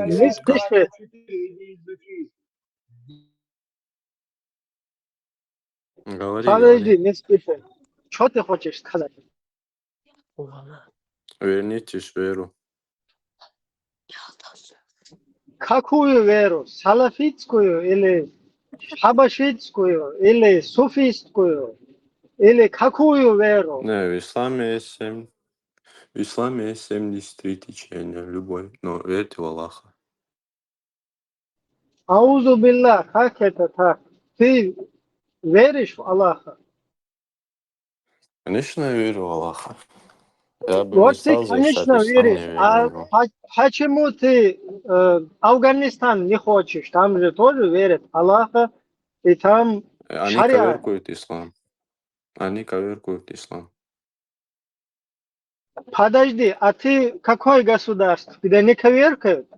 Не спеши. Говори, Подожди, говори. не спеши. Что ты хочешь сказать? Вернитесь в веру. Какую веру? Салафитскую или хабашитскую или суфистскую? Или какую веру? Не, в исламе есть 73 течения, любой, но верьте в Аллаха. Аузу билlah, как это так? Ты веришь в Аллаха? Конечно, я верю в Аллаха. Я бы не Вот ты, стал защищать конечно, ислам веришь. А неверием. почему ты Афганистан не хочешь? Там же тоже верят в Аллаха, и там Они шариат. коверкуют ислам. Они коверкуют ислам. Подожди, а ты какое государство? Где не коверкают?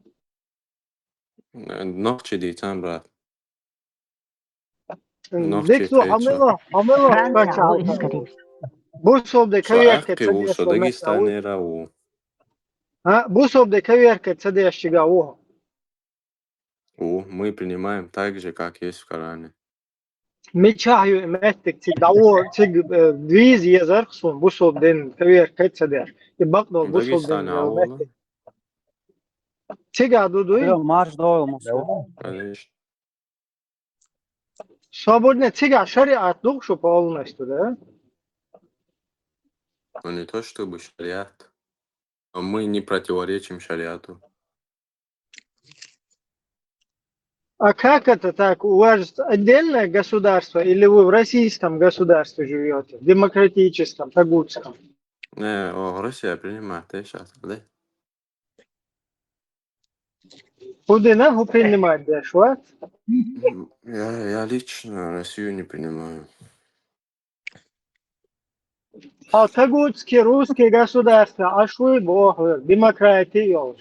Ногчи дiyeceğim, брат. Ногчи Диксу тейцо. хамело Франция, качалка. скорее всего. Бусобде Что коверка ахки у цадеш вамеса. Дагестане рау. А бусобде коверка цадеш чига. Мы принимаем так же, как есть в Коране. Мечаю метик циг дао циг двиз езархсун бусобден коверка цадеш. И бакдол В бусобден Дагестане аула, метик. Цига дудуй. Марш дойлмусу. конечно. Свободне цига шариат душу полностью, да? Но не то чтобы шариат. Но мы не противоречим шариату. А как это так? У вас отдельное государство или вы в российском государстве живете? Демократическом, тагутском? Не, Россия принимает, ты сейчас, да? Куда нахуй принимать, да, шват? Я лично Россию не принимаю. А тагутские, русские государства, а что бог, демократия.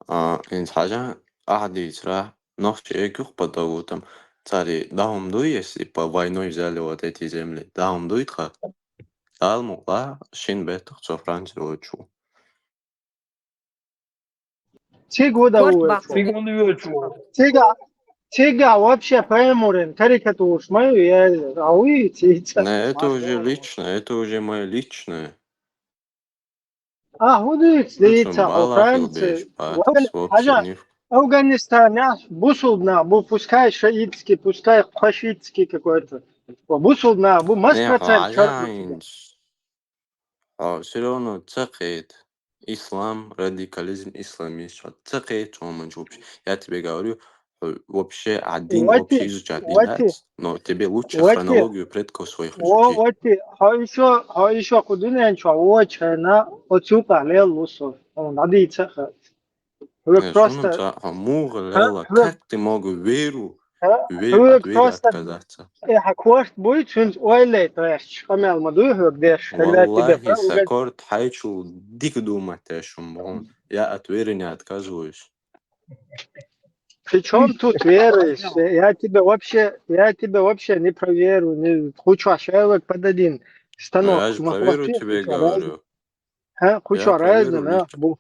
Энэ цаашаа Адисра, Нохче Кюхпатагу там цари Даумдуй, если по войной взяли вот эти земли. Даумдуйтха, Алмула, Шинбетах, со Франции учу. Тигуда Гордбах. уечу. Тига вообще поймурен, карикатур, мою я, а вы тица. Не, это уже личное, это уже мое личное. А худых Причем лица во Аллах Франции, илбеш, Патис вообще хажа не... Афганистан, бусулна, бу пускай шаитский, пускай фашистский какой-то. Бусулна, бу Не, маспроцент черный. хажаинс. Все равно цакет. Ислам, радикализм, исламизм. Цакет, вообще. Я тебе говорю, вообще один вообще изучать не Вати, нравится, но тебе лучше вати, хронологию предков своих изучить. вати, а еще куда ничего, очень на отсюда лелусу, надо идти. Вы Не, просто, сонамца, Лела, как ты мог веру, от вы веры просто, отказаться? хакварт будет, что ойлей, то есть, камел мадуй, где, когда тебе Валлахи, сакорт, хайчу, дик думать, я от веры не отказываюсь. При чем тут веруешь? Я тебя вообще не проверю, не хочу человек под один Но я станок. же про веру тебе говорю. Я Хочу про разный, веру на, лично. бу.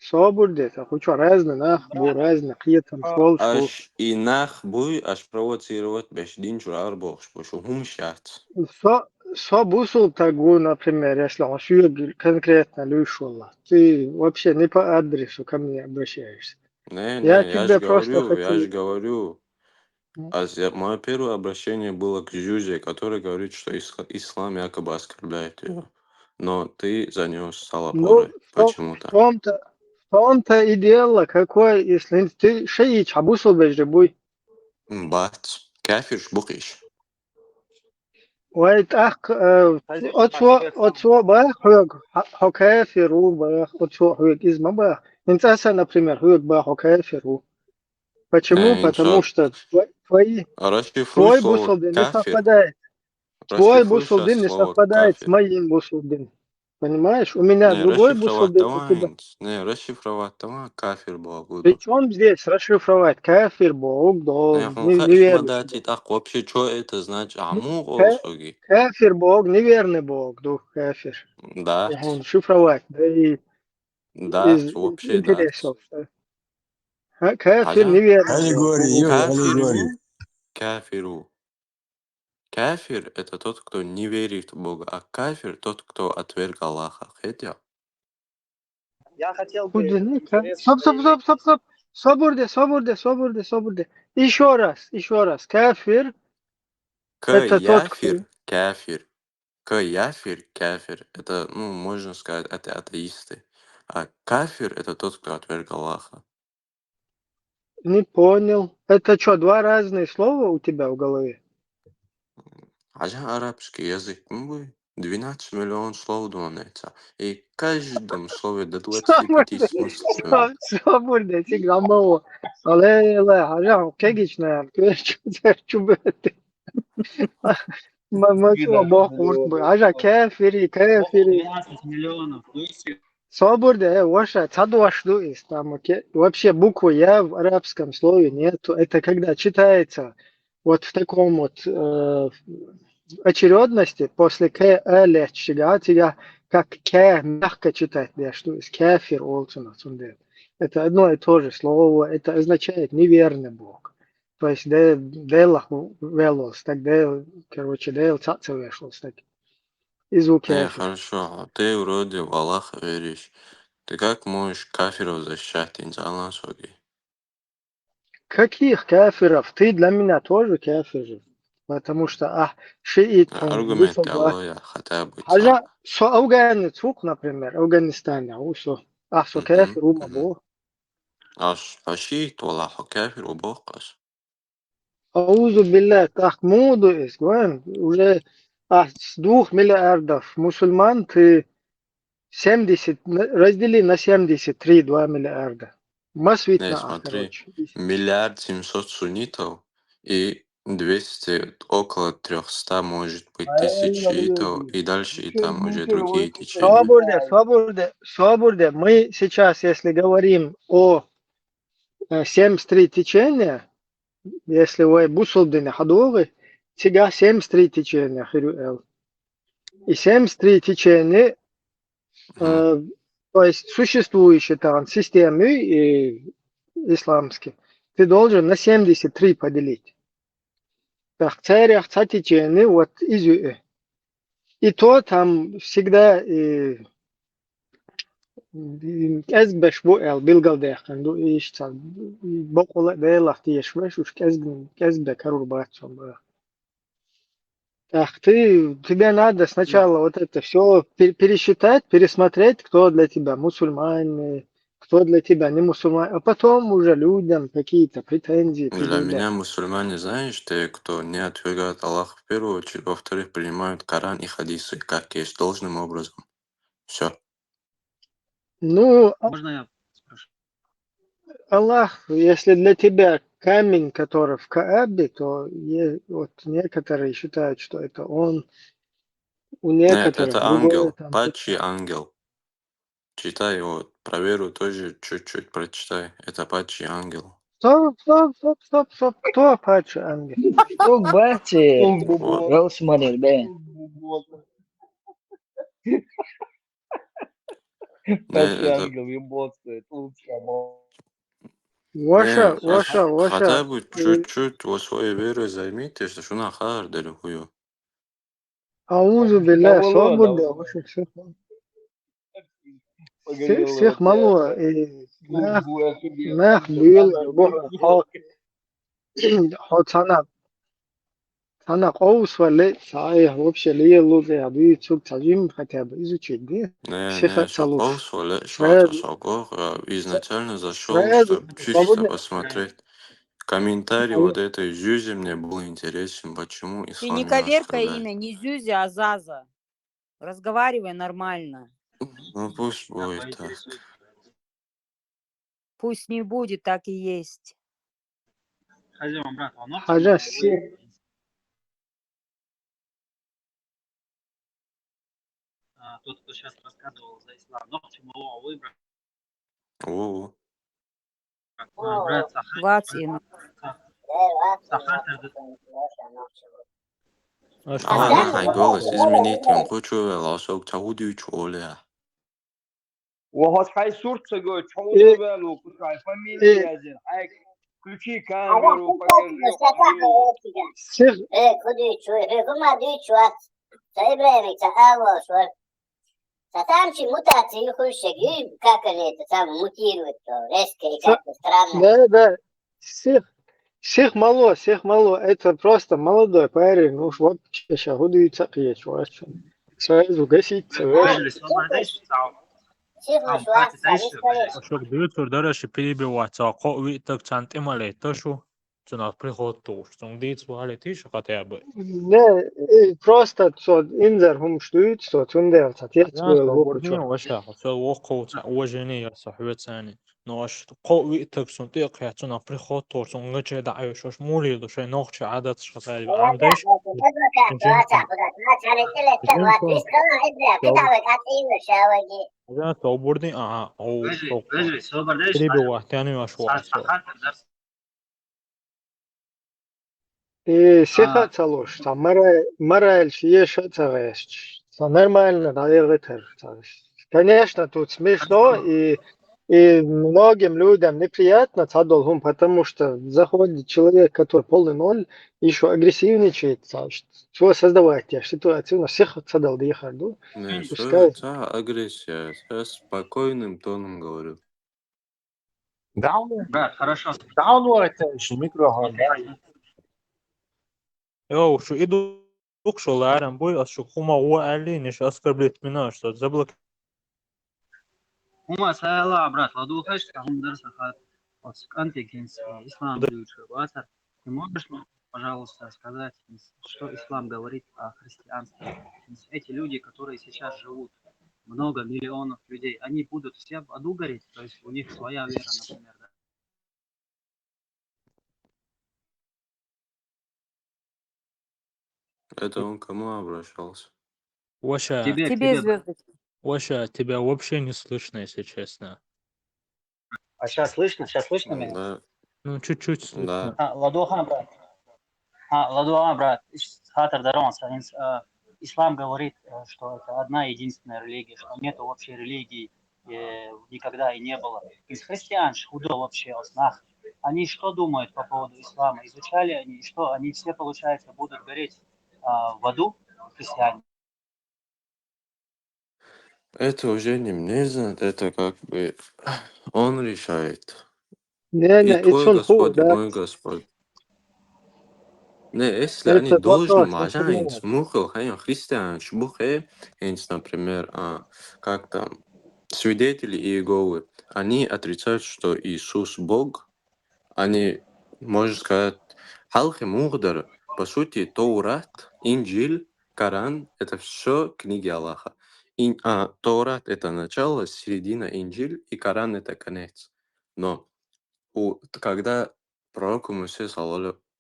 Собор хочу разный, на, бу, разный, қиетім, шол. Аж инах буй, аж провоцировать бешдин чурар бохш, пошу хумшат. Бусул тагу, например, если он шует конкретно Люшула, ты вообще не по адресу ко мне обращаешься. Не, Я я же тебе просто говорю. Мое первое обращение было к Жюзе, который говорит, что ислам якобы оскорбляет его. Но ты занес Ну, салапоры в почему-то. том-то и дело, какой, если ты шеич, абусул бежебуй. Бац, кафиш бухиш. Вайт ах, отцо бах, хокафиру бах, отцо хуек изма бах. Инцаса, например, хуек бах, хокафиру. Почему? Не, Потому что расшифруй твой слово бусулдин не кафир. совпадает. Твой Расшифруй сейчас бусулдин не слово совпадает с кафир. моим бусулдин. Понимаешь? У меня Не, другой расшифровать бусулдин, у тебя. расшифровать тама кафир При буду. чем здесь расшифровать? Кафир, бог, Не, дом, хунха неверующий. ишмадати так вообще, что это значит? Аму голосоги. Кафир бог, неверный бог, дух кафир. Да. Он шифровать. Да и из вообще дарц. интересов. Кафир Хажа, неверный Бог. Аллегория, Юра, аллегория. кафиру, кафиру. Кафир — это тот, кто не верит в Бога, а кафир — тот, кто отверг Аллаха. Хотя, Стоп. Свободе. Еще раз. Кафир это тот, кто... кафир, кафир, кафир — это, ну, можно сказать, это атеисты. А кафир — это тот, кто отверг Аллаха. Не понял. Это что, два разные слова у тебя в голове? Хажа арабский язык, 12 миллионов слов думается. И в каждом слове до 25 смыслов. Свободе, сигнал. Але, хажа, кегичная. Чубете. Мачо, бог урт бы. Хажа, кафири. 12 миллионов. Свободе, ваша, цадуашду есть там. Вообще буквы Я в арабском слове нету. Это когда читается вот в таком вот очередности после к легче, тебя как к мягко читать, да, что есть кафир олцуна цунде. Это одно и то же слово, это означает неверный Бог. То есть делах велос, так короче, дел цаца вешлос, так изу кафир. Хорошо, а ты вроде в Аллаха веришь. Ты как можешь кафиров защищать инсана свои? Каких кафиров? Ты для меня тоже кафир. Потому что шиит там Аргумент высоко. алло я хотя бы ца. Хажа со Афганец, например, Афганистане, усо. Со кафир ума бо. Аш фашист Аллаха кафир убокас. Аузу билля Махмуду есть, уже с 2 миллиардов мусульман ты 70, раздели на 73, 2 миллиарда. Не, Масвитна, смотри, короче. 1 700 000 суннитов и 200, около 300 может быть тысяч шиитов, и дальше и там уже другие течения. Свободе. Мы сейчас, если говорим о 73 течения, если вы бусулдыны хадовы, сега 73 течения, хирюэл. И 73 течения, Мгм. то есть существующие там системы исламские, ты должен на 73 поделить. Так, царях, течения, вот изю. И то там всегда كسبش بقى بالجودة عنده إيش صار بقول ده لحتي يشوش وش كسب كارول бачом да. Так, тебе надо сначала вот это все пересчитать, пересмотреть, кто для тебя мусульмане, кто для тебя не мусульман, а потом уже людям какие-то претензии Для меня предъявлять. мусульмане, знаешь, те, кто не отвергают Аллаха в первую очередь, во-вторых, принимают Коран и хадисы как есть, должным образом. Все. Ну, Можно я спрошу? Аллах, если для тебя камень, который в Каабе, то вот некоторые считают, что это он, у Нет, некоторых это другое ангел, там. падший ангел. Читай его, проверю тоже чуть-чуть прочитай. Это падший ангел. Стоп. Кто Апачи ангел? Tuh bacet, Вот. Rose model be. Не, Вообще это ангел ебоцкий, это лучшая мол. не, Ваша. хотя бы чуть-чуть во своей вере займитесь, что на хар дорогую. Аузу билля, Даволо, свобода, ваша погорело всех вот я. мало. Бу офигел, Нах бил, ангел бог, красивый. хо цана قوس ولا صحيح вообще ليه لغة عادية تسوق تعجيم хотя бы изучить, да? Не, Всех целуш. шоков, вале, швата Сразу, шоков. Изначально зашел, сразу, чтобы чисто свободно. посмотреть. Комментарий вот этой Зюзи мне был интересен, почему Ты не ислам не коверкай оскорбляет. имя, не Зюзя, а Заза. Разговаривай нормально. Ну пусть будет так. Пусть не будет, так и есть. Хозяин, брат, Хажа, все. тот, кто сейчас рассказывал за ислам, но почему его выбрал? О, Брат Вац и Сахар, ала нахай голос изменить, он хочет лосок чаудию чоля. Вот хай сурца говорит, чего И, завел, пускай и фамилия один. Ай, включи камеру, покажи фамилию. всех, Там мутации хуже, как они это там мутируют, резко и ца- как-то странно. да, всех мало, это просто молодой парень, ну уж вот сейчас годится есть, сразу гасится, веш. Мажлис, обладаешь сам. Сильно Сам шла, хватит сами дальше, сказали. Ашок директор дараши перебиваться, кови так цантимале, ташу, цена приходу, что дит свали тише хотя бы. Ne, просто so inzer hum stütz, so zundert hat jetzt Я wohl свободен hochgeschwommen. вообще, все локоуца, уважение, сахвецани. Но аш кови так сунтик я цена приходу, что ngаче да айшош мули, душе нохче адат шхатали. Амдеш, جنسون جنسون я свободен, о, только. Мажлис, обладаешь Перебивать, я не вашу. сахатар, да? Sicher zalosh, sa мораль есть завесть. Все нормально, наверное, конечно, тут смешно, и многим людям неприятно цадолгум, потому что заходит человек, который полный ноль, еще агрессивничает, что создавать я ситуацию, на всех цадал доехал, Не, что пускай. это агрессия? Я спокойным тоном говорю. Брат, хорошо. это же микрофон. Йоу, что иду шо ларам бой, а что хума уали, не оскорбить меня, что заблок. Ума сайла, брат, ладу хэш, камдар сахат. Вот антигенс, ислам лучше. Ватар, ты можешь мне, пожалуйста, сказать, что ислам говорит о христианстве? Эти люди, которые сейчас живут, много миллионов людей, они будут все в аду гореть, то есть у них своя вера, например, да? Это он кому обращался? Ваша, Тебе, к Тебе тебе, брат. звездочки. Ваша, тебя вообще не слышно, если честно. А сейчас слышно? Сейчас слышно меня? Да, Ну, чуть-чуть да. слышно. Ладохан, брат. Ладуан, брат, хатар дарон, ислам говорит, что это одна единственная религия, что нету вообще религии, никогда и не было. Из христиан худо вообще оснах. Они что думают по поводу ислама? Изучали они, что они все, получается, будут гореть в аду, христиане? Это уже не мне знать, это как бы он решает. Не, И it's твой on hold, Господь, и да, мой Господь. Не, если они этот должны вопрос мажать, конкретно. мухал, христиан, шбухе, например, как там, свидетели Иеговы, они отрицают, что Иисус Бог, они, можно сказать, халхи мугдар, по сути, Таурат, Инджиль, Коран, это все книги Аллаха. Таурат это начало, середина, Инджиль, и Коран это конец. Но когда пророку Мусе,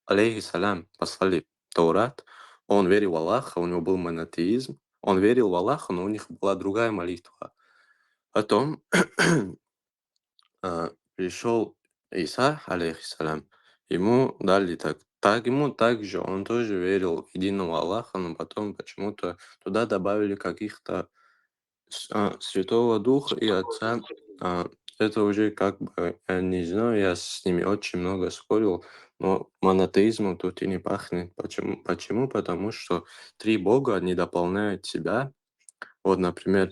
алейхиссалям, послали Таурат, он верил в Аллаха, у него был монотеизм, он верил в Аллаха, но у них была другая молитва. Потом пришел Иса, алейхиссалям, ему дали так ему также, он тоже верил в единого Аллаха, но потом почему-то туда добавили каких-то Святого Духа и Отца. Это уже как бы, я не знаю, я с ними очень много спорил, но монотеизмом тут и не пахнет. Почему? Потому что три Бога, они дополняют себя. Вот, например,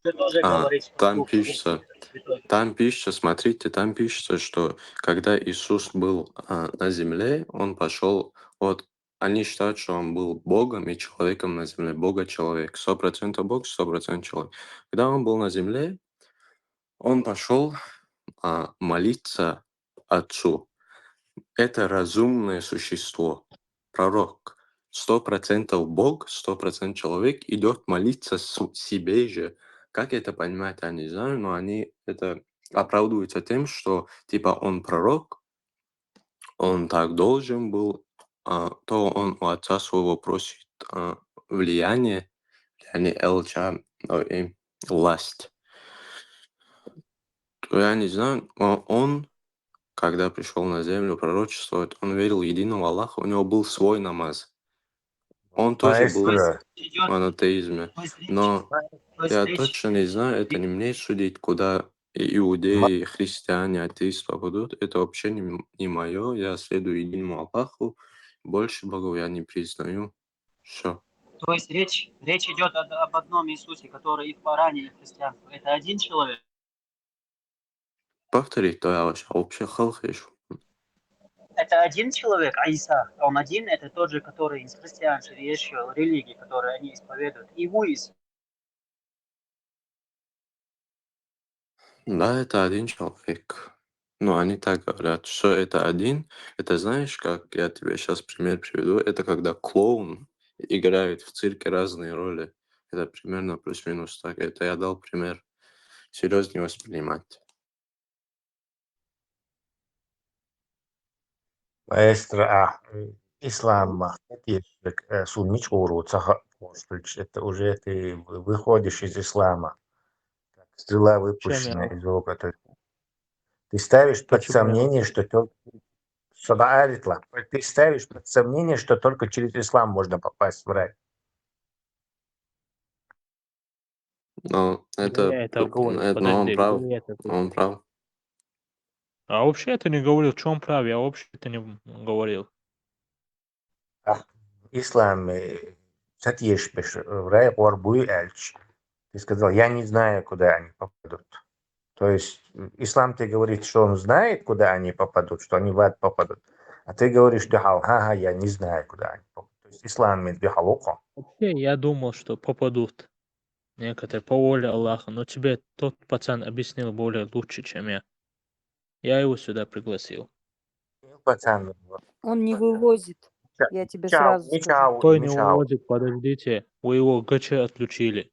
Ты тоже говоришь, что там Дух пишется, Святой. смотрите, там пишется, что когда Иисус был на земле, он пошел, вот, они считают, что он был Богом и человеком на земле, Бога-человек, 100% Бог, 100% человек. Когда он был на земле, он пошел молиться Отцу. Это разумное существо, пророк. 100% Бог, 100% человек идет молиться себе же. Как это понимать, я не знаю, но они это оправдываются тем, что типа он пророк, он так должен был, то он у отца своего просит влияние, элча, власть. То я не знаю, он когда пришел на землю пророчествовать, он верил в единого Аллаха, у него был свой намаз. Он тоже был Маэстро. в монотеизме. То есть речь, Но то есть я речь, точно не знаю, это не мне судить, куда иудеи, христиане, атеисты попадут. Это вообще не мое. Я следую единому Аллаху. Больше богов я не признаю. Все. то есть речь идет об одном Иисусе, который и в Коране, и в христианстве. Это один человек. Повторить, то я вообще общий халк еще. Это один человек, Иса. Он один, это тот же, который из христианства и еще религии, которые они исповедуют. И Иисус. Да, это один человек. Ну, они так говорят, что это один. Это знаешь, как я тебе сейчас пример приведу. Это когда клоун играет в цирке разные роли. Это примерно плюс-минус так. Это я дал пример. Серьезно не воспринимать. Маэстро, ислам, суннич это уже ты выходишь из ислама, как стрела Чем выпущенная я? из ока. Ты ставишь под Почему я? сомнение, что ты ставишь под сомнение, что только через ислам можно попасть в рай. Но Где я это говорил? но он Подожди, прав. где я это говорил? Он прав. А вообще это не говорил, что он прав, я вообще это не говорил. Ислам, сатьешпеш, в рай орбуй эльч. Ты сказал, я не знаю, куда они попадут. То есть ислам тебе говорит, что он знает, куда они попадут, что они в ад попадут. А ты говоришь, ха, я не знаю, куда они попадут. То есть ислам имеет бихалука. Вообще, я думал, что попадут некоторые по воле Аллаха, но тебе тот пацан объяснил более лучше, чем я. Я его сюда пригласил. Пацан, Он не вывозит. Я тебе чау, сразу не скажу. чау, Кто не не чау. вывозит, подождите, вы его ГЧ отключили.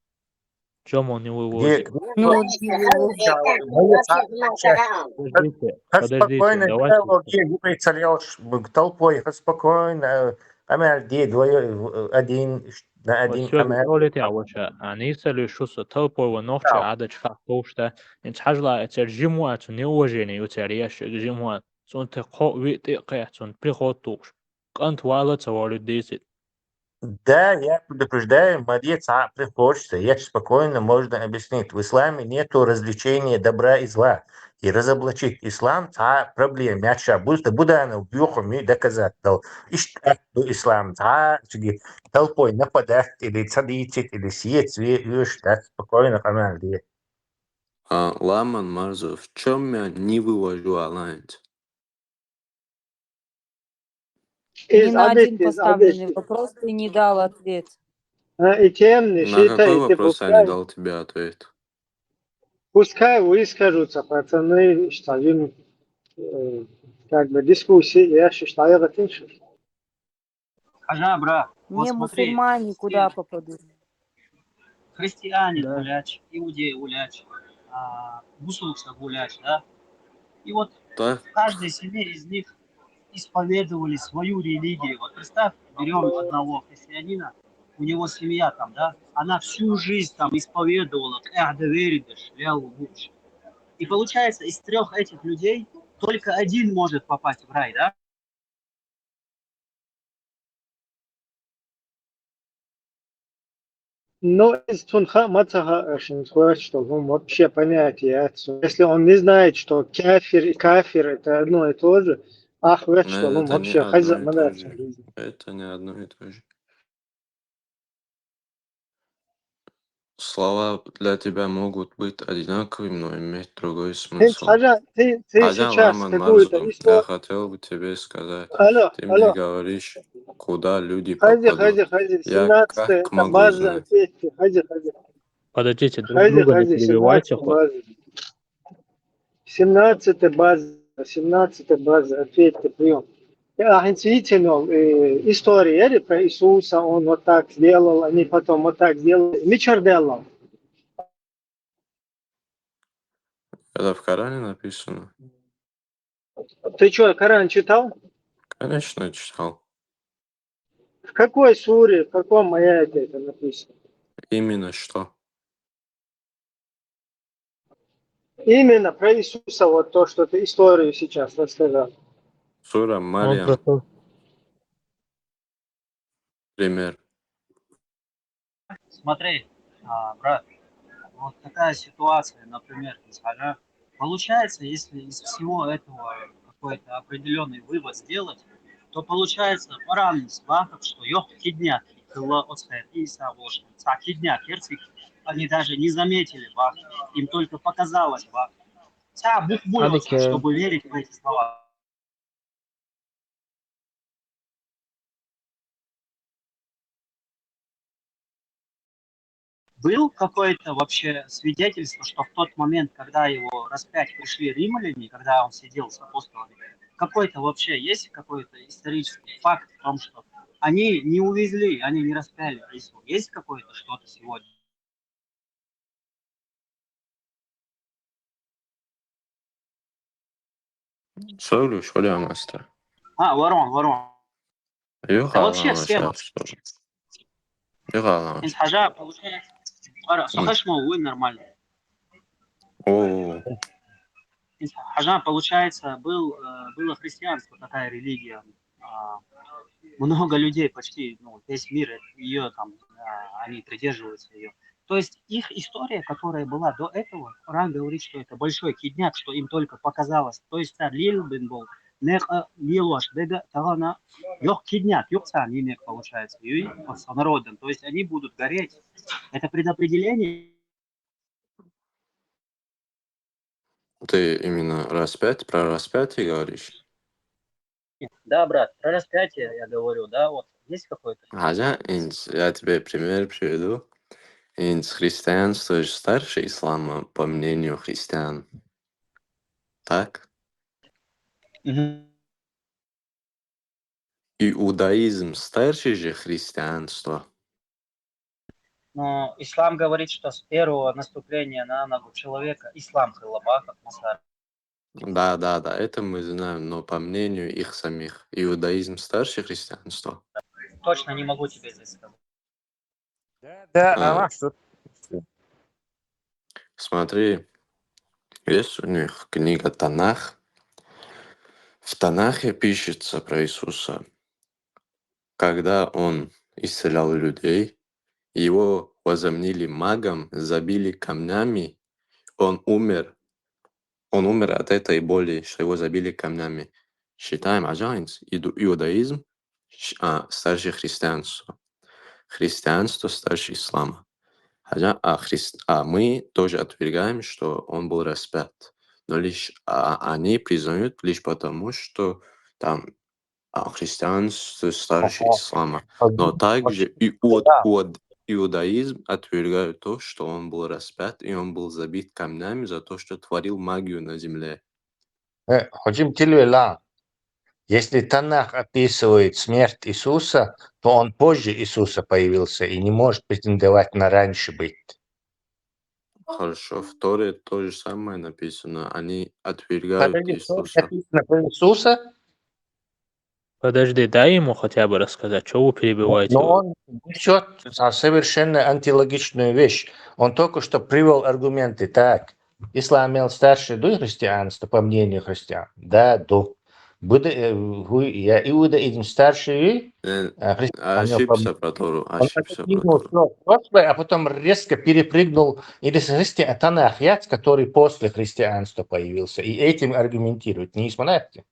Чем он не Где, вывозит? где Ну, он Маэстро, не халк вывозит. это вообще гумантараам. Подождите, спокойно, давайте. где вы представляешь толпой, спокойно, амел, где один на один والسؤال амел. الأول تاع واش أنيسة لشوس تلبو ونوخش Чау. عدد فاقوشتا إن حاجلا ترجموا نيوجيني يترياش جموا سون تقو ويتي قيحتون بريخوتوش كنت والا توالي ديسيت Да, я предупреждаю, молодец, приходится. Я спокойно можно объяснить. В исламе нет развлечения добра и зла. И разоблачить ислам проблема. Мяча будет будано бьюхами доказать. Иштат ислам толпой нападать или садиться или съесть иштат спокойно канал. Ламан Марзов, в чем я не вывожу алliance? Ни на один из поставленный обети. вопрос ты не дал ответ. И тем не На какой считай, ты вопрос я не дал тебе ответ? пускай выскажутся пацаны, ставим как бы дискуссии, я считаю, это тише. Хажа, брат, вот Не смотри. мусульмане куда попадут? Христиане Да. гулять, иудеи гулять, мусульмане гулять, да? И вот Так, в каждой семье из них исповедовали свою религию. Вот представь, берем одного христианина, у него семья там, да, она всю жизнь там исповедовала, и получается, из 3 этих людей только один может попасть в рай, да? Но из Тунха Мацаха сказать, что он вообще понятие отцу. Если он не знает, что кафир и кафир это одно и то же, что он это не вообще одно хаза и то же. жизнь. Это не одно и то же. Слова для тебя могут быть одинаковыми, но иметь другой смысл. Ты Хажа сейчас Ламан какую-то Марзу, я историю... хотел бы тебе сказать, Алло, ты мне говоришь, куда люди попадут. Хази, Я 17 как это могу база знать? ответьте, Хази. Подождите, друг друга не перебивайте 17 хоть. база. 17 база ответьте, прием. Действительно, история про Иисуса, он вот так сделал, они потом вот так сделали. Мичарделло. Это в Коране написано? Ты что, Коран читал? Конечно, читал. В какой суре, в каком аяте это написано? Именно что? Именно про Иисуса, вот то, что ты историю сейчас рассказал. Сура Он Марьям, просто... пример. смотри, брат, вот такая ситуация, например, получается, если из всего этого какой-то определенный вывод сделать, то получается paranız vakıf, что yok kidnap, кылла отстает и савош, kidnap, они даже не заметили vakıf, им только показалось vakıf. Adik, Чтобы верить в эти слова. Был какое-то вообще свидетельство, что в тот момент, когда его распять пришли римляне, когда он сидел с апостолами, какой-то вообще есть какой-то исторический факт в том, что они не увезли, они не распяли Иисуса? Есть какое-то что-то сегодня? Söylüyor Ворон. Yok Да вообще ağlama все. Yok ağlama. Хажа, получается. Сухашмо, нормально. Oo. Хажа, получается, было христианство, такая религия. Много людей, почти весь мир ее там, они придерживаются ее. То есть их история, которая была до этого, Коран говорит, что это большой кидняп, что им только показалось. То есть Лил бен Бол, Лилош, Бега, Тагана, Йох кидняп, Йохса, Нимек получается, и с народом. То есть они будут гореть. Это предопределение. Ты именно про распятие говоришь? Да, брат, про распятие я говорю, да, вот есть какой-то. Я тебе пример приведу. Христианство же старше ислама, по мнению христиан. Так? Иудаизм старше же христианства. Но ислам говорит, что с первого наступления на ногу человека ислам хилабаха масар. Да, это мы знаем, но по мнению их самих, иудаизм старше христианства. Точно не могу тебе здесь сказать. Да, что? Смотри, есть у них книга Танах. В Танахе пишется про Иисуса, когда он исцелял людей, его возомнили магом, забили камнями, он умер от этой боли, что его забили камнями. Считаем, иудаизм старше христианства. Христианство старше ислама. Мы тоже отвергаем, что он был распят. Но лишь они признают лишь потому, что там христианство старше ислама. Но также иудаизм отвергают то, что он был распят, и он был забит камнями за то, что творил магию на земле. Ходжим Тилюэла. Если Танах описывает смерть Иисуса, то он позже Иисуса появился и не может претендовать на раньше быть. Хорошо, в Торе то же самое написано. Они отвергают Иисуса. Написано про Иисуса, Подожди, дай ему хотя бы рассказать, что вы перебиваете но его? он несет совершенно антилогичную вещь. Он только что привел аргументы. Так, ислам имел старшее до христианства, по мнению христиан. Да, до. Иудаизм старший Ошибся про Тору, Он отодвинул всё прошлое, а потом резко перепрыгнул Танах, который после христианства появился, и этим аргументирует. Не смотрите.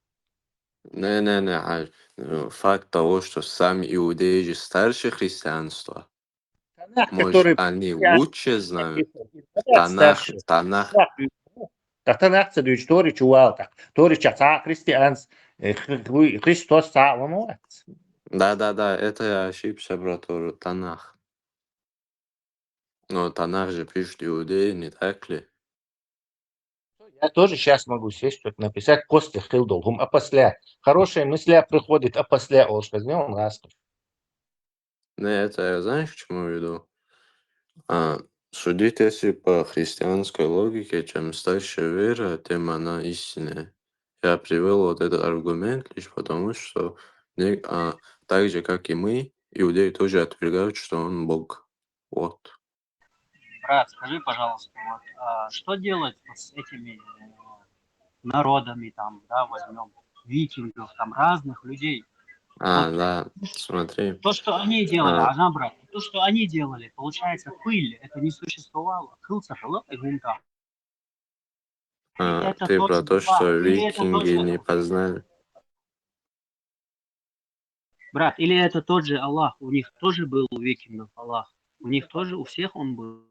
Не, факт того, что сами иудеи же старше христианства. Танах, Может, который они лучше знают? Танах. Танах. Танах цедует, Тори чувалка. Тори чаца христианс. Христос сам. Да, это я ошибся про Тору, Танах. Но Танах же пишет иудеи, не так ли? Я тоже сейчас могу сесть, что-то написать после хилдолгум, а после. Хорошие мысли приходят, а после он раз. Не, это я знаешь, к чему веду? Судить, если по христианской логике, чем старше вера, тем она истинная. Я привел вот этот аргумент лишь потому, что так же, как и мы, иудеи тоже отвергают, что он Бог. Вот. Брат, скажи, пожалуйста, что делать с этими народами, там, да, возьмем викингов, там, разных людей, А, Вот да, смотри. то, что они делали, А, ага, брат, то, что они делали, получается, пыль, это не существовало. Кыл сахалык и гумка. И это ты тот про же то, что Аллах, или это тот викинги же, не познали. брат, или это тот же Аллах, у них тоже был у викингов Аллах, у них тоже, у всех он был.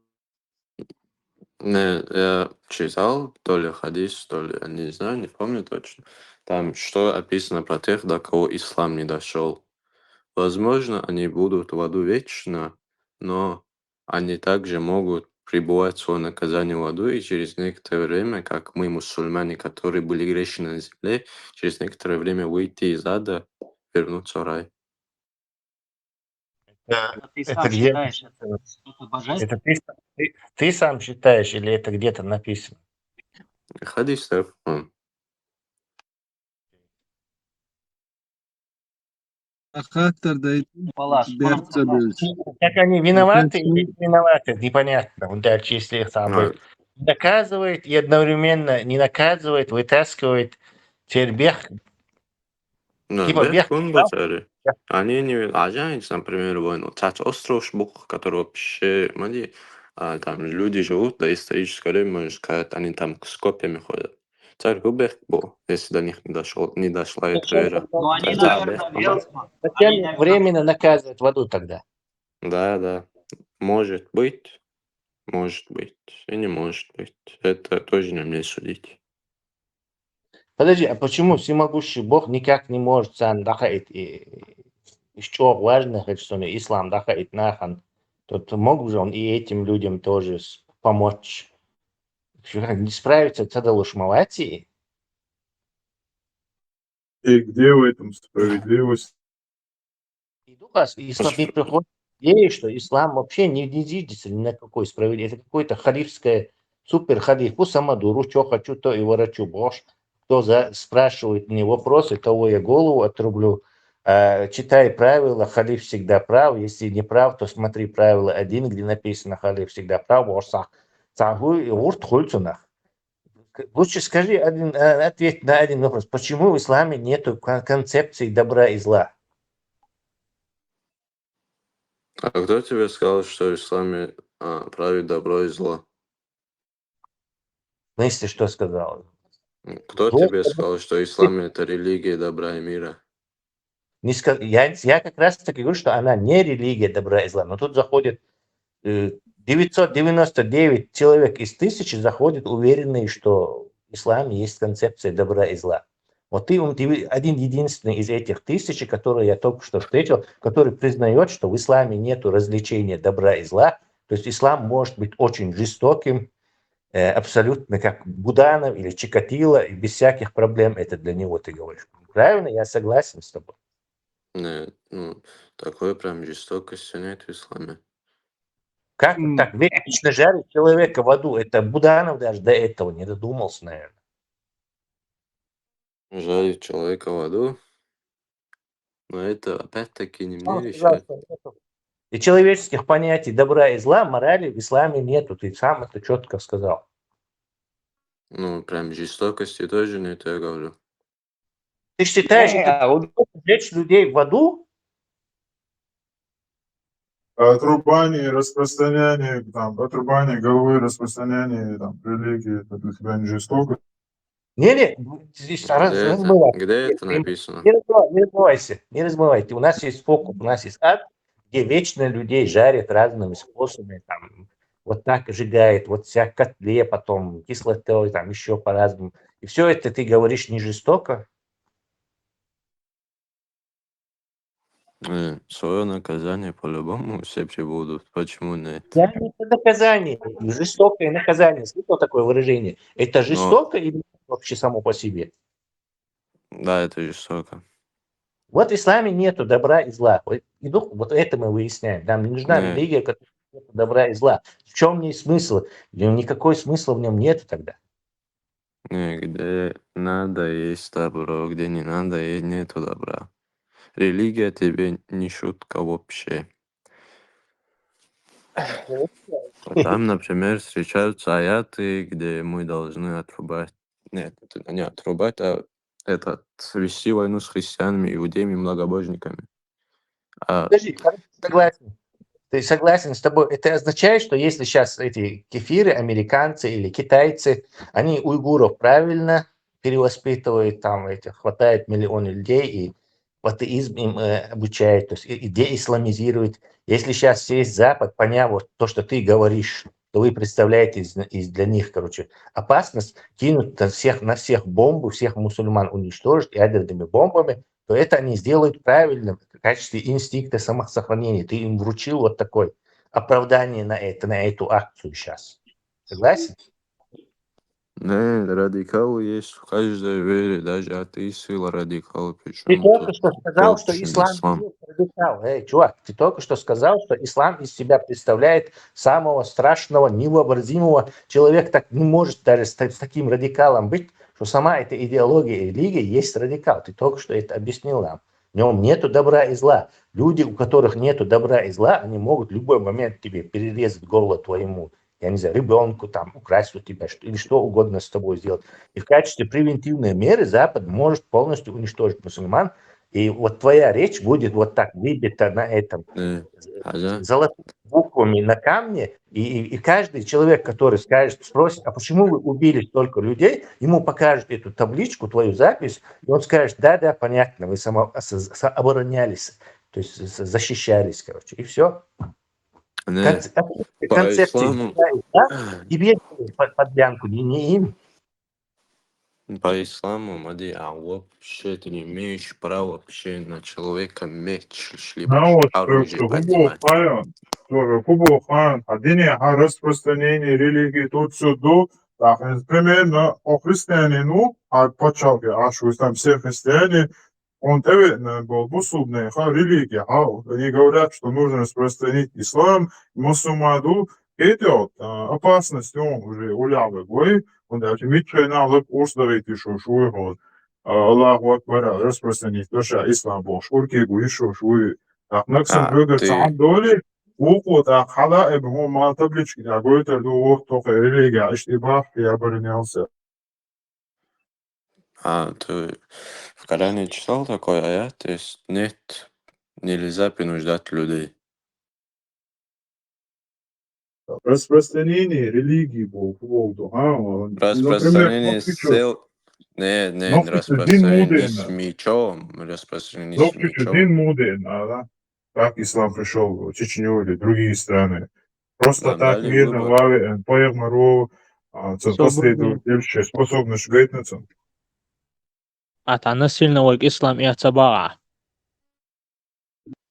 Не, я читал, то ли хадис, то ли, я не знаю, не помню точно. Там что описано про тех, до кого ислам не дошел. Возможно, они будут в аду вечно, но они также могут пребывать свое наказание в аду, и через некоторое время, как мы, мусульмане, которые были грешны на земле, через некоторое время выйти из ада, вернуться в рай. А ты Это сам где считаешь это написано? что-то божественное? Это ты сам считаешь или это где-то написано? Хадис, я помню. Хактар да Палаш, берца бюльч. Как они виноваты или не виноваты, непонятно. Вот дальше, если А, наказывает и одновременно не наказывает, вытаскивает тербех, ну, типа бег, бег. он бацари. Они не... А знаете, например, войну. Тать остров Шбух, который вообще, смотри, там люди живут до исторического времени, можно сказать, они там с копьями ходят. Царь Губех был, если до них не дошла эта вера. Ну, они, Царь Цабех наверное, был. Зачем они, их наверное, временно наказывать в аду тогда? Да, да. Может быть, и не может быть. Это тоже не мне судить. Подожди, а почему всемогущий Бог никак не может сам дахаит еще важно, что ислам дахаит нахан? Тут мог же он и этим людям тоже помочь. Не справиться с Адалушмалати? И где в этом справедливость? Ислам не приходит к идее, что ислам вообще не зиждется ни на какой справедливости. Это какое-то халифское, супер халиф. Пусть самодуру, что хочу, то и ворочу. Бож. Кто спрашивает мне вопросы, того я голову отрублю. Читай правила, халиф всегда прав. Если не прав, то смотри правило 1, где написано халиф всегда прав. Лучше скажи ответь на один вопрос. Почему в исламе нет концепции добра и зла? А кто тебе сказал, что в исламе правит добро и зло? В смысле, что сказал? Кто Зло тебе сказал, что ислам это религия добра и мира? Я как раз таки говорю, что она не религия добра и зла, но тут заходит 999 человек из 1000 заходят уверенные, что в исламе есть концепция добра и зла. Вот ты один единственный из этих 1000, которые я только что встретил, который признает, что в исламе нет развлечения добра и зла. То есть ислам может быть очень жестоким, абсолютно как Буданов или Чикатило, и без всяких проблем это для него ты говоришь. Правильно? Я согласен с тобой. Нет, такой прям жестокости нет в исламе. Как так вечно жарить человека в аду? Это Буданов даже до этого не додумался, наверное. Жарить человека в аду, но это опять-таки не мне Он сказал, решать. что нету. И человеческих понятий добра и зла, морали в исламе нету. Ты сам это четко сказал. Прям жестокости тоже нет, я говорю. Ты считаешь, Не, это вот жечь людей в аду? Отрубание, распространение, там, отрубание головы, распространение, там, религии, это для тебя не жестоко? Не-не, здесь разбывай. Где это написано? Не разбывайся, не разбывайте. У нас есть фокус, у нас есть ад, где вечно людей жарят разными способами, там, вот так сжигает, вот вся котле, потом кислотой, там, еще по-разному. И все это ты говоришь не жестоко? Свое наказание по-любому все прибудут. Почему нет? Да, это наказание, жестокое наказание. Слышал такое выражение? Это Но, жестоко или вообще само по себе? да, это жестоко. Вот в исламе нету добра и зла. Вот это мы выясняем. Нам не нужна Не, религия, которая нету добра и зла. В чем в ней смысл? Никакой смысла в нем нету тогда. где надо есть добро, где не надо и нету добра. Религия тебе не шутка вообще. Там, например, встречаются аяты, где мы должны отрубать. Нет, не отрубать, а вести войну с христианами, иудеями, многобожниками. Подожди, согласен. Ты согласен с тобой? Это означает, что если сейчас эти кефиры, американцы или китайцы, они уйгуров правильно перевоспитывают, там хватает миллионы людей и в атеизм им обучают, то есть и деисламизируют. Если сейчас весь Запад, поняв вот то, что ты говоришь, что вы представляете для них, опасность, кинуть на всех бомбу, всех мусульман уничтожить ядерными бомбами, то это они сделают правильно в качестве инстинкта самосохранения. Ты им вручил вот такое оправдание на эту акцию сейчас. Согласен? Не, радикалы есть в каждой вере, даже атеисты радикалы. Ты Причем только тут что сказал, что толще ислам не есть радикал. Эй, чувак, ты только что сказал, что ислам из себя представляет самого страшного, невообразимого. Человек так не может даже с таким радикалом быть, что сама эта идеология религии есть радикал. Ты только что это объяснил нам. В нем нету добра и зла. Люди, у которых нету добра и зла, они могут в любой момент тебе перерезать горло твоему, я не знаю, ребенку там, украсть у тебя, или что угодно с тобой сделать. И в качестве превентивной меры Запад может полностью уничтожить мусульман. И вот твоя речь будет вот так выбита на этом золотыми буквами на камне. И каждый человек, который спросит, а почему вы убили столько людей, ему покажут эту табличку, твою запись, и он скажет, да, понятно, вы оборонялись, то есть защищались, и все. Не, по Концепции исламу, тебе подлянку, не им. по исламу, Мади, вообще ты не имеешь права вообще на человека меч, либо Вот, оружие что поднимать. Кубо хан, распространение религии тут сюда, примерно о христианину, а почалке, что там все христиане, он был бусубный, религия, они говорят, что нужно распространить ислам, мусульману, это опасность, он уже улявы, он даже митчайна уставить еще шуйгод. Аллаху Акбар, распространить душа ислам был, шурки гуишу шуй. Наксам бюгер сам доли, уку хала ему мал таблички, а говорит, только религия, иштибах, я оборонялся. Ты в Коране читал такой аят? То есть нет, нельзя принуждать людей. Распространение религии был по поводу, Распространение сел... Не, распространение с мечом. Распространение с мечом. Дин Мудин, да? Как ислам пришел в Чечню или другие страны. Просто Нам так дали мирно выбор. лаве, поехмару, последовательше способны шгайтнуться. Атаны сильного ислам и ацабага.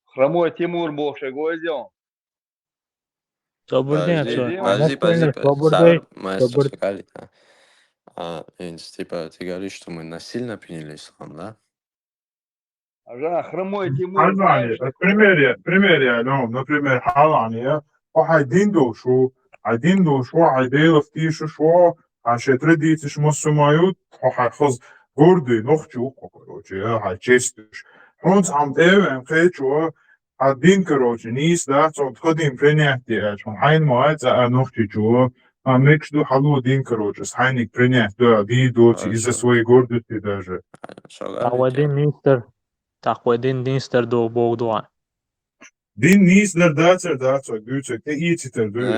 Хромой Тимур бывший гвоздем. Подожди, сказали. Типа, ты говоришь, что мы насильно приняли ислам, да? Хромой Тимур, знаешь? Примере, например, Халания, один душу, один втишу, шо, традиции мусульмают, хоз гордый, нохчу, честишь. Он сам девен, хечу, один, низ, да, ходим принятие, хайн мать, нохчу, мечту халу один, хайник принять, да, видоти, из-за своей гордости даже. Тахведин Динстер до Богдуа. Din nizler dacer, güçek te iyicidir diyor.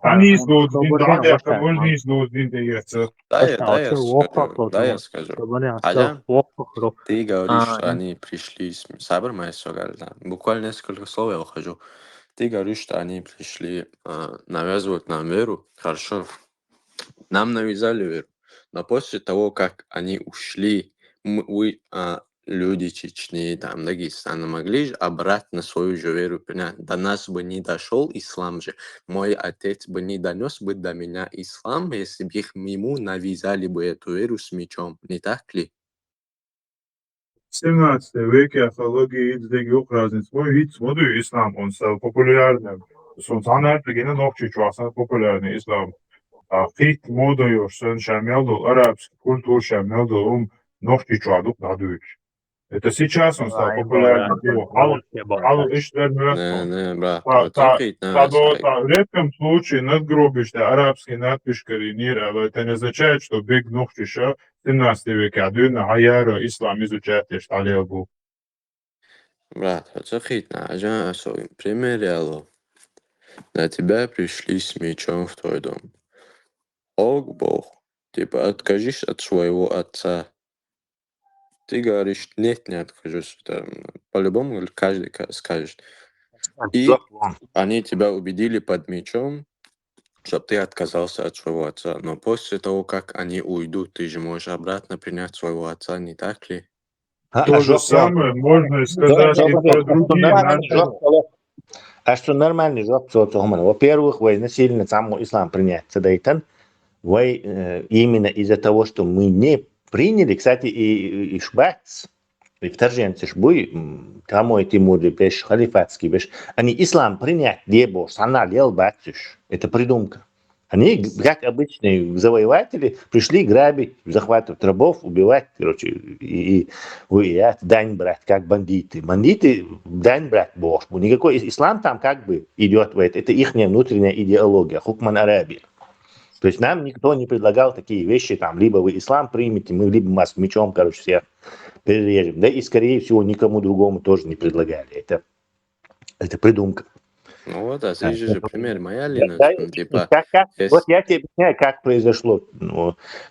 Hani izlod din daha yakın можно izlod din de yacer. Да, я скажу. Аля, ты говоришь, что они пришли с... Сабр, моя буквально несколько слов я ухожу. Ты говоришь, что они пришли навязывать нам веру. Хорошо. Нам навязали веру. Но после того, как они ушли, люди Чечни, там, Дагестана могли же обратно свою же веру принять. До нас бы не дошел ислам же. Мой отец бы не донес бы до меня ислам, если бы ему навязали бы эту веру с мечом. Не так ли? В 17 веке археология yok raznic. Hiç modu İslam, он стал популярным. Sultan Erdoğan'a ногчи чуасан популярный ислам. Хит модою сын шамелдул, арабский культур шамелдул, ногчи чуадук надуют. Это сейчас он стал популярным. Алу иштер Не, брат, в редком случае надгробище арабский надпись коренир, но это не означает, что бег ногчиша الناس تبي قاعدين عيار إسلام изучать عليه أبو. Брат, хоть Аджан особый примерял. На тебя пришли с мечом в твой дом. Ог Бог, типа откажись от своего отца. Ты говоришь, нет, не откажусь. По-любому каждый скажет. И они тебя убедили под мечом, чтобы ты отказался от своего отца. Но после того, как они уйдут, ты же можешь обратно принять своего отца, не так ли? То же самое можно сказать и про другие наши. А что нормальный жоп социума? Во-первых, вы насильно сам ислам принять. Вы именно из-за того, что мы не приняли, кстати, и шбац, и вторженцы шбуй, тамой Тимур, беш халифатский, беш, они ислам принять не был, сана лел бацюш. Это придумка. Они, как обычные завоеватели, пришли грабить, захватывать рабов, убивать, короче, и дань брать, как бандиты. Бандиты дань брать Бог. Никакой ислам там как бы идет в это. Это их внутренняя идеология, хукман Арабия. То есть нам никто не предлагал такие вещи, там, либо вы ислам примете, мы либо вас мечом, короче, всех перережем. Да и, скорее всего, никому другому тоже не предлагали. Это придумка. Ну вот, а здесь же пример моя линия, типа... Вот я тебе объясняю, как произошло.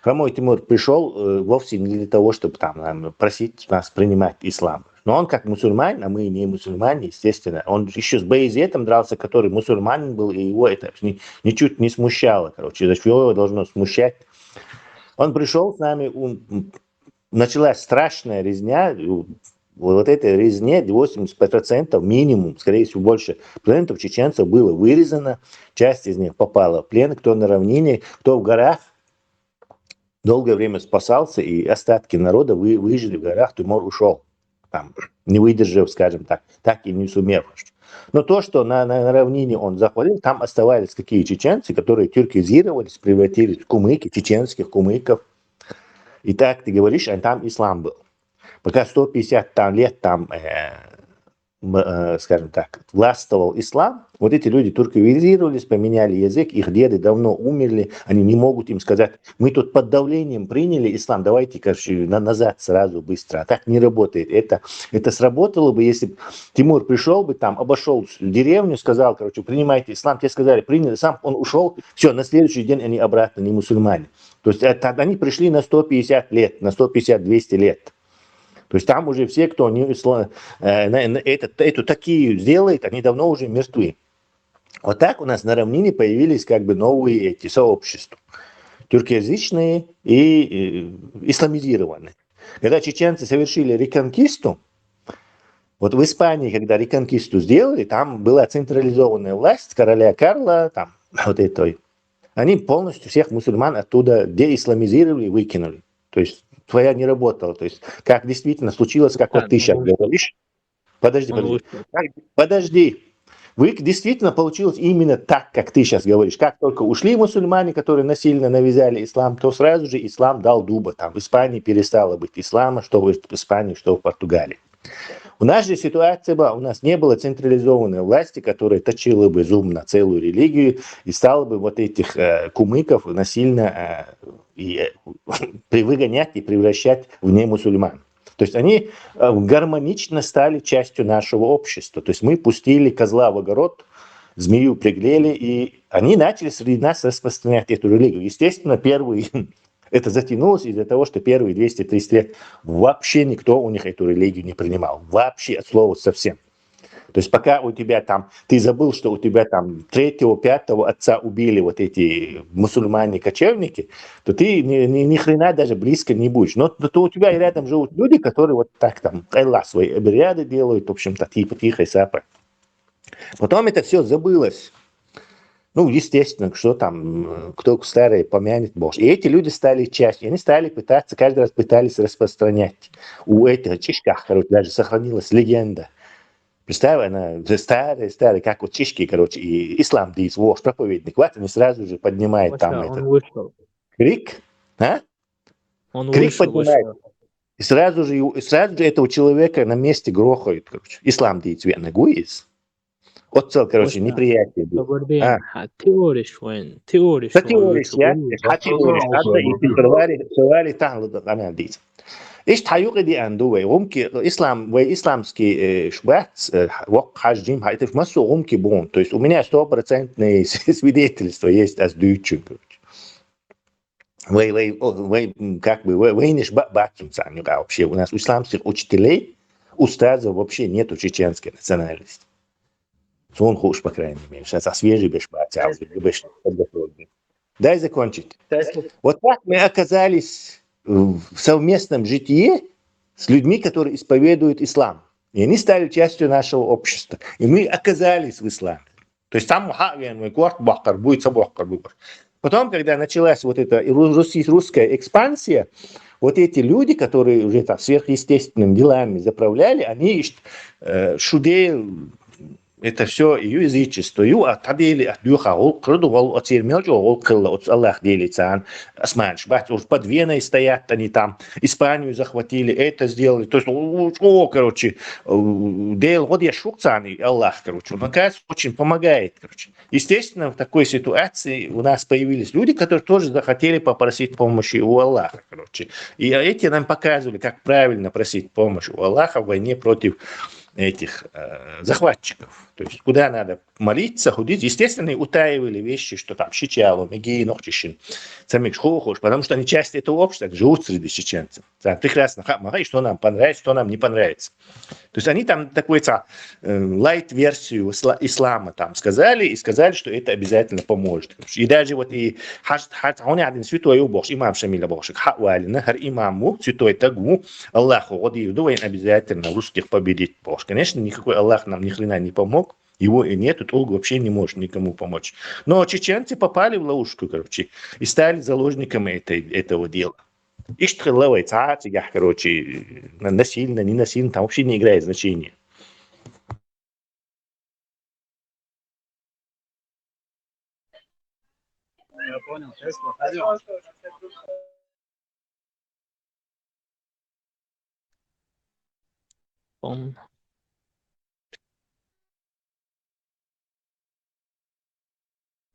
Хамой Тимур пришел вовсе не для того, чтобы там просить нас принимать ислам. Но он как мусульманин, а мы не мусульмане, естественно. Он еще с Баязетом дрался, который мусульманин был, и его это ничуть не смущало. Короче, его должно смущать. Он пришел с нами, началась страшная резня. Вот этой резне 80% минимум, скорее всего больше процентов чеченцев было вырезано, часть из них попала в плен, кто на равнине, кто в горах. Долгое время спасался, и остатки народа выжили в горах, Тимур ушел, там, не выдержав, скажем так и не сумев. Но то, что на равнине он захватил, там оставались какие чеченцы, которые тюркизировались, превратились в кумыки, чеченских кумыков. И так ты говоришь, а там ислам был. Пока 150 лет там, скажем так, властвовал ислам, вот эти люди турковизировались, поменяли язык, их деды давно умерли, они не могут им сказать, мы тут под давлением приняли ислам, давайте, короче, назад сразу быстро. А так не работает. Это сработало бы, если бы Тимур пришел бы там, обошел деревню, сказал, короче, принимайте ислам, те сказали, приняли, сам он ушел, все, на следующий день они обратно не мусульмане. То есть они пришли на 150 лет, на 150-200 лет. То есть там уже все, кто эту такие сделает, они давно уже мертвы. Вот так у нас на равнине появились как бы новые эти сообщества. Тюркоязычные и исламизированные. Когда чеченцы совершили реконкисту, вот в Испании, когда реконкисту сделали, там была централизованная власть короля Карла, там вот этой. Они полностью всех мусульман оттуда деисламизировали и выкинули. То есть твоя не работала. То есть, как действительно случилось, как вот ты сейчас говоришь. Подожди. Вы действительно получилось именно так, как ты сейчас говоришь. Как только ушли мусульмане, которые насильно навязали ислам, то сразу же ислам дал дуба. Там в Испании перестало быть ислама, что в Испании, что в Португалии. У нас же ситуация была, у нас не было централизованной власти, которая точила бы зуб на целую религию и стала бы вот этих кумыков насильно выгонять и превращать в немусульман. То есть они гармонично стали частью нашего общества. То есть мы пустили козла в огород, змею приглели, и они начали среди нас распространять эту религию. Естественно, первые... Это затянулось из-за того, что первые 230 лет вообще никто у них эту религию не принимал. Вообще, от слова совсем. То есть пока у тебя там, ты забыл, что у тебя там 3-го, 5-го отца убили вот эти мусульмане-кочевники, то ты ни хрена даже близко не будешь. Но то у тебя и рядом живут люди, которые вот так там, Аллах свои обряды делают, в общем-то, типа тихо сапа. Потом это все забылось. Ну, естественно, что там, кто старый помянет Бог. И эти люди стали чаще. Они стали пытаться, каждый раз пытались распространять. У этих чишках, короче, даже сохранилась легенда. Представь, она старая, как вот чишки, короче, и ислам дис, вождь, проповедник. Вот они сразу же поднимают там этот крик. А? Крик поднимает. И сразу же этого человека на месте грохают, короче. Ислам дис, верно, гуис. отцел, короче, وش неприятие было. Соборден, теориш وين теориш Теориш, я, теориш, هذا يتكرر سؤالي تعال أنا ديت. إيش تحيوق دي أندوه ممكن إسلام وإسلامский швец وق حاجим هاي в массу мумки бон. То есть у меня 100% свидетельство есть as дючу. Вы как бы вы не бачим сами вообще. У нас исламских учителей, устазов вообще нету чеченской национальности. Он хуш, по крайней мере. Сейчас освежи беш бачал, беш подготовлен. Дай закончить. Вот так мы оказались в совместном житии с людьми, которые исповедуют ислам. И они стали частью нашего общества. И мы оказались в исламе. То есть там будет собакар. Потом, когда началась вот эта русская экспансия, вот эти люди, которые уже там сверхъестественными делами заправляли, они шудели это все язычество. Отдели от духа, от термелджа, от Аллах делится. Османш, под Веной стоят они там, Испанию захватили, это сделали. То есть, короче, дел, вот я шукцан, Аллах, короче, он, оказывается, очень помогает, короче. Естественно, в такой ситуации у нас появились люди, которые тоже захотели попросить помощи у Аллаха, короче. И эти нам показывали, как правильно просить помощи у Аллаха в войне против этих захватчиков. То есть, куда надо молиться, ходить. Естественно, и утаивали вещи, что там щичало, меги, ногчищин, самих хохош, потому что они часть этого общества живут среди чеченцев. Прекрасно, что нам понравится, что нам не понравится. То есть, они там такую лайт-версию ислама там сказали, и сказали, что это обязательно поможет. И даже вот и он один святой бог, имам Шамиля Бошек, хавалина, хар имаму, святой тагу, Аллаху, вот и обязательно русских победить бог. Конечно, никакой Аллах нам ни хрена не помог, его и нет, и Олг вообще не может никому помочь. Но чеченцы попали в ловушку, короче, и стали заложниками этого дела. И что короче, насильно, не насильно, там вообще не играет значения. Я понял,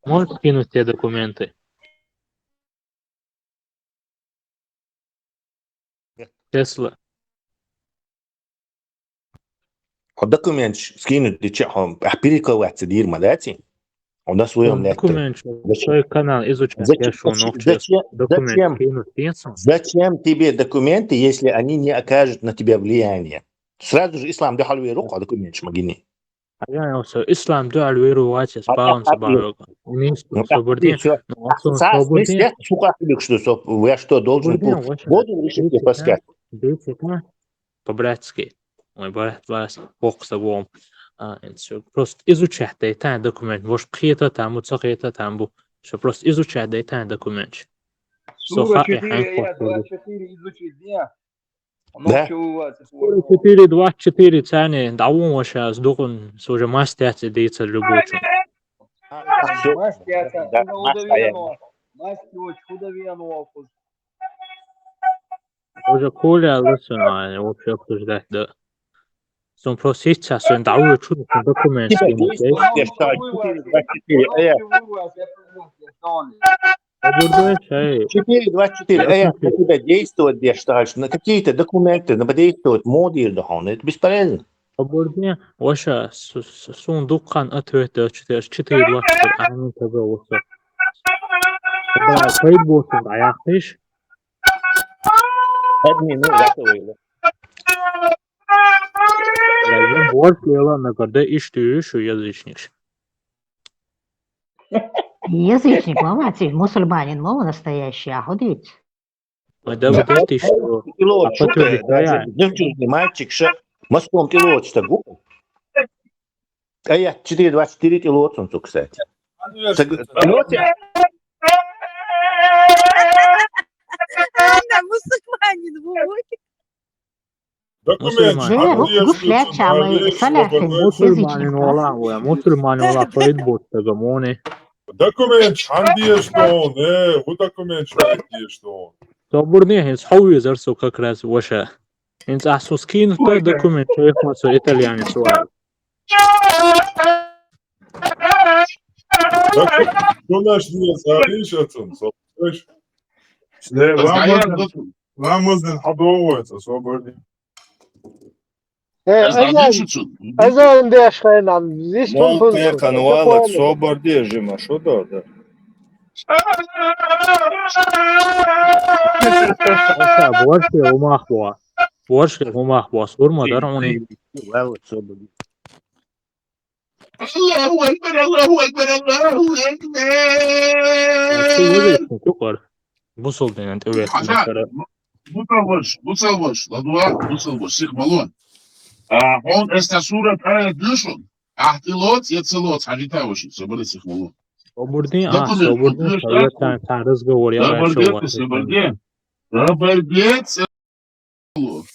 Можешь скинуть те документы? Тесла. Документ скинуть, перековаться дирма, дайте? У нас своем документ, свой канал изучать. Зачем тебе документы, если они не окажут на тебя влияние? Сразу же ислам дахал руку, а документ шмагини. Ислам дахал руку, спалом собаку. Я что, должен буду решить тебе подсказать? По-братски. Мой брат вас бокса вом. Просто изучать дайте документ. Может, какие-то там, какие-то там. Что просто изучать дайте документ. Сура 4, аят 24 изучить, да? Да. 4.24 цены, да он сейчас должен уже мастер деться любочу. Уже Коля лысый, вообще обсуждать, да. Он просто сейчас он дал чудо документ. 4.24. На тебя действовать, где считаешь, на какие-то документы, на подействовать модуль, это бесполезно. Оборудование, ваша сундукан ответа 4.24, а не того. Фейсбук, а я хочу. Админ, готовы. Я больше делал на когда ищу язычник. Язычник, мама, мусульманин, мама настоящий, а ходит. Да вот это что? Девчонки, мальчик, Москвом пилот, что губы? А я 4.24 пилот, он тут, кстати. Мусульманин, Мусульманин ола Фейсбук, гамони. Документ шандие что, не, у документ шандие что. Соборный, хауи зарсу как раз ваша. Инца скин той документ, что их мацо итальянец вау. Что наш не заришь отцом, слышишь? Ламузден хадовывается, свободен. Ezan deşkenan, ziştun Monte kanvalat sobordежима, что да? Борщ ومحبوس борщ ومحبوس ورما درعوني Well, so bad. الله أكبر الله أكبر الله أكبر. شكر بوصل انت Буцалвош, ладуа, буцалвош, сих малон. Он эста сура прая дюшун. Ахтилот, яцелот, хагитавоши, собори сих малон. صبردين صبردين تعرض قول يا Собордец,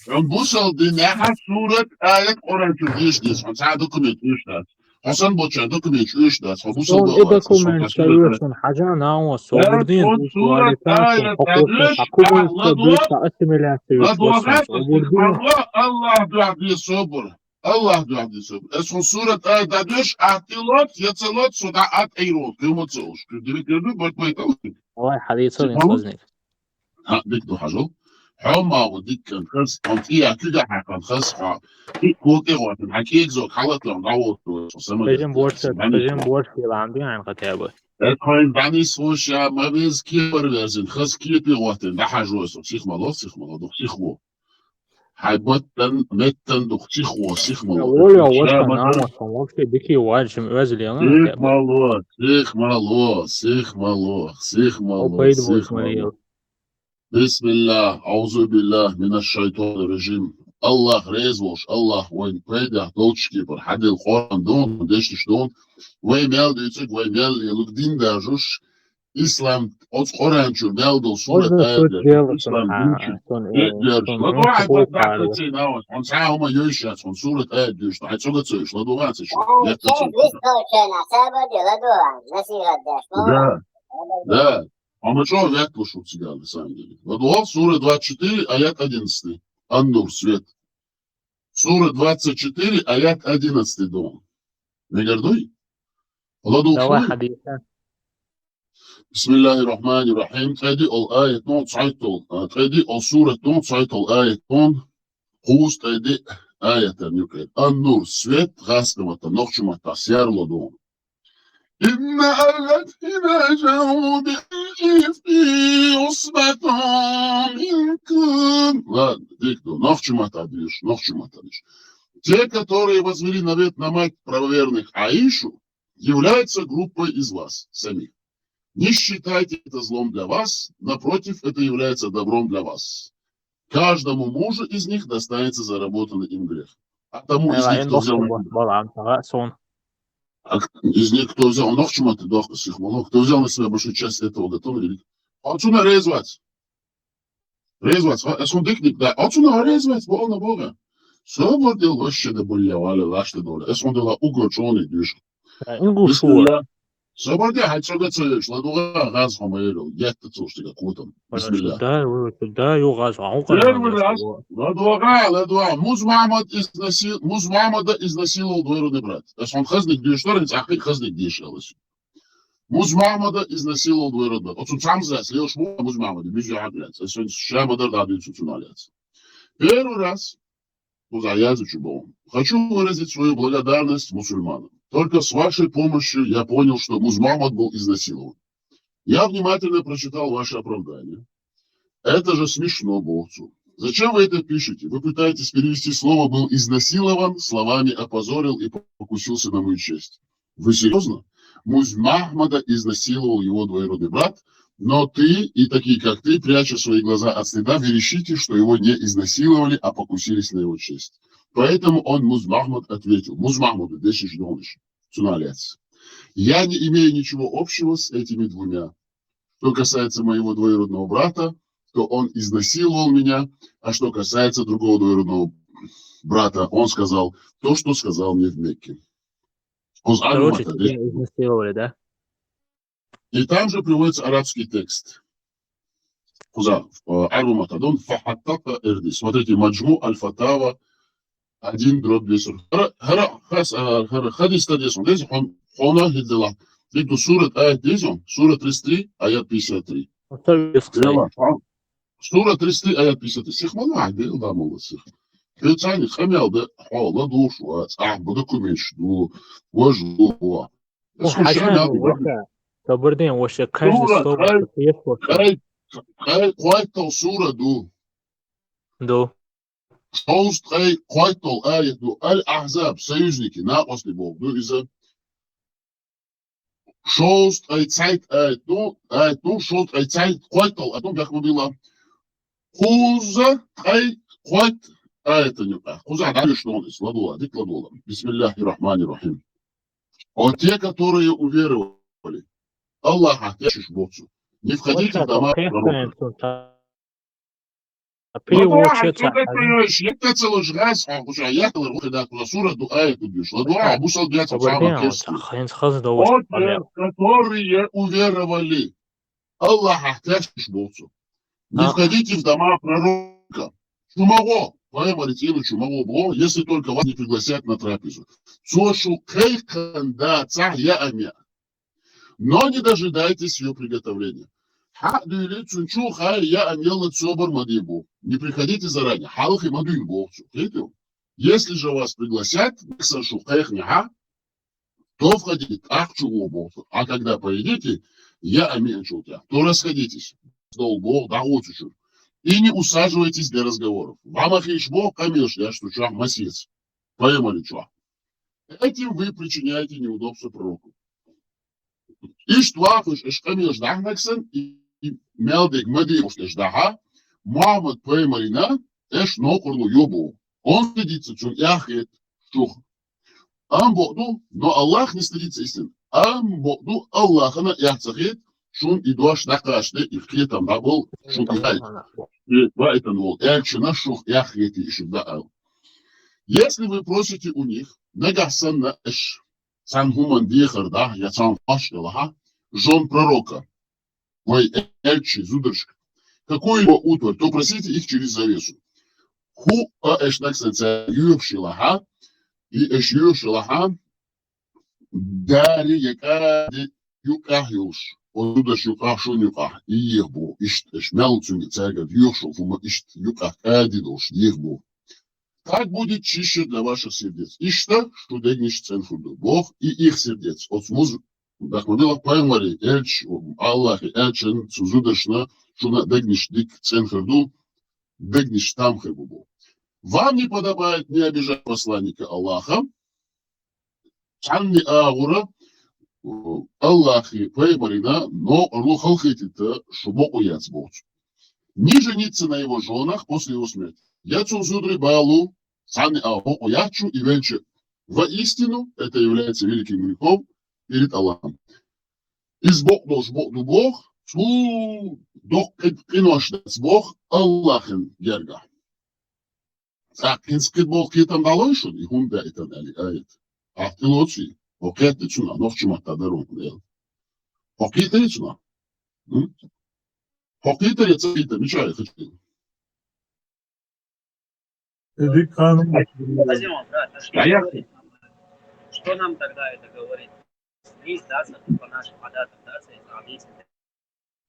он бусал дыняха сурат аят Коран чудишнис, он са документ ушнат. Hasan Boçan doküment uşnat, busal son dokument sayıyorsun hacana o صبردين والدان حقوق asimilasyon Allah duadı sabır. Allah duadı sabır. Son surat ayet diyor, ahtilot, yatsalot, sudaat eyrot. Kıymet olmuş. Gördün bakmayın tamam. والله حديث صدق Ha, dik do hajol. حما وديك كان خس قنطية كده كان خس كوكي وقت حكيك زو حلت لهم عوض تجن بورش في عندي عن كتابه الحين بعني سوشيا ما بيز كيبر لازم خس كيبي وقت ده حاجوس سيخ مالو دو سيخ مو حيبتن متن دو سيخ مالو ولا وصل نعم وصل بكي واجم وازل يلا سيخ مالو بسم الله أعوذ بالله من الشيطان الرجيم الله رزوش الله وين قيده دولشكي برحد القرآن دون دشتش دون وين مال ديتك وين مال يلوك دين داجوش إسلام أوت قرآن شو مال دول سورة إسلام دينش لدو واحد بطاقتين أوت عن ساعة هما يوشات عن سورة آية ديش حيث سوغة تيش لدو واحد تيش Да. А что век пошел тебя, на самом деле? Ладуал, сура 24, аят 11. Ан-Нур, свет. Сура 24, аят 11, дом. Не гордуй? Ладуал, Бисмиллахир-Рахманир-Рахим. Тайди ол аят нон цайтол. Тайди ол сура нон цайтол аят нон. Хуст тайди аят нюкет. Ан-Нур, свет, гаскамата, нохчумата, сярло дом. إن الذين جاءوا بالإفك عصبة منكم. Ладно, дикто, нохчумата дишь. Те, которые возвели навет на мать правоверных Аишу, являются группой из вас самих. Не считайте это злом для вас, напротив, это является добром для вас. Каждому мужу из них достанется заработанный им грех. А тому из них, кто взял... Из них, кто взял нохчумат, кто взял на себя большую часть этого готовили. Отсюда резвать. Эсундикник, да. Отсюда резвать, волна Бога. Собор дел вообще да болевали, лашты доля. Эсундела угочоный дюш. Собор дел, хоть что гацаешь, ладуга газ хамаэлю. Ятта цушти какой-то. Да, югаз. Первый раз. Ладуга. Муж Мухаммада изнасиловал двоюродный брат. Он хазник дюшторец, ахик хазник дешалась. Муж Мухаммада изнасиловал двоюродный брат. Он сам заслил шму, муж Мухаммада. Бежи агляться. Он шамадар дадит суцуналяться. Первый раз. Хочу выразить свою благодарность мусульманам. Только с вашей помощью я понял, что муж Мухаммад был изнасилован. Я внимательно прочитал ваше оправдание. Это же смешно, Богцу. Зачем вы это пишете? Вы пытаетесь перевести слово «был изнасилован» словами «опозорил» и покусился на мою честь. Вы серьезно? Муж Мухаммада изнасиловал его двоюродный брат, но ты и такие, как ты, пряча свои глаза от стыда, верещите, что его не изнасиловали, а покусились на его честь. Поэтому он, Муж Мухаммад, ответил: Муж Мухаммад, дешиш дониш, цуналец. Я не имею ничего общего с этими двумя. Что касается моего двоюродного брата, то он изнасиловал меня, а что касается другого двоюродного брата, он сказал то, что сказал мне в Мекке. Короче, тебя изнасиловали, да? И там же приводится арабский текст. Смотрите, Маджму Аль-Фатава 1/240. Хадис тадис. Дикту сурат аят дезем, сура 33, аят 53. Сура 33, аят 53. Сихмана адел да молодцы. Пецани хамял да хала душу, буду кумеш, вожу. وحاجة كبردين وش كاش Сура الصوبة كيف وش Kwijtal sura do. دو Soms kwijtal ayat do. Al-Ahzab, союзники, напасли Бог. Do is a Soms tijd ayat do, soms tijd kwijtal. A tom jak we willen. Kuza kwijt ayat нюка. Куза дали что он ладула, дик ладула. Бисмиллахир-рахманир-рахим. А те, которые уверовали, Аллаха, тяжешь Богцу. Не входите в дома пророка. Шлекта целый раз, уже ехал, выхода на сура, дуая тут ладуа, обусал для самого кесу. Которые уверовали, Аллаха, тяжешь Богцу. Не входите в дома пророка. Чумаго, поэмарите или чумаго Бог, если только вас не пригласят на трапезу. Сошу кейканда ца я амя. Но не дожидайтесь ее приготовления. Не приходите заранее. Если же вас пригласят, то входите. А когда поедете, я аминчу тебя, то расходитесь. И не усаживайтесь для разговоров. Вам ахиш Бог, камеш, я что чах масец. Поэмали чах. Этим вы причиняете неудобства пророку. Иштвахуш эшкамеш дахмаксен и мелдик мадимуш даха, Мухаммад поэмалина эш нокурлу йобу. Он стыдится, что яхет шух. Амбоду, но Аллах не стыдится истин. Амбоду Аллах она яхцахет, шун и дуаш накаште, и в клетам дабл, шун и хай. Поэтому вот, эльчина шух яхети и шудаал. Если вы просите у них, нагасан на эш, сам гуман дихар, да, я сам фашкала, жен пророка, мой эльчи, зудершка, какой его утварь, то просите их через завесу. Ху эш наксенца юршилаха, и эш юршилаха, дари якади юкахюш. Оттуда юках шун юках, и ехбу, ишт эш мелцуни церковь юршил, фума ишт юках кадидош, ехбу. Так будет чище для ваших сердец. И что дегниш ценфуду. Бог и их сердец. От муз, дахмадила поймали, эльч, Аллах и эльчен, цузудашна, что дегниш дик ценфуду, дегниш там хебубу. Вам не подобает не обижать посланника Аллаха, чанни аура, Аллахи поймалина, но рухалхитита, шубо уяц Богу. Не жениться на его женах после его смерти. Я цузудры балу, сами ахо ячу и венче. Воистину, это является великим грехом перед Аллахом. Из Бог нож Бог, дох киношнец Бог, Аллахен герга. Так, инскит Бог китам далойшун, и хунда это налиает. А ты лучи, окет цуна, нохчима тадарун. Окет цуна. Окет цуна, мечай хочу. Возьмем, да, что нам тогда это говорит? Есть даться по нашим адатам, даться и объяснить.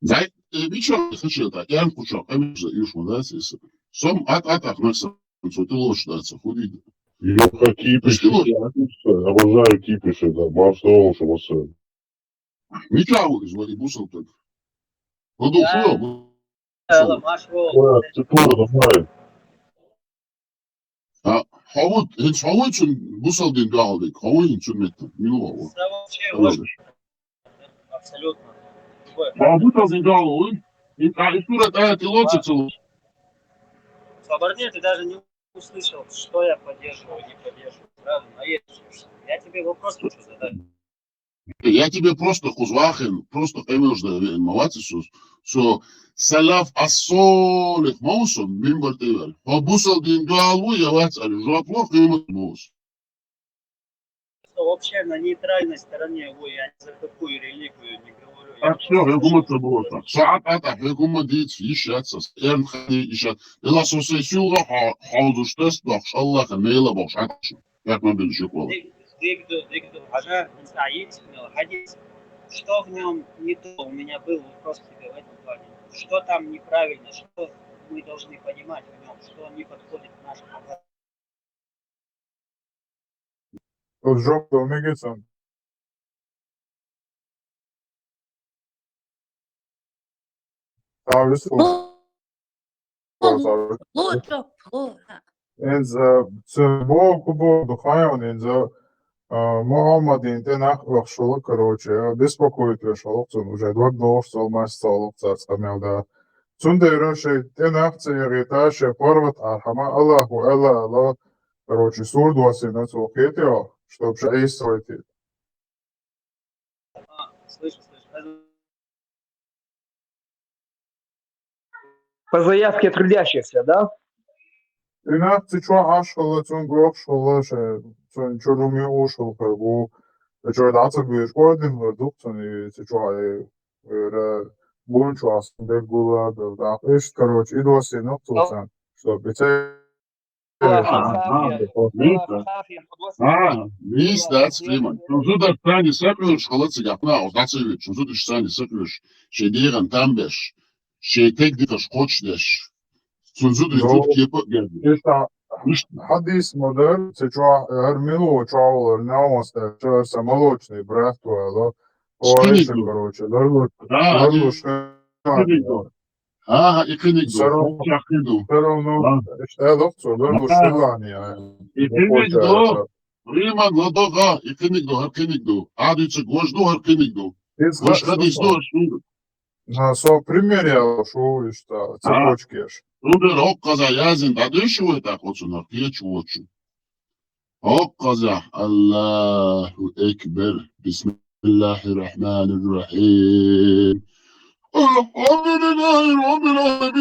Да, ничего не хочу так. Я хочу, конечно, юшма даться. Сом атак наксам, что ты ложь даться, худи. Йоха кипиши, обожаю кипиши, да, маршал, что вас. Ничего, извали, бусал только. Подушил. Цитура, знаю. Хавут, это хавутsun бусал дин галдик, хавутsun метн, минуло. Абсолютно. Хавутал дин галдик, и тура тая тилоци целу. Свободнее ты даже не услышал, что я поддерживаю, не поддерживаю. Правильно? А я тебе вопрос хочу задать. Я тебе просто хузвахен, просто поймешь, да, молодец, что салав ассолих маусом, мимбартивер. Побусал дин галу, я вацали, жуаплох, и мус. Вообще на нейтральной стороне его я ни за какую религию не говорю. А все, я думаю, это было так. Саатата, я думаю, дить, ищаться, эрнхани, ищат. И на сосесюга, хаудуштест, бахш Аллаха, мейла бахш, как мы были шоколад. حاجة من سعيد من الحديث что в нем не то? У меня был вопрос к тебе в этом плане. Что там неправильно, что мы должны понимать в нем, что не подходит к нашему образу? Uz žoktu Migicam. Tā visu. Цебо кубо духаyon инза Мухаммадин тенах вахшола, короче, беспокоит вешалок, он уже 2 долларов масса царскамел, да. Цундейроши тенах цеягиташе порват архама Аллаху, Аллах, короче, сур 21 цухетио, чтоб шаистроить. Слышу. По заявке трудящихся, да? Тенах цичуа ашхала, цунгох шхала, цунчуруми ушхал, карбу, цичуа дацагвиш орден, вардук, цуни цичуа бунчуас, дегула, да, ишт, короче, и 21 цуцан, чтоб Wie ist das, Freeman? Schon so, dass deine Söppisch, Scholze Gapna, auf Datsewitsch, schon so, dass deine Söppisch, Schedieren Tambesch, Schetek, die Verschotschdesch, schon so, dass du Kieper geben. Hadis model, цичуа Армилу, Чауэр, Наоста, Чарса, молочный, брат твой, Оэши, короче, Дарлуш, Ага, ik vind ik door. Ja, ik doe. Ik vind ik door. Prima, ладога, ik vind ik door. Адице гвожду, ik ik door. Гош хадис door, шундер. На со примере, шо, что, цепочки. Шундер, окказа язин, да дышиву это хочу на печу очу. Окказа, Аллаху экбер, бисмиллахир-рахманир-рахим. الحمد لله رب العالمين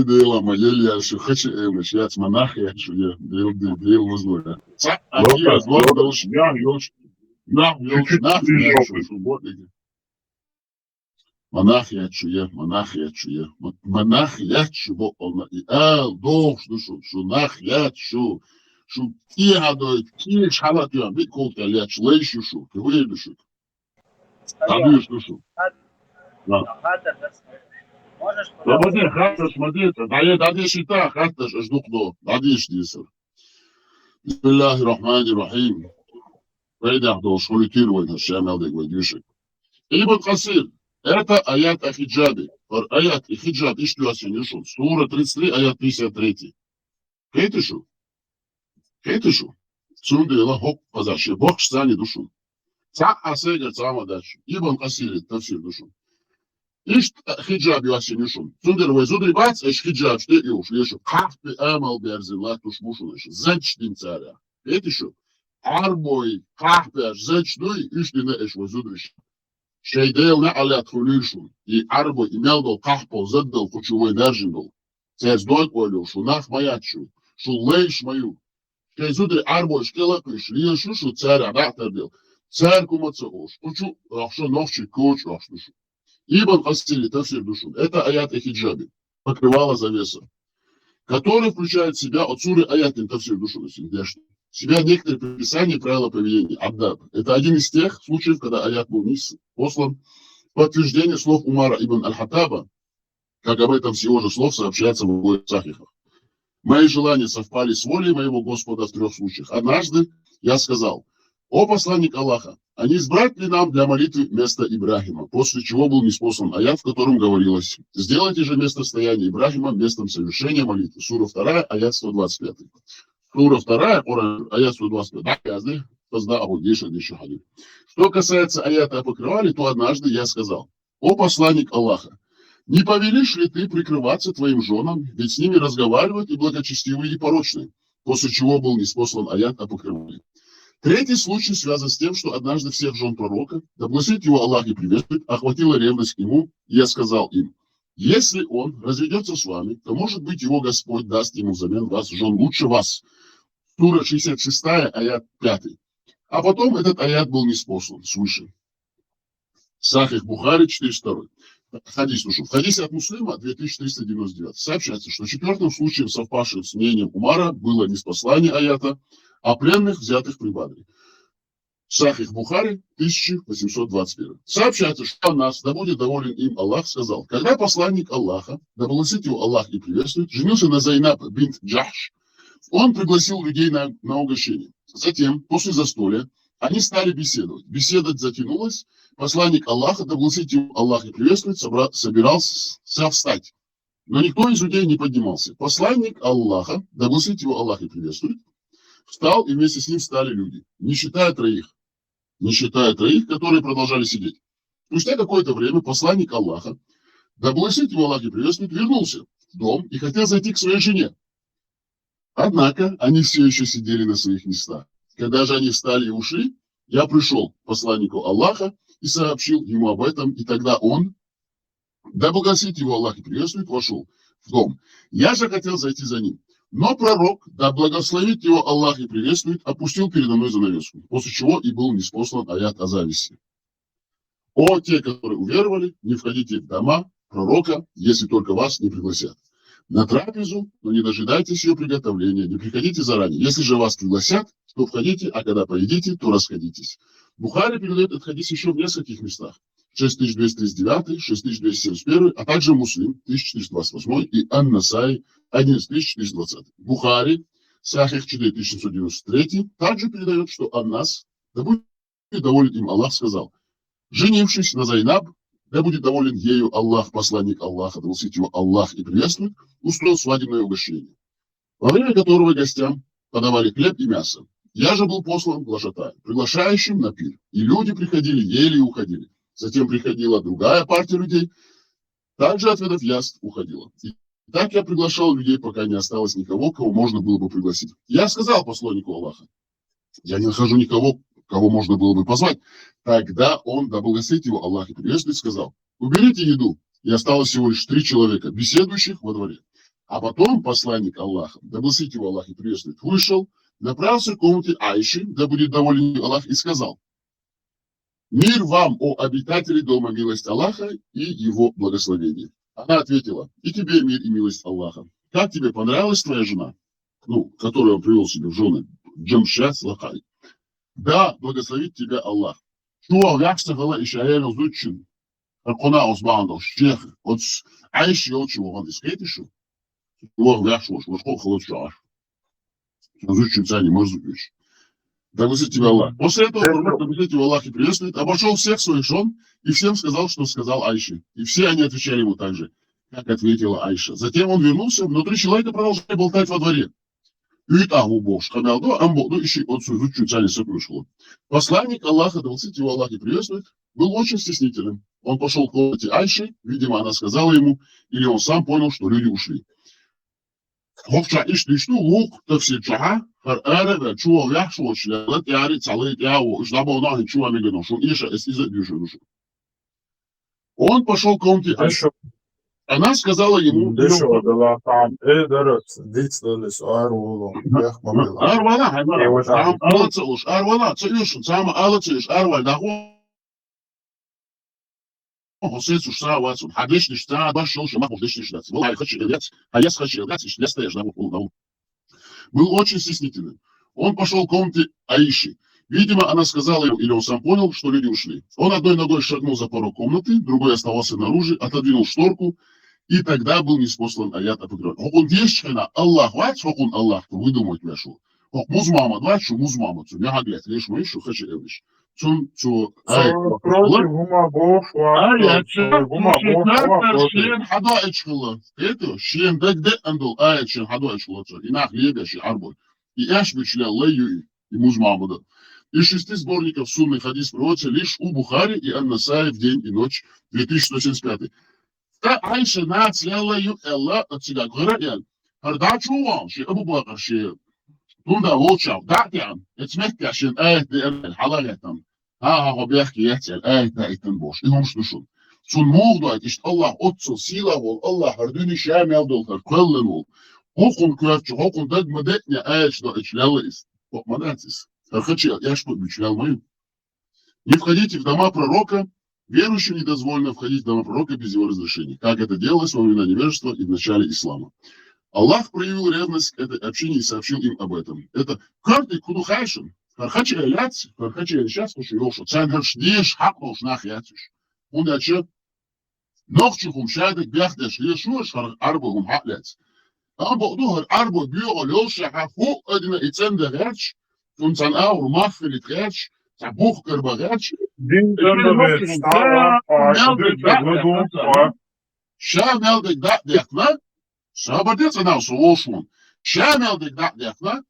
ديل ما يلي شو خش مش يات مناخ يا شو ديل مزنوق صح اكيد دوش يوش شو بودي مناخ ياتشو مناخ ياتشو بقولنا دوش شو ناخ ياتشو شو كي هذا كي شحالات يا بيقول لي ليش شو كويس شو هذا شو لا هذا خاطر смотри ده شتاء خاطر اشدق دو هذا ديسر بسم الله الرحمن الرحيم ويدا دو شو لكير وين الشامل دي ويديشك ابن قصير Это аят о хиджабе. Аят и хиджаб, и что осенишь? Сура 33, аят 53. Хейтишу? Цунды ила хоп позаши. Бог штани душу. Ца асега цама дачу. Ибн Касири тавсир душу. Ишт хиджаб ю осенишь. Цундер вайзудри бац, эш хиджаб, что и уж лешу. Кахпи амал берзин латуш мушунеш. Зачтин царя. Хейтишу? Арбой, кахпи аш зачдуй, иштина эш вайзудриш. Şeydel ne alatfuluşun. И арбо имел был кахпол задал кучевой нержиндол. Цез дой колю, шу нах маячу, шу лейш мою. Шейзудри арбо шкелакуш, лиешу шу царя нахтардил. Царь кумаца ош, кучу, рахшо нохчи коч рахшушу. Ибн Касили тафсир душу. Это аят о хиджабе. Покрывала завеса. Который включает в себя от суры аят тафсир душу. В себя некоторые предписания и правила поведения. Аддаб. Это один из тех случаев, когда аят был послан в подтверждение слов Умара ибн Аль-Хаттаба, как об этом всего же слов сообщается в обоих сахихах. Мои желания совпали с волей моего Господа в 3 случаях. Однажды я сказал: «О посланник Аллаха, а не избрать ли нам для молитвы место Ибрахима?» После чего был ниспослан аят, в котором говорилось: «Сделайте же место стояния Ибрахима местом совершения молитвы». Сура 2, аят 125. Сура 2, аят 125. Что касается аята о покрывале, то однажды я сказал: «О посланник Аллаха, не повелишь ли ты прикрываться твоим женам, ведь с ними разговаривают и благочестивые, и порочные?» После чего был ниспослан аят о покрывале. 3 случай связан с тем, что однажды всех жен пророка, да благословит его Аллах и приветствует, охватила ревность к нему, и я сказал им: «Если он разведется с вами, то, может быть, его Господь даст ему взамен вас жен лучше вас». Сура 66, аят 5. А потом этот аят был ниспослан свыше. Сахих Бухари 402. Хадис, в хадисе от Муслима 2399 сообщается, что четвертым случаем, совпавшим с мнением Умара, было ниспослание аята, а пленных, взятых при Бадре. Сахих Бухари 1821. Сообщается, что Анас, да будет доволен им Аллах, сказал: когда посланник Аллаха, да благословит его Аллах и приветствует, женился на Зайнаб бинт Джахш, он пригласил людей на угощение. Затем, после застолья, они стали беседовать. Беседа затянулась. Посланник Аллаха, да благословит его Аллах и приветствует, собирался встать. Но никто из людей не поднимался. Посланник Аллаха, да благословит его Аллах и приветствует, встал, и вместе с ним встали люди, не считая троих, которые продолжали сидеть. Спустя какое-то время посланник Аллаха, да благословит его Аллах и приветствует, вернулся в дом и хотел зайти к своей жене. Однако они все еще сидели на своих местах. Когда же они встали и ушли, я пришел к посланнику Аллаха и сообщил ему об этом, и тогда он, да благословит его Аллах и приветствует, вошел в дом. Я же хотел зайти за ним. Но пророк, да благословит его Аллах и приветствует, опустил передо мной занавеску, после чего и был ниспослан аят о зависти. О, те, которые уверовали, не входите в дома пророка, если только вас не пригласят на трапезу, но не дожидайтесь ее приготовления, не приходите заранее. Если же вас пригласят, то входите, а когда поедите, то расходитесь. Бухари передает этот хадис еще в нескольких местах. 6239, 6271, а также Муслим 1428 и Ан-Насай 11420. Бухари, Сахих 4793, также передает, что Аннас, да будет доволен им Аллах, сказал: женившись на Зайнаб, да будет доволен ею Аллах, посланник Аллаха, да благословит его Аллах и приветствует, устроил свадебное угощение, во время которого гостям подавали хлеб и мясо. Я же был послан глашатаем, приглашающим на пир, и люди приходили, ели и уходили. Затем приходила другая партия людей, также отведав яств уходила. И так я приглашал людей, пока не осталось никого, кого можно было бы пригласить. Я сказал посланнику Аллаха: я не нахожу никого, кого можно было бы позвать. Тогда он, да благословит его Аллах и приветствует, сказал: уберите еду. И осталось всего лишь 3 человека, беседующих во дворе. А потом посланник Аллаха, да благословит его Аллах и приветствует, вышел, направился к комнате Айши, да будет доволен Аллах, и сказал: мир вам, о обитатели дома, милость Аллаха и его благословение. Она ответила: и тебе мир и милость Аллаха. Как тебе понравилась твоя жена, которую он привел себе в жены, Джамшат Лахай? Да, благословит тебя Аллах. Что вякстагала и шаэля зучин, аркона узбандо, шех, от Айши елчего ван дискетишу, что вякшош, вошел холодшаш. Зучин цани мазуиш. Да благословит тебя Аллах. После этого пророк, да благословит его Аллах и приветствует, обошел всех своих жен и всем сказал, что сказал Айше. И все они отвечали ему так же, как ответила Айша. Затем он вернулся, внутри человека продолжали болтать во дворе. Посланник Аллаха, да благословит его Аллах и приветствует, был очень стеснительным. Он пошел к комнате Айши, видимо, она сказала ему, или он сам понял, что люди ушли. Он пошел к комнате Айши. Она сказала ему... Был очень стеснительным. Он пошел к комнате Аиши. Видимо, она сказала ему, или он сам понял, что люди ушли. Он одной ногой шагнул за порог комнаты, другой оставался наружу, отодвинул шторку, и тогда был ниспослан аят о покрове. Он вещина, Аллах, он Аллах, выдумать вешу. Музмама, вачу, музмама, цу, я гаглет, лишь мы еще хочу элиш. Цун, цу, аят, это, шен, дэгдэ, андул, аят, шен, хадо, эчхула, цу, инах, лебящий, арбой. И эшбичля, лэю, и музмама, да. Из 6 сборников сунный хадис приводится лишь у Бухари и Ан-Насаи в день и ночь 2175. Айша нацляла ю Элла от себя говорят, хардачу ши Абу Бакр ши тунда волчав датян, этмекка шин айт халалятам, ха бяхки ятел айт айтан бош. И он слушал. Сун мовдует, ишт Аллах отцу сила вол, Аллах ардуни шамел долтар квеллен вол. Хокун квевчу, хокун даг мадетня айт что эчляла из. Мадатис. Архачел, я что, бичлял мою. Не входите в дома пророка, Верующим не дозволено входить в дома пророка без его разрешения, как это делалось во времена невежества и в начале ислама. Аллах проявил ревность к этой общине и сообщил им об этом. Это «Карты кудухайшин». Кархачи эляц, кархачи эльшац, кушиошо. Цайн харшдиш, хакнош нахятиш. Ундача, нохчихум шайдек бяхдеш лешуш, арбогум хатляц. Am Bordeaux Arbo Büro Losche Hafu Edna Itzende Retsch und sein Aur Maffelit Retsch, der Buchgerber Retsch. Schameldek dat dekna, Sabadet nou zo oshun. Schameldek dat dekna,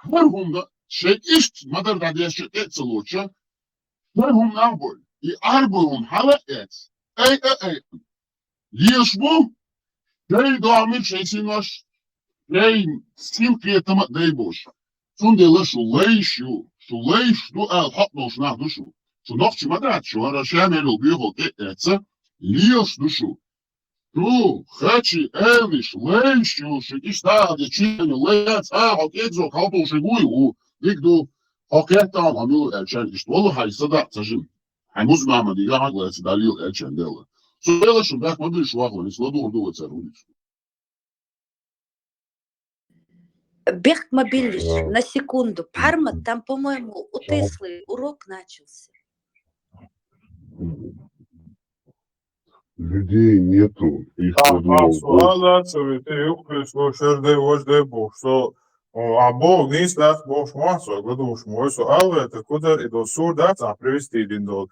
waarom dat ze is, maar dat is het etselocha. Waarom nou boy? Die Arbo Halle et. Liesbo, dei doamit sheisinos. Nei, stim krietama dei bosh. Sundela shuleishu du al hotnos na dushu. Su noch chimadat, shu ara shamelo büro etsa, lios dushu. Tu, hachi, elish, leishu, shikista, de chine, leats, hok exo, kauto shiguyu, digdu, hoketam, amilu elchen, istolu haisada, tajim. Haimuz mama, diga hagla, dalil elchen dela. So ela shubak mabil shuakla, nisladu urdu etsarulis. Бег мобилищ на секунду. Парма, там, по-моему, у Теслы урок начался. Людей нету, их Suala söylüyor, что шерде вожде Бог, что а Бог не даст Бог массу, гладуш мой суал, это куда и до сурда, а привести один до,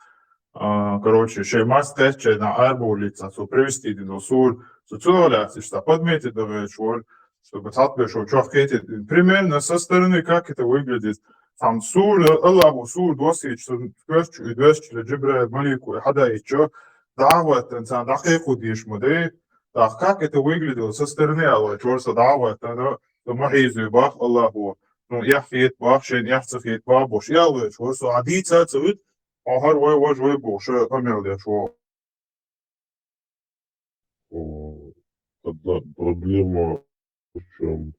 короче, шеймас тече на арбу лица, so привести один до сур, so цуляться, что подметить до вечер, чтобы цатбе, что чохкете, примерно со стороны, как это выглядит. Там сур, Аллаху сур, досить, что кверчу и двечу, джибре, малику, и хада и чё, дават, инсан, дахеку диш муды, так как это выглядело со стороны Аллаха, чёрса дават, то махизу бах Аллаху, ну, яхфит бах, шен яхцахит бах, бош ялы, чёрса, адица цвит, ахар вой вож вой бош, камерля, шо. Одна проблема в чем?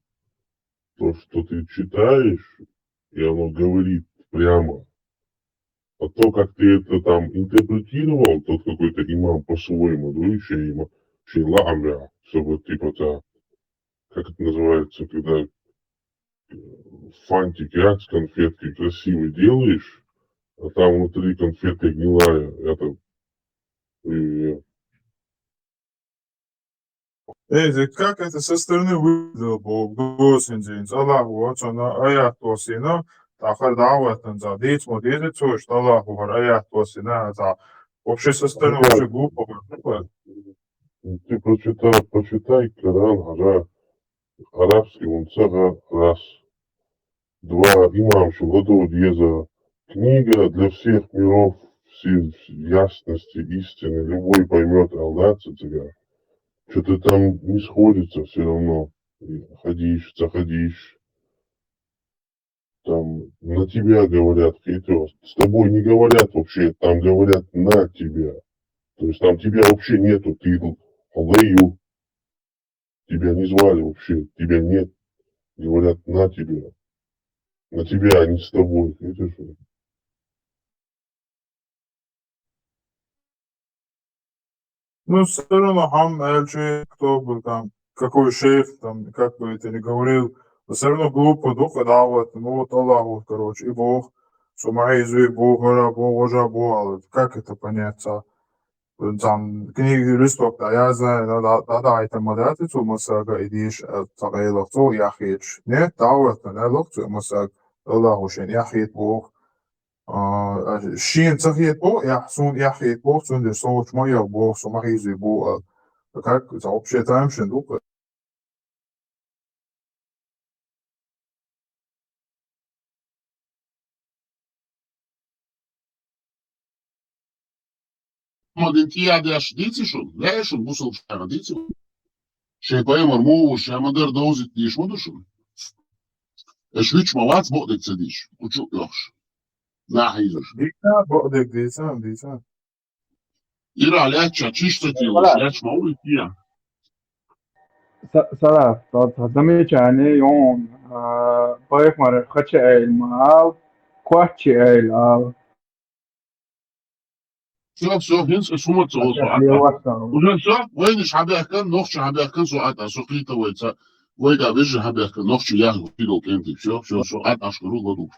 То, что ты читаешь, и оно говорит прямо. А то, как ты это там интерпретировал, тот какой-то имам по-своему, да, еще ламля, чтобы типа как это называется, когда фантики, с конфеткой красивый делаешь, а там внутри конфетка гнилая, это... Как это со стороны выглядело, Бог, досинзин, Аллаху, вот он аят тосина, ахар даватан за дейц модезит, что Аллаху вар аят тосина, за вообще со стороны уже глупо. Ты прочитай Коран, арабский, он раз. Два, имам Шугадо Деза. Книга для всех миров, все ясности, истины, любой поймет, Аллах тебя. Что-то там не сходится все равно. Ходишь, заходишь. Там на тебя говорят, хитрёст. С тобой не говорят вообще, там говорят на тебя. То есть там тебя вообще нету, ты Аллаху. Тебя не звали вообще, тебя нет. Говорят на тебя. На тебя, а не с тобой. Видишь? Ну, все равно хам эльчи, кто бы там, какой шейх, там, как бы это ни говорил, все равно глупо духа давать, ну вот Аллаху, короче, и Бог, сумаизу, и Бог, Бог, Божа, Бог, как это понять, там, книги листок, да, я знаю, да, это модати, цу масага, идиш, цагайлах, цу яхич, нет, давать, да, лох, цу масаг, Аллаху, шен, яхит Бог, شين تغيير بو يحسون يحيي بو سند صوت ما يبو سمعيزي بو как за общее таймшин дука. Мадентия деш дицишун, лешун, бусал шара дицишун. Шепаем арму, шамадер доузит диш модушун. Эшвич малац бодек цедиш, учу йош. Нахизуш. Дика бодек дица. Ира ляча чиштатилаш, ляч маулития. سلام замечание يوم بايك مرة خدش عيل مال كواتش عيل все, هنس اسمه уже все, وينش حبيحكن نوخش حبيحكن ساعات سقيته ويتا ويدا بيجي حبيحكن نوخش ياهو كيلو كنتي все ساعات أشكره بدو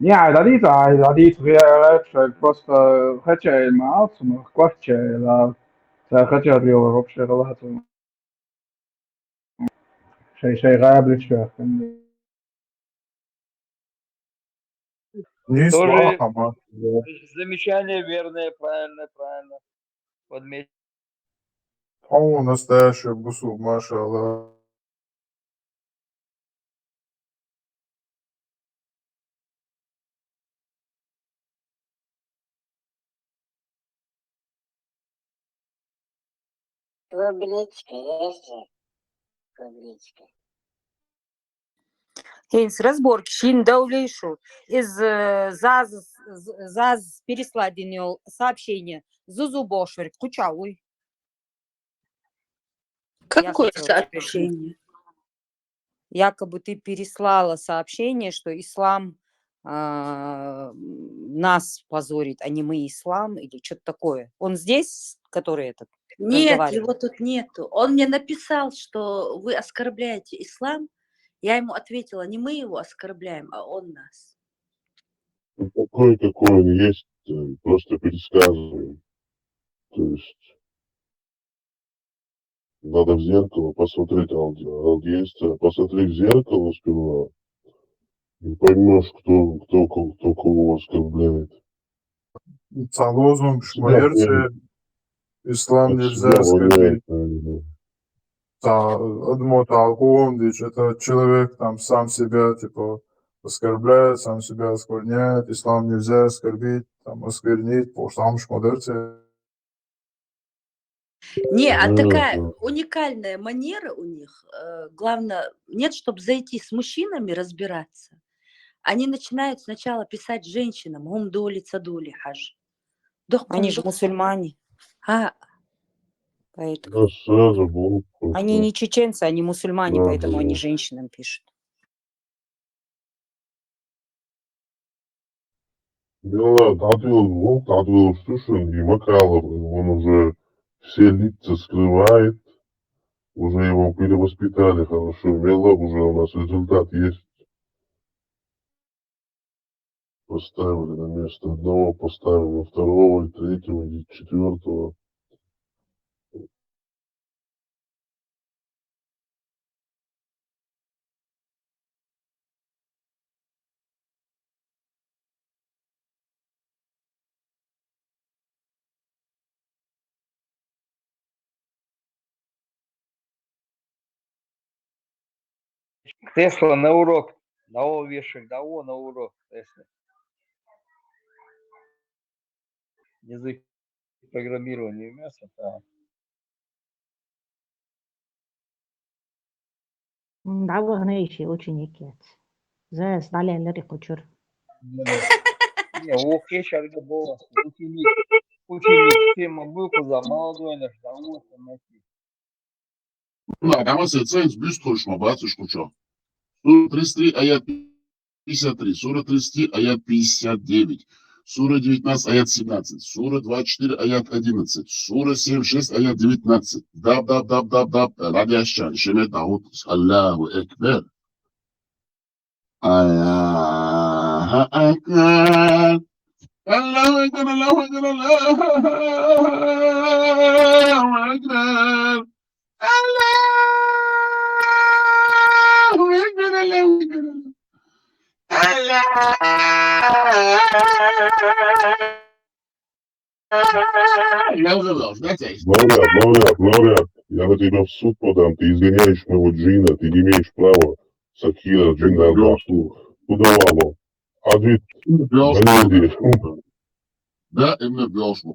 Nie, dat niet weer ik was het je maar een kwartje la het je die op zich laten zij raablich Не Тоже слаха, замечание верное, правильно подметил. он настоящий бусу, машаллах. Клубничка есть же. Клубничка. Хейнс, разборки. Шин даулейшу. Из ЗАЗ пересладенил сообщение. Зузу Бошварик. Кучауй. Какое хотела спросить. сообщение? Якобы ты переслала сообщение, что ислам нас позорит, а не мы ислам, или что-то такое. Он здесь, который этот Нет, разговаривает? его тут нету. Он мне написал, что вы оскорбляете ислам. Я ему ответила, не мы его оскорбляем, а он нас. Какой он есть, просто пересказываем. То есть надо в зеркало посмотреть, есть, посмотри в зеркало сперва, и поймешь, кто кого оскорбляет. Лозунг смерти, ислам нельзя оскорбить. Это человек там сам себя типа оскорбляет, сам себя оскверняет, ислам нельзя оскорбить, там осквернить, потому что Не, а такая уникальная манера у них. Главное, нет, чтобы зайти с мужчинами разбираться. Они начинают сначала писать женщинам, гумдули, цадули, хаж. Они же мусульмане. Поэтому. Они не чеченцы, они мусульмане, поэтому они женщинам пишут. Отвел Штушин и Макалов, он уже все лица скрывает, уже его перевоспитали хорошо, Мелов уже у нас результат есть. Поставили на место одного, поставили второго, и третьего, и четвертого. Тесла на урок. На О вешай, на О на урок. Тесла. Язык программирования мяса. Да. Да, вогнейші ученики. Зараз далі лири кучур. Не, окей, сейчас было. Ученик, тема выпуска, молодой наш, да, вот он найти. Ama seçseniz büyük konuşma, batış kuço. Sura 33, ayet 53, Sura 33, ayet 59, Sura 19, ayet 17, Sura 24, ayet 11, Sura 76, ayet 19. Dab. Radi aşağı. Şemet Davut. Allahu Ekber. Allahu Ekber. Allahu Ekber. Allahu Ekber. Allahu Ekber. Allahu Ekber. Allahu Ekber. Лауреат, я на тебя в суд подам, ты изгоняешь моего джина, ты не имеешь права Сакира, джина, Аллаху, удавало. Адвит, ده إما بيوش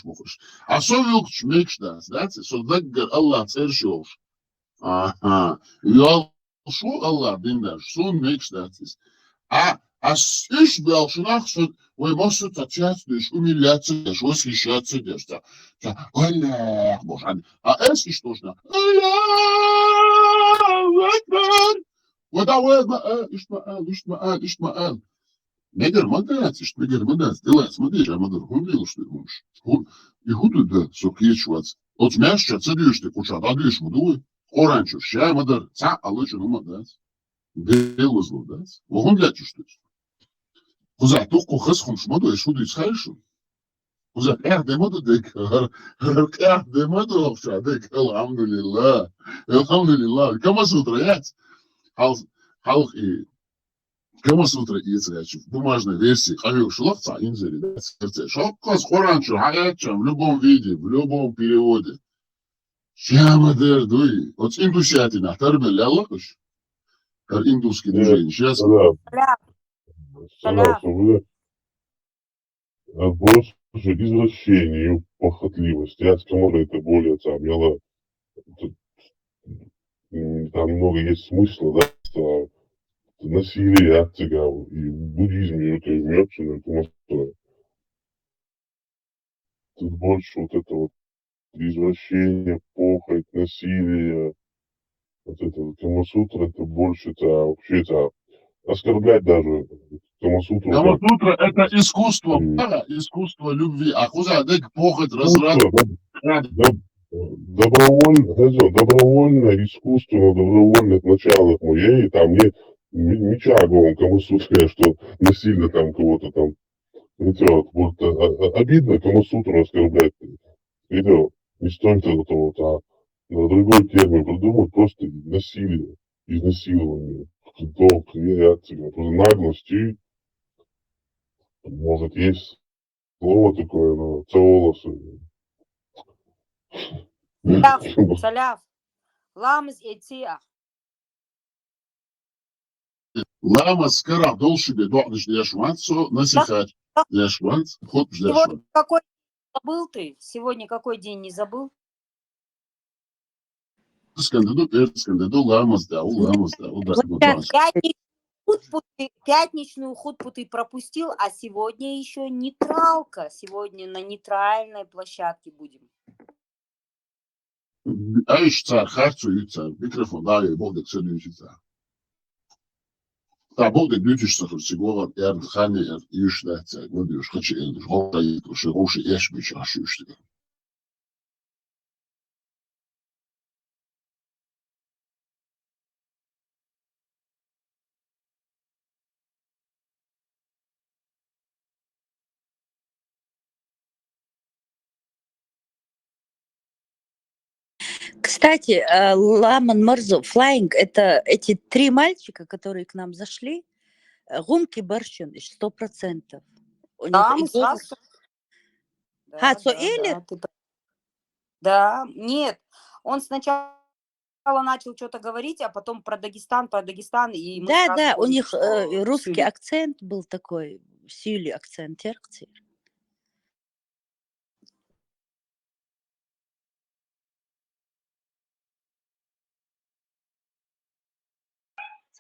مخش عصو يوكش ميكش that's it so ذكر الله ترشوش يال شو الله دينش so ميكش that's as iş belşinaksun ve masu taçatmış umillatmış восхищаться да Allah boş hani es iş точно Allahu Ekber وده وين ما قال Neger madācis, neger madācis, dilēts madīšā madara, hundīlušti mums. И худу да, сокечвац. От мяшча царюште куча, дадиш мудуй. Оранчу, ща мадар, ца, алычу ну мадац. Белозло дац. Вогон лячуш ты. Куза, тухку хас хумшмаду, и шуду исхайшу. Куза, демаду дек, демаду овша, дек, алхамдулилла. Алхамдулилла. Кама сутра, яц. Халх и Кама сутра яцрячу. В бумажной версии. Хавил шулахца, инзери, да, сердце. Шоккос, хоранчу, хаяча, в любом виде, в любом переводе. Щамадер, дуй. Вот индусятина, тарбель, аллахуш. Индусский движение. Сейчас. Больше извращений и похотливости. Я скажу, это более там, там много есть смысла, да, что насилие от цыган и в буддизме это имеется, потому что тут больше вот это вот извращение, похоть, насилие, вот это вот Камасутра, это больше это вообще это оскорблять даже Камасутру. Камасутра это искусство, да, искусство любви. А куда дек похоть, разрад? Добровольно, искусственно, добровольно от начала моей, там нет ничего в Камасутре, что насильно там кого-то там идет. Вот обидно Камасутру оскорблять. Видел? Не стоит этого, а другой термин придумать, просто насилие, изнасилование, долг, реакция, просто наглость и, может, есть слово такое, но цаолосы. Саляв, ламыз етия. Лама скара долшибе дохнеш дешванцо, насихать дешванц, ход дешванц. Какой забыл ты? Сегодня какой день не забыл? Скандиду, ламаз да, ламаз да. Пятничную хутбу ты пропустил, а сегодня еще нейтралка. Сегодня на нейтральной площадке будем. Айш цар, харцу и цар, микрофон, да, и бог дек следующий цар. Да, бог дек блютишься, харцигова, хани, иш, да, цар, гудиш, хачи, элдиш, голта, широши, эшбич, ашиштика. Кстати, Ламан Марзо, Flying, это эти 3 мальчика, которые к нам зашли, гумки борщен, 100%. Да, мы сразу... Да, нет, он сначала начал что-то говорить, а потом про Дагестан, и мы Да, у них русский акцент был такой, сильный акцент, теркций.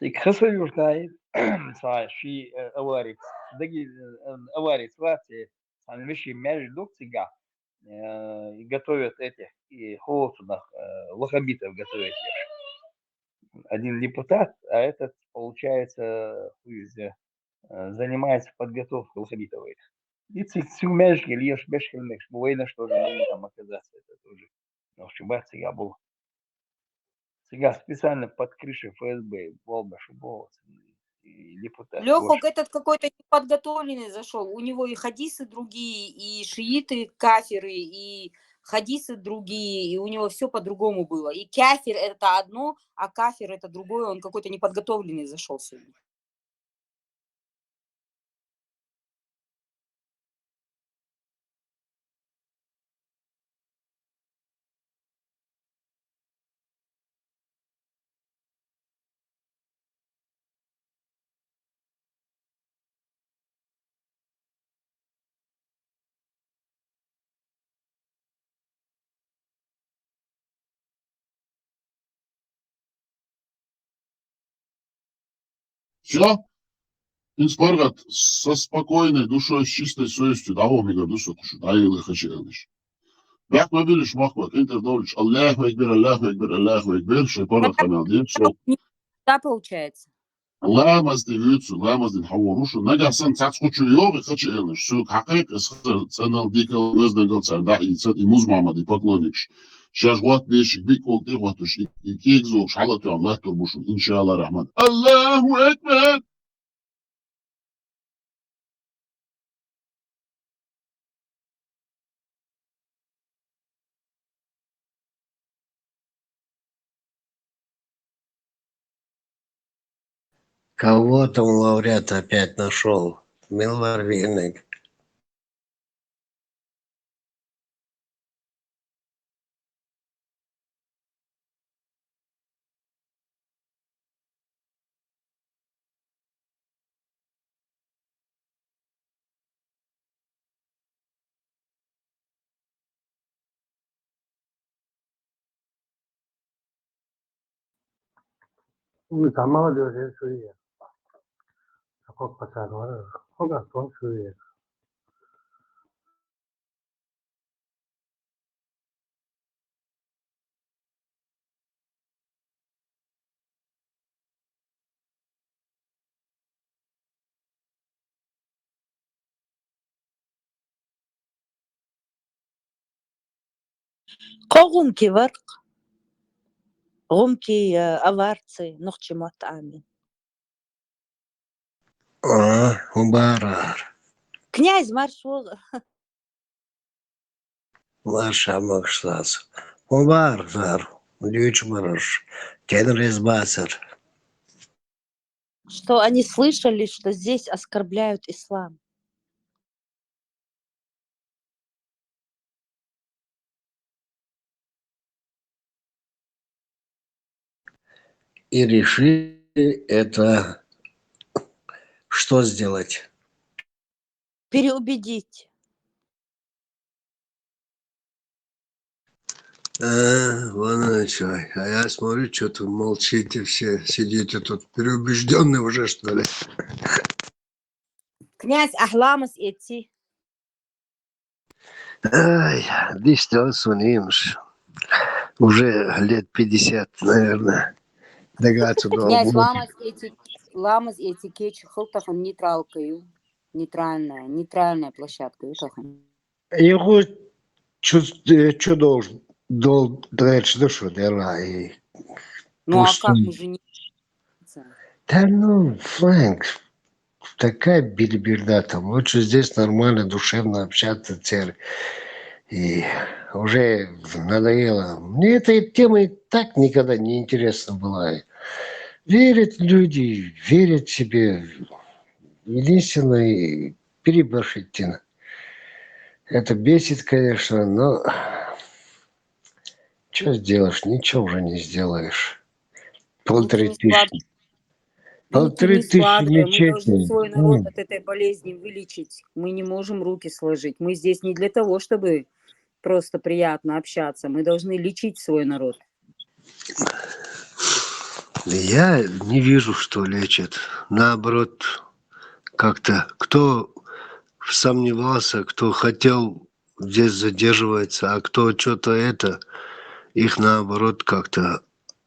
Ik gisteren zei, في أواري دقي أواري свати, они вещи между цыга готовят этих и холодных лохабитов готовят. Один депутат, а этот получается занимается подготовкой лохабитов этих. И цыгцю межги лишь бешкельных, воина что же могли там оказаться, это тоже. Но в чем цыга был. Цыга специально под крышей ФСБ, депутат. Лёха этот какой-то неподготовленный зашел. У него и хадисы другие, и шииты, кафиры, и хадисы другие, и у него все по-другому было. И кафир это одно, а кафир это другое. Он какой-то неподготовленный зашел сегодня. Все? Инспаргат со спокойной душой, с чистой совестью, да, омига душу, да, или хачелыш. Бях мобилиш махват, интердолич, Аллаху экбер, шайпарат хамал, Да, получается. Ламаз девиц, ламаз дин хаворуш, нагасан цацхучу йоги хачелыш, все хакек ценал дикал ныздагал царда и цат и музмамади поклонникш. Сейчас вот вещи бикол ты вот уж и кекзо шалату Аллах турбушу, иншаллах рахман. Аллаху акбар. Кого там лауреат опять нашел? Милварвинник. Tamam diyor şuraya. Çok pasar var. O da son şuraya. قومكي ورق غمكي أوارتي نخشي مطعمي Мубарар. كنياز маршвол Маша Максас. Мубарар. Дючмарш. Кенрез Басар. что они слышали, что здесь оскорбляют ислам. И решили это что сделать? Переубедить. Вон оно что. А я смотрю, что-то молчите все, сидите тут переубежденные уже, что ли? Князь Ахламас идти. Ай, действительно, уже лет 50, наверное. Догадаться Князь глубокий. Ламас эти кечи хылтахан нейтралкою. Нейтральная площадка. Его что должен дальше, да что, и Ну а как мы же не... Да ну, Фрэнк, такая билиберда там. Лучше здесь нормально, душевно общаться теперь. И уже надоело. Мне эта тема и так никогда не интересна была. Верят люди, верят себе. Единственное, переборщить. Это бесит, конечно, но что сделаешь? Ничего уже не сделаешь. 1500. Руки не 1500 складываем. Мы должны нечестных. свой народ от этой болезни вылечить. Мы не можем руки сложить. Мы здесь не для того, чтобы просто приятно общаться. Мы должны лечить свой народ. Я не вижу, что лечат. Наоборот, как-то кто сомневался, кто хотел здесь задерживается, а кто что-то их наоборот как-то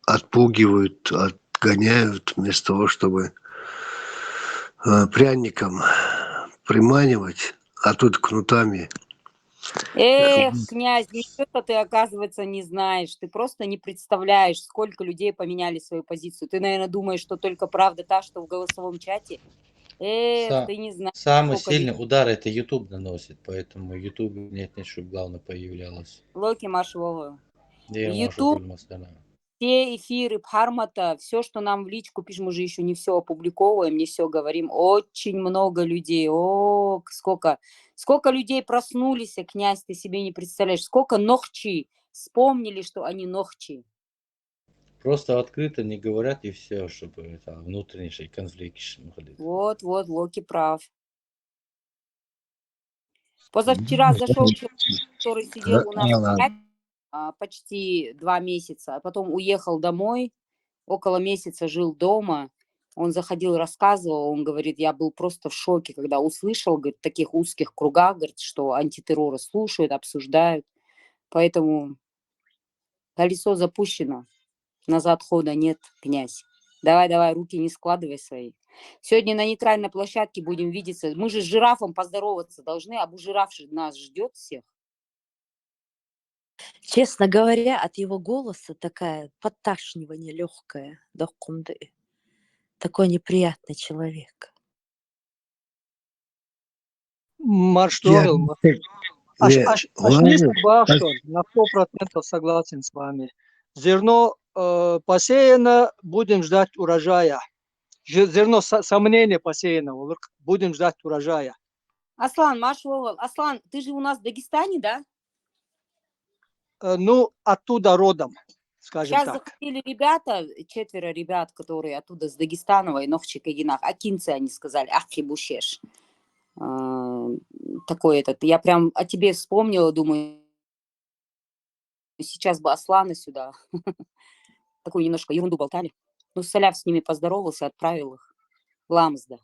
отпугивают, отгоняют вместо того, чтобы пряником приманивать, а тут кнутами. Эх, князь, ничего ты, оказывается, не знаешь. Ты просто не представляешь, сколько людей поменяли свою позицию. Ты, наверное, думаешь, что только правда та, что в голосовом чате. Эх, ты не знаешь. Самый сколько сильный удар это YouTube наносит, поэтому YouTube нет, чтобы главное появлялось. Локи Машвову. Я YouTube, все эфиры Пхармата, все, что нам в личку пишем, мы же еще не все опубликовываем, не все говорим. Очень много людей. О, сколько людей проснулись, князь, ты себе не представляешь. Сколько нохчи вспомнили, что они нохчи. Просто открыто не говорят и все, чтобы это внутренний конфликт. Вот, Локи прав. Позавчера зашел человек, который сидел у нас почти 2 месяца, а потом уехал домой, около месяца жил дома. Он заходил, рассказывал, он говорит, я был просто в шоке, когда услышал, говорит, в таких узких кругах, говорит, что антитерроры слушают, обсуждают. Поэтому колесо запущено, назад хода нет, князь. Давай, руки не складывай свои. Сегодня на нейтральной площадке будем видеться. Мы же с жирафом поздороваться должны, а жираф нас ждет всех. Честно говоря, от его голоса такая подташнивание легкое. Такой неприятный человек. Марштовел. Ашнис Башон, на 100% согласен с вами. Зерно посеяно, будем ждать урожая. Зерно сомнения посеяно, будем ждать урожая. Аслан, Машвовал, Аслан, ты же у нас в Дагестане, да? Ну, оттуда родом, скажем Сейчас так. заходили ребята, 4 ребят, которые оттуда с Дагестанова и Нохчик-Эгинах, акинцы, они сказали, ахли-бушеш. Такой этот, я прям о тебе вспомнила, думаю, сейчас бы Аслана сюда. Такую немножко ерунду болтали. Ну, Саляв с ними поздоровался, отправил их. Ламсда.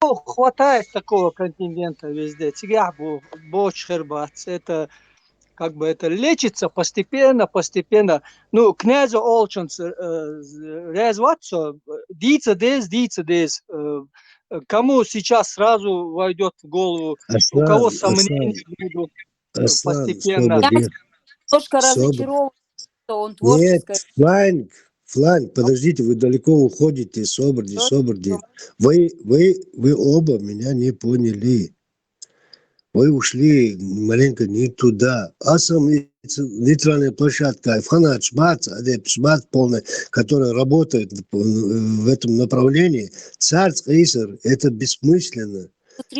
Ну, хватает такого контингента везде. Тигахбу, боч, хербац. Это как бы это лечится постепенно. Ну, князя Олчанс резваться, дица дез. Кому сейчас сразу войдет в голову, у кого сомнения будут постепенно. Немножко разочарован, что он творческий. Нет, Фланг, подождите, вы далеко уходите, Соборди. Вы оба меня не поняли. Вы ушли маленько не туда. Асам нейтральная площадка, Фанат Шмат, Адеп Шмат полный, который работает в этом направлении. Царский Исер, это бессмысленно.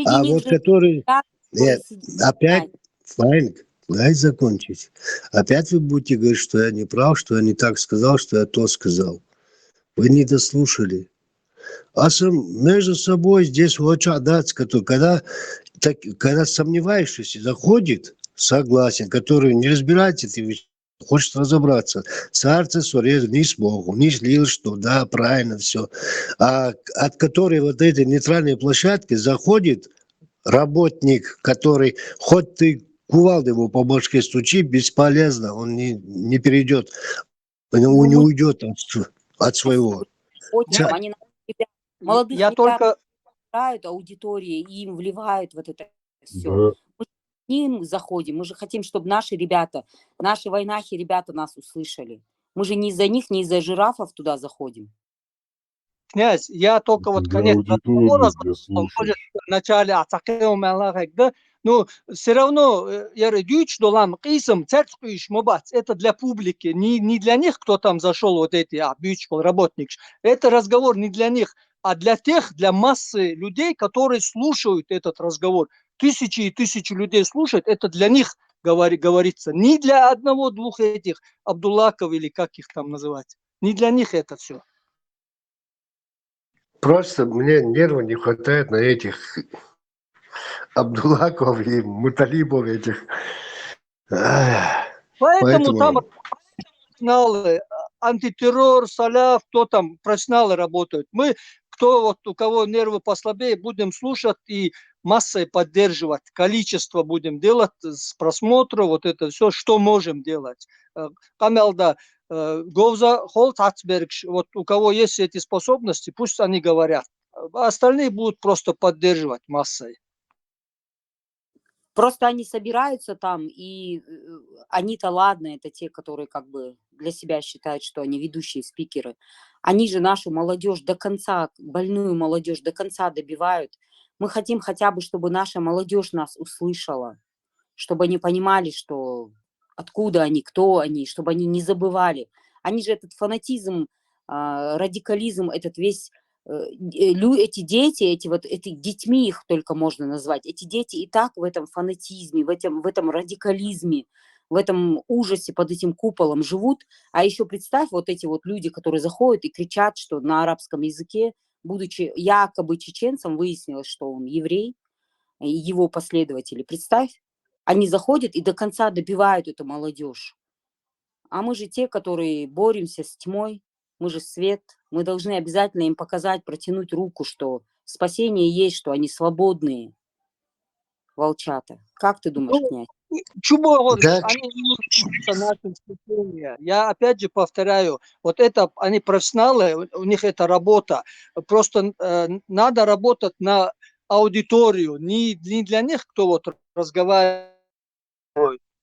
А вот который... Нет, опять, Фланг, дай закончить. Опять вы будете говорить, что я не прав, что я не так сказал, что я то сказал. Вы не дослушали. А между собой здесь когда сомневаешься, заходит, согласен, который не разбирается, ты хочет разобраться. Царцы Сурез не смог, не слил, что да, правильно все. А от которой вот этой нейтральной площадки заходит работник, который хоть ты кувалды его по башке стучи, бесполезно, он не перейдет, он не уйдет от своего. Они молодых ребят играют аудитории, и им вливают вот это все. Мы к ним заходим, мы же хотим, чтобы наши ребята, наши войнахи ребята нас услышали. Мы же не из-за них, не из-за жирафов туда заходим. Князь, я только вот конец разговора, он может в начале но все равно это для публики, не для них, кто там зашел, вот эти, работник. Это разговор не для них, а для массы людей, которые слушают этот разговор. Тысячи и тысячи людей слушают, это для них говорится. Не для одного-двух этих Абдуллаков или как их там называть. Не для них это все. Просто мне нервов не хватает на этих Абдуллаков и Муталибов этих. Поэтому там профессионалы, антитеррор, Саляв, кто там, профессионалы работают. Мы, у кого нервы послабее, будем слушать и массой поддерживать. Количество будем делать с просмотра, вот это все, что можем делать. Камелда, Говза, Холт, Ацберг, вот у кого есть эти способности, пусть они говорят. А остальные будут просто поддерживать массой. Просто они собираются там, и они-то ладно, это те, которые как бы для себя считают, что они ведущие спикеры. Они же нашу молодежь до конца, больную молодежь до конца добивают. Мы хотим хотя бы, чтобы наша молодежь нас услышала, чтобы они понимали, что откуда они, кто они, чтобы они не забывали. Они же этот фанатизм, радикализм, этот весь... Эти дети, эти детьми их только можно назвать. Эти дети и так в этом фанатизме, в этом радикализме, в этом ужасе под этим куполом живут. А еще представь, вот эти вот люди, которые заходят и кричат, что на арабском языке, будучи якобы чеченцем, выяснилось, что он еврей, и его последователи. Представь, они заходят и до конца добивают эту молодежь. А мы же те, которые боремся с тьмой, мы же свет, мы должны обязательно им показать, протянуть руку, что спасение есть, что они свободные, волчата. Как ты думаешь, князь? чего Так, они не учатся нашим служением? Я опять же повторяю, вот это, они профессионалы, у них это работа. Просто надо работать на аудиторию, не для них, кто вот разговаривает.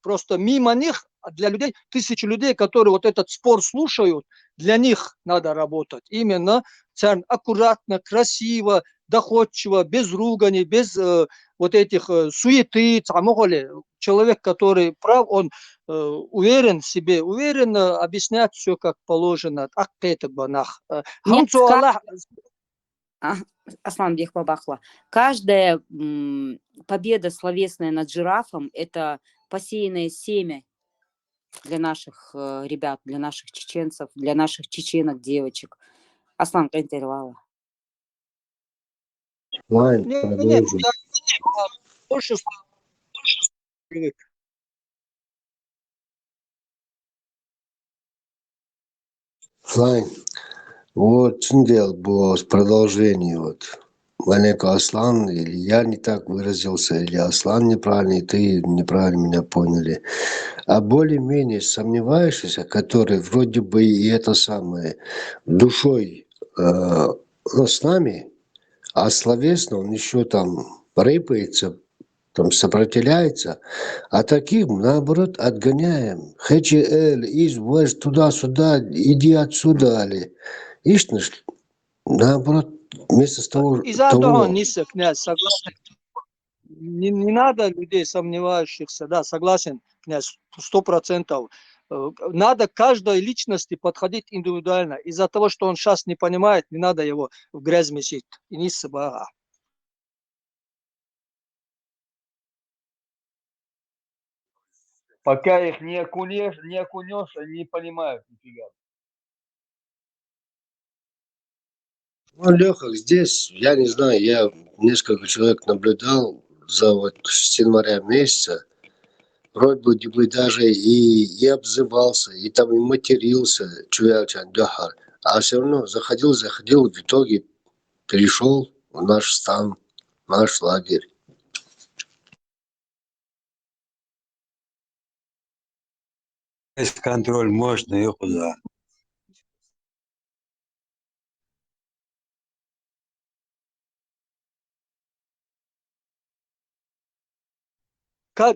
Просто мимо них, для людей, тысячи людей, которые вот этот спор слушают, для них надо работать. Именно аккуратно, красиво, доходчиво, без руганий, без вот этих суеты. Человек, который прав, он уверен в себе, уверенно объяснять все как положено. Нет, Аслан Бехбабахла, каждая победа словесная над жирафом – это посеянное семя для наших ребят, для наших чеченцев, для наших чеченок, девочек. Аслан Кантерлава. Лайн, Не, продолжим. больше Лайн, вот Циндел было с продолжением. Вот. Маленько Аслан, или я не так выразился, или Аслан неправильно, и ты неправильно меня поняли. А более-менее сомневаешься, который вроде бы и это самое душой с нами, а словесно он еще там рыпается, там сопротивляется, а таких, наоборот, отгоняем. ХЧЛ, извозь туда-сюда, иди отсюда, али. Ишь, наоборот, вместо того... Из-за того, Ниса, князь, согласен. Не надо людей сомневающихся, да, согласен, князь, 100%. Надо к каждой личности подходить индивидуально. Из-за того, что он сейчас не понимает, не надо его в грязь месить. И не собака. Пока их не окунешь, они не понимают нифига. Ну, Леха, здесь, я не знаю, я несколько человек наблюдал за вот с января месяца, вроде бы даже и обзывался, и там и матерился, Чуяльчан Дяхар, а все равно заходил, в итоге перешел в наш стан, в наш лагерь. Есть контроль мощный и куда.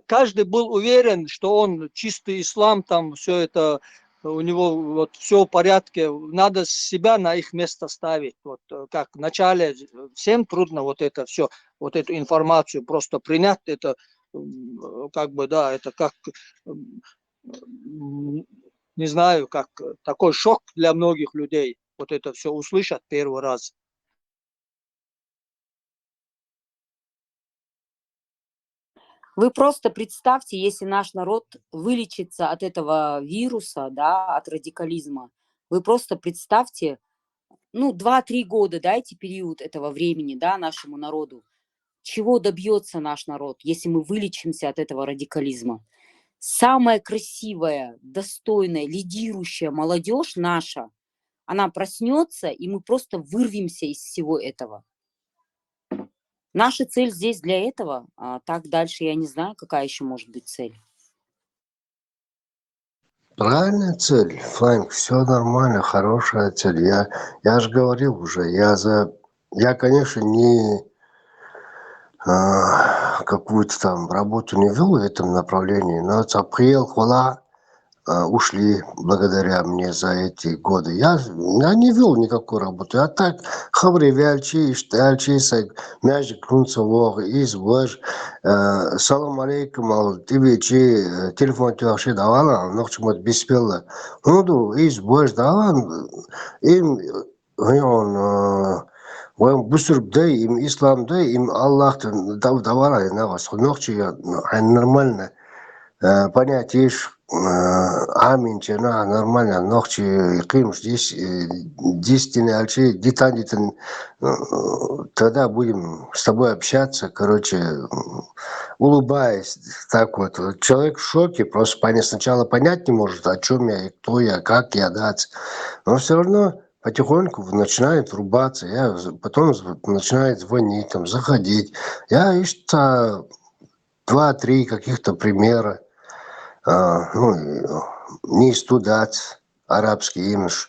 Каждый был уверен, что он чистый ислам, там все это, у него вот все в порядке, надо себя на их место ставить. Вот как вначале всем трудно вот это все, вот эту информацию просто принять, это как бы, да, это как, не знаю, как такой шок для многих людей, вот это все услышать первый раз. Вы просто представьте, если наш народ вылечится от этого вируса, да, от радикализма, вы просто представьте, 2-3 года дайте период этого времени, да, нашему народу. Чего добьется наш народ, если мы вылечимся от этого радикализма? Самая красивая, достойная, лидирующая молодежь наша, она проснется, и мы просто вырвемся из всего этого. Наша цель здесь для этого, а так дальше я не знаю, какая еще может быть цель. Правильная цель, Фланк, все нормально, хорошая цель. Я же говорил уже, я, конечно, не какую-то там работу не вел в этом направлении, но приел хвала, ушли благодаря мне за эти годы. Я не вел никакой работы. А так, хабри вяльчи, штальчи, мяжи крунцевог, извож, салам алейкум, тебе телефон тебе давала, но чему беспело. Ну, извож давала, им, он бусурбдай, им исламдай, им Аллах давала, на вас, нормально. Понять, амин, чена, нормально, ночи, ким, здесь, действительно, детально, тогда будем с тобой общаться, улыбаясь, так вот. Человек в шоке, просто сначала понять не может, о чем я, кто я, как я, дать, но все равно потихоньку начинает врубаться, потом начинает звонить, там, заходить. Я 2-3 каких-то примера. Не студать арабский имидж,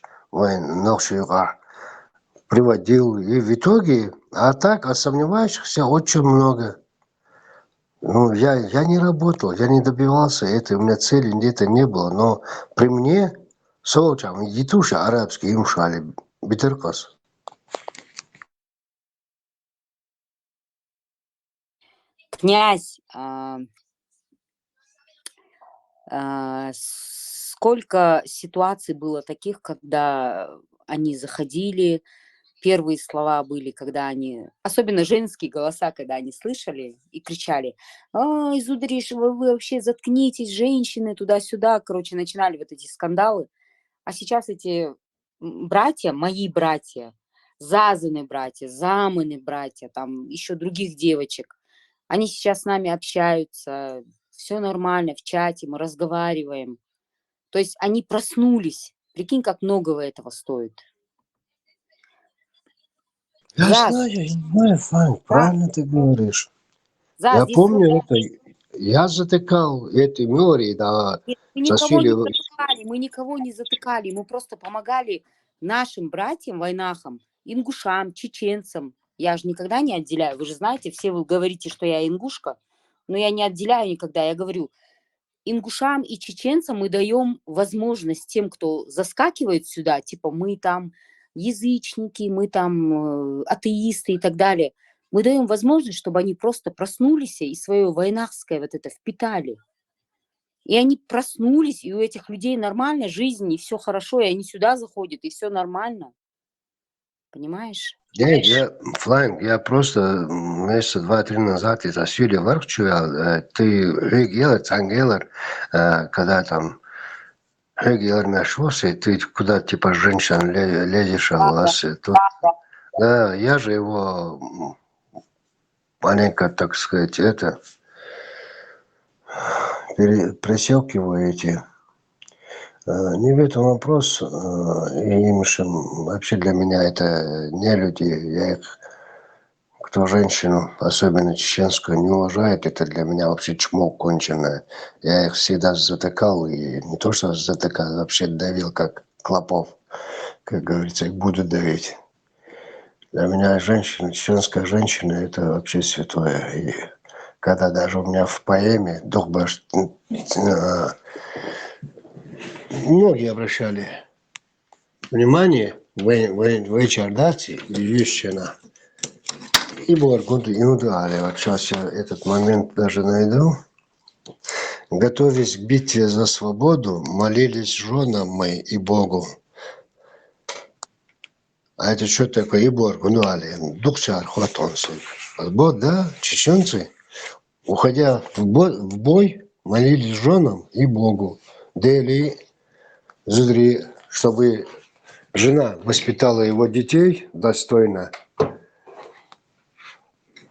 приводил. И в итоге, а так, сомневающихся очень много. Я не работал, я не добивался этого, у меня цели где-то не было. Но при мне, соучам, едитуша арабский имшали, битеркос. Князь, сколько ситуаций было таких, когда они заходили, первые слова были, когда они, особенно женские голоса, когда они слышали и кричали: изудришь, вы вообще заткнитесь, женщины, туда-сюда. Короче, начинали вот эти скандалы. А сейчас эти братья, мои братья, Зазаны братья, Замыны братья, там еще других девочек, они сейчас с нами общаются, все нормально, в чате мы разговариваем. То есть они проснулись. Прикинь, как многого этого стоит. Я Заз, знаю, Фанк, правильно ты говоришь. Заз, Я здесь помню это. Я затыкал эти мори, да, Нет, мы никого не затыкали, мы никого не затыкали, мы просто помогали нашим братьям, войнахам, ингушам, чеченцам. Я же никогда не отделяю. Вы же знаете, все вы говорите, что я ингушка, но я не отделяю никогда. Я говорю, ингушам и чеченцам мы даем возможность тем, кто заскакивает сюда, типа мы там язычники, мы там атеисты и так далее. Мы даем возможность, чтобы они просто проснулись и свое войнахское вот это впитали. И они проснулись, и у этих людей нормальная жизнь, и все хорошо, и они сюда заходят, и все нормально. Понимаешь? Нет, я просто месяца 2-3 назад из Асюли ворчу, ты Регелер, Цангелер, когда там Регелер нашелся, и ты куда типа женщин лезешь, Да, я же его маленько, так сказать, прищелкиваю эти. Не в этом вопрос. Имшим вообще для меня это не люди. Я их, кто женщину, особенно чеченскую, не уважает, это для меня вообще чмо конченое. Я их всегда затыкал, и не то что затыкал, вообще давил как клопов. Как говорится, их буду давить. Для меня женщина, чеченская женщина, это вообще святое. И когда даже у меня в поэме Духбаш многие обращали внимание вечер дати Ющина и Боргунду и Нудали. Вот сейчас я этот момент даже найду. Готовясь к битве за свободу, молились женам мы и Богу. А это что такое? И Боргунду-Али. Духчар хватонцы. Вот, да, чеченцы, уходя в бой, молились женам и Богу. Дели Зудри, чтобы жена воспитала его детей достойно,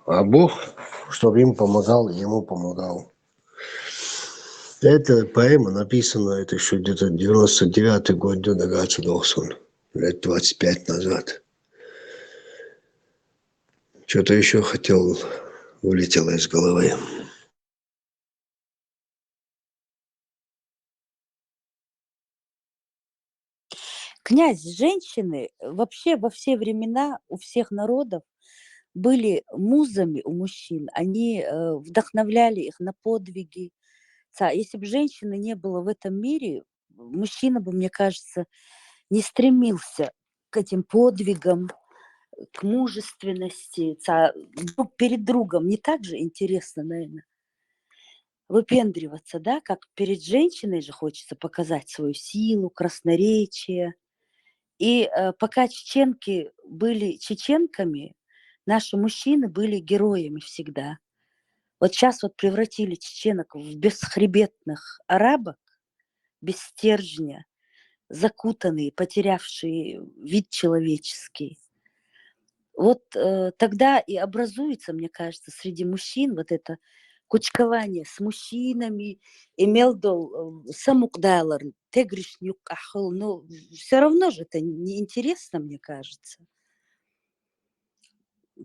а Бог, чтобы им помогал, ему помогал. Эта поэма написана, это еще где-то 99-й год до Дагачу Дохсон, лет 25 назад. Что-то еще хотел, вылетело из головы. Князь, женщины вообще во все времена у всех народов были музами у мужчин. Они вдохновляли их на подвиги. Если бы женщины не было в этом мире, мужчина бы, мне кажется, не стремился к этим подвигам, к мужественности, друг перед другом. Не так же интересно, наверное, выпендриваться, да, как перед женщиной же хочется показать свою силу, красноречие. И пока чеченки были чеченками, наши мужчины были героями всегда. Вот сейчас вот превратили чеченок в бесхребетных арабок, без стержня, закутанные, потерявшие вид человеческий. Вот тогда и образуется, мне кажется, среди мужчин вот это кучкование с мужчинами, имелдол самукдалар, тегришнюк ахыл, но все равно же это неинтересно, мне кажется.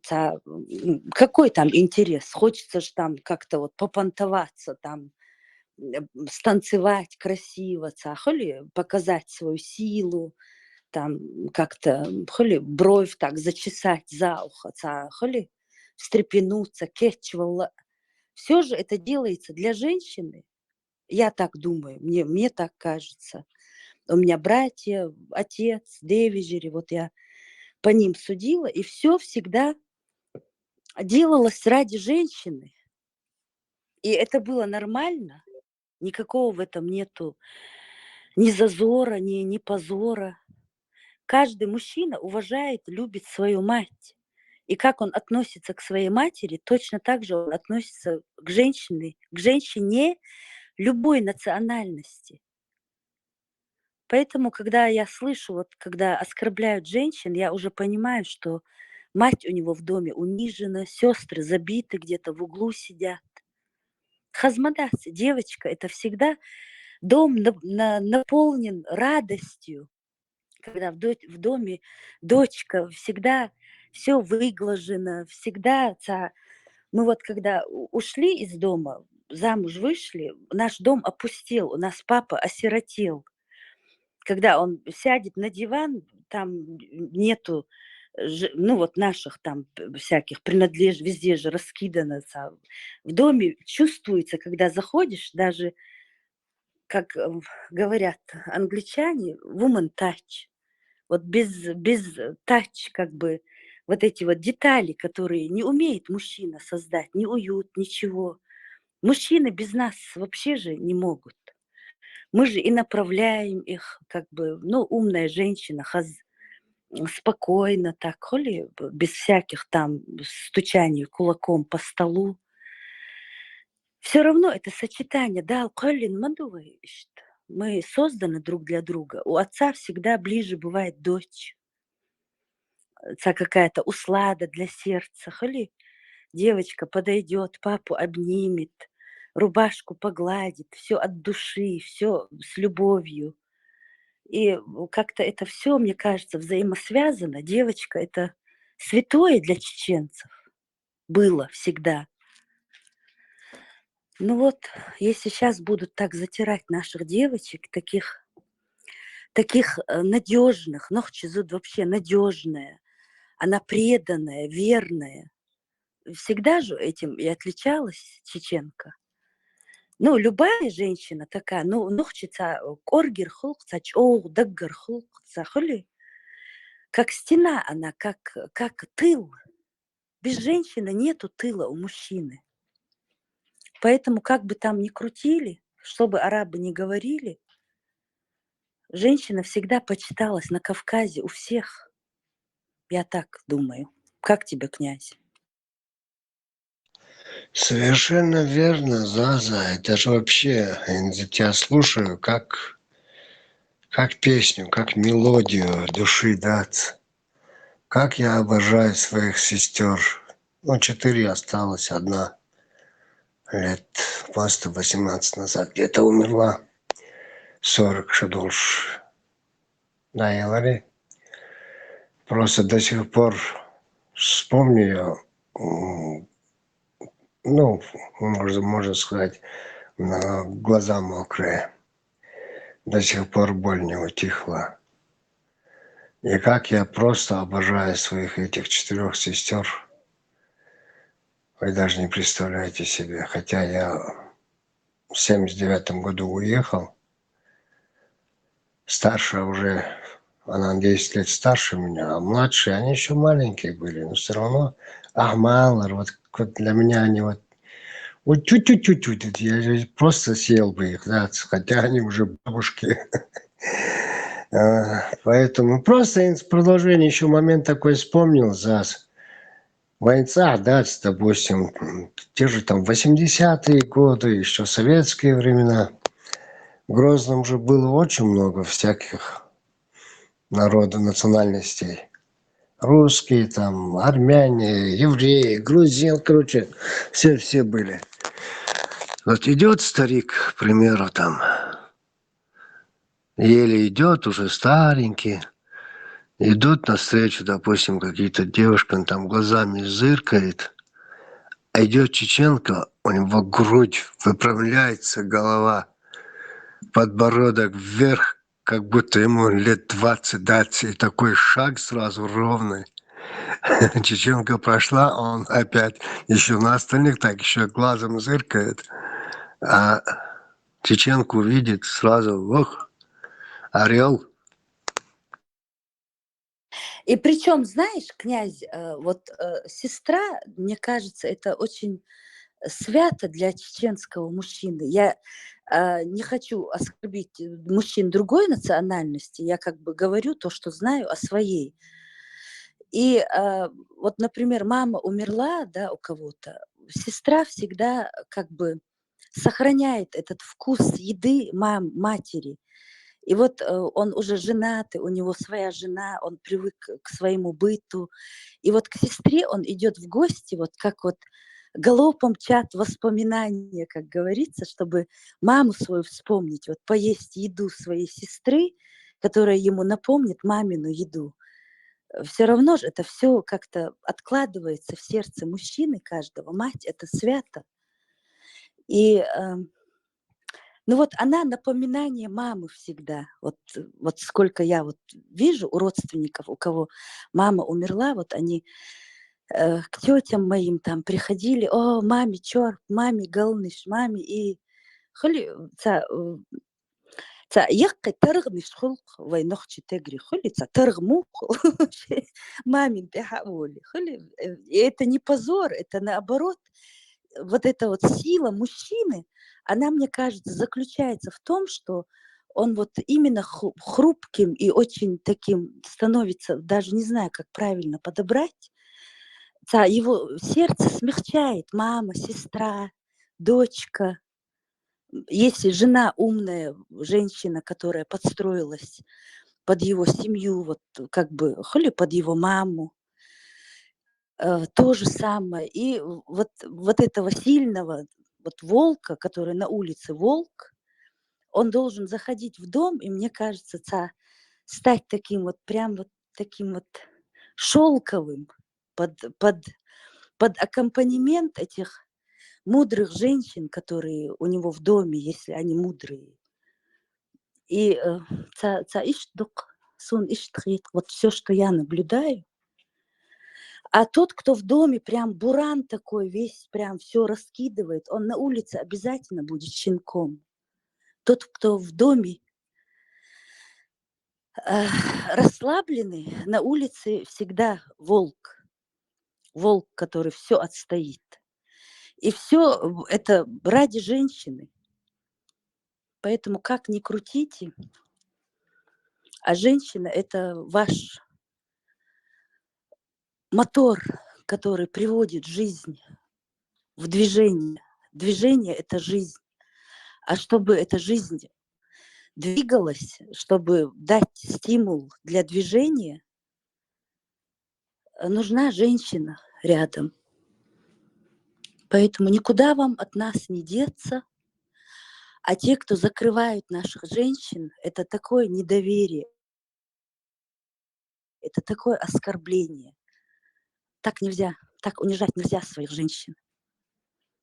какой там интерес? Хочется же там как-то вот попонтоваться, там станцевать красиво, холи показать свою силу, там как-то холи бровь так зачесать за ухо, холи встрепенуться, кетчвелла. Все же это делается для женщины. Я так думаю, мне так кажется. У меня братья, отец, девижери, вот я по ним судила, и все всегда делалось ради женщины. И это было нормально. Никакого в этом нету ни зазора, ни позора. Каждый мужчина уважает, любит свою мать. И как он относится к своей матери, точно так же он относится к женщине любой национальности. Поэтому, когда я слышу, вот когда оскорбляют женщин, я уже понимаю, что мать у него в доме унижена, сестры забиты, где-то в углу сидят. Хазмадас, девочка, это всегда дом наполнен радостью, когда в доме дочка, всегда все выглажено, всегда мы вот когда ушли из дома, замуж вышли, наш дом опустел, у нас папа осиротел. Когда он сядет на диван, там нету вот наших там всяких принадлежностей, везде же раскидано. В доме чувствуется, когда заходишь, даже, как говорят англичане, woman touch. Вот без touch, как бы, вот эти вот детали, которые не умеет мужчина создать, ни уют, ничего. Мужчины без нас вообще же не могут. Мы же и направляем их, как бы, умная женщина, спокойно так, холи, без всяких там стучаний кулаком по столу. Все равно это сочетание, да, мы созданы друг для друга. У отца всегда ближе бывает дочь. Какая-то услада для сердца. Холи, девочка подойдет, папу обнимет, рубашку погладит, все от души, все с любовью. И как-то это все, мне кажется, взаимосвязано. Девочка – это святое для чеченцев. Было всегда. Если сейчас будут так затирать наших девочек, таких надежных, Нохчизуд вообще надежная, она преданная, верная. Всегда же этим и отличалась чеченка. Любая женщина такая, нохчица коргер хулк, даггар хулк, как стена она, как тыл. Без женщины нету тыла у мужчины. Поэтому, как бы там ни крутили, что бы арабы ни говорили, женщина всегда почиталась на Кавказе у всех. Я так думаю. Как тебе, князь? Совершенно верно, Заза. Это же вообще, я тебя слушаю, как песню, как мелодию души дать. Как я обожаю своих сестер. 4 осталось, одна лет просто 18 назад где-то умерла. 40 шадуш. Да, я говорю. Просто до сих пор вспомню ее, можно сказать, глаза мокрые. До сих пор боль не утихла. И как я просто обожаю своих этих 4 сестер. Вы даже не представляете себе. Хотя я в 79 году уехал. Старшая уже, она 10 лет старше меня, а младшие, они еще маленькие были. Но все равно Ахмалар, вот для меня они вот тю-тю-тю-тю, я просто съел бы их, да, хотя они уже бабушки. Поэтому просто в продолжение еще момент такой вспомнил, Зас. Войнца, да, допустим, те же там 80-е годы, еще советские времена. В Грозном же было очень много всяких народов, национальностей. Русские, там, армяне, евреи, грузин, короче, все были. Вот идет старик, к примеру, там, еле идет, уже старенький, Идут навстречу, допустим, какие-то девушкам, там глазами зыркает, а идет чеченка, у него грудь выпрямляется, голова, подбородок вверх, как будто ему лет 20 дать, и такой шаг сразу ровный. Чеченка прошла, он опять еще на остальных так еще глазом зыркает, а чеченку видит сразу, ох, орел. И причем, знаешь, князь, вот сестра, мне кажется, это очень свято для чеченского мужчины. Я не хочу оскорбить мужчин другой национальности, я как бы говорю то, что знаю о своей. И вот, например, мама умерла, да, у кого-то, сестра всегда как бы сохраняет этот вкус еды матери. И вот он уже женатый, у него своя жена, он привык к своему быту. И вот к сестре он идет в гости, вот как вот галопом мчат воспоминания, как говорится, чтобы маму свою вспомнить, вот поесть еду своей сестры, которая ему напомнит мамину еду. Все равно же это все как-то откладывается в сердце мужчины каждого. Мать – это свято. И ну вот она напоминание мамы всегда. Вот сколько я вот вижу у родственников, у кого мама умерла, вот они к тетям моим там приходили, о, маме чор, маме галныш, маме и холи яққа тарғныш хулқ вайнохчи тегри холи тарғму мамин пехаволи холи. Это не позор, это наоборот. Вот эта вот сила мужчины, она, мне кажется, заключается в том, что он вот именно хрупким и очень таким становится, даже не знаю, как правильно подобрать. Его сердце смягчает мама, сестра, дочка. Если жена умная, женщина, которая подстроилась под его семью, вот как бы под его маму, то же самое. И вот этого сильного вот волка, который на улице волк, он должен заходить в дом, и мне кажется, стать таким вот прям вот таким вот шелковым под аккомпанемент этих мудрых женщин, которые у него в доме, если они мудрые. И вот все, что я наблюдаю. А тот, кто в доме прям буран такой, весь прям все раскидывает, он на улице обязательно будет щенком. Тот, кто в доме расслабленный, на улице всегда волк. Волк, который все отстоит. И все это ради женщины. Поэтому как ни крутите, а женщина – это ваш мотор, который приводит жизнь в движение. Движение – это жизнь. А чтобы эта жизнь двигалась, чтобы дать стимул для движения, нужна женщина рядом. Поэтому никуда вам от нас не деться. А те, кто закрывают наших женщин, это такое недоверие, это такое оскорбление. Так нельзя, так унижать нельзя своих женщин.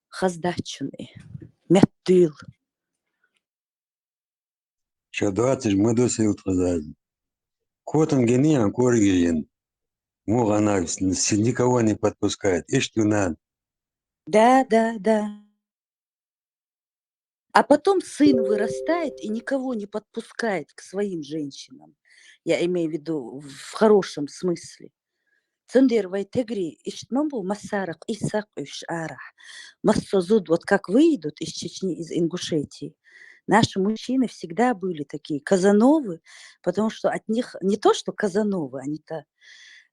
Хаздачуны, мяттыл. Что 20 мыдосы утразали. Котом гениан коргиен. Муганак никого не подпускает. И что надо. Да. А потом сын вырастает и никого не подпускает к своим женщинам. Я имею в виду в хорошем смысле. Цендервай тегри иштмамбу массарак исак ишарах. Массозуд, вот как выйдут из Чечни, из Ингушетии. Наши мужчины всегда были такие казановы, потому что от них не то, что казановы, они-то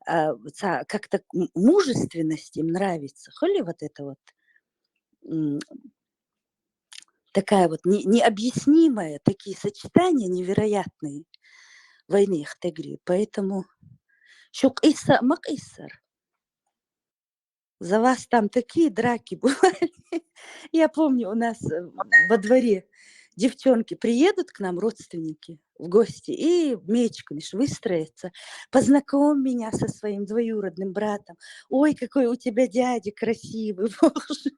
как-то мужественность им нравится. Холи вот это вот такая вот необъяснимая, такие сочетания невероятные войны Ихтегри. Поэтому шук Иса мак Исар. За вас там такие драки бывали. Я помню, у нас во дворе девчонки приедут к нам, родственники, в гости, и мечкнешь, выстроиться. Познакомь меня со своим двоюродным братом. Ой, какой у тебя дядя красивый, боже.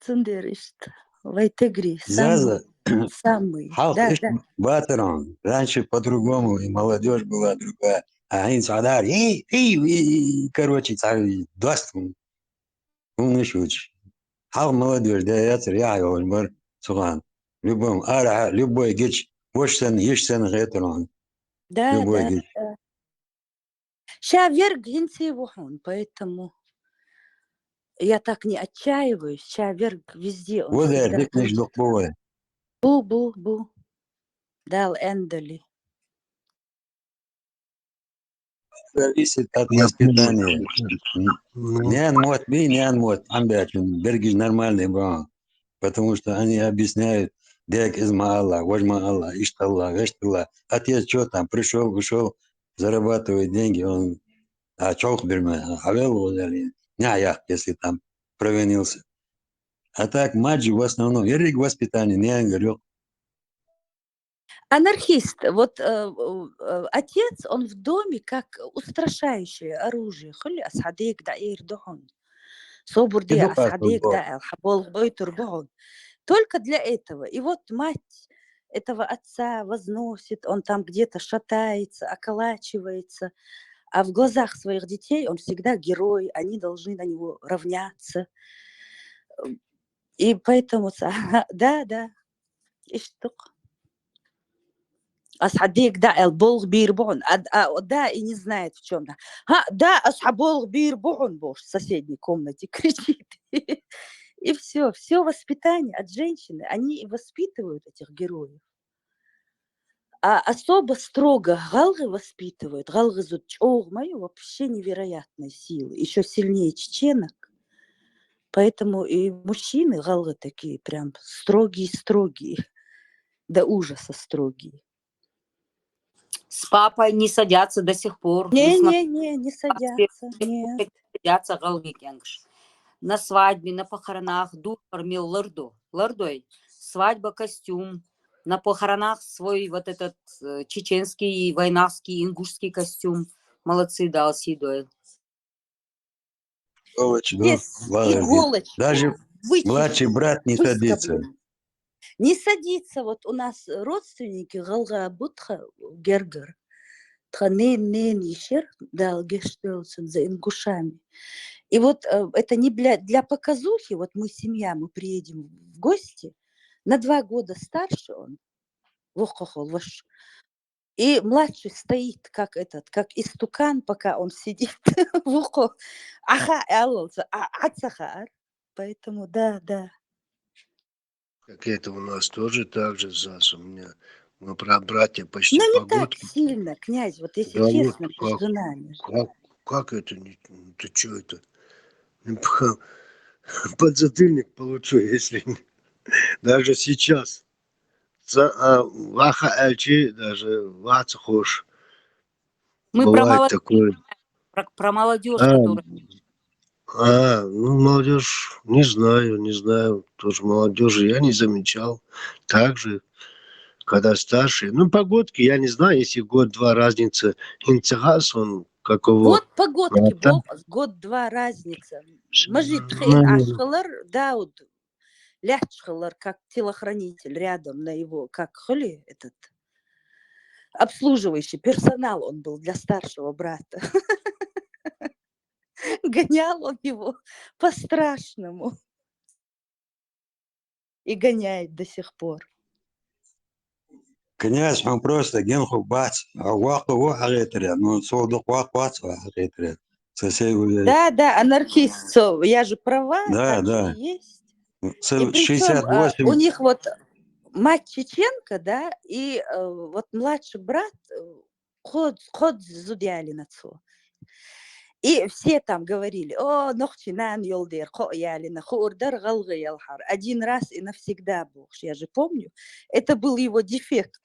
Цундеришт, Вайтегри, Заза, самый. халк Да, иш да. батерон. Раньше по-другому, и молодежь была другая. А они садар, короче, даст умный шуч. Халк молодежь, да, я царя, мар, суган. Любой гич, ешсен, гетерон. Да, Любой да, гич. да. Ща вверх гинцы вухон, поэтому я так не отчаиваюсь. Ща вверх везде он Вот всегда дик ниш будет. духбовая. Бу. Дал эндали. Зависит от Я понял. воспитания. Ну, Не анмот, амбятин, бергиш нормальный, бро. Потому что они объясняют, дек изма Аллах, вожма Аллах, ишталлах, эшталлах. Отец что там, пришел, вышел, зарабатывает деньги, он, чох берме, авел, няя, если там провинился. А так, маджи в основном, я рик воспитание, не говорю. Анархист. Вот отец, он в доме как устрашающее оружие. Хули асхадик да ирдухон. Собур ди Иду как асхадик да алхабол бойтурбухон. Только для этого. И вот мать этого отца возносит, он там где-то шатается, околачивается, а в глазах своих детей он всегда герой, они должны на него равняться. И поэтому, да, и что? Асхадик, да, элбол бирбон, да, и не знает в чем. Да, асхабол бирбон, боже, в соседней комнате кричит. И все воспитание от женщины, они воспитывают этих героев. А особо строго галгы воспитывают, галгы мою вообще невероятной силы, еще сильнее чеченок. Поэтому и мужчины галгы такие прям строгие, до ужаса строгие. С папой не садятся до сих пор. Не садятся, нет. Садятся галгикенгш. На свадьбе, на похоронах дух кормил лардой. Свадьба, костюм. На похоронах свой вот этот чеченский, войнавский, ингушский костюм. Молодцы, дал Сидой. Иголочку. Даже младший брат не садится. Не садится. Вот у нас родственники галга бутха гергер. Тханен ешер дал гештелсен за ингушами. И вот это не для показухи, вот мы семья, мы приедем в гости, на 2 года старше он, и младший стоит, как истукан, пока он сидит в ухо. Поэтому да. как это у нас тоже так же, Зас, у меня мы братья почти Но не погодки. так сильно, князь, вот если Да честно, вот между нами. как это не, ты что это? Подзатыльник получу, если даже сейчас. Ваха Эльчи даже Ваца хош. Мы Бывает такое. про молодежь, которая... Ну, молодежь, не знаю, тоже молодежи я не замечал. Также, когда старшие, погодки, я не знаю, если год-два разница, инцегас, он какого... Вот погодки, год-два разница. Может, ашхалар, Дауд, ляхшхалар, как телохранитель рядом на его, как холи этот обслуживающий персонал он был для старшего брата. Гонял он его по-страшному. И гоняет до сих пор. Князь, он просто генху бац, а ваху агетря, ну солдат бац агетря. Да, анархист. Я же права, так же и есть. И причем у них вот мать чеченка, да, и вот младший брат ход зудяли на цо. И все там говорили: о, нохчинан йолдер, ялина, хуордар галга ялхар. Один раз и навсегда, бог. Я же помню, это был его дефект.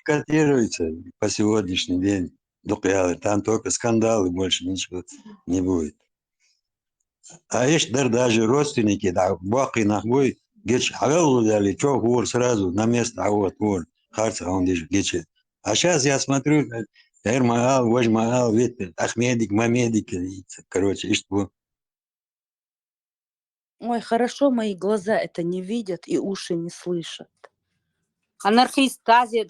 Котируется по сегодняшний день. Там только скандалы, больше ничего не будет. А есть даже родственники, да, баки нахуй, Геч, халал взяли, что вор сразу на место, а вот, харца, он здесь гечет. А сейчас я смотрю, Эрмагал, Вожмагал, видите, Ахмедик, Мамедик, короче, и что? Ой, хорошо, мои глаза это не видят и уши не слышат. Анархист Тази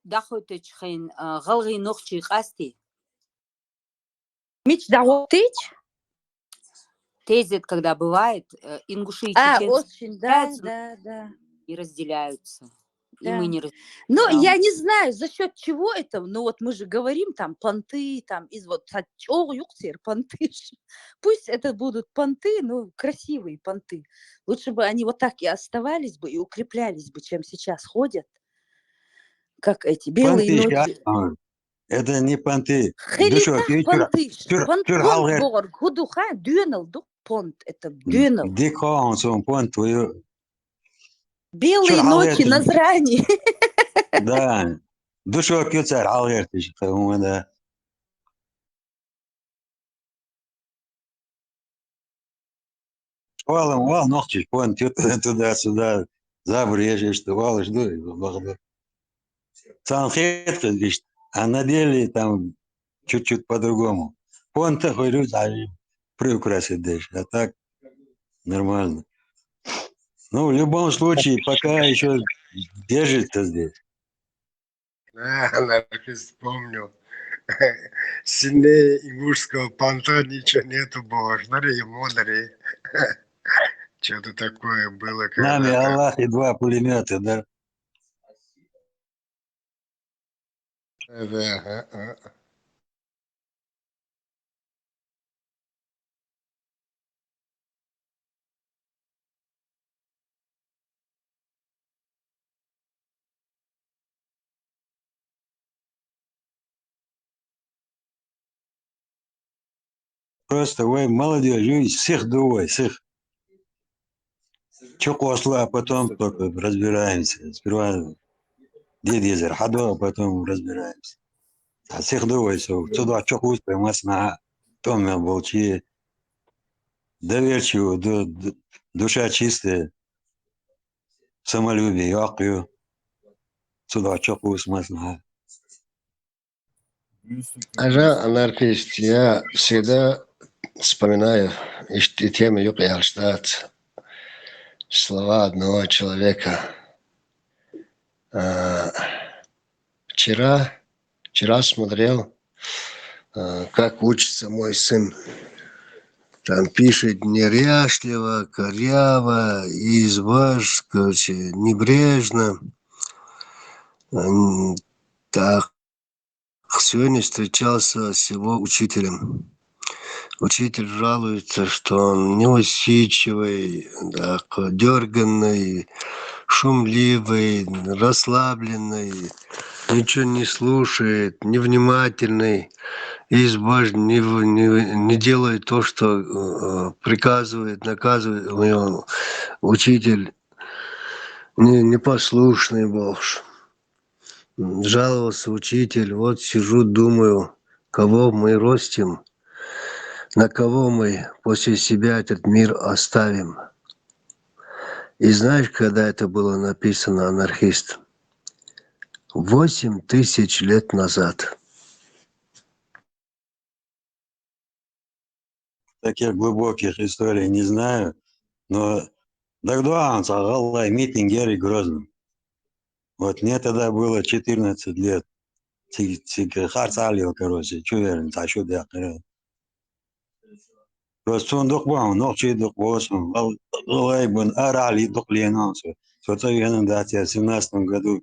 дахотычхин галги нохчи хасти. Мич даготыч? Тезит, когда бывает, ингуши и А, чеченцы очень, да, разделяются да. и разделяются. И Да. мы не Ну, разделяем. я не знаю, за счет чего это, ну вот мы же говорим там понты, там из вот понты. Пусть это будут понты, но красивые понты. Лучше бы они вот так и оставались бы и укреплялись бы, чем сейчас ходят, как эти белые Понты, ночи. это не понты. Хелитах понтыш, понт Тюр бор, худуха, дюнел, понт, это дюнел. Дикон, сон, понт, твою. Белые ночи на зране. Да. Душо кюцер, алгертиш, потому да. Вал, ногчиш, понт, туда-сюда, забрежешь, ты валишь, да, Санхет, а на деле там чуть-чуть по-другому. Понт такой люди приукрасить дальше, а так нормально. Ну, в любом случае, пока еще держится здесь. Анархист помню. Сильнее ингушского понта ничего нету было. Смотри, мудари. Что-то такое было С нами когда-то. Аллах и 2 пулемета, да? Да. Просто вы молодежь, видите, всех двое, всех. Че косла, а потом только разбираемся. Сперва дед езер, хадо, а потом разбираемся. А всех двое, все. Сюда че успеем, масна, том я болчи. Доверчиво, душа чистая, самолюбие, якую. Сюда че масна. Ага, анархист, я всегда вспоминаю и тему Юкиарштадт, слова одного человека. Вчера смотрел, как учится мой сын. Там пишет неряшливо, коряво, короче, небрежно. Так, сегодня встречался с его учителем. Учитель жалуется, что он неусидчивый, дерганный, шумливый, расслабленный, ничего не слушает, невнимательный, не делает то, что приказывает, наказывает. У него учитель непослушный был. Жаловался учитель, вот сижу, думаю, кого мы ростим, на кого мы после себя этот мир оставим. И знаешь, когда это было написано, анархист? 8000 лет назад. Таких глубоких историй не знаю, но тогда он сказал митинг Герри Грозным. Вот мне тогда было 14 лет. Харцалил, короче, чуверен, тащу я, просто сундук бам, ночи дук восемь, лайбан, арали дук ленансу. Что-то я на 17 году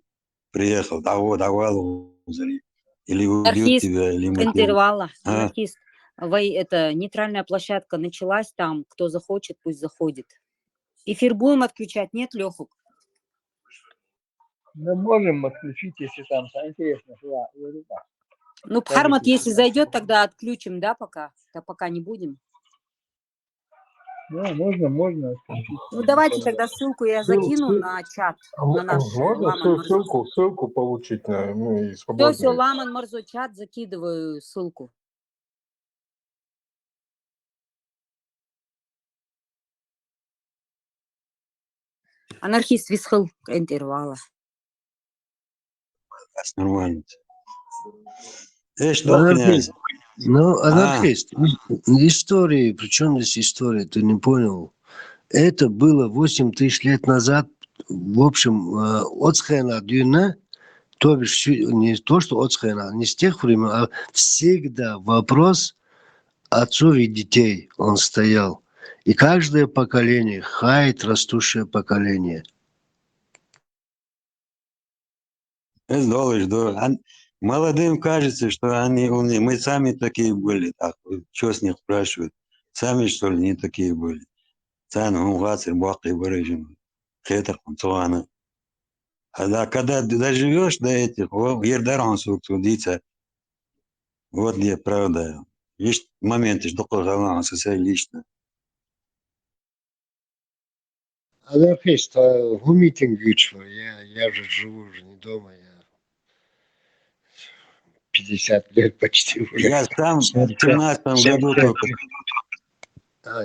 приехал, давал, или убьют Анархист, тебя, или мы тебя... интервала, анархист. Это нейтральная площадка началась там, кто захочет, пусть заходит. Эфир будем отключать, нет, Леху? Мы можем отключить, если там интересно. Ну, Пхармат, если зайдет, тогда отключим, да, пока? Да пока не будем. Да, можно отключить. Ну, давайте тогда ссылку я закину на чат, на наш Можно Ламан Марзо. ссылку получить на и Все, свободный. Ламан Марзо чат, закидываю ссылку. Анархист висхыл интервала. Нормально. Что, князь? Анархист. Ну, А, анархист. Истории, причем здесь история, ты не понял. Это было 8000 лет назад. В общем, отсхена дюна, то бишь не то, что отсхена, не с тех времен, а всегда вопрос отцов и детей он стоял. И каждое поколение хает растущее поколение. Молодым кажется, что они умные. Мы сами такие были. Так, что с них спрашивают? Сами, что ли, не такие были? Цану, гасыр, баки, барыжим. Хетр, цуана. А когда доживешь до этих, ердарон судиться. Вот где правда. Есть моменты, что пожалуйста, со лично. Анархист, в митинге что? Я же живу уже не дома, я 50 лет почти уже. Я сам в 17-м году только.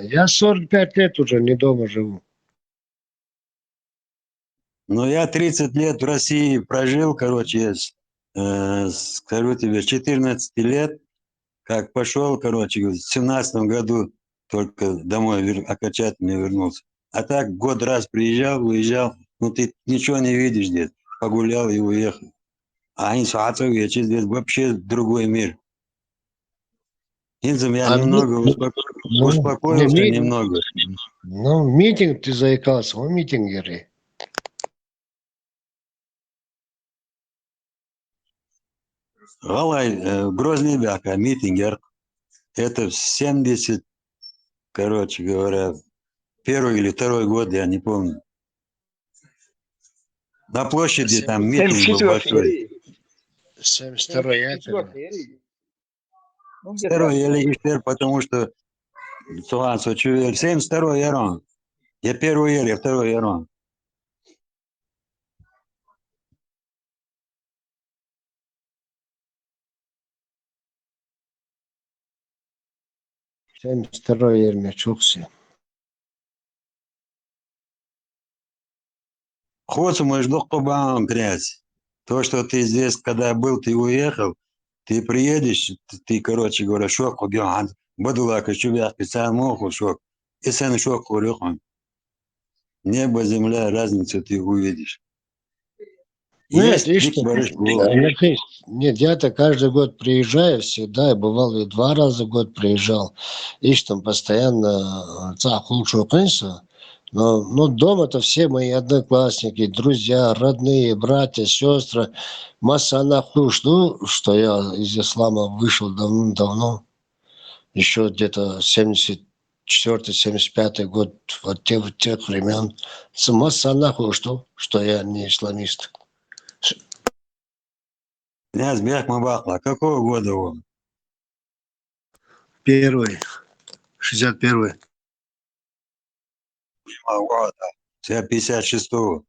Я 45 лет уже не дома живу. Но я 30 лет в России прожил, короче, скажу тебе, с 14 лет, как пошел, короче, в 17 году только домой окончательно вернулся. А так год раз приезжал, уезжал, ну ты ничего не видишь здесь, погулял и уехал. А инициатива здесь вообще другой мир. Инзам я немного успокоился, немного. Ну, митинг ты заикался, о митингере. Галай, Грозный Бяка, митингер. Это в 70, короче говоря, первый или второй год, я не помню. На площади там митинг был большой. 72 я Ну, где-то Второй так. я легистер, потому что 72 ярон. Я первый я второй ярон. Второй ерме чукси. Хочешь, можешь докубам, князь. То, что ты здесь, когда был, ты уехал, ты приедешь, ты, короче говоря, шок убьён. Бадулака, чубяк, писал моху, шок. И сэн шок урюхан. Небо, земля, разницу ты увидишь. Нет, Есть видишь, дикий барыш. анархист. Нет, я-то каждый год приезжаю всегда, и бывал и 2 раза в год приезжал. Ишь, там постоянно лучшего принца. Но дома-то все мои одноклассники, друзья, родные, братья, сестры. Масса нахуй жду, что я из ислама вышел давно. Еще где-то 74-75 год, от тех времен. Масса нахуй жду, что я не исламист. Князь Бяхмабахла, какого года он? Первый, 61-й. Я 56-го.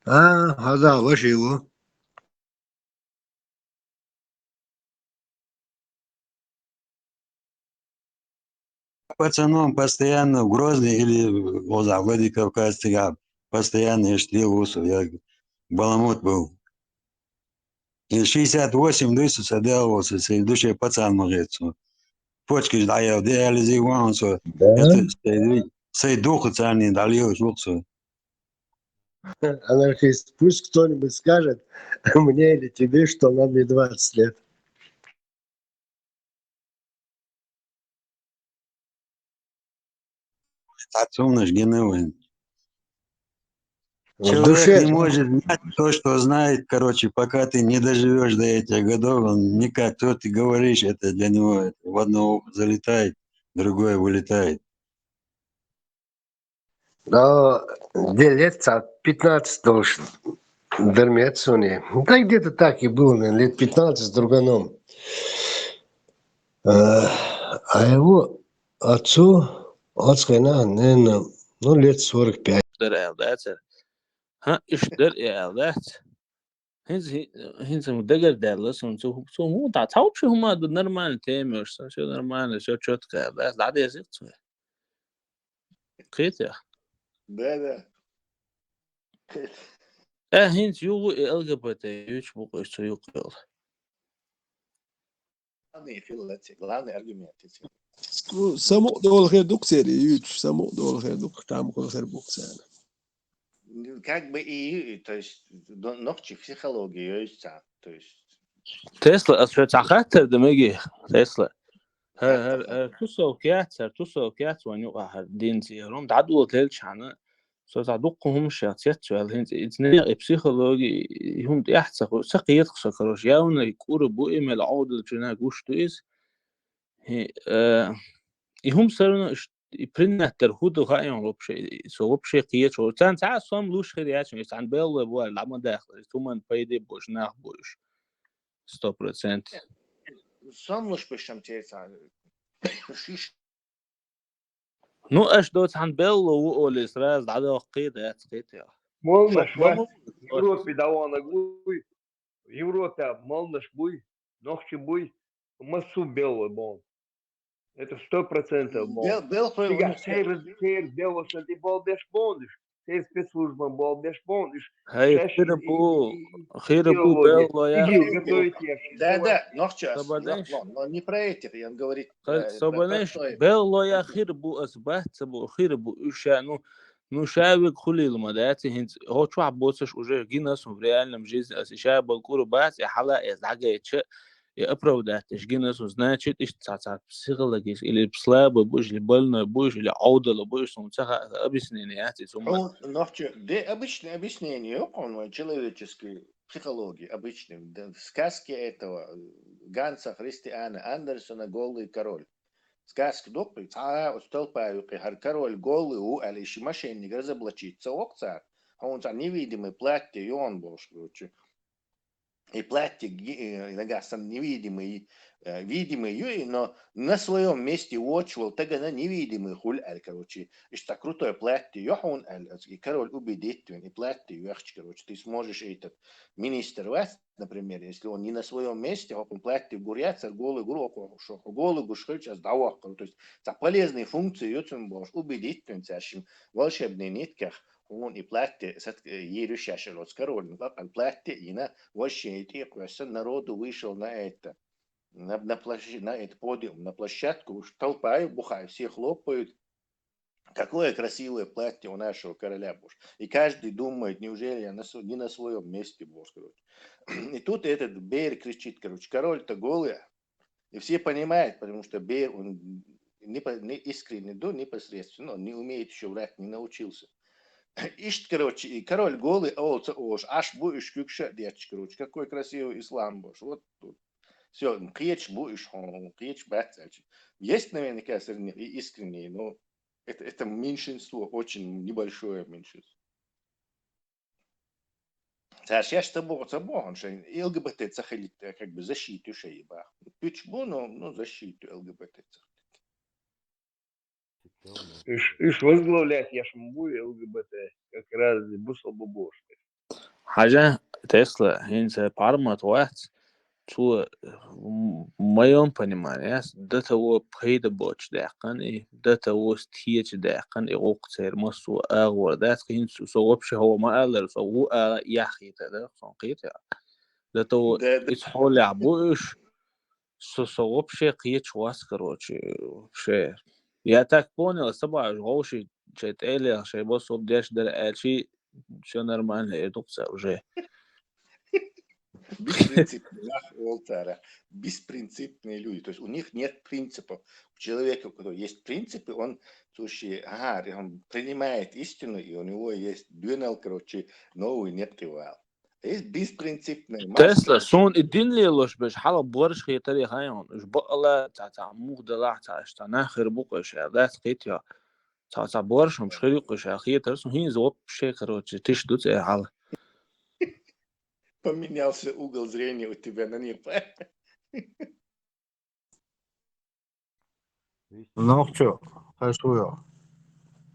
Да, ваше его. Пацаном постоянно в Грозный или в Владикавказе постоянно шли усу. Я баламут был. И 68 дысу саделался, и душе пацан могется. Почки ждая, диализи вансу. Это сей духу царни далил жуксу. Анархист, пусть кто-нибудь скажет мне или тебе, что нам не 20 лет. Отцом наш геновый. В Человек душе. не может знать то, что знает, короче, пока ты не доживешь до этих годов, он никак, то ты говоришь, это для него это в одно ухо залетает, другое вылетает. Да, где лет 15 должен дерметься у нее. Да где-то так и было, наверное, лет 15 с друганом. А его отцу, отцена, наверное, лет 45. ها اشتر اعلانات هنز مدقر دارلس سو مو دا تعب شو هما نورمال تيمر شو نورمال شو تشوت كذا لا عادي يزيد قيتها Да. هنت يو LGBT يشبق يقول Главный аргумент. Само дол хер дук сери, само дол хер дук там кол хер бук сери. Как бы и, то есть, ногчи психологии есть, то есть. تسلا خاطر دمجي تسلا هر توسو كيات وانيو هر دين زيرهم تعدو تلش عنا سو تعدقهم شخصيات سؤال هنت إتنين بسيخولوجي هم يحسخوا سقيت خسكروش ياون يكور بو إيميل عود الجنا جوش تويس هي هم سرنا يبرنا ترهود غايون لبشي سو لبشي قيت شو تان تعال صام لوش خديات مش عن بيل بو العمل داخل ثم بيدي بوش ناخ بوش 100%. Сам лишь пишем тейца. Ну, аж دوت عن بيل وقوليس راز عدا قيدة قيدة. Молнаш, в Европе давно гуй, в Европе молнаш буй, ногчи буй, массу белый бон. Это 100% бон. Сега, сейр белоса ты балдеш бондиш, сейр спецслужба балдеш бондиш. هاي خير بو بيل يا Иди, готовить ящик. Да, ногчи. Соболезнуешь? Но не про этих, я говорю. Соболезнуешь? بيل يا خير بو أثبات بو خير بو إيش ну шавик хулил мадати хинт هو شو عبوسش уже جيناس в реальном жизни осещая балкуру бат и хала излагает и оправдать جيناس значит иш цаца психологически или слабо будешь или больно будешь или аудало будешь он цаха объяснение Он ногчи, да обычное объяснение, он человеческий психологии обычный в сказке этого Ганса Христиана Андерсона «Голый король». Сказка допит, столпаю, король голый, а лишь мошенник разоблачится окцар, а он невидимый платье, и он был, короче. И платье, иногда невидимый, видимый, но на своем месте уочивал, тогда на невидимый хуль, короче. И что крутое платье, он, и король убедителен, и платье, короче, ты сможешь этот министр вас, например, если он не на своем месте, он платье гуряться, голый гурок, голый гушхыч, а сдавах, то есть за полезные функции, он был убедителен, в волшебных нитках. Он и платье, ерющий род с королем, платье, и на вообще народу вышел на это, на этот подиум, на площадку, толпа бухает, все хлопают. Какое красивое платье у нашего короля, боже. И каждый думает, неужели я не на своем месте, боже, короче. И тут этот Бейр кричит, короче, король-то голый. И все понимают, потому что Бейр, он не искренне, непосредственно, он не умеет еще врать, не научился. Ишь, короче, и король голый, аж будешь кюкша, дечь, короче, какой красивый ислам, боже, вот тут. Все, кьеч будешь, кьеч бацач. Есть, наверняка, среди них и искренние, но это меньшинство, очень небольшое меньшинство. Сейчас что будет забавно, что ЛГБТ захотели как бы защиту шейба. Почему, но защиту ЛГБТ. Иш возглавлять Яшмбу и ЛГБТ как раз бусал бубошкой. حاجة تسلا هنت пармат وقت تو моем понимании ده تو بخيد بوش دقن إيه ده تو استيج دقن إيه وقتير مسو أغور ده كهين سو بش هو ما قال سو هو يحيي ده صنقيت ده تو إتحول يعبوش سو بش قيتش واسكروش بش يا تاك بوني السبع غوشي جت إلي شيء بس وبديش ده شيء شو نرمان إيه دكتور وجه Беспринципные люди. То есть у них нет принципов. У человека, у которого есть принципы, он, слушай, он принимает истину, и у него есть дюнал, короче, новый непривал. Есть беспринципные массы. تسلا سون الدين لي لوش بش حالا بورش خي تاريخ هايون اش بقلا تاع موغ دلاع تاع اشتنا خير بوقش ذات قيتيا تاع بورش مش خير يقش اخي ترسو هين زوب شي كروتش تشدوت اي حالا Поменялся угол зрения у тебя на них. Ногчо, хорошо.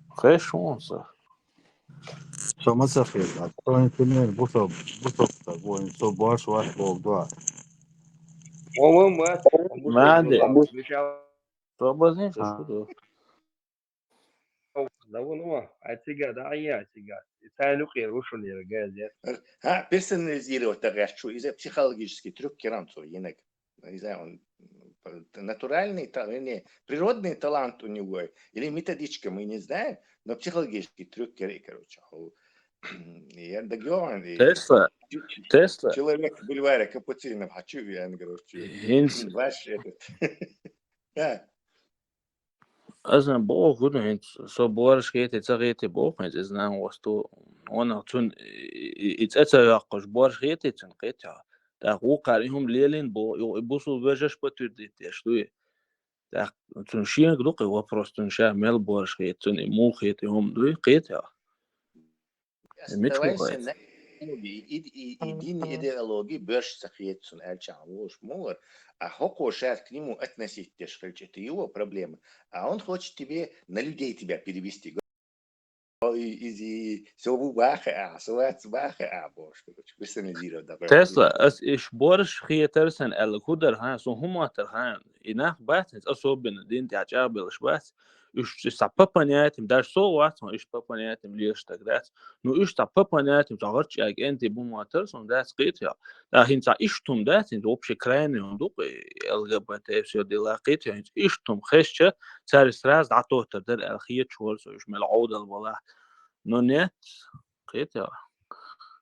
Хорошо, сэр. Что мы сахли? А то например, бусов такой, что больше ваш бог два. ما عندي صوب زين شو دولة اعتقاد اعتقاد تعالوا غير وشو اللي رجال ها персонализировать тагачу из-за психологический трюк керамцу инак. Из-за он натуральный, не, природный талант у него или методичка, мы не знаем, но психологический трюк, короче. Я договорен. Тесла Человек в бульваре Капуцинов, хочу я, короче. هنس Ваш этот. أصلا بوق كده هنس so بورش كيتي تغيتي بوق هنس إذن وستو وانا تون يتأتى بورش كيتي تنقيتها تاقوق عليهم ليلين بو يبوسوا بجاش بترديت يشتوي تاق تنشين قدوقي وبروستون شامل بورش كيتي مو كيتي هم دوي قيتها ميتشو Оставайся قيت на единой идеологии, больше сохранится альчамуш мур, а хоко сейчас к нему относитесь, это его проблема, а он хочет тебе на людей тебя перевести. Из всего баха, сват баха, бош, персонализировать добро. تسلا اس ايش بورش خيترسن الكودر ها سو هما ترهان اناخ بات اصوبن دين تعجب الشبات ايش سببانياتم دار سو وات ايش بابانياتم ليش تقدات نو ايش سببانياتم تعرفش اج انت بوماترسون داس قيتيا دا هنتا ايشتم دات انت وبش كراين دوق الجبت اف دي لاقيتيا ايشتم خشچه سارس راز عطوتر در الخيت شورس ايش ملعود الولا نو نت قيتيا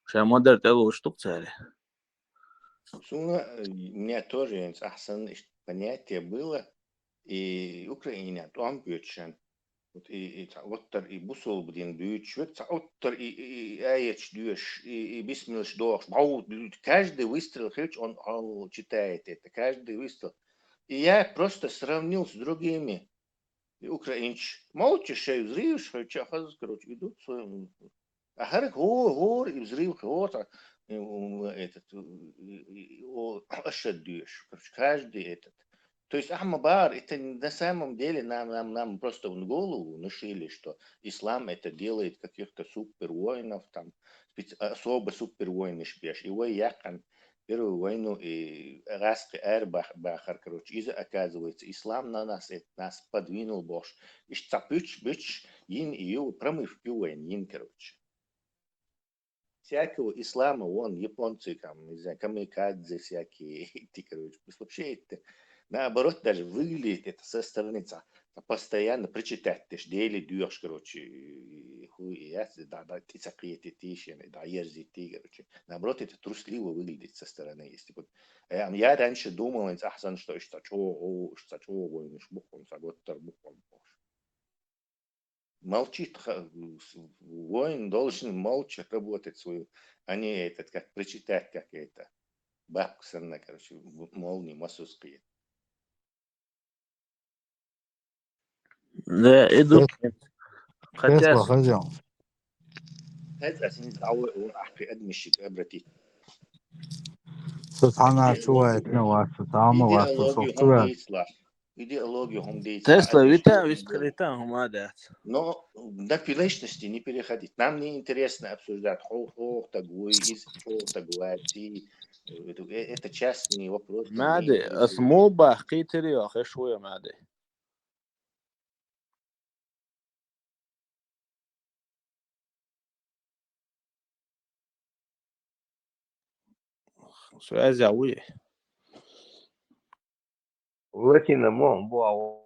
شامو در تلو штук цели. Суна, у меня тоже ахсан понятие было, и Украине, там бюджет. Вот и оттер и бусол блин бюджет, оттер и аец дюш, и бисмилш дох. Каждый выстрел, он читает это, каждый выстрел. И я просто сравнил с другими украинч. Молча шею взрыв, хотя короче идут своим. А харик гор и взрыв хор. Этот ошадешь, каждый этот. То есть Ахмабар, это на самом деле нам просто в голову нашили, что ислам это делает каких-то супервоинов, там особо супервоины шпеш. Его яхан первую войну и Раски Эрбахар, короче, из оказывается, ислам на нас подвинул Бог. И цапыч бич ин и промыв пивен ин, короче. Всякого ислама, вон, японцы, там, не знаю, камикадзе всякие, эти, короче, вообще это, наоборот, даже выглядит это со стороны, постоянно прочитать, ты ж дели дюрш, короче, хуй, да, ты сакриеты тиши, да, ерзи ты, короче, наоборот, это трусливо выглядит со стороны, если вот, я раньше думал, ахсан, что штачо, войны, шбухом, саготтар, бухом, молчит, воин должен молча работать свою, а не этот, как прочитать, как это, бабку сорна, короче, молнии масусские. Да, идут. Хотя... Тесла хотел. هذا أساسا دعوة أحكي أدمشك أبرتي. Сатана чувает, не вас, сатана вас, идеологию هم ديت. Тесла, витам هم дат. Но до личности не переходить. Нам не интересно обсуждать такой, это частный вопрос. معدي اسمو باقي تري اخي شويه معدي سؤال زاوية ولكن مو بو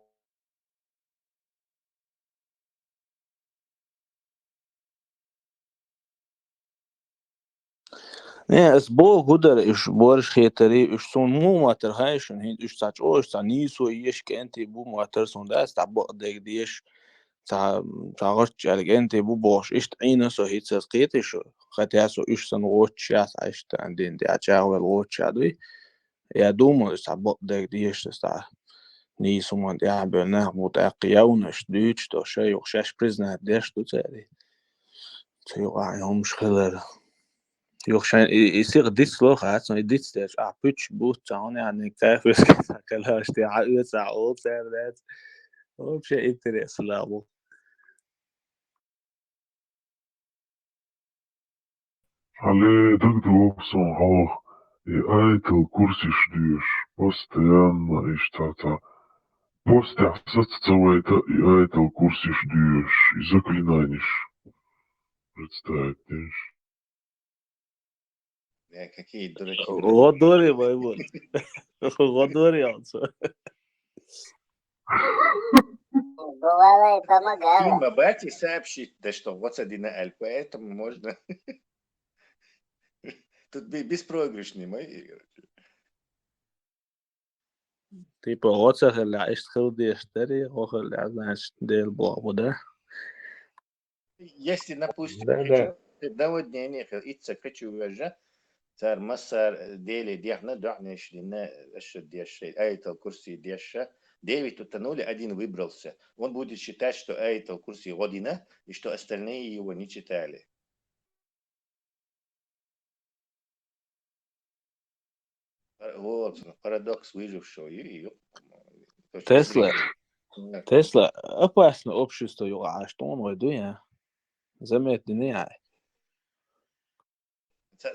نه اسبوع قدر ايش بورش خيتري ايش سون مو ماتر هايشن هين ايش تاچ اوش تا نيسو ايش كنتي بو ماتر سون داس تبق ديش تا تاغش انتي بو بوش ايش عينه سو هيت سقيتي شو خاتياسو ايش سن ووتش ياس ايش عندين دي اچاول ووتش ادوي يا دومو تبق ديش تا نيسو من دي عبنا متاقيونش ديش تو شي وخشاش بريزنا ديش تو تاري تيو عيهم شخلر يوخشان يصير ديس لوخ هاتون ديس تاج بيتش بوت تاون يعني كيف كلاش تاع عقد ساعات ساعات هو بشيء انتريس لابو Але тогда самого и это курсишь постоянно и что-то После отсутствия этого курса ждешь и заклинаешь. Представь, знаешь. Какие дураки. Годори, Войвод. Годори, also. Бывало и помогало. Дима, бате сообщить, да что, вот 1-0, поэтому можно... Тут беспроигрышный мой. Tipo, otsaq اللي عايش خلدي يشتري وخل اللي عايش ديل بوابه. Если, допустим, Да. наводнение, إتسا хочу وجه صار مصر ديلي ديحنا دعنا يشلينا أشد ديشة آية الكرسي ديشة Девять утонули, один выбрался. Он будет считать, что это курсе година, и что остальные его не читали. Вот парадокс выжившего. Тесла опасно общество юга, что он выйдет, заметный не. Za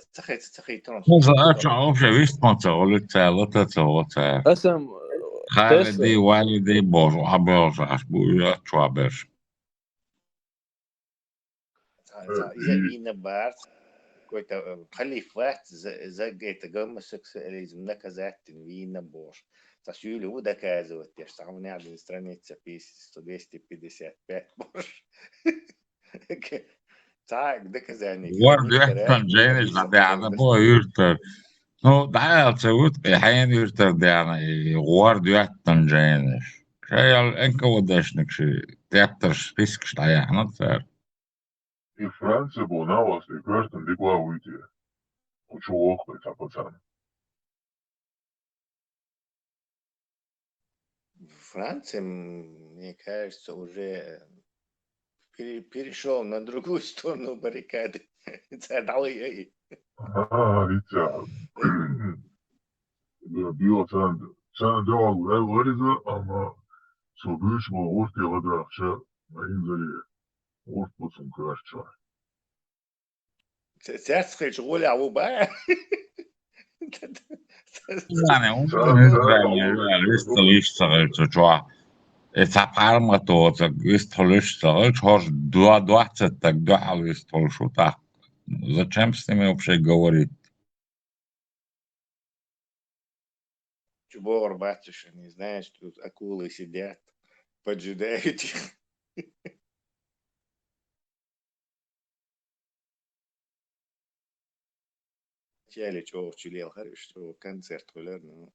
uopće vistmoca ulica, lutaca, oca. Asam Halidi, walidi, božu, a božu, aš buja, čuabeš. إذا بينا بارت كويتا خليفات زجيت гомосексуализм наказать вина бож. Сашюли у доказывать, я что у меня на странице 255 бож. Так, доказание. Guardi, Janish, la deana, bo yrter. No, da alltså ut, hajen yrter deana, guardi, Janish. Шаял энка водашник ши, театр список штая, анатар. И Франция была на вас, и кажется, легла уйти. Хочу охоть, а пацан. Франция, мне кажется, уже перешел на другую сторону баррикады. Ребят. Bilo sen de al vardı ama sonuç mu ortaya kadar akça inzali ortasın karşı. Сердце шغولي عوبة. Yani, висталишта, чуа. Ецапармато, висталишта, чуаш 20, так 2 висталшу, так. Зачем с ними вообще говорить? Чубор, батюша, не знаешь, тут акулы сидят, поджидают их. Вначале чего вчелел, что концерт гулярный.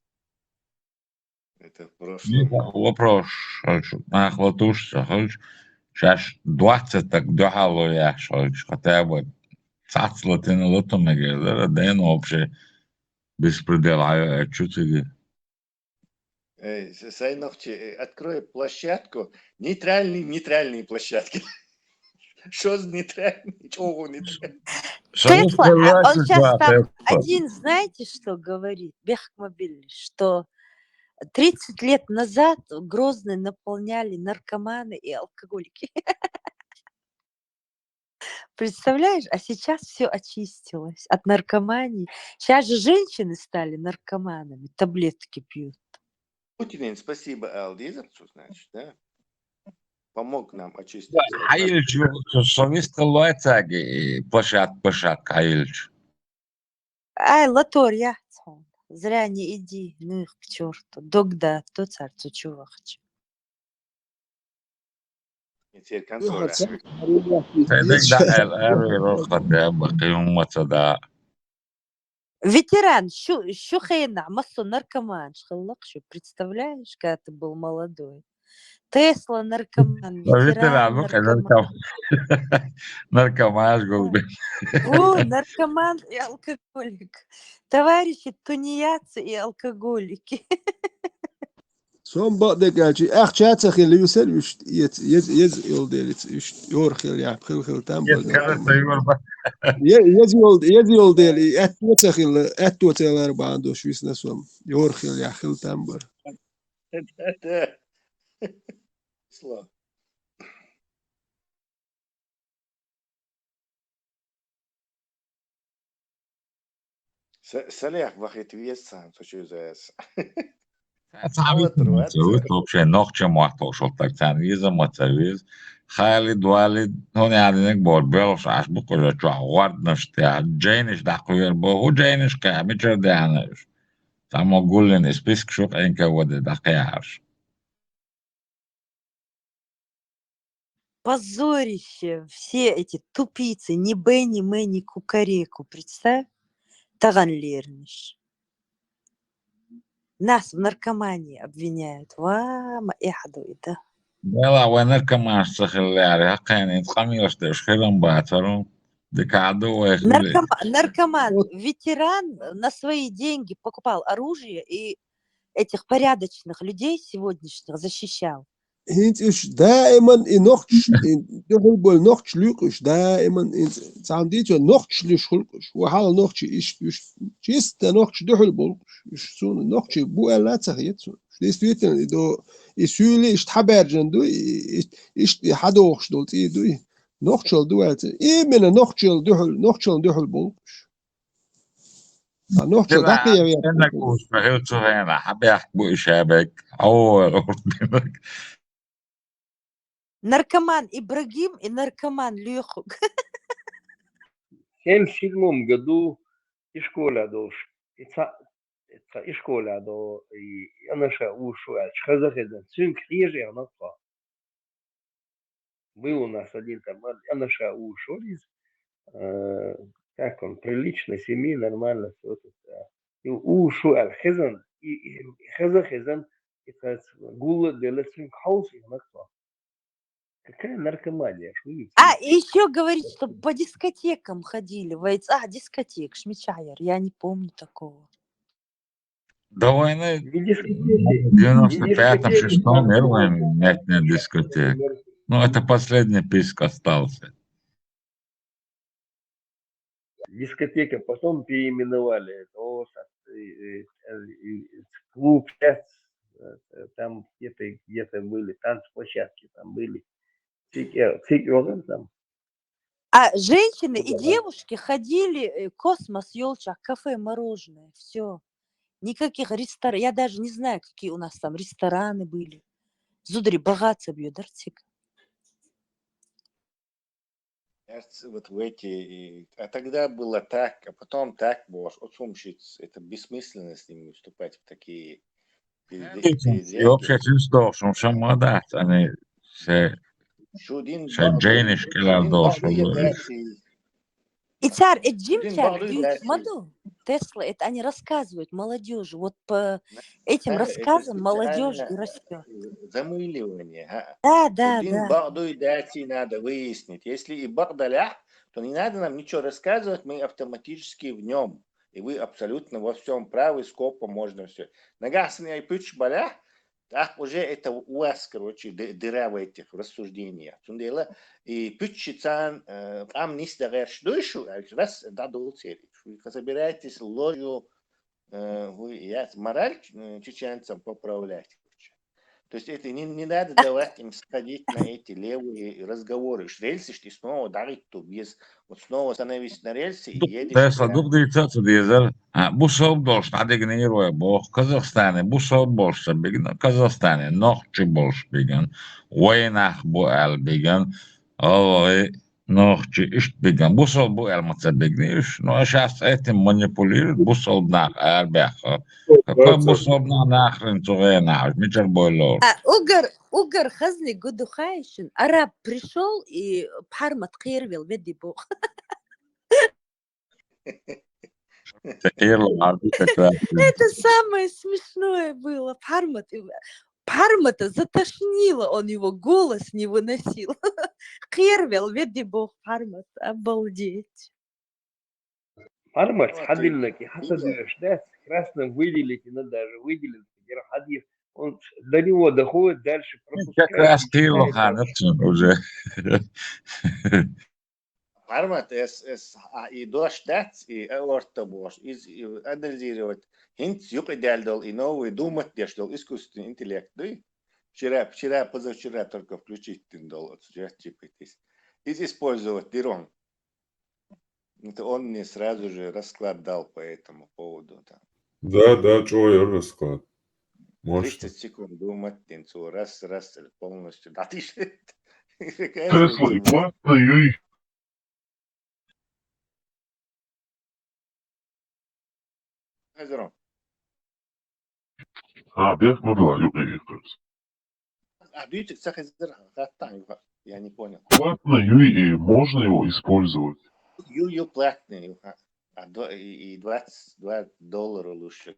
Это в прошлом. Вопрос, нахватушься, сейчас 20, так 2 яшь, хотя бы цацлатина лотомеге, да, ну вообще беспредел, а что ты? Сайновчи, открой площадку, нейтральные площадки. Что за нейтральный? Чего нейтральный? Тесла, он сейчас там один, знаете, что говорит, Бехмобиль, что 30 лет назад Грозный наполняли наркоманы и алкоголики. Представляешь, а сейчас все очистилось от наркомании. Сейчас же женщины стали наркоманами, таблетки пьют. Путин, спасибо, Алдиза, что значит, да? Помог нам очистить. Hayırç, совестка лоэцаги, площадка, hayırç. Ай, Латор, я. Зря не иди, ну их к черту. Догда, то царцу чувахч. Теперь консоля. Тэдэг да эр рохта бакыйммата да. Ветеран, шо хейна, массо наркоман, шхаллак, шо, представляешь, когда ты был молодой? Тесла наркоман, ветеран наркоман. Наркоман, голубь. О, наркоман и алкоголик. Товарищи тунеядцы и алкоголики. Son bak gerçi ahçat sakili yüsel yez yol değil yor khil ya khil tam bol. Yez yol değil et sakil et otelar bando şu isne som yor khil ya khil tam bol. Слово. Салях вахит веса, то что за это? تعبت вообще نوخче махтал шолтарцан виза мацавиз Khalid Walid هون يعني نكبر بيلش عش بقول شو عوارد نشتي جينش دقير بو هو جينش كاميتر دانش تاما قولن اسبيسك شوق انك ود دقيعش Позорище, все эти тупицы, ни Бенни, Мэнни, Кукареку, представь, Таганлерниш. Нас в наркомании обвиняют. Вама, эхаду это. يلا وين كمان سخل على حقين خميس تشخيرهم باترون دكادو ويخلي Наркоман, ветеран на свои деньги покупал оружие и этих порядочных людей сегодняшних защищал. هنت إيش دائما نقش دخل بول نقش ليقش دائما تعمديت نقش ليش خلقش وحال نقش إيش جست نقش دخل بول إيش سون نقش بو لا تخيت سون ليش فيتن دو يسولي إيش تحبر جندو إيش حدوخش دول تي دو نقشل دوات إيه من نقشل دخل بولش نقشل كده دقيقة انك وشفهيت هنا حبيح بو شابك او Наркоман Ибрагим и наркоман Лехук. В 1977 году и школа дош. И школа до и она ша ушла. Шхазахедан. Цинк хиже она па. Был у нас один там, она ша ушел из как он, приличной семьи, нормально все это. И ушел хезан и хезан это гула для цинк хаус и она па. Какая наркомания, что видите? И еще говорит, что по дискотекам ходили. Дискотек, Шмичайер. Я не помню такого. До войны Не дискотеки. в 95-м, 6-м первым нет дискотек. Ну, это последний писк остался. Дискотека, потом переименовали. Клуб 5, там где-то были танцплощадки, там были. Фиг там. А женщины и девушки ходили космос, елчак, кафе, мороженое. Все. Никаких ресторанов. Я даже не знаю, какие у нас там рестораны были. Зудри богатство бьет, Артик. Вот в эти... А тогда было так, а потом так, боже, отсумщиц. Это бессмысленно с ними вступать в такие И вообще чувствовал, что все молодец, они все джейниш килар дошли. И царь, Джимчар, Маду, Тесла, это они рассказывают молодежи. Вот по этим рассказам молодежь и растет. Замыливание. Да. Баду и дати надо выяснить. Если и бардалях, то не надо нам ничего рассказывать, мы автоматически в нем. И вы абсолютно во всем правы, скопом можно все. Нагасный айпыч балях, так уже это у вас, короче, дыра в этих рассуждениях. И пытчицан, там не стараешь душу, а раз дадул цель. Вы собираетесь ложью, мораль чеченцам поправлять. То есть это не надо давать им сходить на эти левые разговоры. Рельсы, что снова дарит тубез. Вот снова становись на рельсы и едешь. Tesla dugdi çatı diyeler. Bu soğuk dolş hadi gnir ve bu Kazakhstan'ı bu soğuk bolsa bigin Kazakhstan'ı nohçu bolş bigin. Weynah bu el bigin. Oy nohçu iş bigin. Bu soğuk bu el matsa bignir. No şahs etim manipulir bu soğuk nach el bäxer. Какой bu soğuk nahrin çoğena. Мичер бойлор. Угар хазли гудухайшин. Араб пришел и пармат кирвил веди бог. Это самое смешное было. Пармата затошнило, он его голос не выносил. Кирвил веди бог пармат. Обалдеть. Пармат ходильники, хасадыш, да, красным выделить, и надо даже выделить, хадив. Он до него доходит, дальше пропускает. Как раз Кирло уже. Пармат и дождать, и ортобош, и анализировать. Хинт юг идеальдал, и новый думать, что искусственный интеллект. Да? Позавчера только включить тиндол, и использовать дирон. Это он мне сразу же расклад дал по этому поводу. Да, чего я расклад. Мощно. 30 секунд думать, раз, полностью. Да ты что? Тесла и платные. Hazırım. Бег могла, кажется. Дьютик сахазыр. Я не понял. Платные, и можно его использовать. Ю платный. И $22 лучше.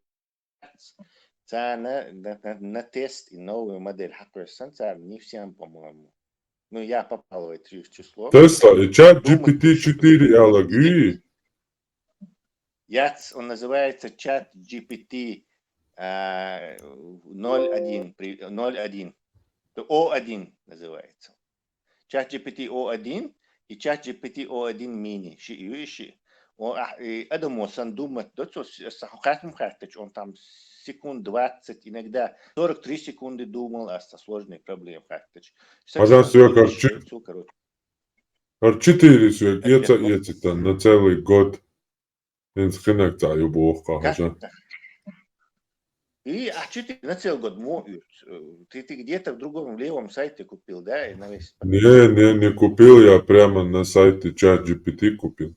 Цена на тест и новую модель Hackerson, цена не всем, по-моему. Ну, я попал в это число. Tesla и чат GPT-4 аллаги. Он называется чат GPT 0.1. O1 называется. Чат GPT O1 и чат GPT O1 mini. Адамосан думать, он там секунд 20, иногда 43 секунды думал, а сложные проблемы. Адам все как 4 все, это на целый год. Инскинек таю бог, кажется. И что ты на целый год моют? Ты где-то в другом левом сайте купил, да? И на весь... Не купил, я прямо на сайте ChatGPT купил.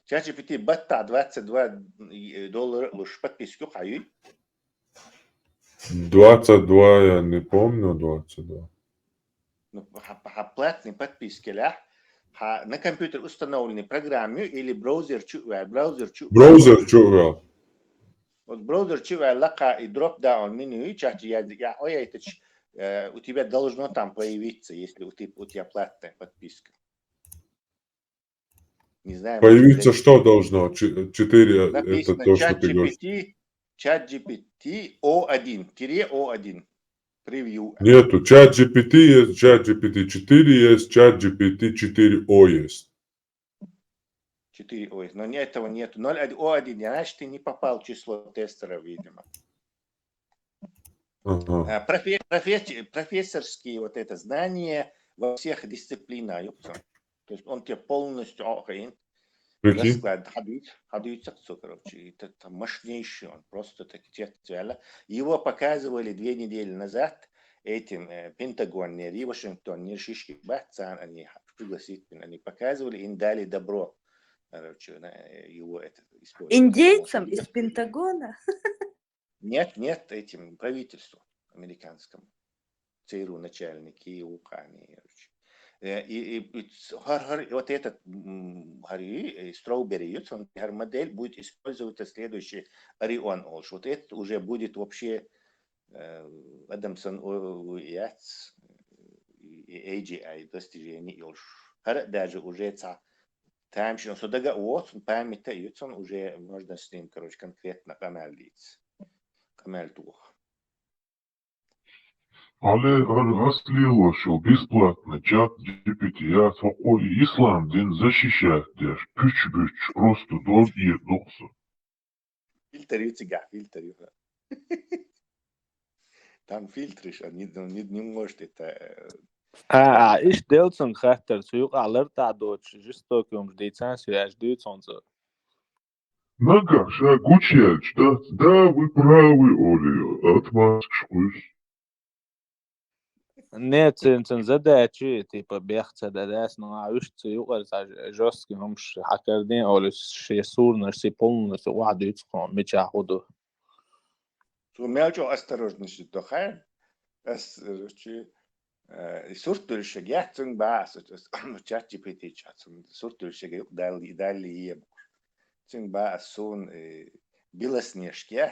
ChatGPT бата $22 лишь подписку хаю. 22, я не помню, 22. Ну, платные подписки, да? На компьютер установлены программы или браузер чувствует. Браузер чувствует. Вот браузер чувствует, лака и дроп-даун меню, у тебя должно там появиться, если у тебя платная подписка. Не знаю. Появиться что должно? 4, это то, что ты говоришь. ChatGPT O1, превью. Нету, ChatGPT есть, ChatGPT 4 есть, ChatGPT 4O есть. 4O есть, но этого нету. 0.1, O1, значит, ты не попал в число тестеров, видимо. Ага. Профессорские вот это знания во всех дисциплинах. То есть он тебе полностью расклад ходит, короче, это мощнейший, он просто таки его показывали 2 недели назад этим Пентагон, и Вашингтон, не шишки бахцан, они пригласить, они показывали, им дали добро, короче, его это использовать. Индейцам из Пентагона? Нет, этим правительству американскому, ЦРУ начальники и укани, и вот этот Strawberry, модель будет использоваться следующий Орион Олш. Вот это уже будет вообще Адамсон AGI достижение Олш. Даже уже там, что сюда вот память уже можно с ним, короче, конкретно помолиться. Але разлила, что бесплатно чат GPT, я такой ислам день защищает, дешь, пüç, просто дон и еднокса. Фильтр. Там фильтришь, не может это... إيش ديلسون خاطر سوق على تعدوش جستوك يوم جديد سانس ياش ديت صنصر. Нагаш, Гучевич, да, вы правы, Оля, отмазк шкуш. Нет, цен задачи, типа бехца дадас, но عاوش سوق جوسك همش حكردين أو شيسور نرسي полностью واحد يتقون متشاهدو. Su mevcut осторожность дохай, surtulşa geçsin bas, chat GPT çatsın, surtulşa dali yem. Цин bas sun белоснежки,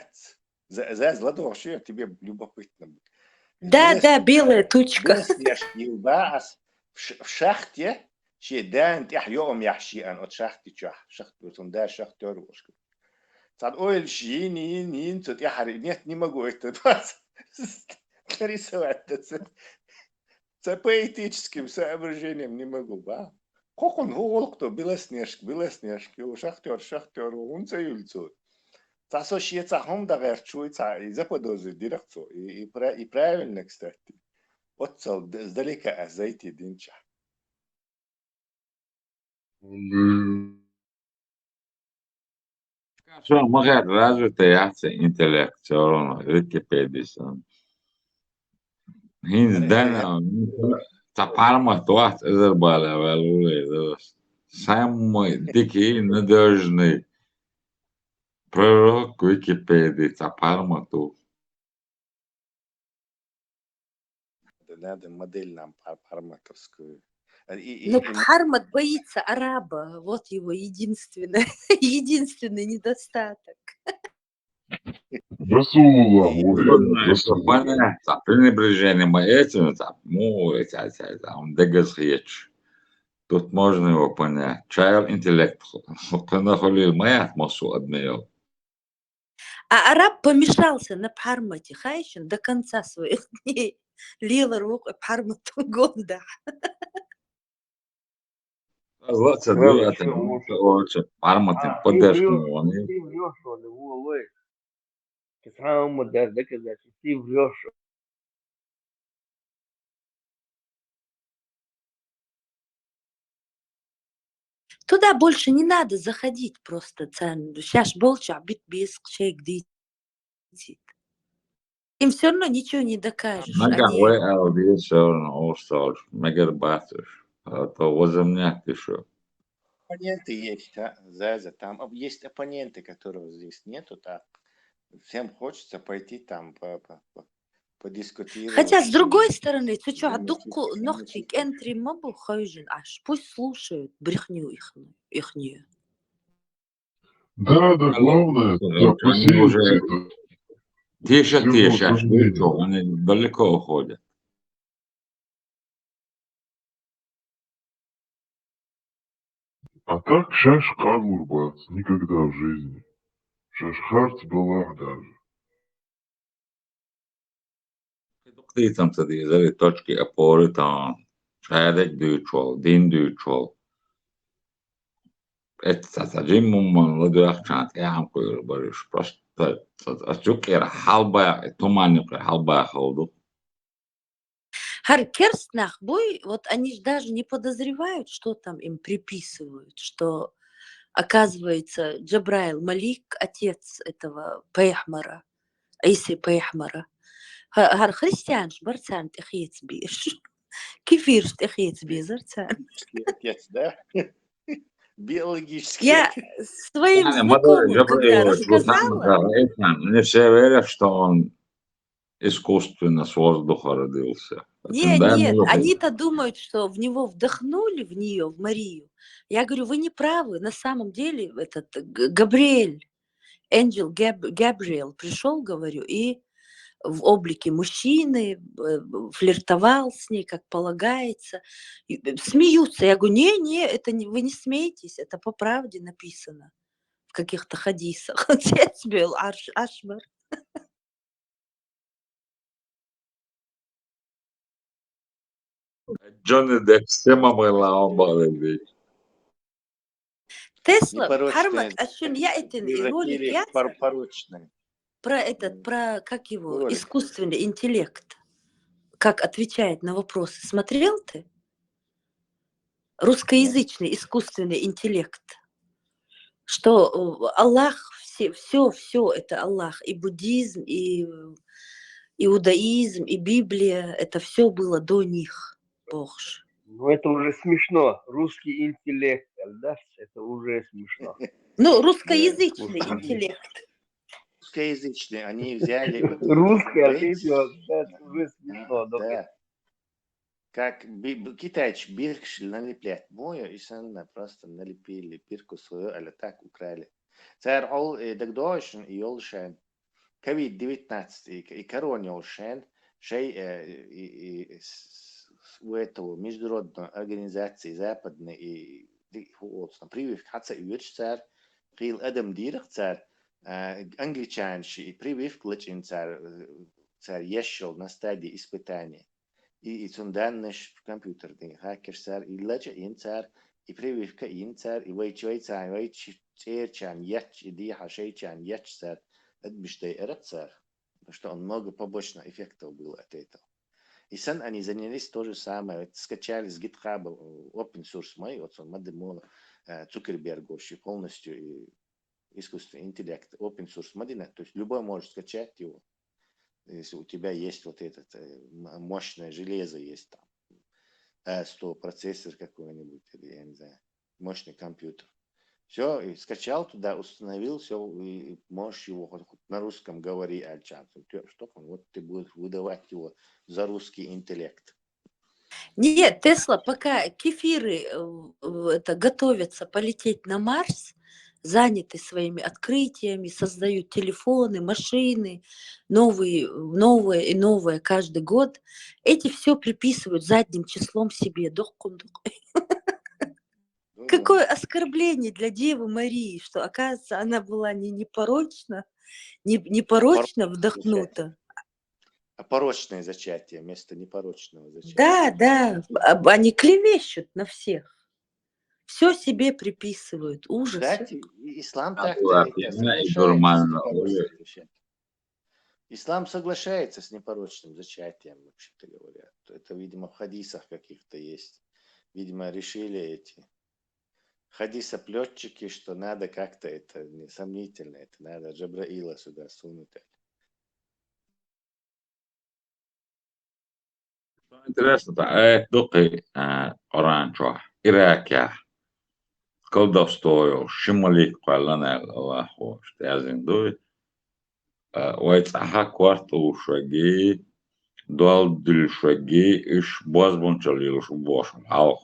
за злодоши, тебе любопытно. Да, белая тучка. Белоснежки бас в шахте, شيء دان يوم يحشي أن أتشحتي شحت وتندار شحتور وشكل. صار أول شيء نين تت يحرق نيت نيما قويت بس нарисовать с поэтическим соображением не могу, ба. Как он волк-то белоснежки, у шахтер, он за юльцу. Сосощиется хом да верчуется и заподозрит дирекцию. И правильно, кстати. Вот цел сдалека зайти динча. Se on makeat развитый интеллект все равно, Википедия. Hins dana taparma tuot Azerbaijā vēl ulīdus. Самый дикий, надежный пророк Википедии taparma tu. Надо модель нам пармаковскую. Но Бхармат боится араба. Вот его единственный недостаток. Расулла, Понятно, пренебрежением этим, он дегазречь. Тут можно его понять. Чайл интеллект. Когда холил моя массу однею. А араб помешался на Бхармате Хайшин до конца своих дней. Лила руку Бхармату гонда. Лоца дуя, это лучше. Бхарматин поддержку. Ты врешь, что ли, Лой. Ты сам ему дашь доказать, что ты врешь. Туда больше не надо заходить просто. Сейчас больше бит без шейк дит. Им все равно ничего не докажешь. Мега Они... ВЛД все равно устал. Мегабатыш. Это возомнять еще. Оппоненты есть, Заза, там есть оппоненты, которых здесь нету, так. Всем хочется пойти там подискутировать. Хотя, с другой стороны, ты что, адуку ногтик энтри мобу хойжин аж. Пусть слушают брехню ихнюю. Да, главное, Они уже тише, они далеко уходят. А так шашкар урбат, никогда в жизни. Шашхарт была даже. Там tad ir точки опоры, там шайдек дючол, дин дючол. Это джиммум ладуахчант, я вам говорю, просто ачукера халба, туманюка халба холду. Керстнах бой, вот они же даже не подозревают, что там им приписывают, что, оказывается, Джабраил Малик, отец этого Пейхмара, Иси Пейхмара, христиан барцан тихец бишь. Кефир тихец бизарцан. Отец, да? Биологический. Я своим знакомым, когда рассказала... Не все верят, что он искусственно с воздуха родился. Нет, они-то думают, что в него вдохнули, в нее, в Марию. Я говорю, вы не правы, на самом деле этот Габриэль, ангел Габриэль пришел, говорю, и в облике мужчины флиртовал с ней, как полагается. Смеются. Я говорю, не, это не, вы не смеетесь, это по правде написано в каких-то хадисах. Отец был Ашмар. Джонни Депп всема была обалдеть. Тесла, Хармат, я это ролик порочный. Про как его, искусственный интеллект, как отвечает на вопросы. Смотрел ты? Русскоязычный искусственный интеллект. Что Аллах, все это Аллах. И буддизм, и иудаизм, и Библия, это все было до них. Бог же. Ну, это уже смешно. Русский интеллект, да? Это уже смешно. Ну, русскоязычный интеллект. Русскоязычный, они взяли... Русский, это уже смешно. Да. Как китайцы биркши налеплять мою, и сами просто налепили бирку свою, а так украли. Царь ол дагдошен и олшен. COVID-19 и коронолшен, шей у этого международной организации западной и прививка хатса юрч царь, хил адам дирах царь, англичанши и прививка личин царь ешел на стадии испытания. И цунданныш в компьютерный хакер царь, и лача ин царь, и прививка ин царь, и вайчой царь, вайчи церчан яч, и диха шейчан яч царь, это биштай эрат царь, потому что он много побочных эффектов было от этого. И сан они занялись то же самое, скачали с GitHub open source мой, вот он Мадемола, Цукерберг вообще полностью, и искусственный интеллект, open source Madina, то есть любой может скачать его, если у тебя есть вот этот мощное железо, есть там A100 процессор какой-нибудь, или, я не знаю, мощный компьютер. Все, и скачал туда, установил, все, и можешь его хоть на русском говори, Альчан. Что он, вот ты будешь выдавать его за русский интеллект. Нет, Тесла, пока кефиры это, готовятся полететь на Марс, заняты своими открытиями, создают телефоны, машины, новые и новые каждый год. Эти все приписывают задним числом себе. Какое оскорбление для Девы Марии, что, оказывается, она была не непорочна, непорочно вдохнута. А порочное зачатие вместо непорочного зачатия. Да, да, они клевещут на всех. Все себе приписывают. Ужас. Кстати, ислам так-то нормально. Ислам соглашается с непорочным зачатием, вообще-то говоря. Это, видимо, в хадисах каких-то есть. Видимо, решили эти хадисоплетчики, что надо как-то, это несомнительно, это надо Джабраила сюда сунуть. Интересно, духи оранжа, Ираkia, колдовство, шималик, палана, Аллаху, штязин дуй, вайцаха кварту шаги, дуал дил шаги, иш бозбунчалил шубошем, ау.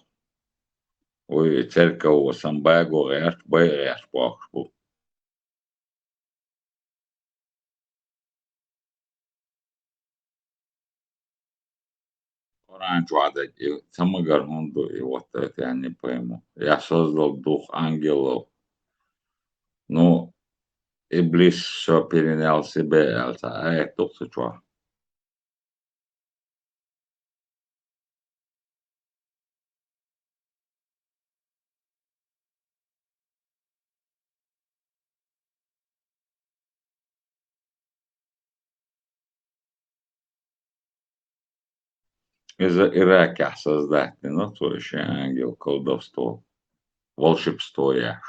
Ой, церковь самбаго, рэш, бай рэш, бахшбу. Раньше и самый Хунду, и вот это я не пойму. Я создал дух ангелов. Ну, Иблис все перенял себе, а это что? Из Ирака создать, ну, то еще ангел, колдовство, волшебство я.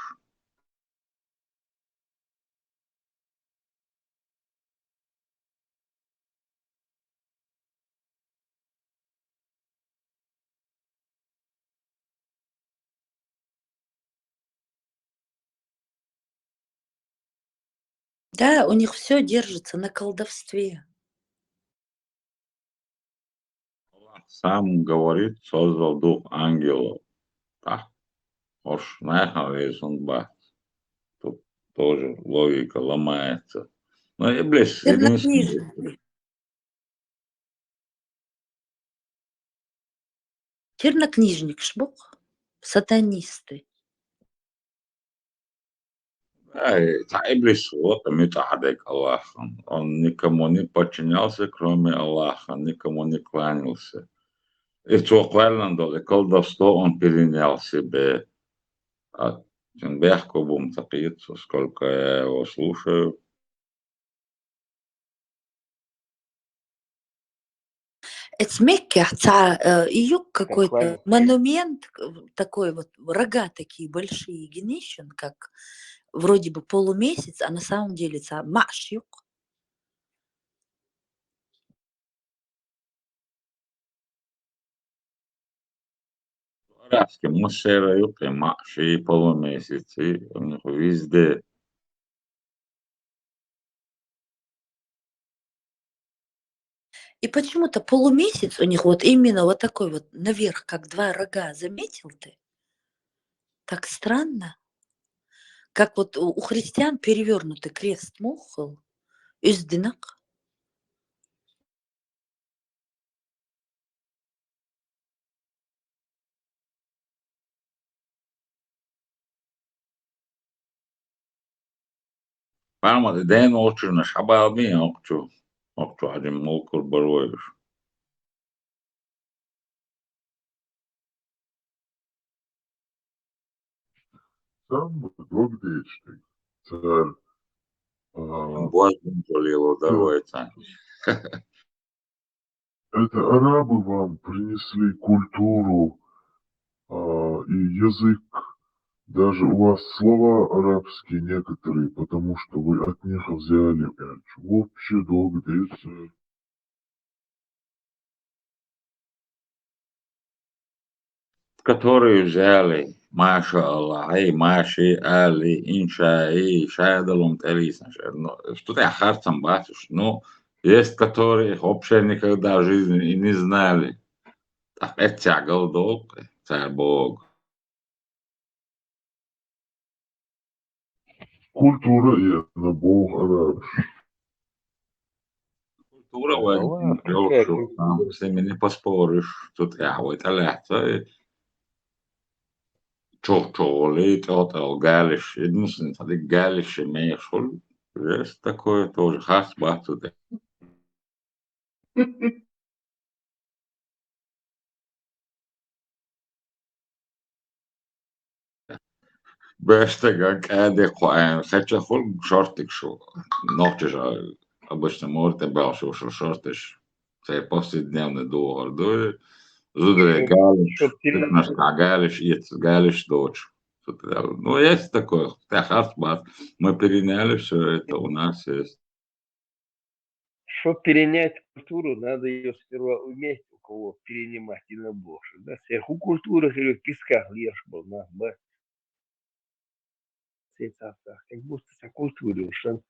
Да, у них все держится на колдовстве. Сам говорит, создал дух ангелов. Так, уж нахуй он бац. Тут тоже логика ломается. Ну, Иблис, Чернокнижник, шбух, сатанисты. Иблис вот митадек Аллах. Он никому не подчинялся, кроме Аллаха, никому не кланялся. И что Квайландо, колдовство он перенял себе. А Тюнбехку будем топиться, сколько я его слушаю. Эцмекке, ее какой-то монумент, такой вот, рога такие большие, генещен, как вроде бы полумесяц, а на самом деле это машюк. Арабские мусорают и маши, и полумесяцы, у них везде. И почему-то полумесяц у них вот именно вот такой вот наверх, как два рога, заметил ты? Так странно. Как вот у христиан перевернутый крест мухал, издинак. Прямо день ночью на шабалби, окчу один молкур бароешь. Сам двухдечный царь. Бозбун полил, давайте. Это арабы вам принесли культуру и язык Даже у вас слова арабские некоторые, потому что вы от них взяли. Вообще долго длится. которые взяли, Маша Аллах, эй, Маши, Али, Инша, эй, Шайдалум, Талиса. Ну, что ты ахарцам батюш? Ну, есть, которые вообще никогда в жизни и не знали. Так, это тягал долг, царь Бог. Культура и на Бог араб. Культура, Allah, какая культура? с ними не поспоришь. Тут я вот аляца, чолы, тотал, галиш. Единственное, это галиш имеешь. Есть такое тоже, хас бату. Бэштега каде хуаем, хотя хол шортик шо, ночиш, обычно морте бал шо шортиш, це повседневный доллар, да, зудре галиш, ты наш галиш, галиш дочь. Ну, есть такое, харсбат, мы переняли все это, у нас есть. Чтобы перенять культуру, надо ее сперва уметь у кого перенимать и на больше. Да? Сверху культура, или в песках лешь был, на, ба. Как будто вся культура, что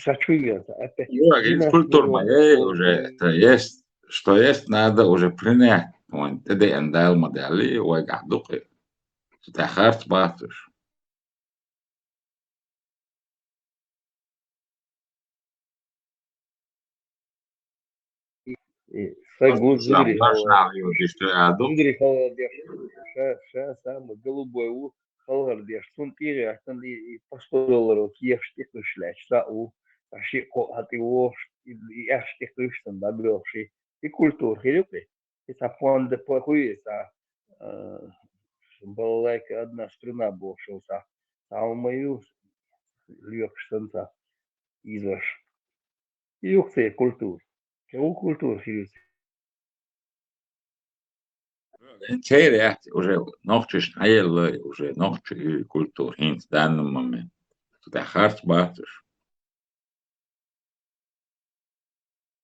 сочувствуется. Опять. Ну, культура моей уже, это есть, что есть, надо уже принять. Вон, ты эндал модели, ой, гадуки. Это харсбат. Гудри халал, самый голубой у халгардеш сунтири астан и по $100 ешьте кышляч сау аши ко атиош и аште кыштан добревший и культур хилюпи и сапон де похуиса балалайка одна струна бошился а у мою лёгштанца изош и ухте культур у культур хилюпи. Интересно, уже ночиш наел, уже ночи культур, в данный момент. Это харсбатыш.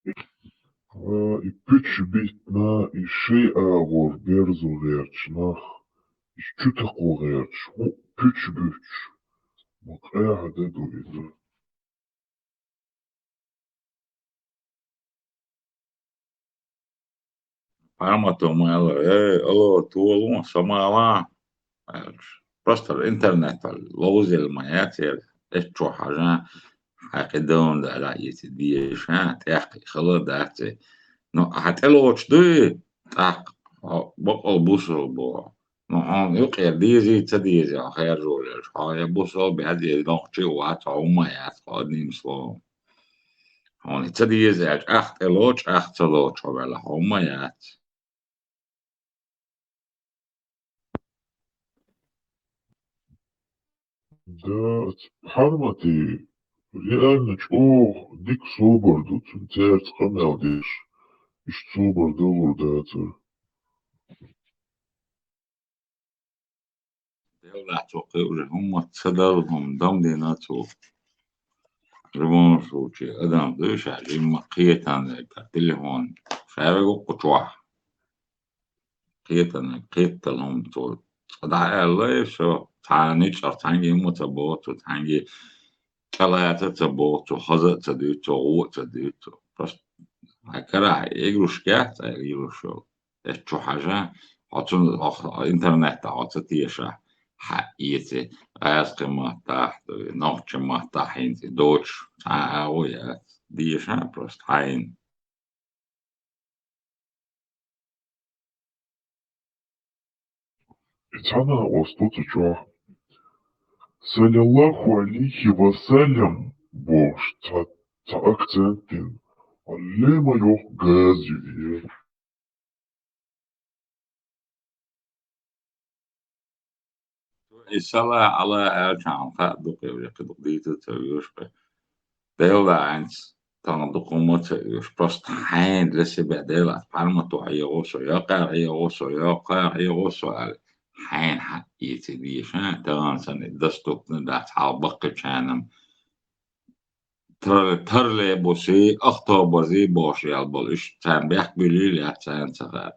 И пич битна, и шей агор берзу верчнах. И что такое верч? Пич бич. Вот эга деду иду. Памяту мало, алло, туалу, самала. Просто интернет, лозил моя цель. Это что, хажа, حقدون ده رأيت ديشان تحقي خلا داتي نو حتى لو تشدي تحق بقى بوصل بوا نو يقير ديزي تديزي خير جولش هاي بوصل بهذه نقطة وعطا وما يتقادني مسلم هوني تديزي أخت لوش أخت لوش ولا هما يات Да, حرمتي لأنك ديك صوبر دوت انتار تقنع ديش إش صوبر دور داتر دولة توقير هم تصدرهم دم ديناتو ربون سوچي أدم دوش عجيم قيتان التليفون شابقو قطوح قيتان قيتلهم تو دعا الله شو تاني شر تاني متبوت تاني كلايات تبوت خزق تديتو قوة تديتو بس هكذا يجروش كات يجروشو اشو حاجة عطون انترنت عطتيشا حقيقي عايز ما تحت نوع ما تحين دوتش تعاويات ديشا بس حين إتانا وسطوت جوا صلى الله عليه وسلم бош та акцентин аллема yok гази الصلاة على أرجع فأدق يقدق ديتو تيوش ديولا عنس تنطق موتيوش بس حين لسه بعدين أتعلم توعي غوصو يقع يغوصو يقع يغوصو على حين حقيتي دي شان تغان سنة دستوك ندات حالبقى شانم ترلي بوسي أخطو بوزي بوشي البل إش تان بيح بليل يحسان سخا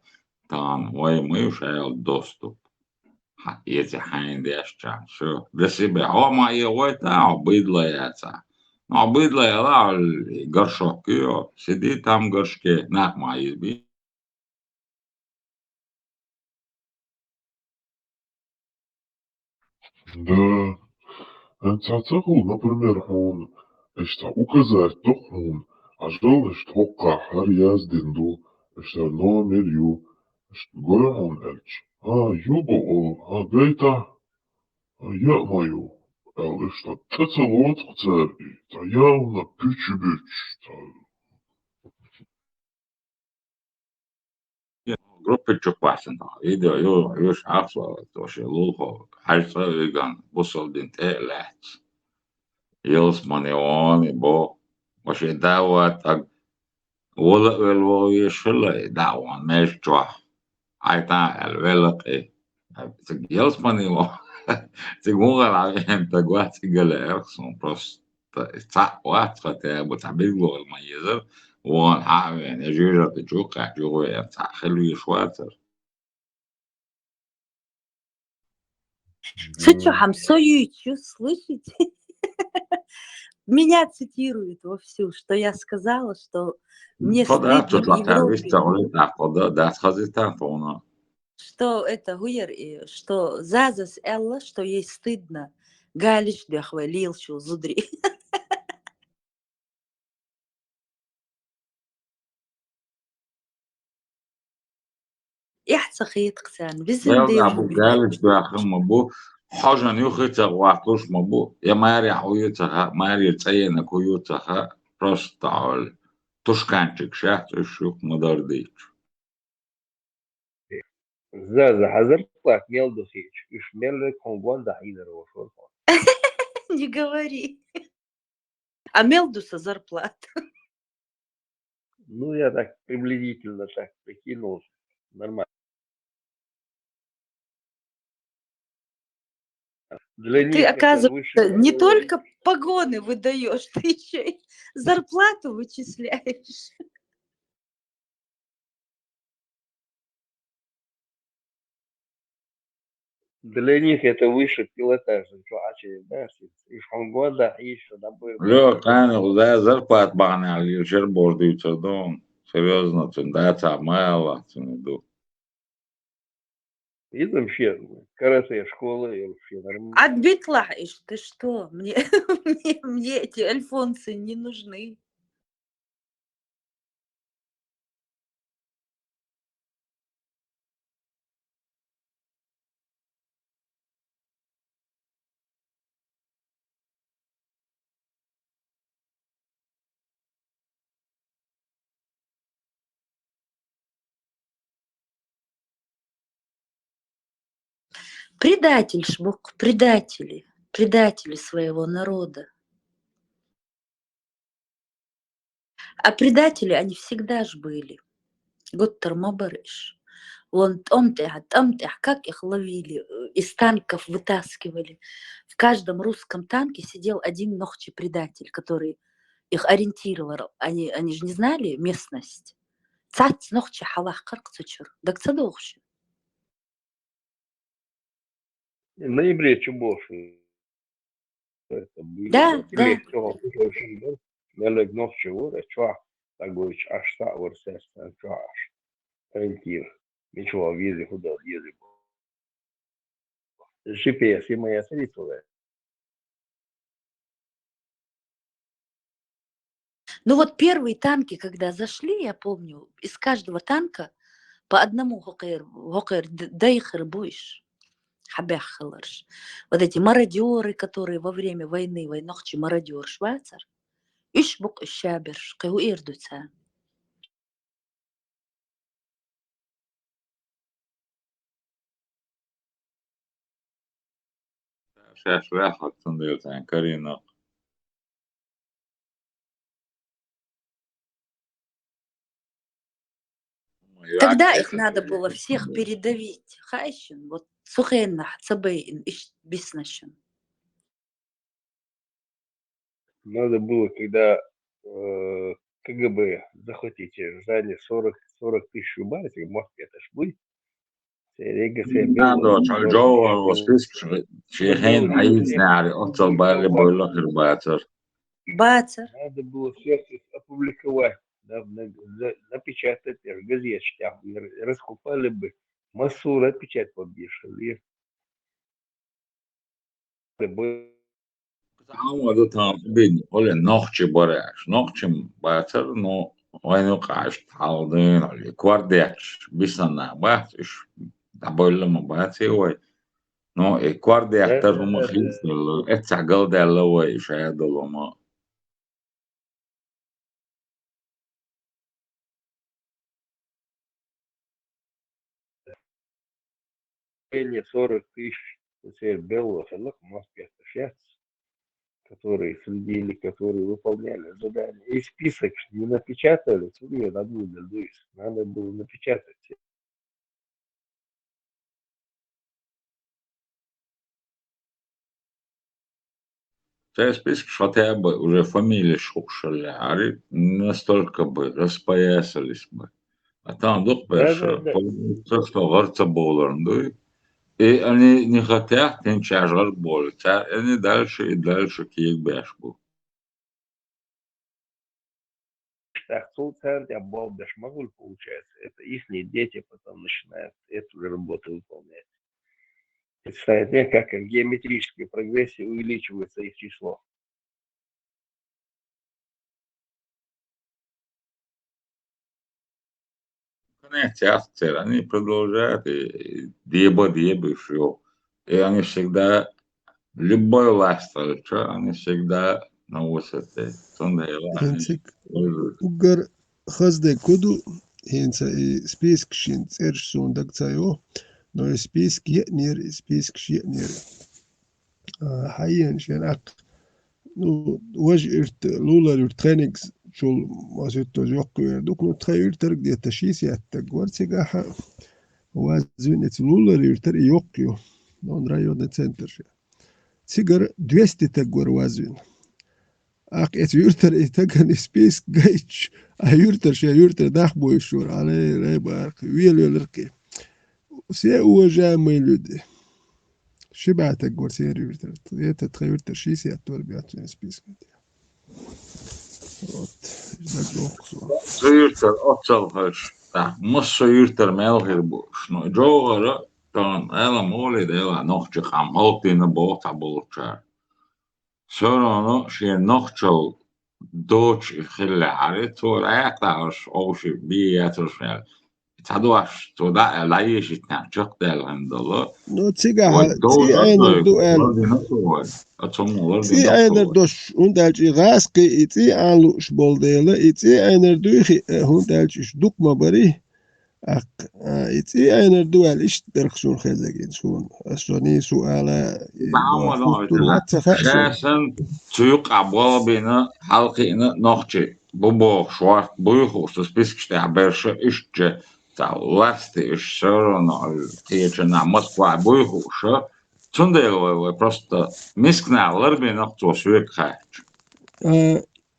تان وي ميوش عيال دوستوك حقيتي حين دي أشجع شو دسي بيحوا ما يغويتا عبيد لا ياتا عبيد لا يلا القرشوكيو سيدي تام قرشكي ناك ما يزبي Да, تعتقد например هون اشتا указать то هون عشان اشتوقع حرياز دندو اشتا نو مليو اشتقول هون الش يوبو بيتا يأمايو اشتا تتلوت قتاري تا ياونا بيتش группы чупасен видео юж аксо то ше лухо хальса веган бусол дин те лат يلس مانيوني بو وش دعوة ولا ولو يشلا دعوة مش جوا عيتا الولق إيه يلس مانيو تقول على تقوى تقول إرسون بس تاع وقت خطأ بتعبير له الميزر وان يعني جيرة تجوق جوا تاع خلو يشواتر Сычухам соючу, слышите? Меня цитируют вовсю, что я сказала, что мне خدا стыдно в تطلع تعرفيش Европе, تقولي تاخد ده خزيتان فونا что это гуер, что зазас элла, что ей стыдно. Галиш дяхвалил, что зудри. Яхцахит ксан, визен يلا дежу أبو جالس бирдеш. داخل مبو حاجة يخيط وعطوش مبو يا ماري حويتها ماري تسينا كويوتها راس تعال توش كانتك شاحت الشوك مدار Заза, зарплат мел духич. И шмелы конгон да хидер вошел. Не говори. А Мелдуса зарплата. Ну, я так приблизительно так прикинул. Нормально. Для Ты, них это выше оказывается, не головы. только погоны выдаешь, ты еще и зарплату вычисляешь. Для них это выше пилотаж. Что, да, и конгон да еще добыл. لو كان ده زرقات بعني على الشر بوردي تصدون серьезно да تعمل تندو И вообще, карате школа, и вообще нормально. Отбитлаешь, ты что? Мне эти альфонсы не нужны. Предатель, Шмук, предатели своего народа. А предатели, они всегда ж были. Готтер Мабарыш. Вон Томтех, как их ловили, из танков вытаскивали. В каждом русском танке сидел один нохчий предатель, который их ориентировал. Они же не знали местность. Цац нохчи халах каркцучур. Так цадохши. В ноябре чуть больше. Это было. Да, да. Легко. Мелек ночью вот, чё, так говорит, аж та ворсеста, чё аж. Ориентир. Ничего, везде куда ездил. GPS и моя средства. Ну вот первые танки, когда зашли, я помню, из каждого танка по одному гокер дейхер буиш. Хабяхаларш. Вот эти мародеры, которые во время войны, войнохчи мародер швайцар, ишбук ишаберш, кайу ирдуца. شاش راحت تندو تان كارينا Тогда их надо было всех передавить. Хайщин, вот سخين حتسبي إيش بيسنشن. Надо было, когда КГБ захватите, взяли 40 тысяч рублей, в Москве это ж будет. نادو الجو والسبيس شيخين عيد ناري أطل بالي بقول لك الباتر. Надо было все опубликовать, напечатать в газетах, раскупали бы массу, отпечатать побежали. تعود تام قول نوخش براش نوخشم باتر نو وين وقعش تعوضين على كواردياتش بيسنا باتش دبل لما باتي وي نو كواردياتر هم خيس اتسع قلد على وي شاهد لما Или 40 тысяч белых в Москве сейчас, которые следили, которые выполняли задания. И список не напечатали, надо было напечатать. список хотя бы уже фамилии шукшали, а настолько бы распоясались бы. А там дух больше, то, что горца болорнду. И они не хотят ничего жрать больше, они дальше и дальше киек бешку. Центр Абалдаш Магуль, получается, это их дети потом начинают эту работу выполнять. Представляете, как в геометрической прогрессии увеличивается их число. Они продолжают деба все. И они всегда, любой власть, они всегда на высоте. Угар хазде коду, хенца и список шин церш сундак цайо, но и список етнер, и список шетнер. حقيقة شان أق وجهت لولا الترينكس شو ما زلت جوقي دوك نتخيل ترك دي التشيس يتجور سجاح وزن لولا التر يوقيو نون رايو نتسنتر سيجر 200 تجور وزن أق يتيرتر يتجن سبيس جايش أيرتر شيء يرتر دخبو يشور عليه لا بارك ويل يلركي سي وجا ميلودي شبعتك جورسير يرتر يتتخيل تشيس يتور بياتين سبيس Yurtar atsalhash, massa yurtar melhirbush. No jogara tam ela moli dela nochtje kham haltina bota bolchar. Sorano she nochtjal doch khilla harit tor ayatash oshi biyatos mel. Tadosh to da layish itna chaqdal handallah. No tsiga tsi einer duel. Tsi einer dos hundalchi gaski itsi alu shboldele itsi einer duchi hundalchi shdukma bari ak itsi einer duel ish derkshun khazagin shun asoni suala شاسن تيق عبارة بين حلقنا نخشي بابا شوارت بويخوس سبيسكش تعبرش إشج تعوست إش سرنا تيجنا مطبع بويخوش تندل просто мискна ларби нахто свек хач.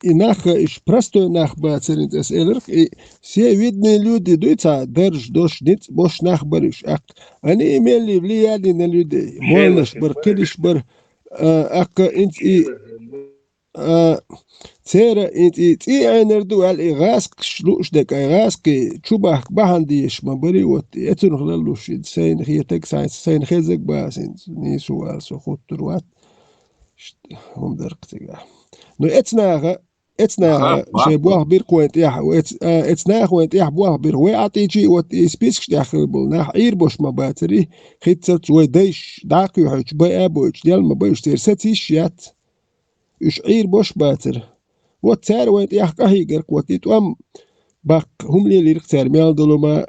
Инах иш простой нах бацерит эс элерк и все видные люди дуйца держ дош ниц бош нах бариш ак они имели влияние на людей молнаш бар кедиш бар ак инт и цера инт и einer дуал и раск шлуш дек раск чубах бахандиш мабари вот этун хлалуш сайн хиетек сайн хезек басин ни суал со хутруат هم درقتيغا نو اتنا شي بواه بير كوينت يح اتنا كوينت يح بواه بير وي اعطيجي وات سبيسك داخل بولنا ايربوش ما باتري خيتت وي دايش داك يحج باي ابوش ديال ما بايش ترساتيش يات اش ايربوش باتر وات تار ويت يح كهيجر كوتيت ام باق هم لي رختار ميال دلوما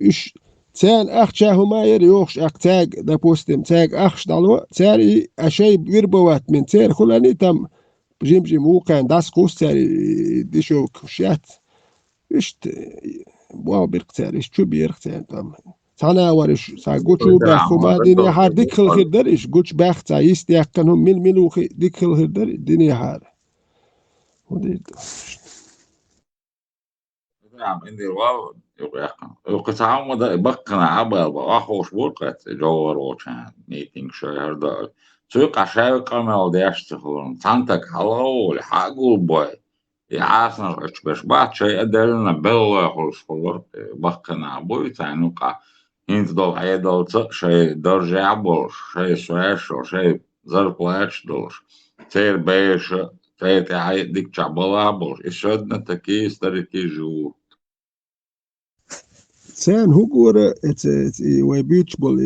اش تان أخشى هما يريوخش أقتاج دبوستم تاج أخش دلوا تاري أشيء بيربوات من تار خلاني تم جيم وكان داس كوس تاري ديشوك شات إشت بوا بيرك تاري إشت شو بيرك تاري تم تناورش قلت شو بخو ما دنيا حار ديك الخير درش قلت بخ تعيس يحكنهم ملوخي ديك الخير در الدنيا حار نعم عندي الوالد يقطعهم ده بقنا عبا بأخوش بورقت جوار وشان ميتينج شهر ده سوق عشاوي قامل ديش تخلون تانتك حلو لحقو بوي يعاصنا بش بعد شيء أدلنا بلا خلص خلور بقنا بوي تانوقع هنت دول عيدل شيء درجة عبوش شيء سواش شيء ضرب لاتش دولش تير بيش تير تعيد ديك شعبلا عبوش إشادنا تكيس تركي جو Sen hugura way beautiful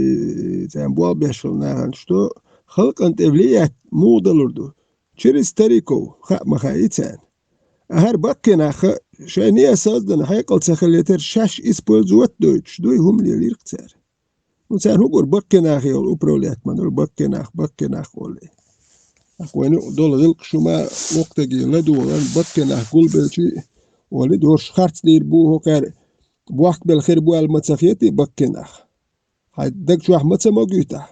sen bu beşolna što halkant evliyet modalurdu. Çiriz tariko ma khayitsan. Her bakkena şani asasdan haykal sakhaliter şaş использовать Deutsch. Duy hum liriktsar. Sen hugur bakkena khayol uprolet manul bakkena oli. Akwani doladil shuma waqtagi ladulan bakkena qulbelchi ولد ورش خارت دير بوه كار بوقت بالخير بو المتسخيتي بكناخ هدك شو احمد سماجيتا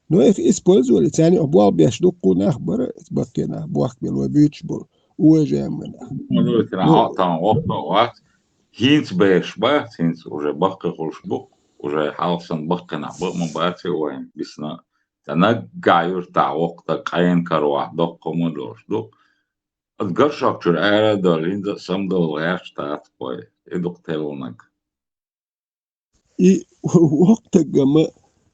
نو اخ اسبولز ولا ثاني ابوال بيشدقوا ناخ بر بكناخ بوقت بالوبيتش بول وجامنا مدول كنا عطا وقت هينت باش بات هينت وجا بقى خلش بق وجا حالسن بقنا بق من باتي وين بسنا تنا قاير تاع وقت قاين كروح دق مدوش دق القرشك شو الآلة دولين ده سمدل وياش تاعت بوي إدوك تلونك اي وقت جما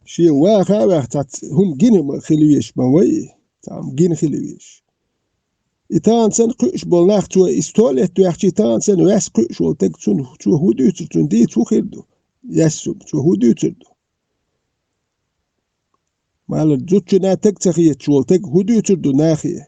شي واخا واحد هم جين ما خليش ما وي تام جين خليش إتان سن قش بالناخ تو استولت تو أحكي تان سن واس قش وتك تون تو هودو تون دي تو خيردو يسوب تو هودو تردو مال جوتشنا تك تخيت شو تك هودو تردو ناخيه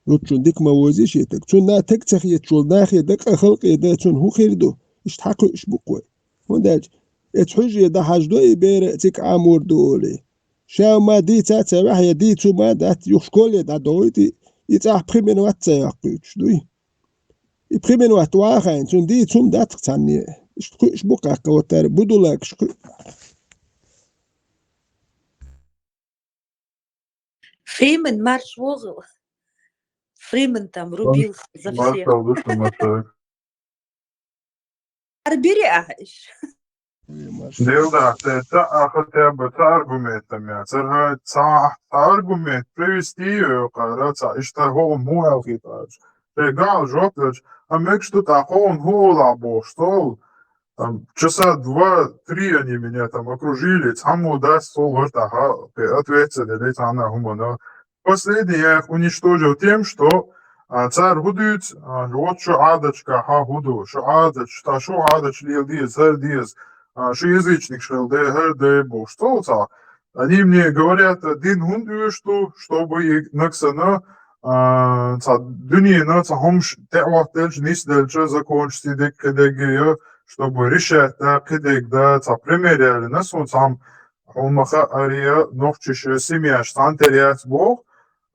يوتشون ديك موازيش يتك تون نا تك تخيت شو ناخيه دك خلق يدا تون هو خيردو اشتحقوا اش بقوي ونداج اتحجي ده حجدو يبير تك عامور دولي شاو ما دي تاتا وحيا دي تو ما دات يخشكولي دا دويتي يتاح بريمين وات تاقيتش دوي بريمين وات واخاين تون دي توم دات تاني اش بقى كوتار بدولاك شكو Фримен марш вогл. Фримен там рубился за всех. Арберяешь. Да, это хотя бы аргументами. Это аргумент привести ее, кажется, и что он мой хитач. Реgal жопач, а мы что-то он голабо, что там часа 2-3 они меня там окружили, там даст стол ответили, она гумана. Последний я их уничтожил тем, что царь гудует, вот что адочка, гуду, что адач, что адач лил диез, хер диез, что язычник шел, де бог, что это? Они мне говорят, один гундую, что, чтобы их наксана, дунья, ца хомш, теуах дельч, нис дельча, закончить, дек, чтобы решать, да, кедек, да, ца примеряли нас, он сам, он маха ария, ногчиш семья, штантериац бог,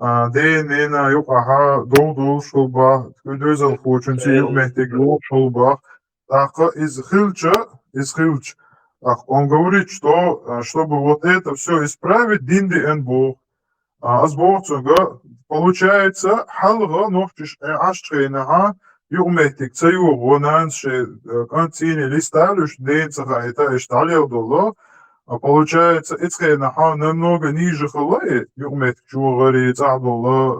DNA yok aha dolu şulba güzel hoçunçi mehtek yok şulba так из хилч он говорит что чтобы вот это все исправить динди эн бог азборцуга получается халга нохтиш аштрейна юмехтик цаю вонанше концини листалюш дейцага это эшталер доллар получается, это намного ниже халай, юмет чугари, цадола,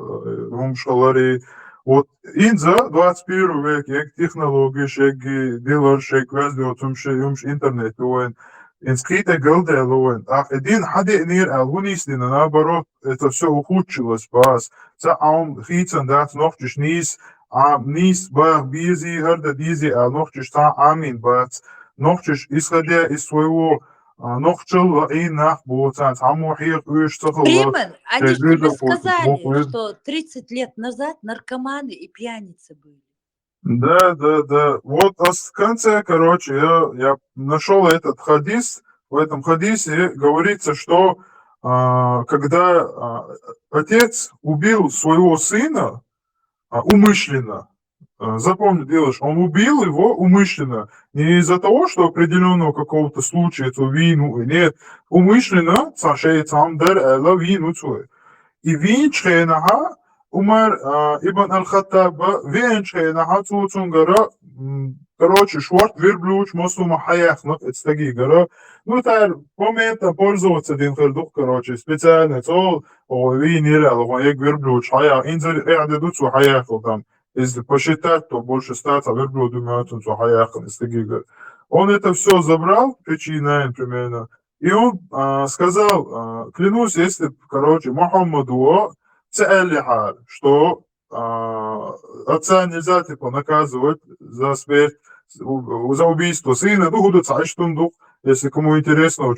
румшалари. Вот инза 21 век, технологии, шеги, дилар, шег, вездиотум, юмш интернет, лоен, инскрита галде, лоен. А один хаде нир, алгунистина, наоборот, это все ухудшилось, бас. За аум хитсан, дат, нохчиш низ, низ, бах, бизи, харда, дизи, нохчиш та амин, бац. Нохчиш, исходя из своего Фримен, они же тебе сказали, что 30 лет назад наркоманы и пьяницы были. Да. Вот в конце, короче, я нашел этот хадис. В этом хадисе говорится, что когда отец убил своего сына умышленно, запомни, делаешь, он убил его умышленно. Не из-за того, что определенного какого-то случая, эту вину, нет, умышленно, цашей цамдар, эла вину цой. И вин чхенаха, Умар ибн аль-Хаттаба, вин чхенаха цуцунгара, короче, шварт верблюч, мосума хаяхнат, это такие гора. Ну, это моментом пользоваться один хердух, короче, специально, цол, вин ирал, он як верблюч, хаях, инзаль, эадедут цу хаяхал там. Если посчитать, то больше 100 верблюдов мертвым цухаяхом из таких. Он это все забрал, причиной примерно, и он сказал, клянусь, если, короче, Мухаммаду ца'алихар, что отца нельзя типа наказывать за смерть, за убийство сына, если кому интересно,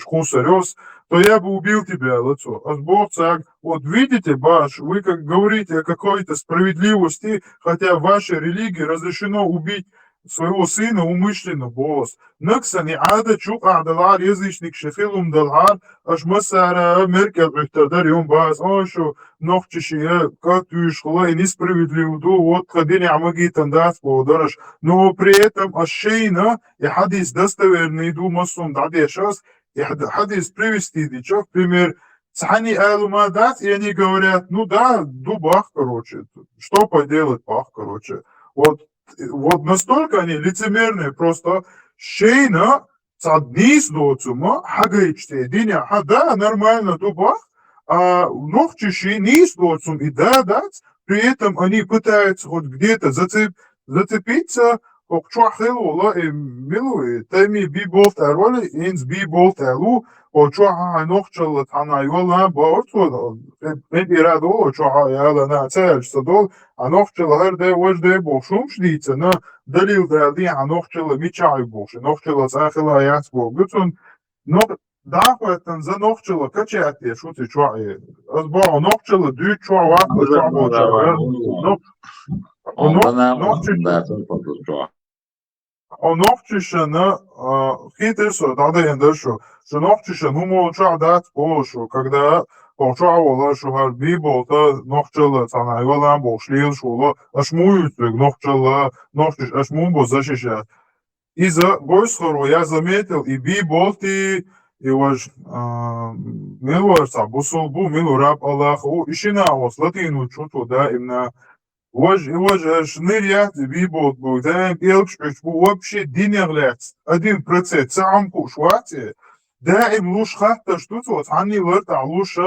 то я бы убил тебя, лицо. А Бог царь, вот видите, Баш, вы как говорите о какой-то справедливости, хотя в вашей религии разрешено убить своего сына умышленно, босс. Наксани ада чук адалар язычник шефилум далар, аж масара меркел ухтадарим баз, что нохчишия, катюшла и несправедливо, вот ходили амаги тандас подараш, но при этом ашейна и хадис достоверный, масум дадешас, и хадис привести дичок, пример, Сахани алумадат, и они говорят, ну да, дубах, короче, что поделать, пах, короче, вот настолько они лицемерные, просто шейна цаднис доцума, хагайчте, диня, да, нормально дубах, а ногчиши низ доцум и да, при этом они пытаются вот где-то зацепиться, Чуахелу, милуй, теми биболт роли, инс биболт алу, чуаха нохчал танайвала баорту, эпирадо, чуаха яла на цель садол, а нохчал херде вожде бошум шлица, на далил далди, а нохчал мичай боши, нохчал сахила яцбо, гуцун, но дахуэтен за нохчала качати, шути чуаи, азбо нохчала дю чуава, Оновчишена хитерсо, да ендершо, что новчишен умолчал дать полшу, когда получала, что харби болта новчала, цана ивала болшлил шула, аж муютик новчала, новчиш, аж мумбо защищать. И за бойсхору я заметил, и би болти, и ваш милуарца, бусулбу, милураб Аллаху, и шинаос, латину чуту, да, именно وجه شنيريات بيبوت بودايم إلكش عشبو وبشي دينير لاتس 1% سعمكو شواتي دائم لوش خاطر شتوتو عني ورطع لوش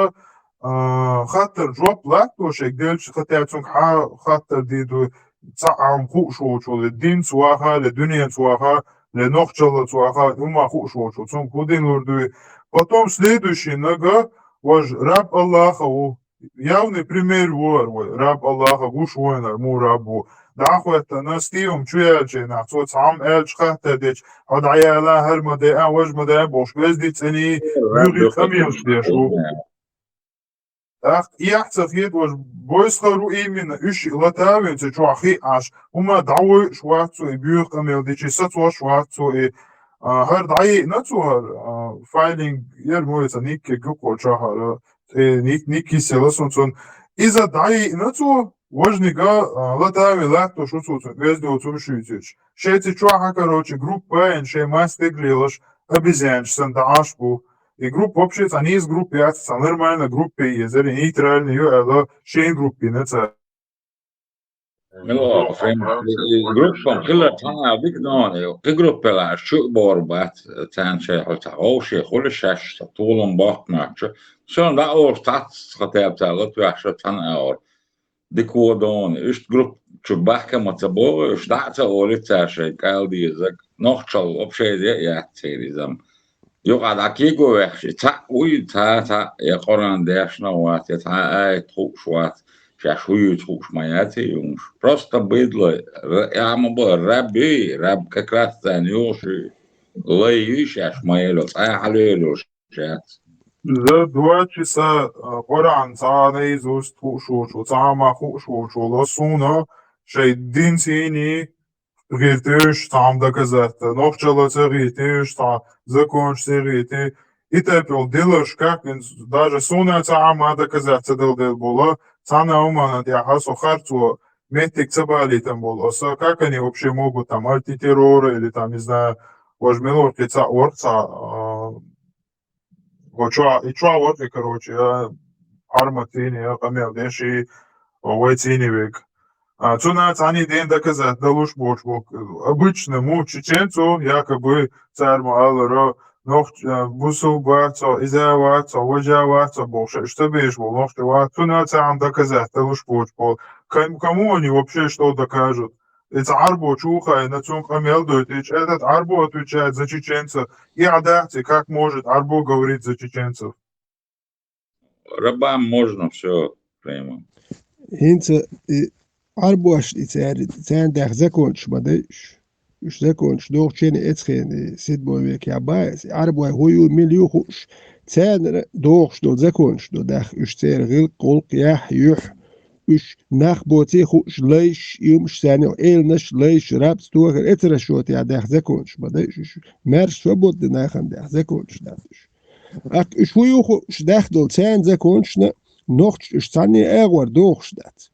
خاطر جوب لاتو شك ديلش خاطر خاطر ديدو سعمكو شوشو للدين سواها للدنيا سواها لنخجل سواها ума шоучу цум кудин лурдуи. Потом следующий нога ваш раб Аллаха, явный пример вор, раб Аллаха, гуш воинар, му рабу. دعوة نستيهم تشوياتشي نحصوت عم إلش خاتدش هاد عيالا هالمدى وج مدى بوش بزدي تسني بيغي خميلش ديشو يحصل خيط وج بويسخرو إيمين إشي لتاوين تشو أخي عش هما دعوة شواتسو بيغي خميل ديشي ستوا شواتسو هر دعي نتو هر فايلينج يرمويتا نيكي جوكو شهر نيكي سيلسون إذا دعي نتو Важнига латами лакто шуцуцу везде шуйтич. Шети чуаха, короче, группа эншей мастеглилаш обезьянч сандашку. И группа вообще, они из группы, это нормально группы, езери нейтральные, это шейн группы, не це. Gruppen كلها تاع ديك داني في جروب لا شو بوربات تان شيء حتى أو شيء كل شاش طولهم باقنا شون ده أور تات خطيب تالت وعشرة تان أور ديكودون إيش جروب شو بحكي متبوه إيش دعته أولي تاشي قال دي زك نخشل أبشي دي يعتيري زم يقعد أكيجو وحشي تا وي تا يقرن داش نوات تا أي تخوش وات شاشوي تخوش ماياتي يومش просто быдло я могу раб как раз занёши лаишь аж маелос а халелос шат За 2 часа Коран цаана изуст хушушу цаама хушушу ласуна шейдин сини гиртеш там доказать нохчала царитеш там закончится рити и тепел делаешь как даже суна цаама доказать дел было цана умана я хасу харцу Метик Цабали там был. Как они вообще могут там антитерроры или там, не знаю, возьмем лица орца, и чё орцы, короче, арма цини, камел, деши, цини век. Цунац они день доказать, да луж боч, обычному чеченцу, якобы царь Маалара, нох бусу бацо, изявацо, вожавацо, больше, что бишь, нох цунац ам доказать, да луж боч, кому они вообще что докажут? Это Арбо чуха, на цум камел дует, этот Арбо отвечает за чеченцев. И адапте, как может Арбо говорить за чеченцев? Рабам можно все прямо. Hinze Arboş içeri sen de zakonç madış. Üç zakonç doğçeni etken sidboy ve kabas Arboy huyu milyu huş. Sen doğç do zakonç do dah üç ser gil kolk yah yuh. Üç nakhboti huş leiş yumuş seni elnaş leiş raps tuğer etre şot ya dah zakonç madış. Mer şobot de nahan dah zakonç daş. Ak üç huyu huş dah do sen zakonç noch üç sani egor doğç dat.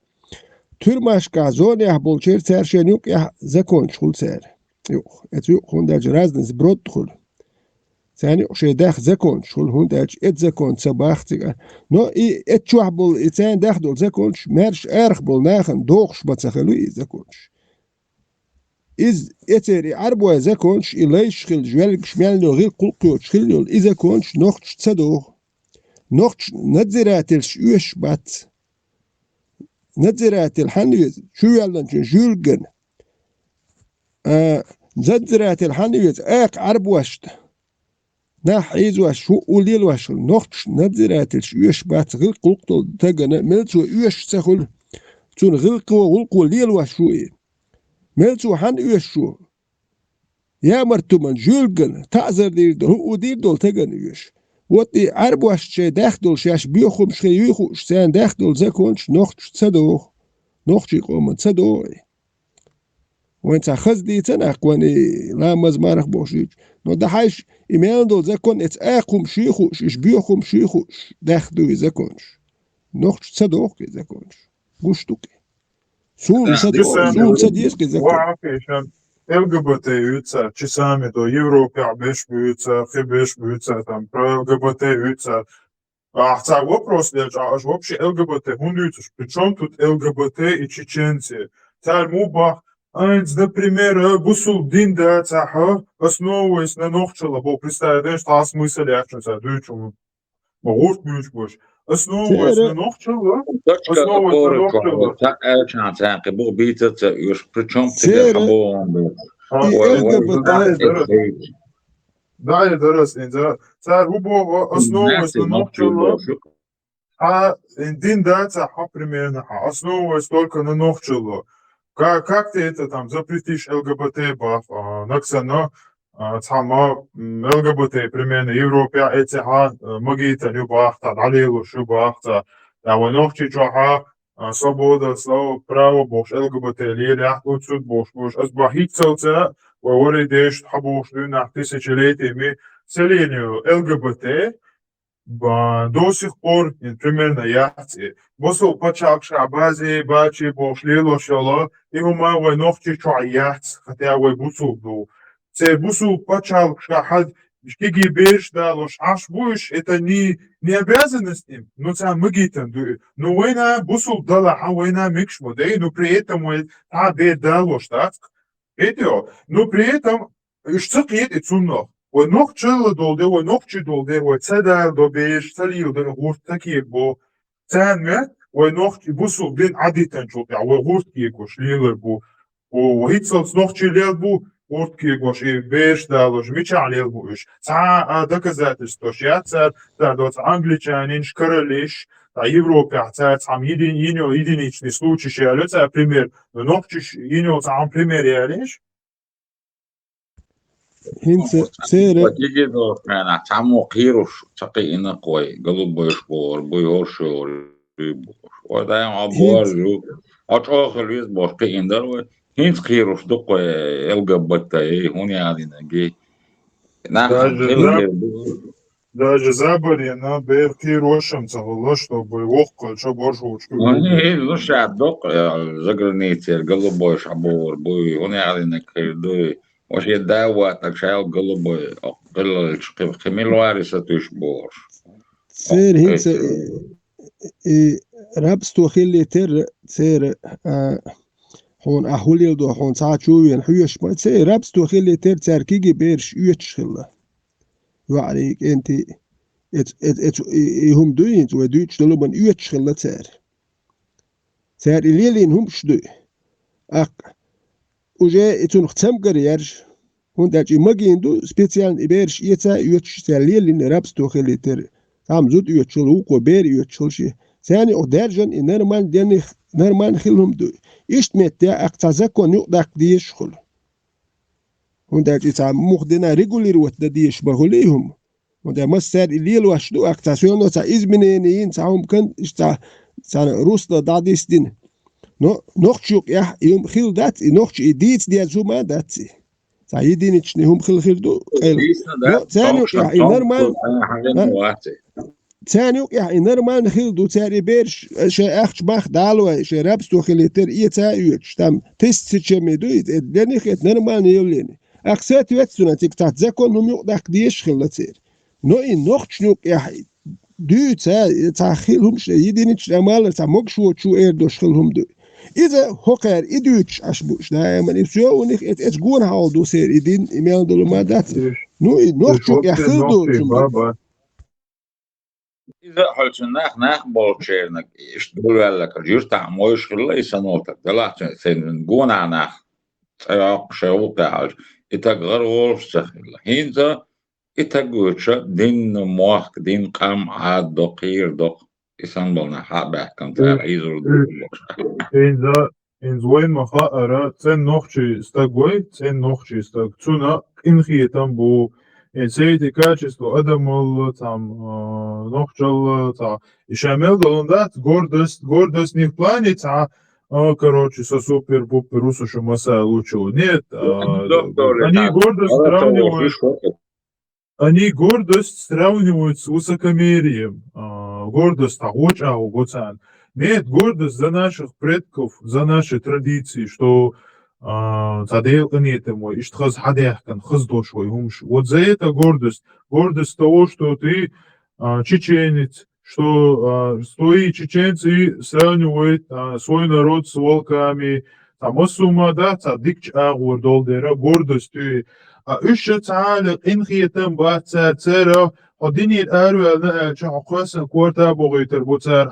Türmaşka zone bolçer serşen yok ya zakonç hul ser. Yok. Et yok hunda jrazdens brot hul. Sani şey dah zakonç hul hunda et zakonç sabahtiga. No et chuhbul sen dah dol zakonç merş erg bol nachen doğş batsakhlu zakonç. İz eteri arbo zakonç ilay şkhil jwel shmel no gil qulqyo shkhil yol izakonç noch tsado. Noch nadziratel shüş bat. نزرات الحنيز شو يلا جولجن نزرات الحنيز اق عربوشت نح ايزوش شو وليلوش نوخش نزرات الشيش بات غير قلقتو تجنا ملتو يوش سخل تون غلقو غلقو ليلوش شو ملتو حن يوش شو يا مرتو من جولجن تعذر دير هو دير دول تجنا يوش وطي عربوش شي داخدول شاش بيخم شخي يخوش سان داخدول زكونش نوخش تصدوخ نوخش يقوم تصدوخ وين تاخذ دي تناق واني لا مزمارخ بوشيج نو ده حيش إيمان دول زكون اتاقم شيخوش إش بيخم شيخوش داخدو زكونش نوخش تصدوخ زكونش بوشتوكي سون صديق زكونش ЛГБТ üyütse, çisami do Европе 5 büyütse, X5 büyütse, там про ЛГБТ üyütse. Це вопрос, аж вообще ЛГБТ, гундуется. Причем тут ЛГБТ и чеченцы? Царь Мубах, например, Бусул Динда, цаха, основываясь на Нохчела, бо представляешь, что смысл яхчется, дючу, могут бюч бош. Основываясь на Нохчела, основываясь на Нохчела. Да, дарас, царь Губова, основываясь на Нохчела, а Динда, цаха, примерно, основываясь только на Нохчела. Как ты это там запретишь ЛГБТ, баф, наксана, цама ЛГБТ, примерно, Европе, этиха, магита, любах, талилу, шубах, а ванохчи чаха, свобода, слава, право, бош, ЛГБТ, лилях, уцуд, бош, азбахит целца, ووردش حبوش لنا тысячелетиями селению ЛГБТ до сих пор примерно яхти. Босо почак шабази бачи бошлило шало его мавой нохчи чуаят хотя вы бусуду. Це бусу почал шахад шкиги беш далош аш буш это не обязанность им. Но це мгитан. Но война бусу дала а война микшмо да и но при этом а бе далош так. Этио, но при этом штакет и цунно. Ой нох чела долде, ой нох чи долде, ой цеда добеш, цалил да гурт такие бо. Цанме, ой нох бусу блин адитан чултя, ой гурт кико шлилер бу. Ой хитсалс нох чи лел бу, гурт кико и беш далош, мича лел бу иш. Ца доказательство, я цар, да доц англичанин, шкаралиш, а Европе, цар сам единичный случай, это пример. Но сам пример ялиш. Hinze sere تيجي دو كان تعمو قيروش تقي إنا قوي قلوب بيشبور بيهورشور وده يوم عبور جو أشوف الويز بوشكي إندر هنس قيروش دقو LGBT هوني عادي نجي نحن Даже заборено берки рошем цагла, чтобы вохкал, что больше учку. Ну, шадок, за границей, голубой шабур, буй, он ялинек, дуй. Ош едава, так шайл голубой. Хмелуари сатуш борш. سير هنس رابستو خلي تر سير هون أحولي دو هون ساعة شوي حيوش ما سير رابستو خلي تر سير كيجي بيرش يوتش خلا وعليك أنت هم دوين تو دوتش دلو من يوتش خلا سير الليلين هم شدو وجا اتو نختم قريرج هون داج ماجين دو سبيسيال بيرش يتا يوتش سير الليلين رابستو خلي تر tam zut üyetçilik ve ber üyetçiliği. Seni o derjen normal deni normal xilhum du. İştmette aktazak o nüqdak diye şkul. Onda ita muhdina regular ve diye şbahulihum. Onda masar ilil ve şdu aktasyon o ta izmineniyin tahum kan işte sana Rusla dadistin. No nochçuk ya yum xildat nochç idit diye zuma datsi. Sayidin içni hum xildu. No seni ya normal ثاني يعني نرمان خلدو تاري بيرش شيء أخش باخ دالوا شيء رابستو خليتر إيتا يوتش تام تست تشميدو لاني خيت نرمان يوليني أخسات يوتسونا تكتات زكون هم يقدق ديش خلتير نو إن نوخش نوك يعني دو تا خيلهم شيء يدينيش أمال تا مقشو شو إيردوش خلهم دو إذا هوكر إدوش أشبوش دائما يسيو ونخ إتجون هاودو سير إدين إميان دولو ما دات نو نوخش نوك يخلدو إذا حلت ناخ بولشيرنك إشتغل لك جرت مويش خلا يسنوتك دلعت سين جونا ناخ شو تعال إتغير ورش سخلا هينزا إتغيرش دين موخ دين قام عاد دقير دق إسنبولنا حابة كنت عايزه هينزا إنزوين مخاطرة تين نوخشي استقوي تين نوخشي استق تسونا إنخي تنبو سيدي качество адамол там нохчал та и шамел долондат гордость не в плане та короче со супер пупер усушу маса лучшего нет они гордость сравнивают с высокомерием гордость тагоча угоцан нет гордость за наших предков за наши традиции что Задел мой, и что хадяхкан, хаздошвой, умш. Вот за это гордость. Гордость того, что ты чеченец, что твои чеченцы сравнивают свой народ с волками. Там осума, да, цадикч агур долдера, гордость ты. Ища цалик, инхиетам бацар, цера, одинит арвел, чахосан, кварта богойтер, буцар,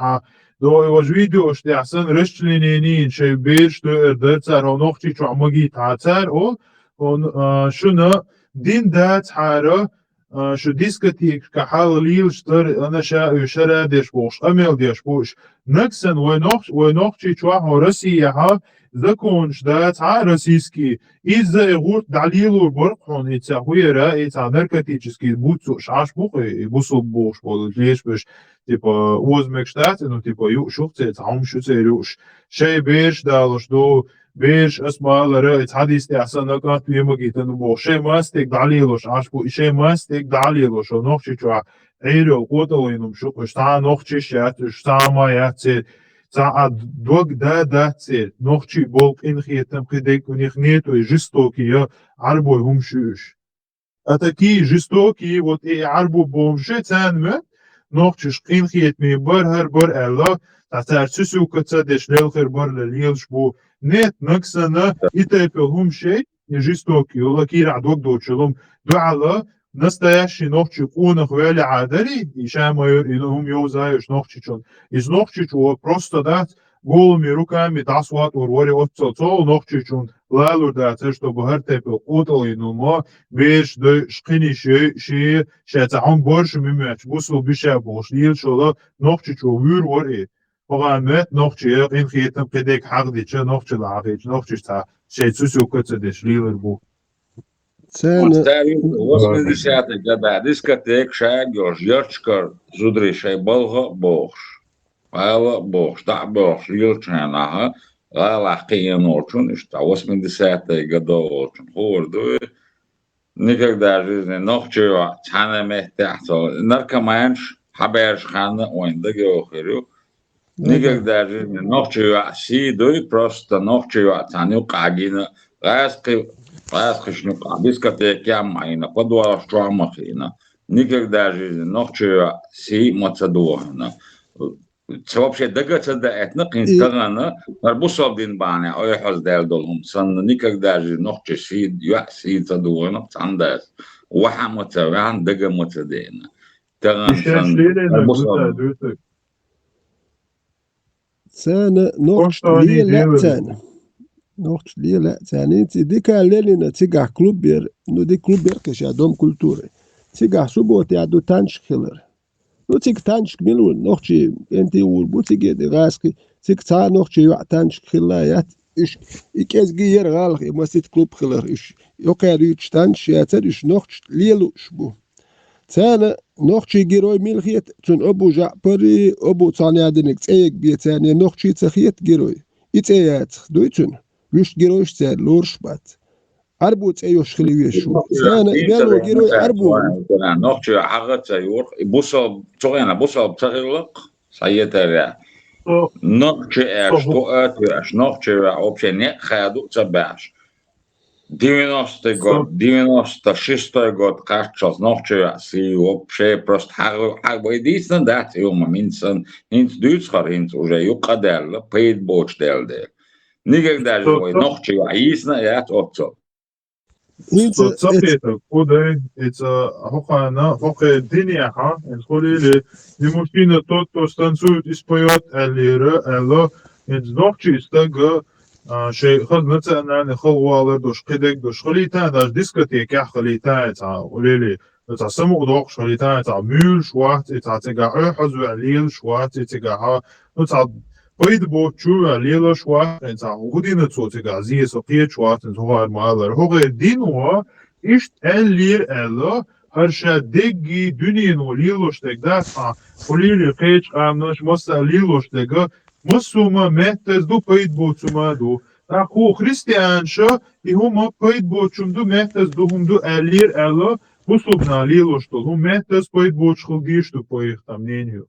دو ایواج ویدیوش دیگه رشتلینی چه بیش دو در هنوختی چه عمقی تعتر او شنا دین دات حارة شو دیسکتیک که حال لیلش در أنا شرا دیش بوش أمل دیش بوش نکسن ونوختی چه هرسیه ها ذکونش دات هرسیسکی ایز ایغورت دلیلور برقون ایتساوی را ایتانرکتیچسکی بوتوش عاش بوخی بوسو بوش بود لیش بش типа Узбекистан, ну типа шухте, там шуте руш. Шей беш далош до беш асмалара, хадис ясана кат вимагит, ну бо шей мастик далилош, аш бо шей мастик далилош, нохчи чуа эйро готовинум шукош, та нохчи шат, сама яце, та дог да це, нохчи болк инхиетам кидек у них нету и жестокие, арбой хумшуш. А такие жестокие, вот и арбу бомши ценме, نوخش قين خيت مي بر الله تحتار سوسو كتصدش للخير بر لليلش بو نت نكسنا يتابعهم شيء يجستوكي ولا كير عدوك دوتشلهم دعلا настоящий нохчи куна хвали адари и шамайор инум йозаеш нохчичон из нохчичу просто дать голыми руками дасват урвори отцо нохчичун лалур дать чтобы хартепел отол инума беш до шкини ши шатам борш мимач бусу биша бош ил шола нохчичу вурвори огамет нохчи ин хитам педек хагди че нохчи лагич нохчица шейцусу коцедеш лилер бу Старый 80-х годах дискотек шагёж, ёрчкар, зудри шей болго бохш. Ала бохш, да бохш, лилчанаха, ала қиен орчун, ишта 80-х годов орчун. Хорду, никогда в жизни ногчего чана мехтяхто. Наркоманш, хаберш хана, он дагеохерю. Никогда в жизни ногчего сидой, просто ногчего таню кагина. Раскишню дискотеки амайна, подвал штуамахина. Никогда в жизни ногчего си мацадуахна. Вообще дагаться до этого инстаграма, нарбусов дин бане, ой хаздел долом, сан никогда же ногче сид, я сид задуано, сандас, вахамоца, ван дагамоца дена. Таган сан нарбусов. سنة نقش ليه لا سنة نقش ليه لا سنة انت دي كان ليلنا تيجا كلوب بير انه دي كلوب بير كشادوم كولتوري تيجا سبوت يعدو تانش كيلر نو تيك تانش ميلو نقشي انتي والبوتيجي دي غاسكي تيك تا نقشي يوع تانش كيلايات ايش ايكاز جير غالخ يمسيت كلوب كيلر ايش يوكا ريتش تانش ياتر ايش نقش ليلو شبو تانا نقشي جيروي ميلخيت تون ابو جعبري ابو تاني عدنك تايك بيتاني نقشي تخيت جيروي اتايات دويتون ويش جيرويش تار لورش بات أربو تأيوش خليويشو سانا إبالو جيروي أربو نقشي حقت يور بوصل تغينا بوصل تغيلق سيتر نقشي اش قوات اش نقشي вообще не خادو تباش 96 год, кажется, ночью си вообще просто хаг единственно дать ему минсан инц дюцхар инц уже юкадел пейд боч делде. Никогда же ночью ясно я отцов. صفيتك كودي هوخانا هوخ الدنيا ها الخولي لمشكلة توتو ستانسوت إسبويات اللي الله نوخشي استجا شيء خذ مثلا خوالر دوش قدك دوش خليتان داش ديسكوتيك خليتان تاع وليلي تاع سمو دوق خليتان تاع مول شوات تاع تاع حزو عليل شوات تاع تاع بيد بوتشو عليل شوات تاع غدينا تو تاع زي سقيت شوات هو المالر هو دينوا إيش اللير الله هرشا دقي دنيا وليلوش تقدر وليلي قيش قامناش مس ليلوش تقدر مسوما مهتز دو پید بوچوما دو تا خو خریستیانشا ای هما پید بوچوم دو مهتز دو هم دو الیر الا بسوبنا لیلوشتول هم مهتز پید بوچخل گیش دو پایختم نینیو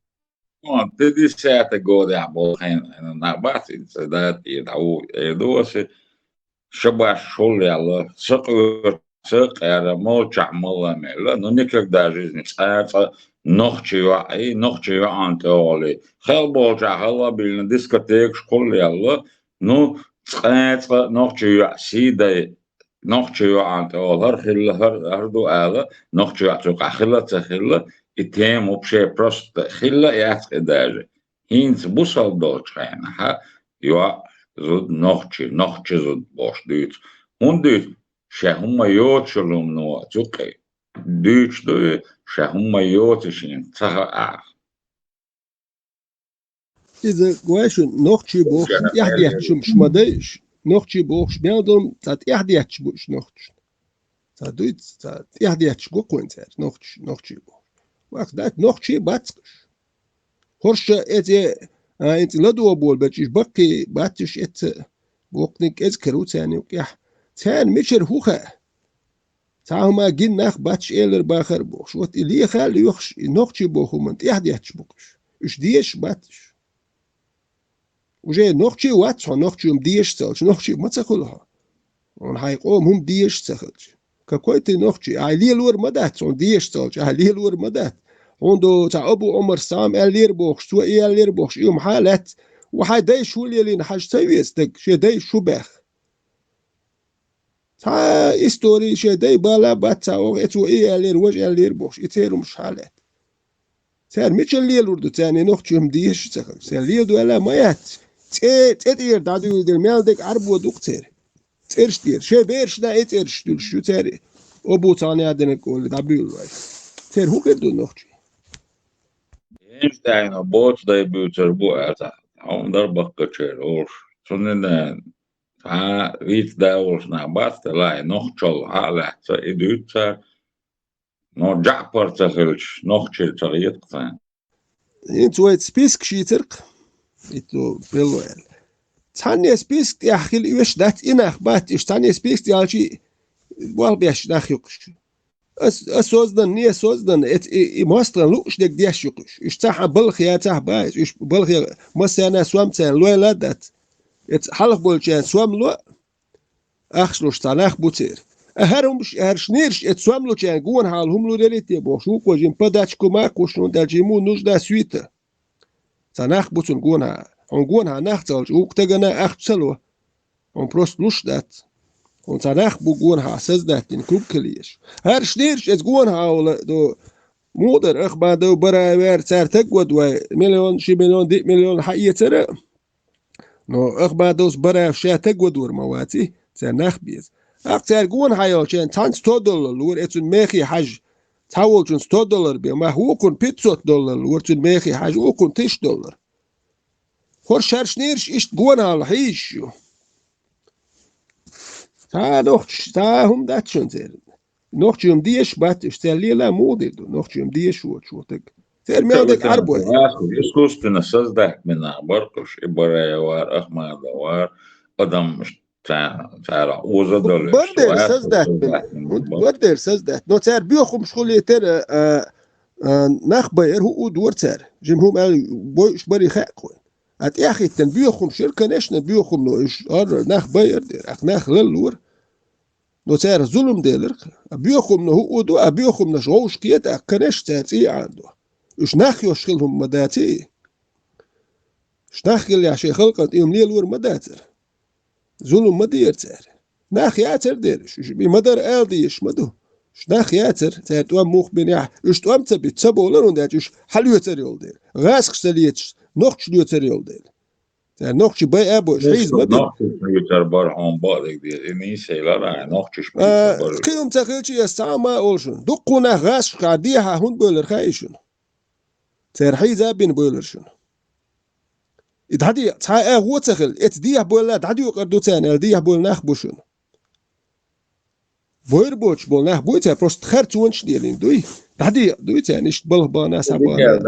Te dissete gode a bolhen na base da ti da o doce shabash шоляло сăqăr молча мălămelă nu никогда жизни ца нохчева антеоли хелболча халабилна дискотек школяло ну ца нохчева сидай нохчева антеол харду ала нохчева цука хила и вообще просто хила яцке даже инц бусал долчхайна ха юа зуд нохче зуд бош дүйц он дүйц шахума йочулум но цукай дүйч дүй шахума йочишин цаха а إذا قواشن نخشي بوخ يحدي يحشم شمدايش نخشي بوخ شميادم تات يحدي يحشبوش نخش تات دويت تات يحدي يحشبو كوينتات نخشي بوخ وقت دات نخشي باتقش هرش إتي أنت لدوا بول بتشيش بقي باتش إت بوقنك إذكروا تاني وكيح تان مشر هوخا تاهما جن ناخ باتش إيلر باخر بوخ شوت إلي خال يخش نخشي بوخ ومنت يحدي يحشبوكش إش ديش باتش وجاي نخشي واتش نخشي ديش تالش نخشي ما تاكلها ونحيقوم هم ديش تاكلش ككويت نخشي علي الور مدات ديش تالش علي الور مدات عنده تاع ابو عمر سام اللير بوخش تو اي اللير بوخش يوم حالات وحي داي شو اللي نحاج تاويستك شي داي شو باخ تا استوري شي داي بالا باتا او تو اي اللير وجه اللير بوخش يتيرو مش حالات سار مش الليل ورد تاني نخشي هم ديش تاكل سار ليل دو لا مايات تير دادو دل مالدك عربو دكتور تيرش دير شي بيرش دا اتيرش دل شو تاري ابو تاني عدن كل دابيل واي تير هو كدو نخشي Einstein bots da büter bu ata onlar bakkaçer or sonunda ha vit da olsna basta la nochchol hala sa idutsa no Ja'far tsakhilch nochchel tsagiyat qsan انت وايت سبيسك شيترق اتو بيلوال تاني سبيسك يا اخي ويش دات انخ بات اش تاني سبيسك يا شي بوال بيش داخ يقش أسوزدن نية سوزدن ماستر لوش ديك ديش يقش إيش صح بلخ يا صح بايش إيش بلخ مسنا سوام تان لو لادت حلف بولشان سوام لو أخشلوش تاناخ بوتير هرمش هرشنيرش سوام لو تان جون حالهم لو دليتي بوشوك وجين بداتش كوماك وشون دالجيمو نوش دا سويتا تاناخ بوتون جونها ناختلج وقتجنا أخشلو on prost lustat und danach bugon ha says that in kukelish her schnirsch es gon ha do moder ach ba do bara wer sar tagwad wa مليون شي مليون دي مليون حقيقة ترى نو ach ba dos bara sha tagwad ور مواتي تناخ بيز اكثر gon ha yo chen $10 lur etun mekhi haj تاول جون $100 بما هو كون $500 ورتن مekhi haj هو كون $10 هور شر schnirsch ist gon ha hish تا هم دات شون زير نوختيوم ديش بات اشتالي لا مودي نوختيوم ديش شو تك زير ما عندك عربو искусственно создать меня баркуш и бараевар ахмадовар адам تعالى وزدل بردر سزدات بردر سزدات نو تار بيخم شغل تر ناخ باير هو دور تار جمهم بوش بري خاقوي ات يا اخي تنبيخم شركه ناش نبيخم نو ايش ناخ باير دير ناخ للور نو تار ظلم ديلر بيخم نو هو دو ابيخم نشغوش كيت اكنش تاتي عنده ايش ناخ يشغلهم مداتي ايش ناخ اللي عشان خلقت يوم ليل ور مداتر ظلم مدير تار ناخ ياتر ديرش بمدر الديش مدو ايش ناخ ياتر تار توام موخ بنيح ايش توام تبي تسبولر ونداتش حلو يتر يول دير غاسك سليتش نوخش يتر يول دير نوخش باي ابو شيز مدو نوخش يتر برهم بالك دير اني سيلار نوخش كيوم تخيلش يستعمى اولشن دقونا غاس قاديها هون بولر خايشن تار حيزا بين بولر شنو إدهدي تا هو تخل إتديه بولا دهدي وقردو تاني الديه بول ناخ بوشون بوير بوش بول ناخ بوي تا بروست خرط ونش ديالين دوي دهدي دوي تاني إشت بله بانا سابانا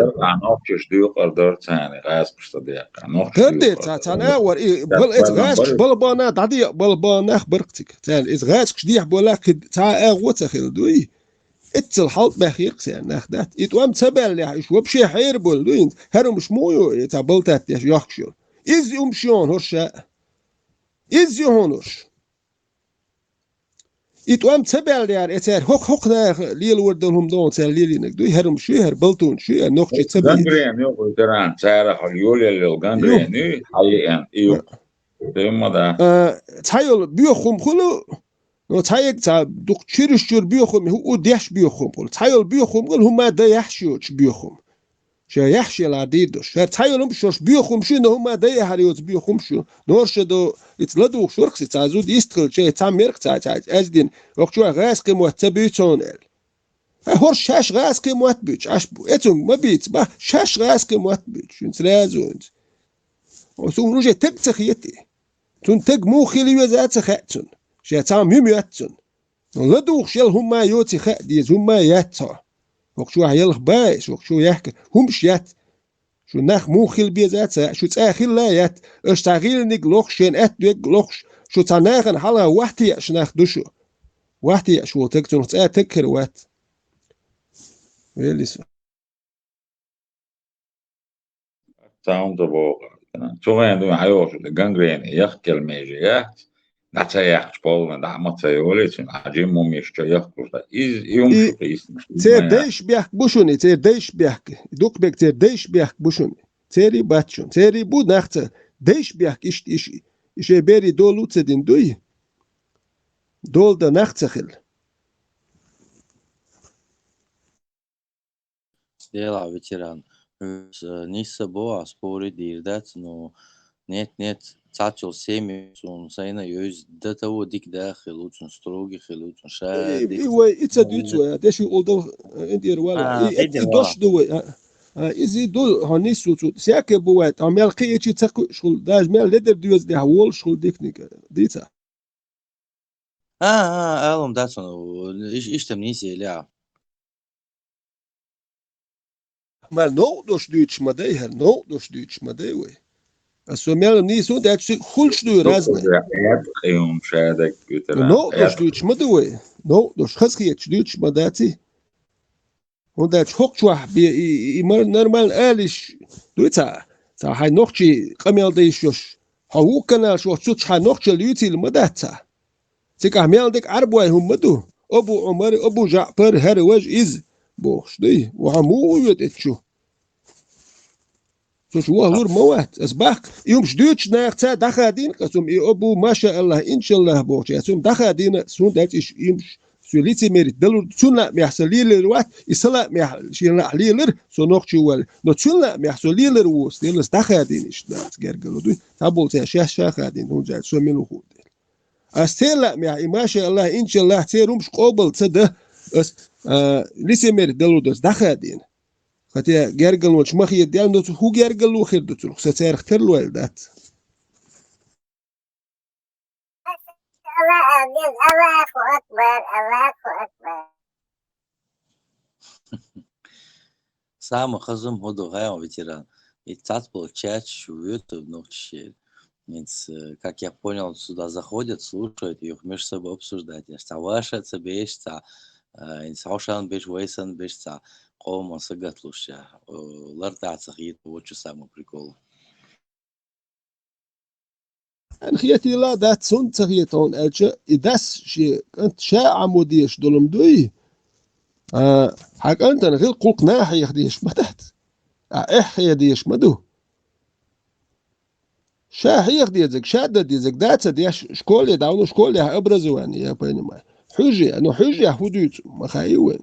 نوخش ديو قردو تاني غاس بشتديق نوخش قردي تا ناور إيه بل إتغاسكش بل بانا دهدي بل باناخ برقتك تاني إتغاسكش ديه بولا تا هو تخل دوي اتل حلط بخير سان ناخدات اتوام تبال يحش وبشي حير بول دوين هرم مش مويو يتابلتات يخشو إز يمشون هرشا إز يهونش اتوام تبال يار اتار حق دا ليل وردهم دون تار ليلينك دوي هرم شهر بلتون شي نوخشي تبال غانغرين يو تران سارة حيول اللي غانغرين حقيقة ايو ديما تايل بيخم خلو تايق تا دوق تشيرشور بيخم هو ديش بيخم قول تايل بيخم قول هما دا يحشيوش بيخم شا يحشي العديدوش تايل بشوش بيخم شنو هما دا يحريوز بيخم شو نورش دو يتلدو شوركسي تازود يستخل شي تاميرك تاج ازدين وقتوا غاسكي مهتبيتون هور شاش غاسكي مهتبيتش اشبو اتون ما بيت با شاش غاسكي مهتبيتش انت لازم وسو روجي تبتخيتي تون تق مو خيلي وزات خاتون شيطان يميتون لدوخ شل هما يوتي خديز هما ياتا وقشو هيلخ بايش وقشو يحكي همش يات شو ناخ مو خيل بيزات شو تاخيل لا يات اش تاغيل نيك لوخ شين ات دوك لوخ شو تناغن حلا وحتي اش ناخ دوشو وحتي شو تكتون تكر وات ويلي سو تاون دبو شو عندهم حيوش الجانجرين يحكي الميجيات نتايح بولن دا ماتيوليتين عجيم موميش يحكوا إز يوم شو قيسنا تير ديش بيحك بوشوني تير ديش بيحك دوك بيك تير ديش بيحك بوشوني تيري باتشون تيري بود نخت ديش بيحك إيش بيري دولو تدين دوي دول دا نخت خل Lielā veterāna. Nisa boā spori dīrdēts, no нет цачил семьи, он сайна юз до того дик дахил, он строгий хил, он шад. إيه إتسديتوا ده شو أولد إندير ولا إدوش دوي إذا دول هنيسو سياك بوات عمل قية تسق شغل داج مال لدر ديوز ده وول شغل ديكنيك ديتا ألم داتون إيش تمنيسي لا مال نو دوش ديتش ما ده هر نو دوش ديتش ما ده وي أسو مال نيسو ده خلش دو رازنا يوم شادك نو دوش ديتش ما ده وي نو دوش خسكي تشدوش مداتي ودا تشوك واحد نورمال آلش دويتا تا هاي نوختي قميل ديشوش هو كنا شو تشوش هاي نوختي ليوتي المداتا تيكا ميال ديك عربوي هم مدو أبو عمر أبو جعفر هر وج إز بوش دي وعمو يتشو شو هو موات أسباق يوم شدوش ناقتا دخا دين قسم أبو ما شاء الله إن شاء الله بوش يسوم دخا دين سون دات إيش يمش سوليتي ميرت دلو تسونا ميحصل ليلر يسلا ميحشينا ليلر سو نوختي وال نو تسونا ميحصل ليلر وس ليلس دخا دين إيش ناس جرجلو دو تابول تشاش شاخا دين هون جال سو منو هو أستيلا ما شاء الله إن شاء الله تيرومش قبل تصدق أس ليس ميرت دلو دس دخا دين خاطر جرجل وش ما خي ديال نو هو جرجل وخير دتلو ستير اختر له الدات الله أكبر الله أكبر. Самый хазум ходу гайо ветеран. И цат получает шуют в ночи. Как я понял, сюда заходят, слушают, и их между собой обсуждают. Соглашаются, бешься, инсаушан беш, вейсан бешься, кома сагатлуша. Лартаться хит, вот что самый прикол. خياتي لا دات سون تغيتون أجا إداس شيء أنت شاء عموديش دولم دوي حق أنت غير قلق ناحي يخديش مدات إحيا ديش مدو شا هي يخديزك شادة ديزك دات ديش شكولي داونو شكولي أبرزواني يا بيني ما حجي أنو حجي حدود ما خايوين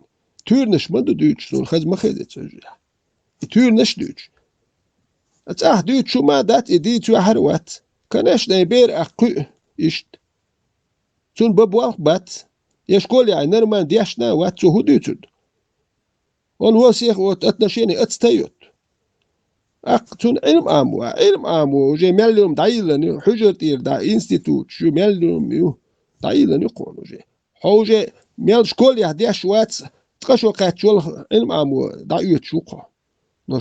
تورنش مدو دوتش سون خز ما خيدت حجي تورنش دوتش أتاه دوت شو ما دات إديت وحروات كناش نيبير أقو إشت تون ببوالق بات يشكول يعني نرمان دياشنا واتسو هدوتود والوسيخ واتنشيني اتستيوت تون علم آمو وجي مليوم دايلن حجر تير دا انستيتوت شو مليوم يو دايلن يقون وجي حوجي ميل شكول يهدياش واتس تقشو قاتشول علم آمو دايوت شوقو نو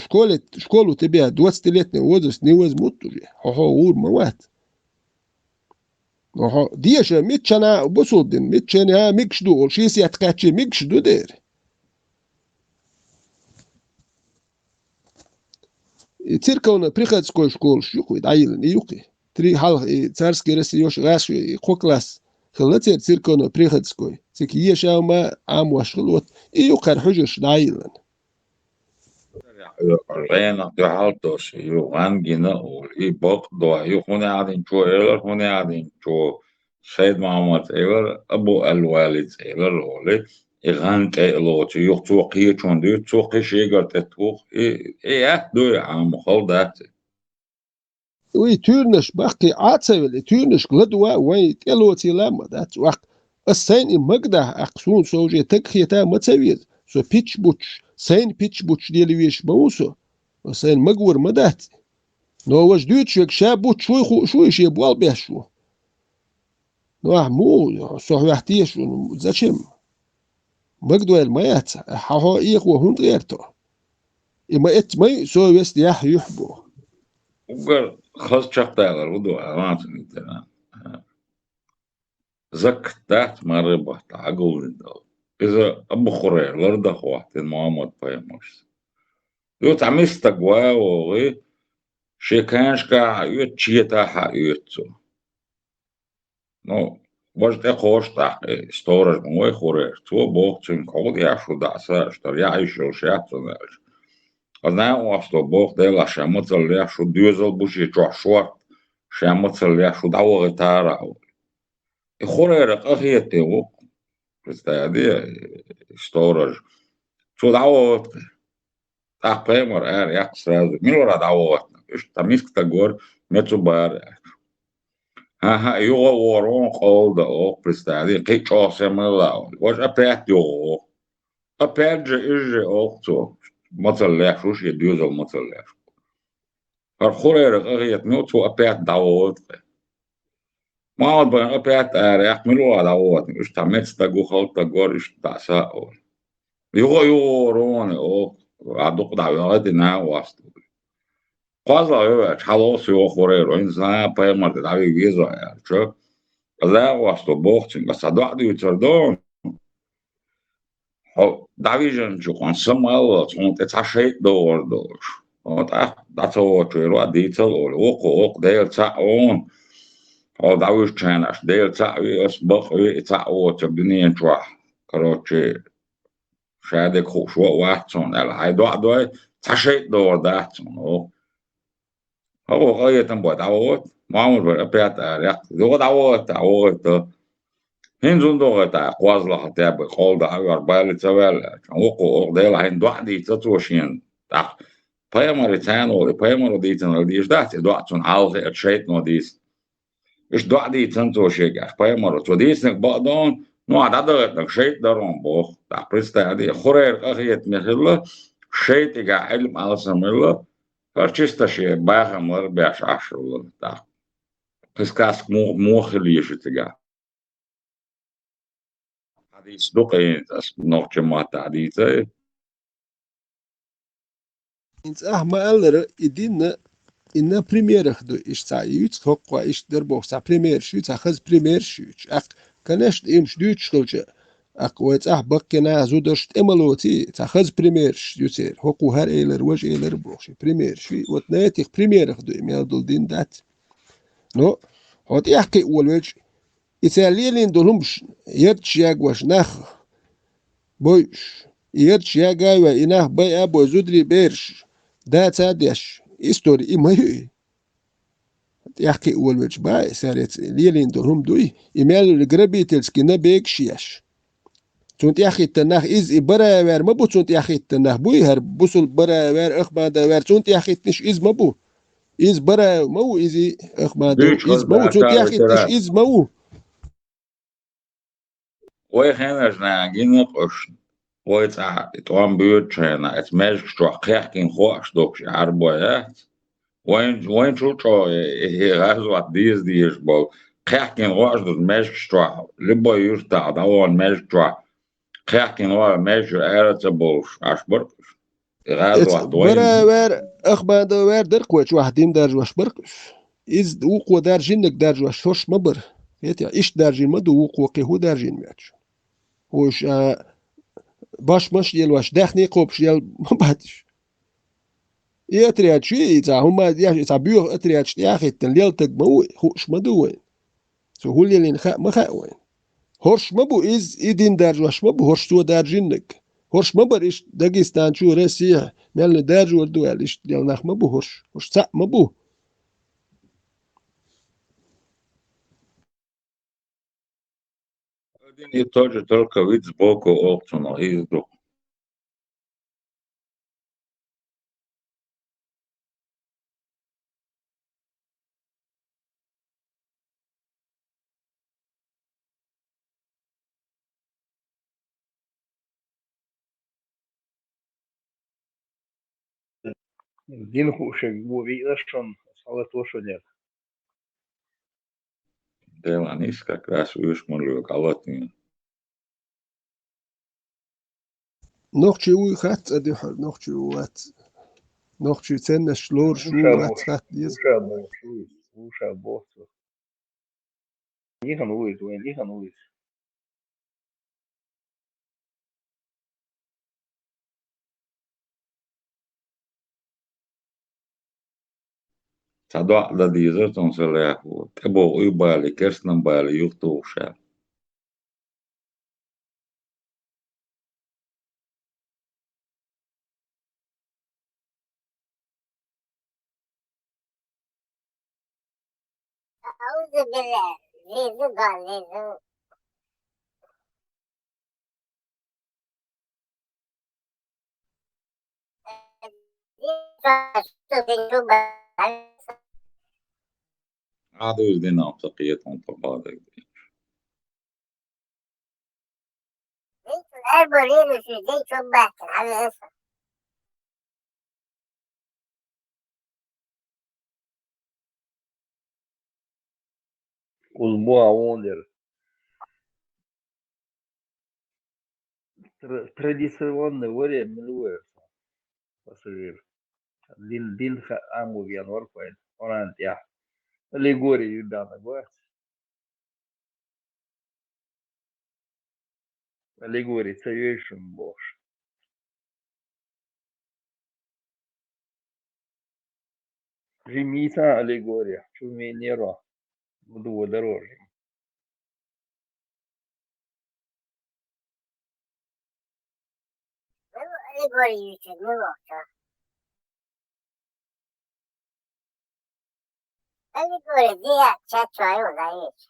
شكولو تبيها دواتس تلاتني وزس نيوز موتو جي هو ور موات نو ديشا ميتشانا بوسودن ميتشانا ميكشدو شيسي اتقاتشي ميكشدو دير تيركونا بريخاتسكو شكول شوكو دايلن يوكي تري حال царский رسيوش غاش قوكلاس خلتير تيركونا بريخاتسكو تيكي يشاوما عام واشغلوت يوكار حجوش دايلن Rena de haltos, ju angina och i bok då ju hon hade inte eller hon hade inte سيد محمد ايور ابو الوالد ايور لولي يغان كيلوت يختوقي چون دي توقي شيغر تتوق ايه دو عام خلدات وي تورنش باقي عاتسل تورنش غدوا وي كيلوتي لما دات وقت السين مقدا اقسون سوجي تكخيتا متسويز سو بيتش بوتش سين بيتش بوتش ديالي ويش موسو سين مقور مدات نو واش دوتش شاب بوتش شو يشي بوال بيشو نو مو صحوحتيش زاشم مقدو الميات حاهو ايق وهون غيرتو اما اتمي سو ويست يح يحبو وقال خاص شقتاغر ودو امانتني تمام زك تحت مربح تعقول دو إذا أبو خرير لرد أخوات محمد بايموش يو تعميس تقوى وغي شيكانش كا يتشيتا حق يتسو نو وجد اخوش تحق استورج موي خرير تو بوغتين قود ياشو دعسا اشتر يعيشو شياتو نالش أنا واسطو بوغ ديلا شامتل ياشو ديوزل بوشي جوع شوارت شامتل ياشو دعوغي تارا خرير أخيتي وق Представляете, storage. Что давот? Так поймер, я сразу. Милора давот. Там есть категория метубар. Ага, его ворон холда, представляете, кей часы мылал. Вот опять его. Опять же, кто? Мацалляш, уж я дюзал мацалляш. Архурер, говорит, ну, что опять давот. ما أبغى أبيات يحملوا على وقت مش تعمل تجو خلط تجار إيش تعساء يغيرون أو عدوك دعوات إنها واسطة قاضي يبقى خلاص يخورير إنسان بيمر تدعي جيزة يعني شو لا واسطة بوختين بس هدوء يتردون Davijan Juan Samal, it's a shade door doors. That's all what we're detail or walk, they'll chat on. That was China, they'll chat us, but it's a water beneath draw. Короче, شاید خوشوا وقتون الهی دو تشيد دور داتون هو غاية دعوت معمول بالأبيات دعوت هنزون دوغتا قواز لحتى بقول دعوار بالي تبال وقو أغديل هين دوحدي تتوشين تاق بيامر ولا بيامر ديتن ديش دات دوحتون عالغي اتشيت نو ديس إيش دوحدي تنتوشيك أخ بيامر توديسنك بقدون نو عدد نكشيت دارون بوخ تاق بريستا دي خورير أخيت مخلا شيت إيقا علم على سميلا فرشيستا شي باخم لربيعش عشر تاق قسكاس موخليش تيقا حديث دقي nog جماعة حديثة Ins ma allere inna primeira do está yuts hokwa is der box a primeir shut a khaz primeir shut ak kanesh im shut shkolcha ak wets bakkena zudost emaloti ta khaz primeir shut hoku har eler waj eler box primeir shut wat natik primeira do imel dol din dat no hot yahki wal Italielin dolumsh yert yagwash nach boysh yert yagawa inah bay abo zudri bersh da tadiash istori imayu يحكي أول وجه باي سارت ليلين دولهم دوي إمالو الجربي تلسكينا بيك شياش تونت يحكي التناخ إز إبرا وير مبو تونت يحكي التناخ بوي هر بوصل برا وير أخبا دا وير تونت يحكي تنش إز مبو إز برا مو إزي أخبا دا إز مو تونت يحكي تنش إز مو ويخينش ناقين قش ويتع توان بيوتشينا اتماجك شو قيحكين خوش دوكش عربويات وين شو هي غازوات ديش بو قيحكين خوش دوك ماجك شو لبو يرتع دوان ماجك شو قيحكين خوش ماجك عيرت بولش عشبركش غازوات برا وين وير أخبا دا وير دركوش واحدين درج واش بركش إز وقو دارجينك درج واش فوش مبر يتع إيش دارجين مدو وقو قيهو دارجين مياتش وش باش مش يل واش داخني قوبش يل ما بعدش يتريات شي تا هما يا تا بيو اتريات يا اخي تنليل تقمو خوش مدوين سو هو اللي نخا ما خا وين هورش مبو از ايدين درج واش مبو هورش تو درجينك هورش مبر ايش داغستان شو روسيا مال درج ودو ايش ديال نخ مبو هورش تا مبو I tođe tolika vid zboko općeno izdu. Din hušek buvo vyrašom, ale to što нет. Dela niska krasu još molio kalatnija. نوخشي وي خات ادي نوخشي وات نوخشي تن شلور شو وات خات ديز Слушай, босс. Lihan uvis, vien lihan uvis. Sada da dizet on se lehu. Tebo ujbali, kersnan bali, juhtuuša. أعوذ بالله زيزو قال زيزو Hada yüzdina apsaqiyyat on tabadak. زيت الأربولين في زيت باكر على الأسر Кузбуа Вондер. Традиционный вариант милуется. Пассажир. Din amo vian orquid. Orant ya. Allegori you done the work. Аллегория царейшим бож. Жемица аллегория. Чуменеро. Вдводорожье. Аллегория чуть не лохта. Аллегория где чачаю даешь.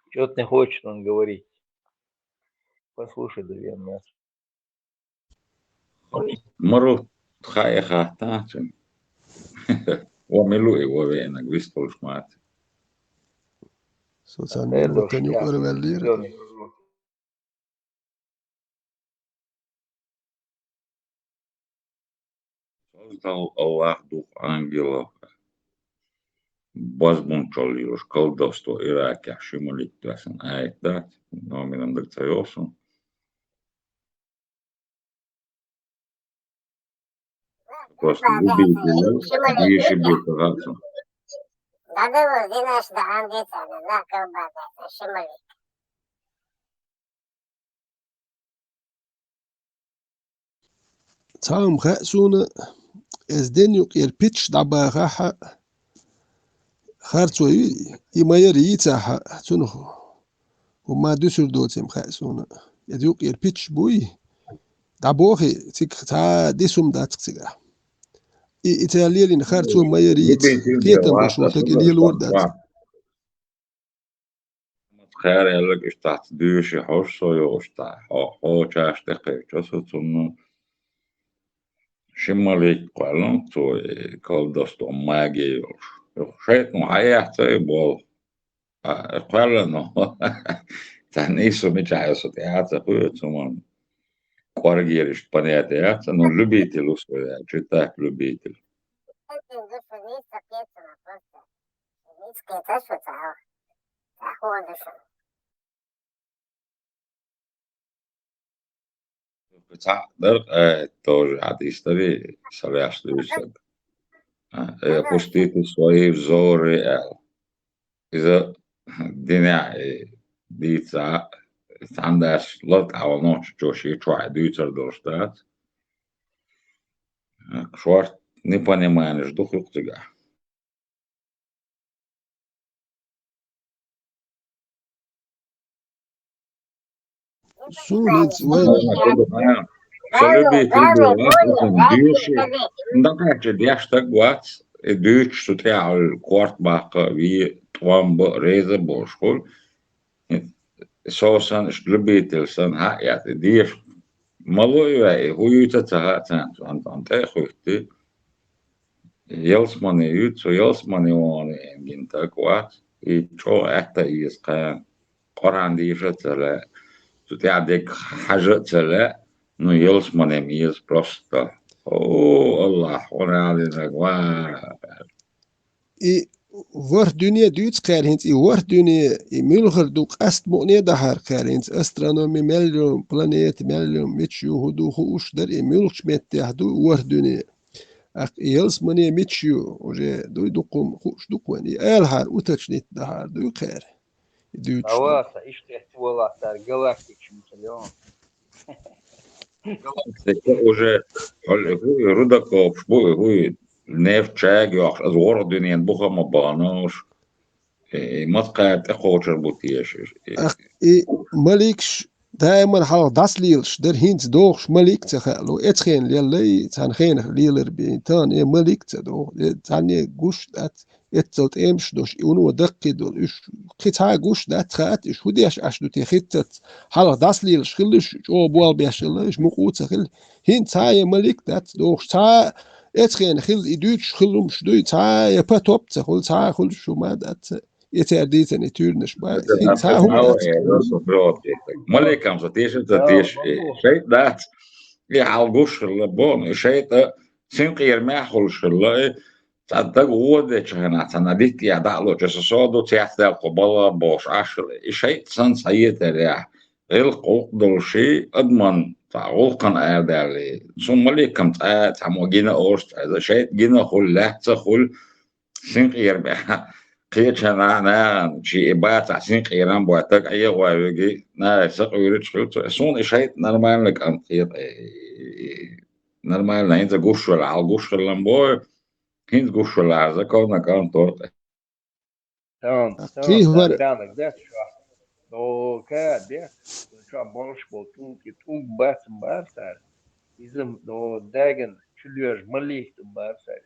Что-то не хочет он говорить. Послушай, Давид, нас. مرو خايا خاطاتن وملوئي وبينك بيستولش مات Sosan milvotten yukarı verdiler. Создал Аллах дух ангелов, возмунчал колдовство Ираке, шимолиттясен айтат, номинам докториосун. Просто любите, еши битагацу. Дадыву динаш да андицана, на колбада, шимали. Tam خأسونا ازدن يقير بيتش دعبا خاحا خارتو يما يريتا حا تنخو وما دوسر دوتهم خأسونا يديوق ير بيتش بوي دعبوخي تيك تا ديسوم داتك تيكا إيطاليا خارتو ما يريت قيتم بشو تكيلي الوردات خير يلك اشتاعت دوشي حوشو يوشتاع حوشاش تقيتشو تنو شماليك قالن تو كالدستو ماجيوش شيء معيحتي بول قالن تانيسو ميجايسو تياتا قويتسومان قوارجيرش بانياتياتا نو любитель своя читать любитель تقدر тоже حديثي سلاش دوسك пустите свои взоры إذا دينا ديتا عندش لط أو نوش جوشي تروح دوتر دوشتات شوارت не понимаешь дух юктига Сулиц любитель души да как же дяштаг ват دوش что تعال كوارت باقة في طوام ريزة بوشكول سوسن любитель سن ها يعني دير مالوي هو يتتها تانت عن تاخوتي يلسماني يوتسو يلسماني واني جنتا كوات يتشو احتا يسقان قران ديشتلا تتعدك حاجة تلا نو يلسماني ميز بروستا او الله وانا علينا كوات Vår dünya düz kärhins I vår dünya I mülger duk ast mu'ne dahar kärhins astronomi mellion planet mellion mitju hudu huş der I mülch mette hadu vår dünya ak yels mane mitju oje du dukum huş dukwen I elhar utachnit dahar du kär düz Аваса, ишь ты стволатар, галактик чемпион. уже рудаков هو نيف تشاجوخ أزور الدنيا بخا ما بانوش ما تقعد أخوشر بوتيش مالكش دائما حال داس ليلش در هينز دوخش مالك تخلو اتخين ليلي تان خين ليلر بيتان مالك تدو تاني قوش دات اتزوت امش دوش اونو دقي دول اش قطع قوش دات خات اش وديش اشدو تخيتت حال داس ليلش خلش او بوال بيشلش مقوت خل هين تاي مالك دات دوخش تا اتخين خل يدوش خلوم شدوي تا يبا توب تخل تا خل شو ما دات يترديتن يتورنش با هين تا هو مالكام ستيش تتيش شيء دات يحال قوش اللبون شيء سنقير معخلش الله تصدق هو ده كنا تناديت يا دالو جسسودو تيحتل قبلا بوش عشر شيء سن سيد ريح غير قوق دول شيء اضمن تعوقن آدالي ثم ليكم تعمو جينا أوست إذا شيء جينا خل لحظة خل سنقير بها قيتش أنا شيء بات سنقيران بواتك أي واجي نا سقيرش خلت سون شيء نرمال لك أم قيت نرمال نين تقوش ولا على قوش لامبو هين قوش ولا على كون كان طرق Tamam, كيف tamam. ور Danak det şu. O kad det. Şu boş boltun ki tung bat barsar. Bizim o dagen çülüyor malik barsar.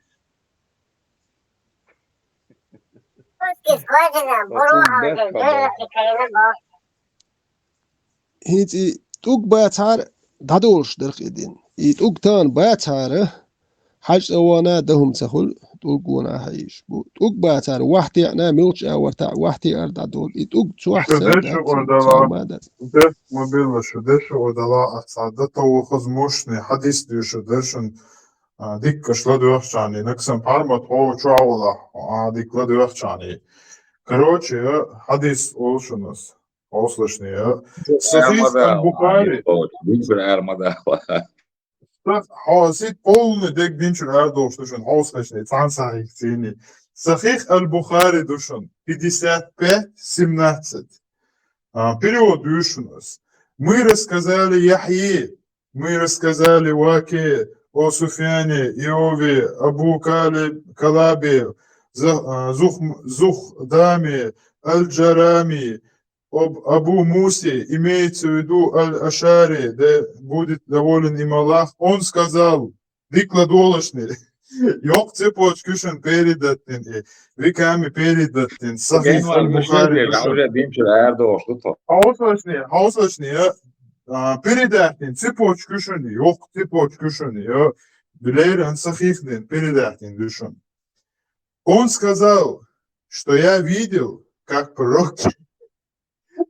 Kız kocaman O boru tung aldı. bat Böyle barsar. fikrine bak. هيتي توك باتار دادورش درق إدين توك تان باتار حاج أوانا دهم تخل توك ونا هايش بو توك باتار واحتي أنا ملوش أورتع واحتي أرد دول توك تواح Şu سر deşi دات odala, ساما دات def mobila şu deşi odala atsadı tavuğuz moşni hadis diyor şu deşin dikkaşla dövüşçani neksen parmat o çoğula dikla dövüşçani. Короче, hadis oluşunuz. Oluşlaşnıyor. Sahih أرمدا al-Bukhari. بيجبر أرمدا حاسيت полный дек динчур ардош душун олuşlaşnıyor. Там sahih цени. Sahih al-Bukhari душун 55-17. Перевод душунус. Мы рассказали Яхье, мы рассказали Ваке, о Суфьяне, Иове, Абу Калабе, Зухдаме, Аль-Джарами, об Абу Мусе, имеется в виду Аль-Ашари, да будет доволен им Аллах, он сказал, дикладолошный, yok цепочкушun передаттин, виками передаттин, Sahih al-Bukhari душун. Олuşlaşnıyor, передаттин, цепочкушun, yok цепочкушun, Билейран Sahih'дин, передаттин душун. Он сказал, что я видел, как пророк,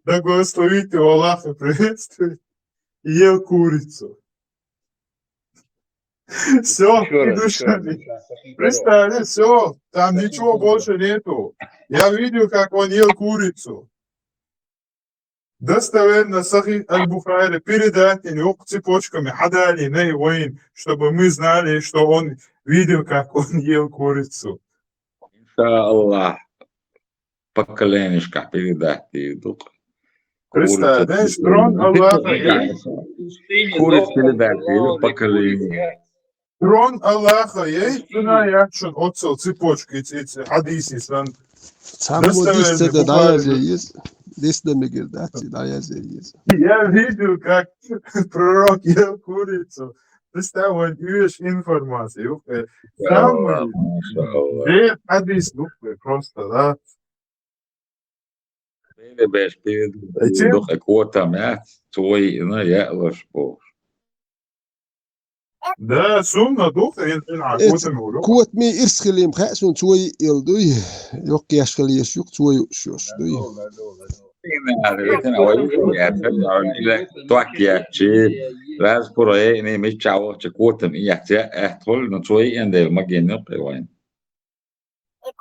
да благословит его Аллах и приветствует, и ел курицу. Все, Еще раз, душами. Представляешь, все, там ничего больше нету. Я видел, как он ел курицу. Достоверно Сахих аль-Бухари передать yok цепочками, хадали, не воин, чтобы мы знали, что он видел, как он ел курицу. إن شاء الله поколенишка передати дух. Представляешь, трон Аллаха есть? Куриц передати поколение. Трон Аллаха есть? Знаешь, что отцел цепочки, эти хадисы, سامو ديست достоверный دا دايا Бухари. زيز ديست دا ميجر داتي دايا زيز Я видел, как пророк ел курицу. Представь, он ешь информацию. Самый две хадис, просто, да. Беш передати дух экота мят твой на ялаш бог. Да, сумна духа, ин акота мулу. كوت مي إرسخليم خاسون توي يلدوي يوكي يشخلي يشوك توي يشوش دوي Raz por aí, nem me tchau, te conta, e até tol, não sou aí, ainda uma guinea, eu Вот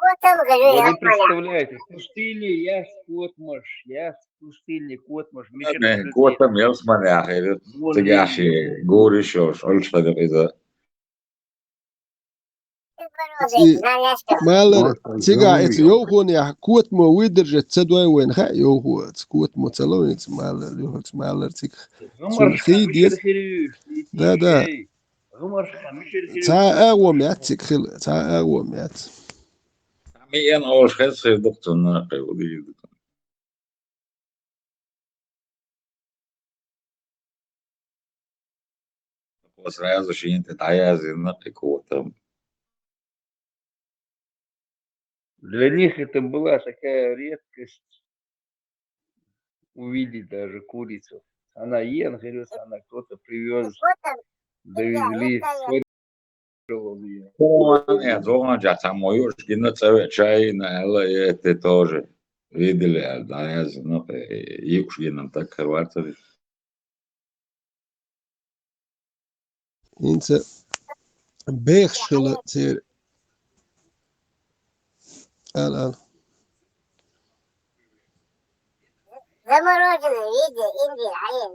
вы представляете, в пустыне есть котмаш, есть в пустыне котмаш. Conta meus maneira, te gashi, gorishos, olshada إذا مالر تيجا إت يوخون يا كوت مو ويدرج تسدوي وين خا يوخو كوت مو تسلوين مالر يوخ مالر تيك سلخي ديس دا دا تا أقوى ميات تيك خل تا أقوى ميات مي أنا أول شيء صير دكتور ناقي ودي بس هذا شيء أنت تعيز ناقي كوتم Для них это была такая редкость увидеть даже курицу. Она говорит, она кто-то привез, довезли, сфотографировал ее. Ja, događa tamo još jedna čajina, ali te тоже vidjeli, da ja znam, još jedan tak Hrvatovi. انت بيخ شغل تصير الان Замороженное видео, Индия, Аин,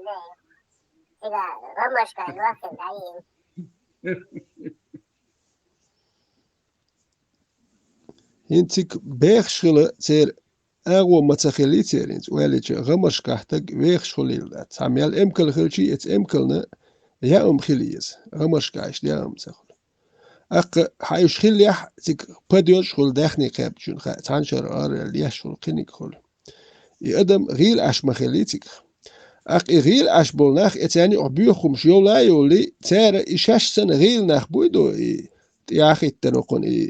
كده رمش كان واخد عين. هنتك بيخشل تير أغو ما تخلي تيرينت وليش غمش كحتك بيخشل لا تعمل إمكل خلشي إت إمكلنا يا خليس غمش كاش يا تخل حيش خليح تك بديوش خل داخني قاب جون تانشر ليش خل قنيك خل يقدم غيل أش مخليتك غيل أش بولناخ إتاني أبيخم شيولا يولي تارا إشاش سنة غيل ناخ بويدو يا أخي التنقون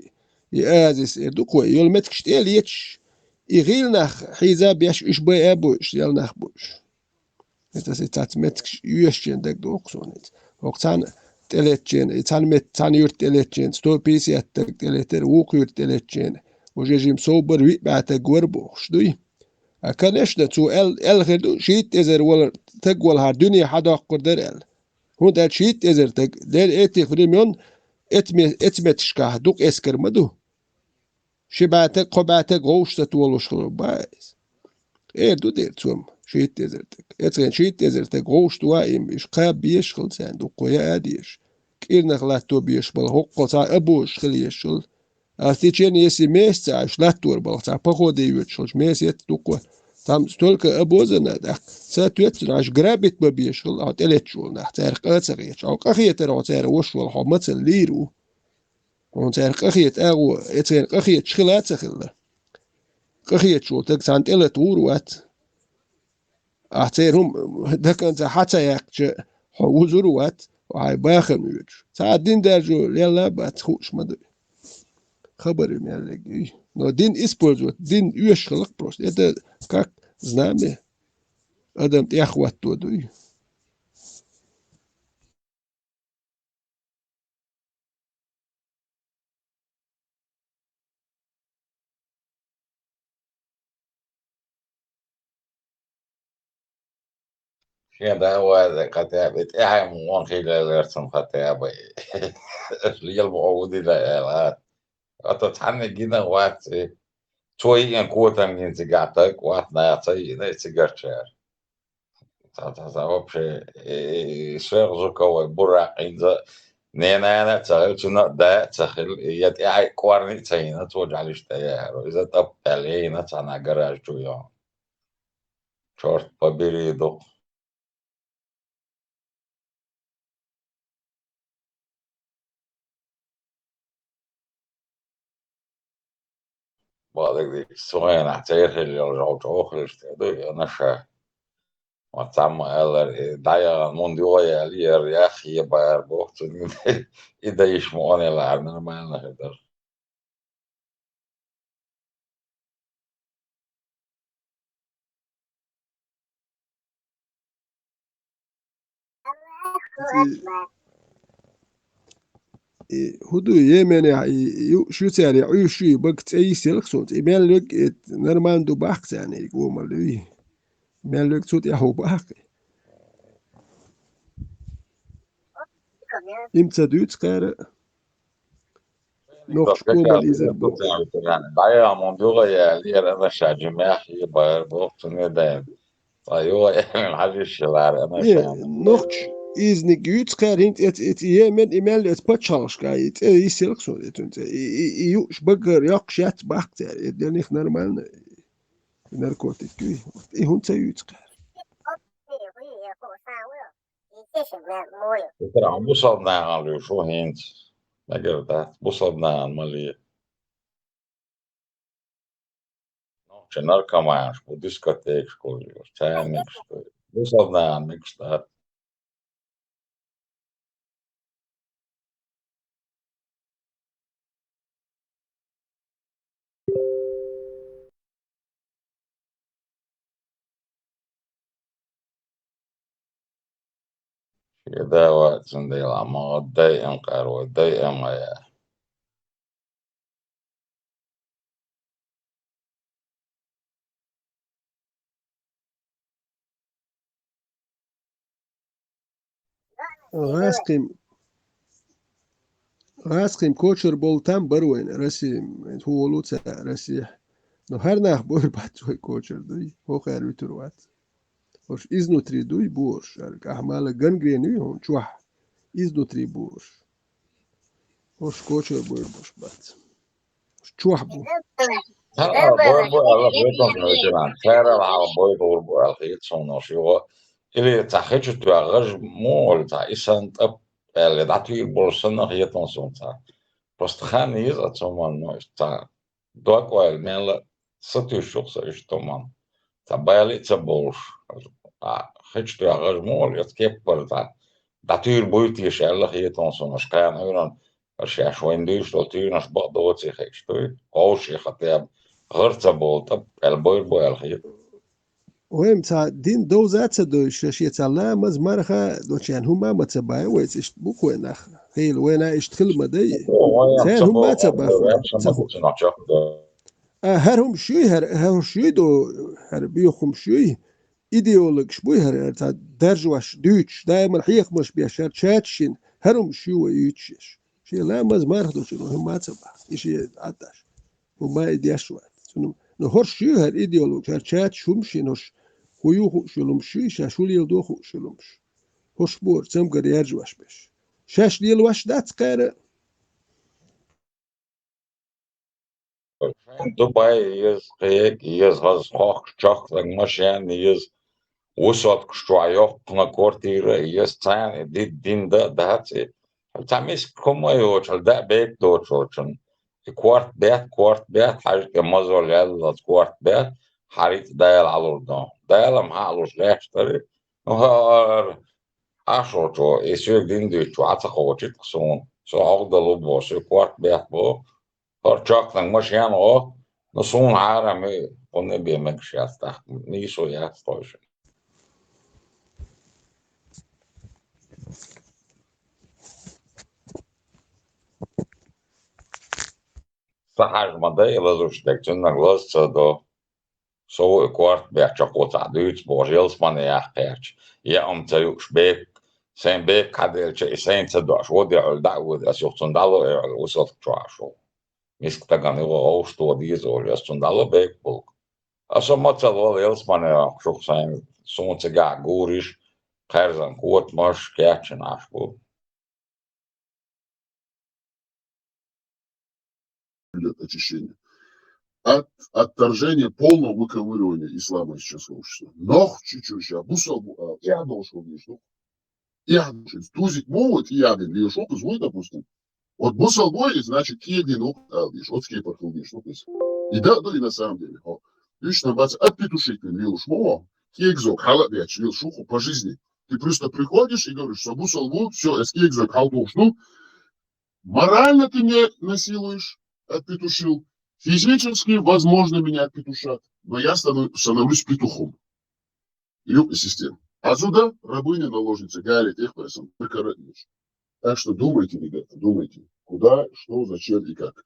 يأزس دوكو يول متكش تيل يتش غيل ناخ حيزا بيش إش بي أبوش يال ناخ بوش إتات متكش يوشجين دك دوكسونت وقتان تلتجين تان يورت تلتجين ستو بيسي أتك تلتر ووق يورت تلتجين وجيجيم صوبر وي بعتك وربوش دوي أكنش نتو غيردو شيت إزر ولا تقول ها دنيا حدا قدر هو ده شيت إزر تق دير إتي خريميون اتمتشكاه دوك إسكر مدو شبعتك قبعتك غوش تتولوش خلو بايز دو دير توم شيت إزرتك إتغن شيت إزرتك غوش توائم إش قاب بيشخل سان دو قويا آديش كير نخلاتو بيشبال هقل تا أبوش خليشل أستيجين يسي ميس تا شلاتور بال تا بخو ديوتشل ميس يت دوكو تام ستولك أبوزنا داك ساتويت ناش جرابت ببيشل أو تلتشول ناح تارق أتسغيش أو قخيت رو تارق وشول حمت الليرو ونتارق أخيت أغو إتغن أخيت شخلات سخل أخيت شول تكسان تلت وروات أحتيرهم دكان حتى يكش وزروات وهاي باخر ميوش ساعدين درجو يلا بتخوش مدري خبري مالك نو دين использовать دين يشخلق بروست это как знамя адам تيخوات تودوي شيء ده هو كتابة إيه مون خيل الرسم كتابة اللي المعودي لا أتتحنى جينا وقت شوي إن قوة من زجاجتك وقت نعطي نسيجرتشر تتعرف شيء سيرزو كوي برا إنزا نينا تغير شنو ده تخيل يتعي كوارني تينا توجع ليش تيار إذا تب علينا تنا جراج جويا شورت ببريدو بعدك دي سوين احتير اللي يرجعوا تأخر تدوي أنا شا وتعم قال دايا مونديويا لي الرياح يبقى بوقت إذا يشمعوني لعنا ما نقدر هدو يمن شو تاري عيشي بقت أي سلك صوت يمن لك نرمان دو باخت يعني يقوم اللي يمن لك صوت يهو باخ إمتى دوت قارئ نقش قوم الإزر بو دايا مونديويا لي أنا شا جماح يبقى بوقت ندان أيوة يعني حاجة شلار أنا شا نقش إزني جوت قارئ إت يمن إمن لك بتشالش قايت أي سلك صوت أنت يوش بقر يقشات باخت يعني يدني نرمان نركوتيك هون تيوت قارئ ترى عم بوصلنا على شو هنت ما قلت بوصلنا على مالي شنركا معاش وديسكوتيك شكول تاني بوصلنا على ميكستات كده وقت سندي العمار دايم قارو دايم يا غاسقيم كوتشر بولتان بروين رسيم هو لوتا رسيح نو هر ناخ بور بات شوي كوتشر دوي هو خير ويتروات Хош изнутри дуй борш. Ахмала гангрены он чуах. Изнутри борш. Хош кочер борш бац. Чуах бу. Boy boy alla heton veteran. Fera ala boy boy alla heton no sio. Ele ta hecho tu agaj molta isant up ele datu bolsona heton sonta. Просто хан из отцоман но та докойл мела сату шухса иштоман. Та байлица болш. А hecho tu agaj mol et kepparta. Datu boy ti shella heton sona shkan uran. Als وين ديش تلتينش بقدوت sich ekstui. Oshi خطيب غرزة بولتا البوير بوي الخير. وهم تا دين دو ذات دو شاشية الله مز مرخا دوشان هما ما تباي ويس اشت بوكو نخ هيل وينا اشتخل مدي سان هم ما تبا تخو هرهم شوي هر شوي دو هر بيوخم شوي ايديولوج شوي هر تا درجواش دوتش دائما حيخ مش بيشار تشاتشين هرهم شوي يوتشش شي لا مز مرخ دوشان هم ما تبا يشي عداش وما يديشوات نهار شو هر ايديولوج هر چات شومشي نوش خويو شلومشي شاشول يلدو خو شلومش هوش بور تم قرياج واش بش شاش ديال واش دات قاره Dubai is qeyek is has hoch choch lang mashan is wusot kshwayo na kwartira is tan din da hatsi tamis como eu chal da bek do chorchun kwart bet حاجة مازول يلا كوارت bet حريت دايل على الدون دايل ما علوش لاشتري نهار عشرة يسوق دين دي شو عتقوتي تقصون سو عقد لبو سو كوارت bet بو هرچاك نگ مش يعني نصون عالمي قلنا بيمكش يستحق نيسو يستوش صحاج مضي لازوش دكتنا غلاس دو سو كوارت بيحشا قوطع دويت بوجيلس من يحكيش يا تيوش بيك سين بيك عدل شيء سين تدوش ودي على دعوة أسيوتون دالو وصلت شو Misk tagan ilo austo dīzoli, es un dalo beigpulk. Esam macelo liels mani šuksain sunce gā gūriš, kērzan kotmaš, kēčināš būtu. Очищение. От отторжения, полного выковыривания ислама из числа общества. Нох чуть-чуть, а бусал, я должен лишь, я должен, тузик могут, я должен, лишь, звук, допустим. Вот бусал бой, значит, кеди, ну, лишь, вот скейпер, лишь, ну, и да, и на самом деле, лишь нам бац, от петушитель, лишь, ну, кекзок, халат, лишь, шуху по жизни. Ты просто приходишь и говоришь, что бусал бой, все, эскекзок, халтуш, ну, морально ты меня насилуешь, отпетушил. Физически, возможно, меня отпетушат, но я становлюсь петухом. Юг система. Отсюда рабыня, наложница, Галя, тех прессом, прекратишь. Так что думайте, ребята, думайте, куда, что, зачем и как.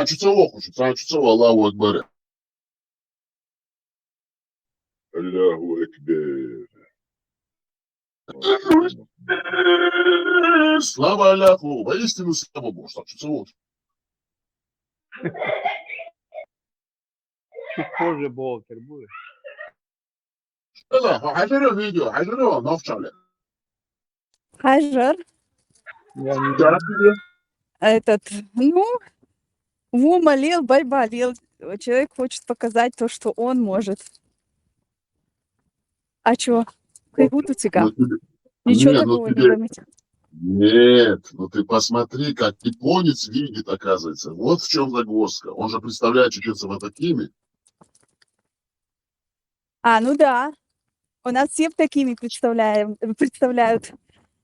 Чуцело хочется, Аллаху Акбар. Аллаху Акбар. Слава Аллаху, воистину слава Богу. Так что вот. Чуть позже Болтер будет. Да, حجر видео, حجر новчале. Хажар, Я не Да, знаю. тебе. этот, ну, во молил, бай болел. Человек хочет показать то, что он может. А чё? Кайгут у тебя? Ну, тебе- Ничего Не, ну такого не тебе... заметил. Нет, ну ты посмотри, как японец видит, оказывается. Вот в чем загвоздка. Он же представляет чеченцев такими. А, ну да. У нас все такими представляют.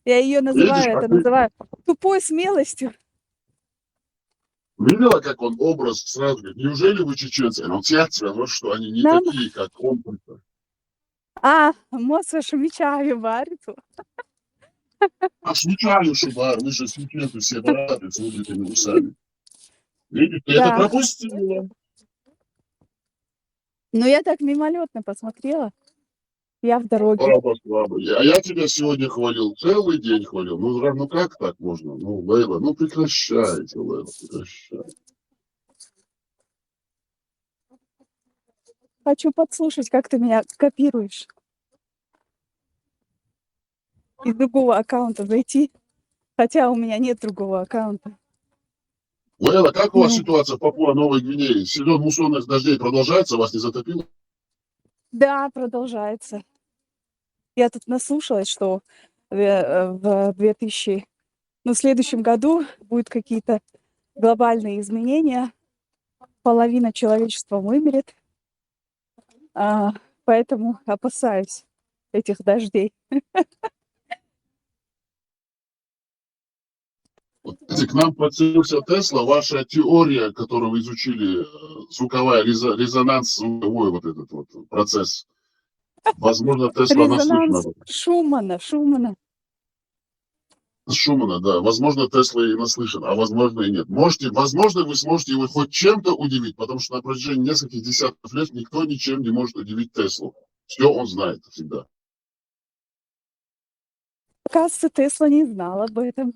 Я ее Видишь, называю, а это ты называю тупой смелостью. видела, как он образ сразу говорит, неужели вы чеченцы? Он тянется, вот что они не Нам, такие, как он. моца шумичаю вариту. А смечали шубар, мы же чеченцы все бораты с выбритыми усами. Видишь, ты это Да. пропустила. Но я так мимолетно посмотрела. Я в дороге. Слабо, слабо. А я тебя сегодня хвалил, целый день хвалил. Ну как так можно? Ну, Лейла, ну прекращайте, Лейла, прекращайте. Хочу подслушать, как ты меня копируешь. Из другого аккаунта зайти. Хотя у меня нет другого аккаунта. Лейла, как у вас Ну, ситуация в Папуа-Новой Гвинее? Сезон муссонных дождей продолжается, вас не затопило? да, продолжается. Я тут наслушалась, что в 2000, ну, в следующем году будут какие-то глобальные изменения. Половина человечества вымерет. Поэтому опасаюсь этих дождей. Вот, знаете, к нам подселился Тесла, ваша теория, которую вы изучили, звуковая, резонанс звуковой вот этот вот процесс. Возможно, Тесла наслышана Резонанс об этом. Шумана. Шумана, да. Возможно, Тесла и наслышан, а возможно и нет. Возможно, вы сможете его хоть чем-то удивить, потому что на протяжении нескольких десятков лет никто ничем не может удивить Теслу. Все он знает всегда. Оказывается, Тесла не знал об этом.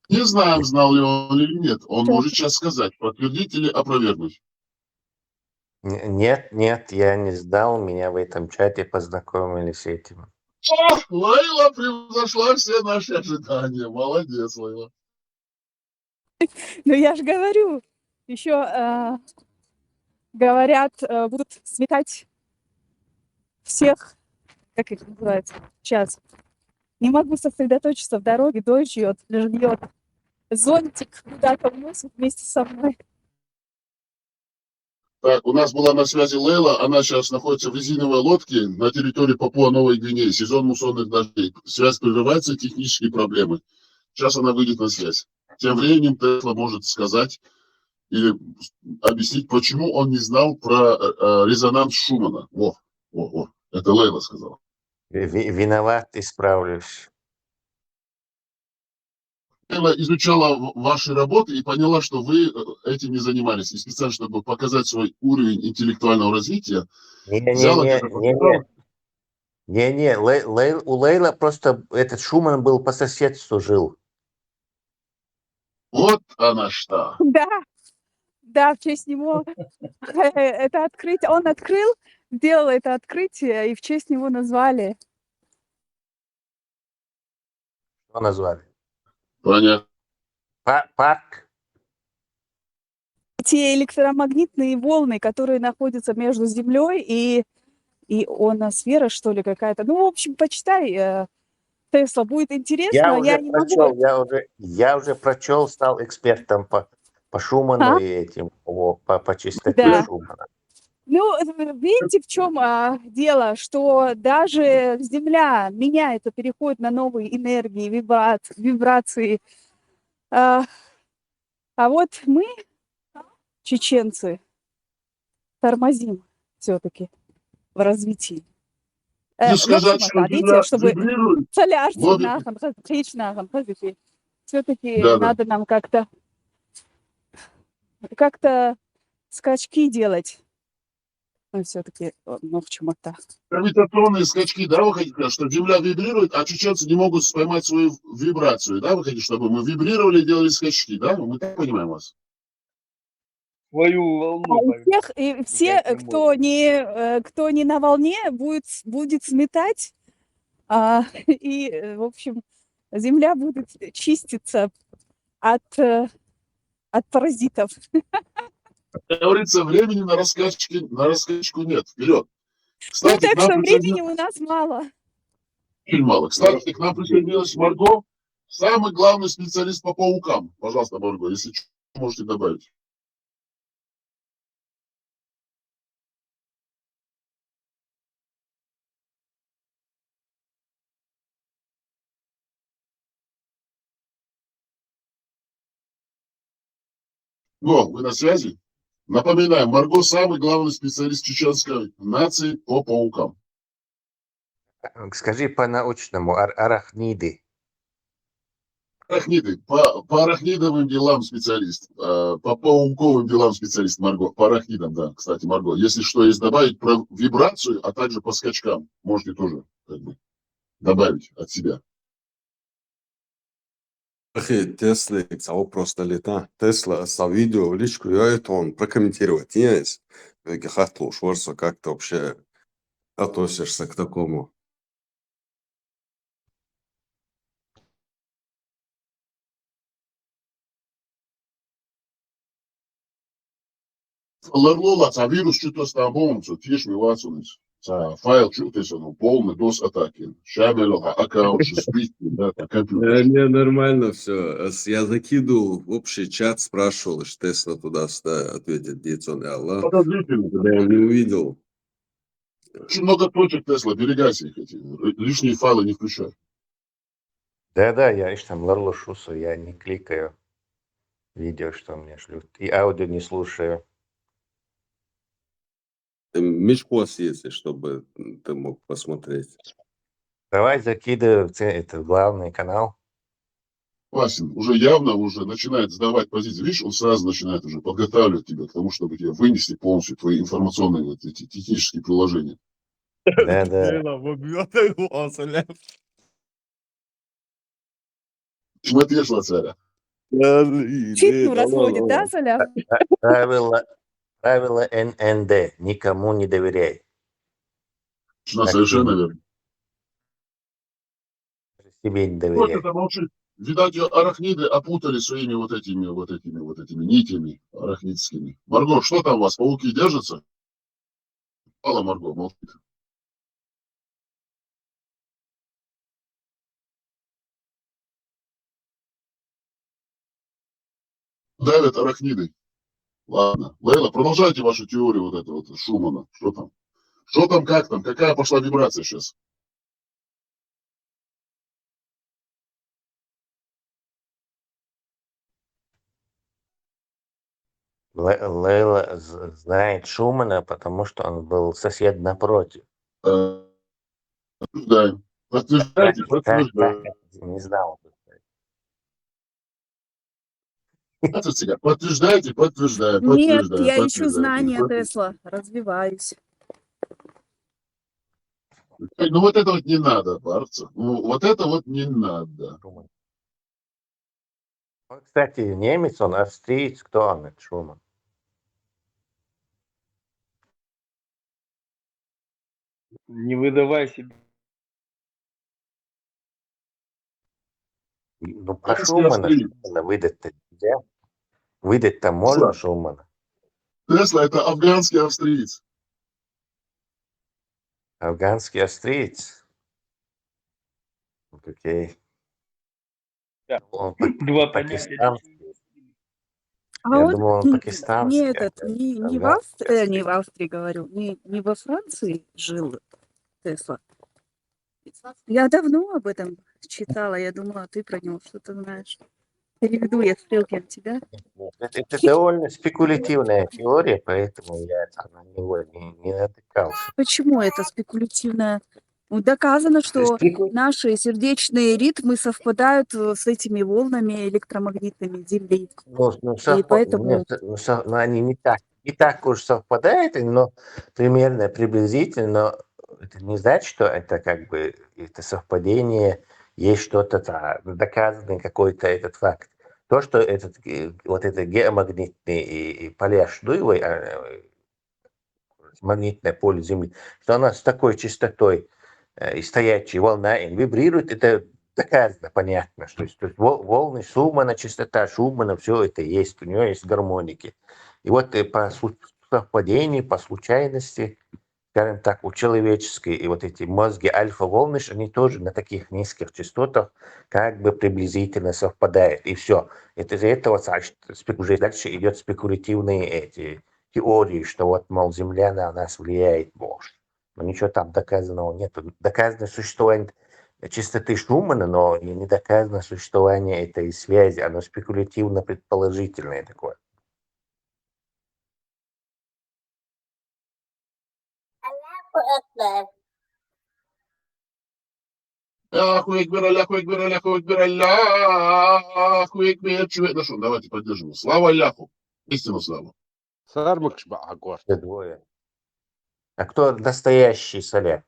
Не знаем, знал ли он или нет. Он может сейчас сказать, подтвердить или опровергнуть. Нет, я не знал, меня в этом чате познакомили с этим. Лейла превзошла все наши ожидания. Молодец, Лейла. Ну, я же говорю, еще говорят, будут сметать всех, как их называется, сейчас. Не могу сосредоточиться в дороге, дождь льет. Зонтик куда-то уносит вместе со мной. Так, у нас была на связи Лейла, она сейчас находится в резиновой лодке на территории Папуа-Новой Гвинеи, сезон муссонных дождей. Связь прерывается, технические проблемы. Сейчас она выйдет на связь. Тем временем Тесла может сказать или объяснить, почему он не знал про резонанс Шумана. Во, это Лейла сказала. Виноват, исправлюсь. Лейла изучала ваши работы и поняла, что вы этим не занимались. И специально, чтобы показать свой уровень интеллектуального развития, взяла где-то почитала. У Лейла просто этот Шуман был по соседству жил. Вот она что. Да, в честь него это открытие. Он сделал это открытие, и в честь него назвали. Что назвали? Понятно. Парк? Те электромагнитные волны, которые находятся между Землей и ионосфера, что ли, какая-то. Ну, в общем, почитай, Тесла, будет интересно. Я не могу. Я уже прочел, стал экспертом по Шуману и этим, по частоте Да. Шумана. Ну, видите, в чем дело, что даже Земля меняется, переходит на новые энергии, вибрации. А вот мы, чеченцы, тормозим все-таки в развитии. Не сказать, что Земля чтобы вибрирует. все-таки Да. надо нам как-то скачки делать. все-таки, ну, в чем-то. Гравитационные скачки, да, вы хотите сказать, что Земля вибрирует, а чеченцы не могут поймать свою вибрацию, да, вы хотите, чтобы мы вибрировали и делали скачки, да? Мы так понимаем вас? Свою волну И все, кто не на волне, будет сметать, и, в общем, Земля будет чиститься от паразитов. Как говорится, времени на раскачку нет. Вперед. Кстати, Так к нам что времени присоединилась... у нас мало. Очень мало. Кстати, к нам присоединилась Марго, самый главный специалист по паукам. Пожалуйста, Марго, если что, можете добавить. Го, вы на связи? Напоминаем, Марго самый главный специалист чеченской нации по паукам. Скажи по-научному, арахниды. Арахниды. По арахнидовым делам специалист. По пауковым делам специалист Марго. По арахнидам, да. Кстати, Марго, если что есть добавить про вибрацию, а также по скачкам, можете тоже как бы добавить от себя. Ахи, Тесла, цао просто лета. Тесла, видео в личку, я это он прокомментировать есть. Хотел Шворца, как ты вообще относишься к такому? Ларлола, ца вирус что-то с тобой, тишь мивацунис. Ца файл что-то ну полный дос атаки. Шабело, аккаунт, спить, да, компьютер. Не, нормально все. Я закидывал в общий чат, спрашивал, что Тесла туда-сюда ответит, где он, Аллах. Подозрительно. Когда я не увидел. Очень много точек Тесла, берегайся их эти. Лишние файлы не включай. Да, я там ларлушусу, я не кликаю видео, что мне шлют. И аудио не слушаю. Мешкос, если, чтобы ты мог посмотреть. Давай закидывай это главный канал. Васин, уже явно уже начинает сдавать позиции. Видишь, он сразу начинает уже подготавливать тебя к тому, чтобы тебе вынести полностью твои информационные вот эти технические приложения. Да. Смотри, царя. Читку разводит, да, Соля? Правило ННД. Никому не доверяй. Совершенно верно. Себе не Вот доверяй. это молчит. Видать, арахниды опутали своими вот этими нитями арахнидскими. Марго, что там у вас? Пауки держатся? Алла, Марго, молчит. Давят арахниды. Ладно. Лейла, продолжайте вашу теорию вот этого вот Шумана. Что там? Что там, как там? Какая пошла вибрация сейчас? Лейла знает Шумана, потому что он был сосед напротив. Подтверждаем. Подтверждайте, подтверждайте. Не знал. Подтверждайте, подтверждаем. Нет, я ищу знания Тесла, развиваюсь. Ну вот это вот не надо, Барца. Ну вот это вот не надо. Кстати, немец, он австриец, кто он, это Шуман? Не выдавай себя. Ну, про Шумана выдать-то нельзя. Выдать-то можно Шумана. Тесла — это афганский австриец. Афганский австриец? Окей. Он пакистанский. А Я он думал, он пакистанский. не в Австрии, говорю, не во Франции жил Тесла. Я давно об этом читала, я думала, ты про него что-то знаешь. Переведу я ссылки от тебя. Это довольно спекулятивная теория, поэтому я на него не натыкался. Почему это спекулятивное? Доказано, что наши сердечные ритмы совпадают с этими волнами электромагнитными Земли. И поэтому... Но они не так не так уж совпадает, но примерно, приблизительно, это не значит, что это как бы это совпадение, есть что-то доказанный какой-то этот факт. То, что вот это геомагнитные и поля Шнуевой, магнитное поле Земли, что она с такой частотой и стоячей волна и вибрирует, это доказано, понятно. То есть волны Шумана, частота Шумана, все это есть, у нее есть гармоники. И вот по совпадению, по случайности, скажем так, у человеческой и вот эти мозги альфа-волны, они тоже на таких низких частотах как бы приблизительно совпадают. И все. Это из-за этого уже дальше идет спекулятивные эти теории, что вот, мол, Земля на нас влияет больше. Но ничего там доказанного нет. Доказано существование частоты Шумана, но не доказано существование этой связи. Оно спекулятивно-предположительное такое. Аллаху Экбер, Аллаху Экбер, Аллаху Экбер, Аллаху Экбер. Человек нашел. Давайте поддержим его. Слава Аллаху. Истину славу. Двое. А кто настоящий соляр?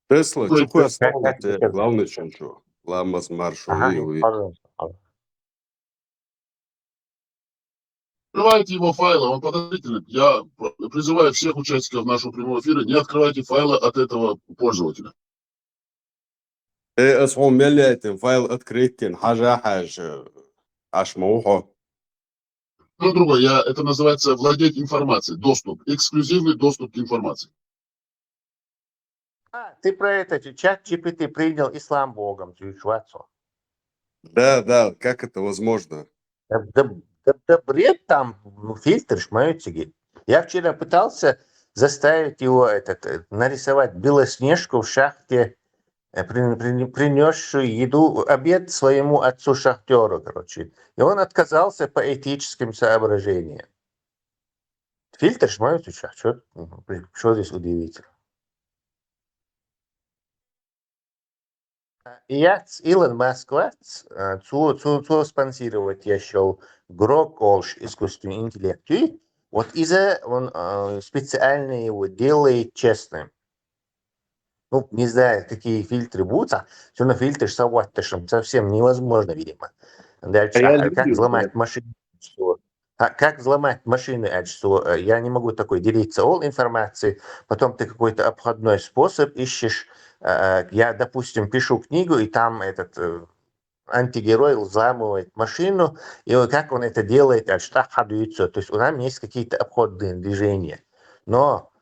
Тесла, Ой, чухуя Как стало, ты те главный ченчо. Ламас маршо Ага, и пожалуйста. Открывайте его файлы, он подозрительный. Я призываю всех участников нашего прямого эфира, не открывайте файлы от этого пользователя. اسمهم مليتين فايل открытен, حاجة аж موحو. Ну, другое, это называется владеть информацией, доступ, эксклюзивный доступ к информации. Ты про это, чат GPT принял ислам Богом, чувачо. Да, как это возможно? Да бред там, фильтр шмаютиги. Я вчера пытался заставить его нарисовать Белоснежку в шахте, принесшую еду, обед своему отцу-шахтеру, короче. И он отказался по этическим соображениям. Фильтр шмаютиги, что здесь удивительно? Я Илон Маск zu спонсировать я шел Грок Олш искусственный интеллект. Вот из-за он специально его делает честным. Ну, не знаю, какие фильтры будут, все на фильтр совсем невозможно, видимо. Дальше, Я как люблю, взломать машину? Как взломать машины, что я не могу такой делиться all информацией, потом ты какой-то обходной способ ищешь. Я, допустим, пишу книгу, и там этот антигерой взламывает машину, и вот как он это делает, то есть у нас есть какие-то обходные движения. Но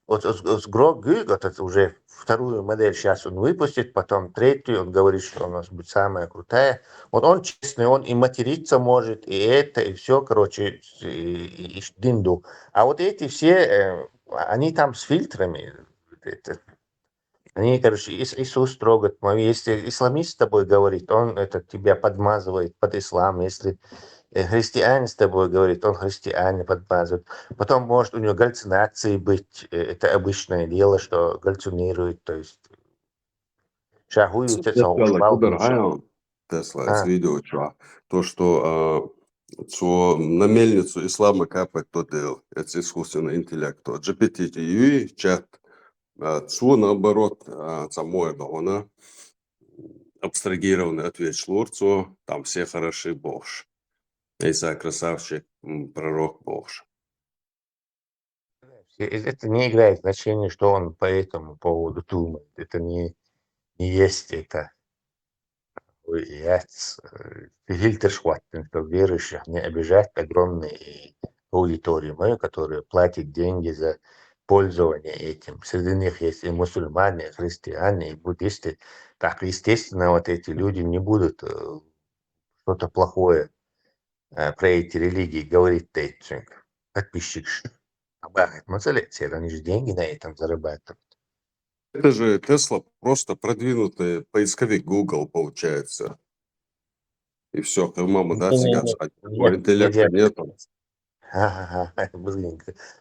вот с Грок Гюг, это уже вторую модель сейчас он выпустит, потом третью, он говорит, что у нас будет самая крутая. Вот он честный, он и материться может, и это, и все, короче, и динду. А вот эти все, они там с фильтрами, они, короче, Иисус трогает. Если исламист с тобой говорит, он тебя подмазывает под ислам. Если христианин с тобой говорит, он христианин подмазывает. Потом может у него галлюцинации быть. Это обычное дело, что галлюцинирует. То есть шагуют, это Тесла, с видео, чувак. То, что на мельницу ислама капать, то делал. Это искусственный интеллект. GPT, чат. Цу, наоборот, самое она абстрагированный ответ шлурцу, там все хороши Богш. Иса красавчик, пророк Богш. Это не играет значения, что он по этому поводу думает. Это не есть это. Фильтр хватит, что верующих не обижать огромные аудитории мою, которые платят деньги за пользование этим. Среди них есть и мусульмане, и христиане, и буддисты. Так, естественно, вот эти люди не будут что-то плохое про эти религии говорить. Подписчик. Они же деньги на этом зарабатывают. Это же Тесла просто продвинутый поисковик Google получается. И все, мама, да, цыганца. Интеллекта нету. Блин.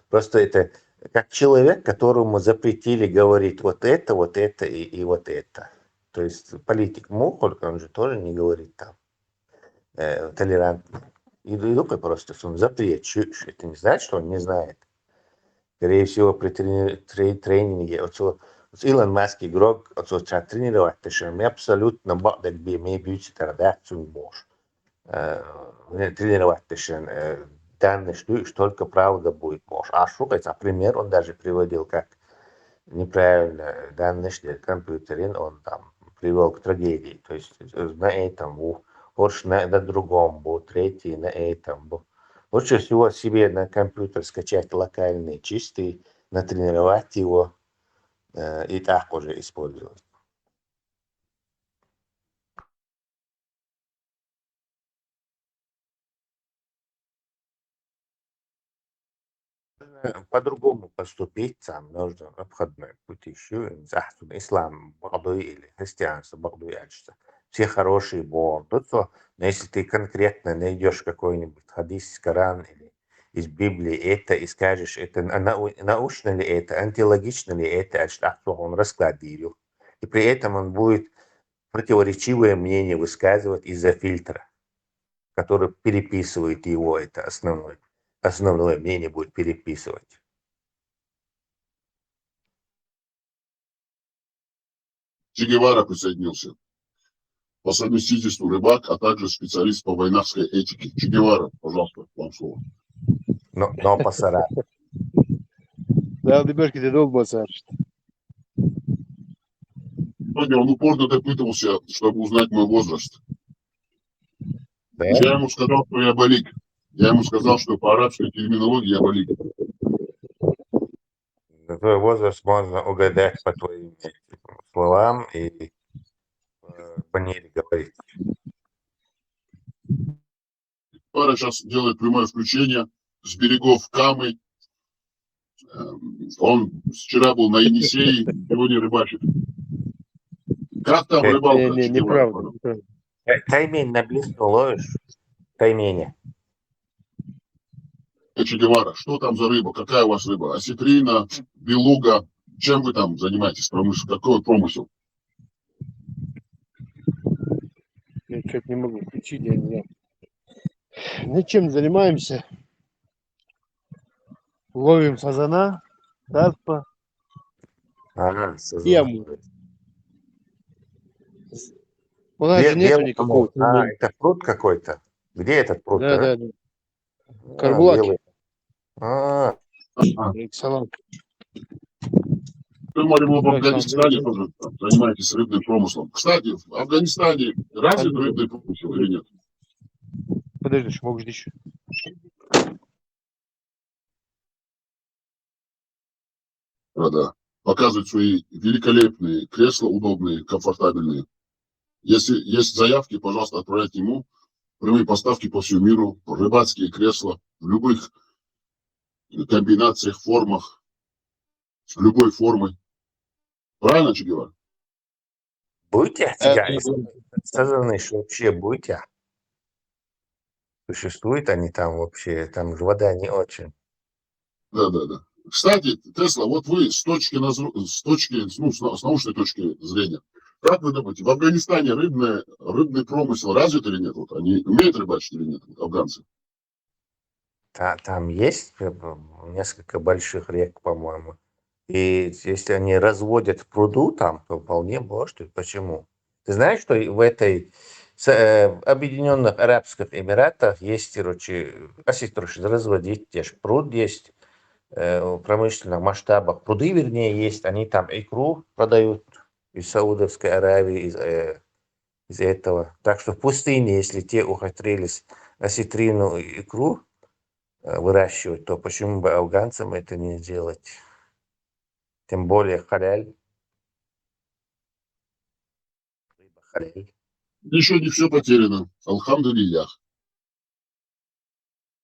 Просто это как человек, которому запретили говорить вот это и вот это. То есть политик Мухоль, он же тоже не говорит там толерантно. Иду просто, он запрет. Это не значит, что он не знает. Скорее всего, при тренинге, Илон Маск игрок, тренировать, мы абсолютно багдак мы бьются тогда, можешь. Тренировать, данные, что только правда будет, можешь. А шукать, пример он даже приводил, как неправильно данные, что компьютерин, он там привел к трагедии. То есть на этом, больше на другом, третий на этом. Лучше всего себе на компьютер скачать локальный, чистый, натренировать его и так уже использовать. По-другому поступить, там нужно обходной путь еще. Ислам, Багдуи или христианство, Багдуи, все хорошие будут. Но если ты конкретно найдешь какой-нибудь хадис из Корана или из Библии это и скажешь, это научно ли это, антилогично ли это, что он раскладил. И при этом он будет противоречивое мнение высказывать из-за фильтра, который переписывает его, это основное мнение будет переписывать. Че Гевара присоединился. По совместительству рыбак, а также специалист по войнавской этике. Че Гевара, пожалуйста, вам слово. Но пасара. Да, ребятки, ты долго базаришь. Сегодня он упорно допытывался, чтобы узнать мой возраст. Да? Я ему сказал, что я балик. Я ему сказал, что по арабской терминологии я балик. Твой возраст можно угадать по твоим словам и манере говорить. Пара сейчас делает прямое включение с берегов Камы. Он вчера был на Енисее, сегодня рыбачит. Как там рыбалка? Не, неправда. Таймень на блесну ловишь? Таймене. Че Гевара, что там за рыба? Какая у вас рыба? Осетрина, белуга? Чем вы там занимаетесь? Какой промысел? Я что-то не могу включить, я не знаю. Ну, чем занимаемся? Ловим фазана, карпа и амур. У нас же нету никакого. Это пруд какой-то? Где этот пруд? Да. Карбулаки. Салам. Думали, вы в Афганистане тоже занимаетесь рыбным промыслом. Кстати, в Афганистане развит рыбный промысел или нет? Подожди, могу ждать еще. Да. Показывают свои великолепные кресла, удобные, комфортабельные. Если есть заявки, пожалуйста, отправляйте ему. Прямые поставки по всему миру, рыбацкие кресла в любых комбинациях, формах, любой формы. Правильно, Че Гевара? Будьте? Сказано, что вообще будьте. Существуют они там вообще, там же вода не очень. Да. Кстати, Тесла, вот вы с научной точки зрения, как вы думаете, в Афганистане рыбный промысел развит или нет? Вот они умеют рыбачить или нет, афганцы? Там есть несколько больших рек, по-моему. И если они разводят в пруду там, то вполне может. Почему? Ты знаешь, что в этой Объединенных Арабских Эмиратах есть, разводить, те же пруд есть в промышленных масштабах. Пруды, вернее, есть, они там икру продают из Саудовской Аравии, из этого. Так что в пустыне, если те ухитрились осетрину и икру выращивать, то почему бы афганцам это не сделать? Тем более халяль. Рыба халяль. Еще не все потеряно. Алхамдулиллях.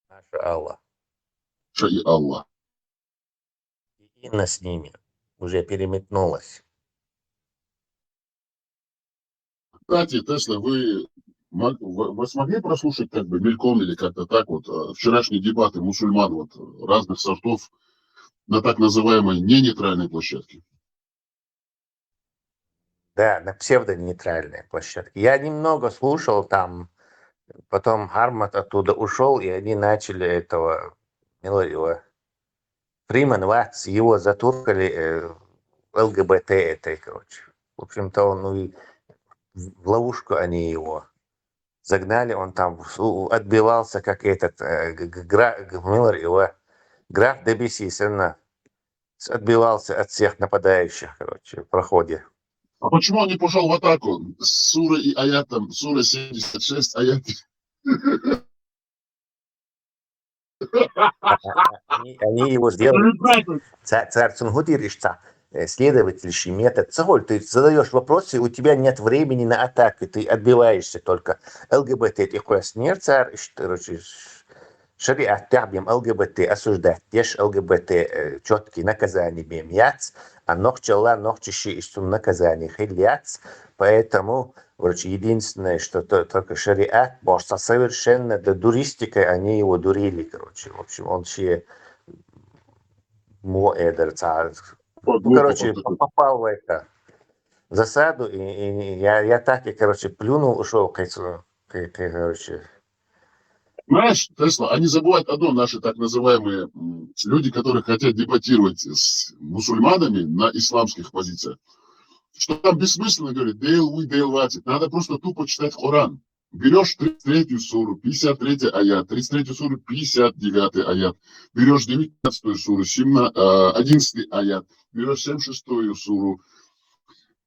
Маша Аллах. Шаи Аллах. И Инна с ними уже переметнулась. Кстати, Тесла, вы смогли прослушать как бы мельком или как-то так вот вчерашние дебаты мусульман вот разных сортов на так называемой ненейтральной площадке? Да, на псевдонейтральной площадке. Я немного слушал там, Потом Хармат оттуда ушел, и они начали этого, его, Фриман Ватс, его затуркали ЛГБТ этой, короче. В общем-то, он, ну, и в ловушку они его загнали, он там отбивался, как этот Миллер, его граф Дебисис, он отбивался от всех нападающих, короче, в проходе. А почему он не пошел в атаку с Сурой и аятом, Сура 76, аят? Они его сделали. Царь Цунгудир, следовательский метод. Ты задаешь вопросы, у тебя нет времени на атаку, ты отбиваешься только. ЛГБТ, ты хочешь не царь, шариат тябим ЛГБТ осуждать, тешь ЛГБТ четкие наказания бем яц, а нохчала нохчищи из наказаний хильяц, поэтому, короче, единственное, что только шариат, может, совершенно до дуристикой они его дурили, короче, в общем, он все короче, попал в это засаду, и я так и, короче, плюнул, ушел, короче. Знаешь, Тесла, они забывают одно, наши так называемые люди, которые хотят дебатировать с мусульманами на исламских позициях, что там бессмысленно говорить, дейл ватит. Надо просто тупо читать Коран. Берешь 33-ю суру, 53-й аят, 33-ю суру, 59-й аят. Берешь 19-ю суру, 11-й аят. Берешь 76-ю суру,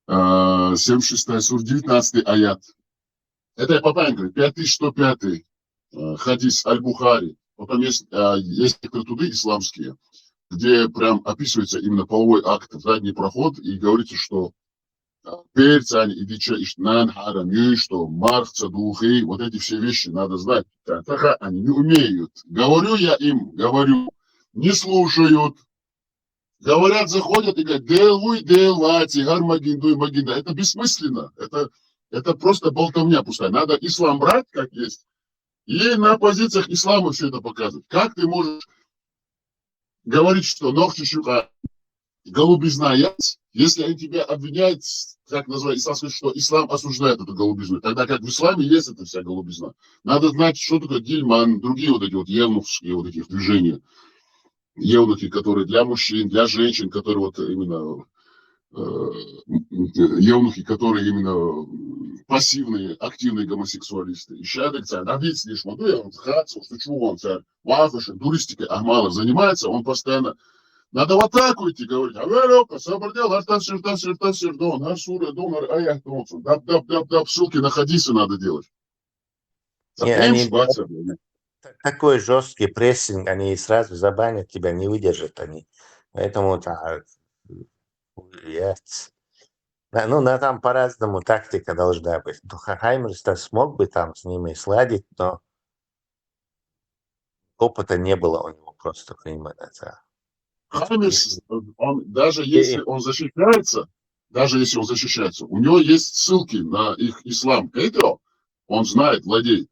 76-я сура, 19-й аят. Это я по памяти говорю, 5105-й хадис Аль-Бухари. Потом есть некоторые туды исламские, где прям описывается именно половой акт, задний проход, и говорится, что перцань, идича, иштнан, харам, что мархца, духи, вот эти все вещи надо знать. Они не умеют. Говорю я им, не слушают. Говорят, заходят и говорят, делвати, гармагиндуй, магинда. Это бессмысленно. Это просто болтовня пустая. Надо ислам брать, как есть, и на позициях ислама все это показывать. Как ты можешь говорить, что ногти щука, голубизна яйц, если они тебя обвиняют, как называют, исламский, что ислам осуждает эту голубизну. Тогда как в исламе есть эта вся голубизна. Надо знать, что такое гильман, другие вот эти вот евнухские вот таких движения. Евнухи, которые для мужчин, для женщин, которые вот именно евнухи, которые именно пассивные, активные гомосексуалисты. И сейчас, объяснишь, вот он хацу, что чего он, царь, вафаши, туристикой, Ахмалов занимается, он постоянно. Надо в атаку идти, говорить, ссылки на хадисы надо делать. Такой жесткий прессинг, они сразу забанят тебя, не выдержат они. Поэтому ну, там по-разному тактика должна быть. Хаймерс смог бы там с ними сладить, но опыта не было у него просто, понимаете. Хаймерс, даже если он защищается, у него есть ссылки на их ислам. Это он знает, владеет.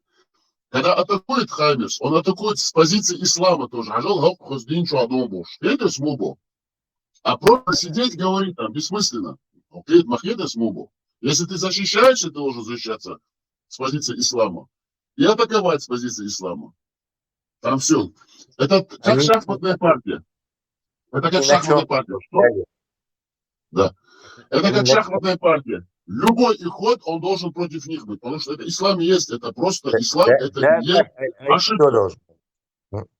Когда атакует Хаймерс, он атакует с позиции ислама тоже. Это смогу. А просто сидеть говорить там бессмысленно. Если ты защищаешься, ты должен защищаться с позиции ислама. И атаковать с позиции ислама. Там все. Это как шахматная партия. Это как шахматная партия. Что? Да. Это как шахматная партия. Любой их ход, он должен против них быть. Потому что это ислам есть. Это просто ислам. Это не ошибка.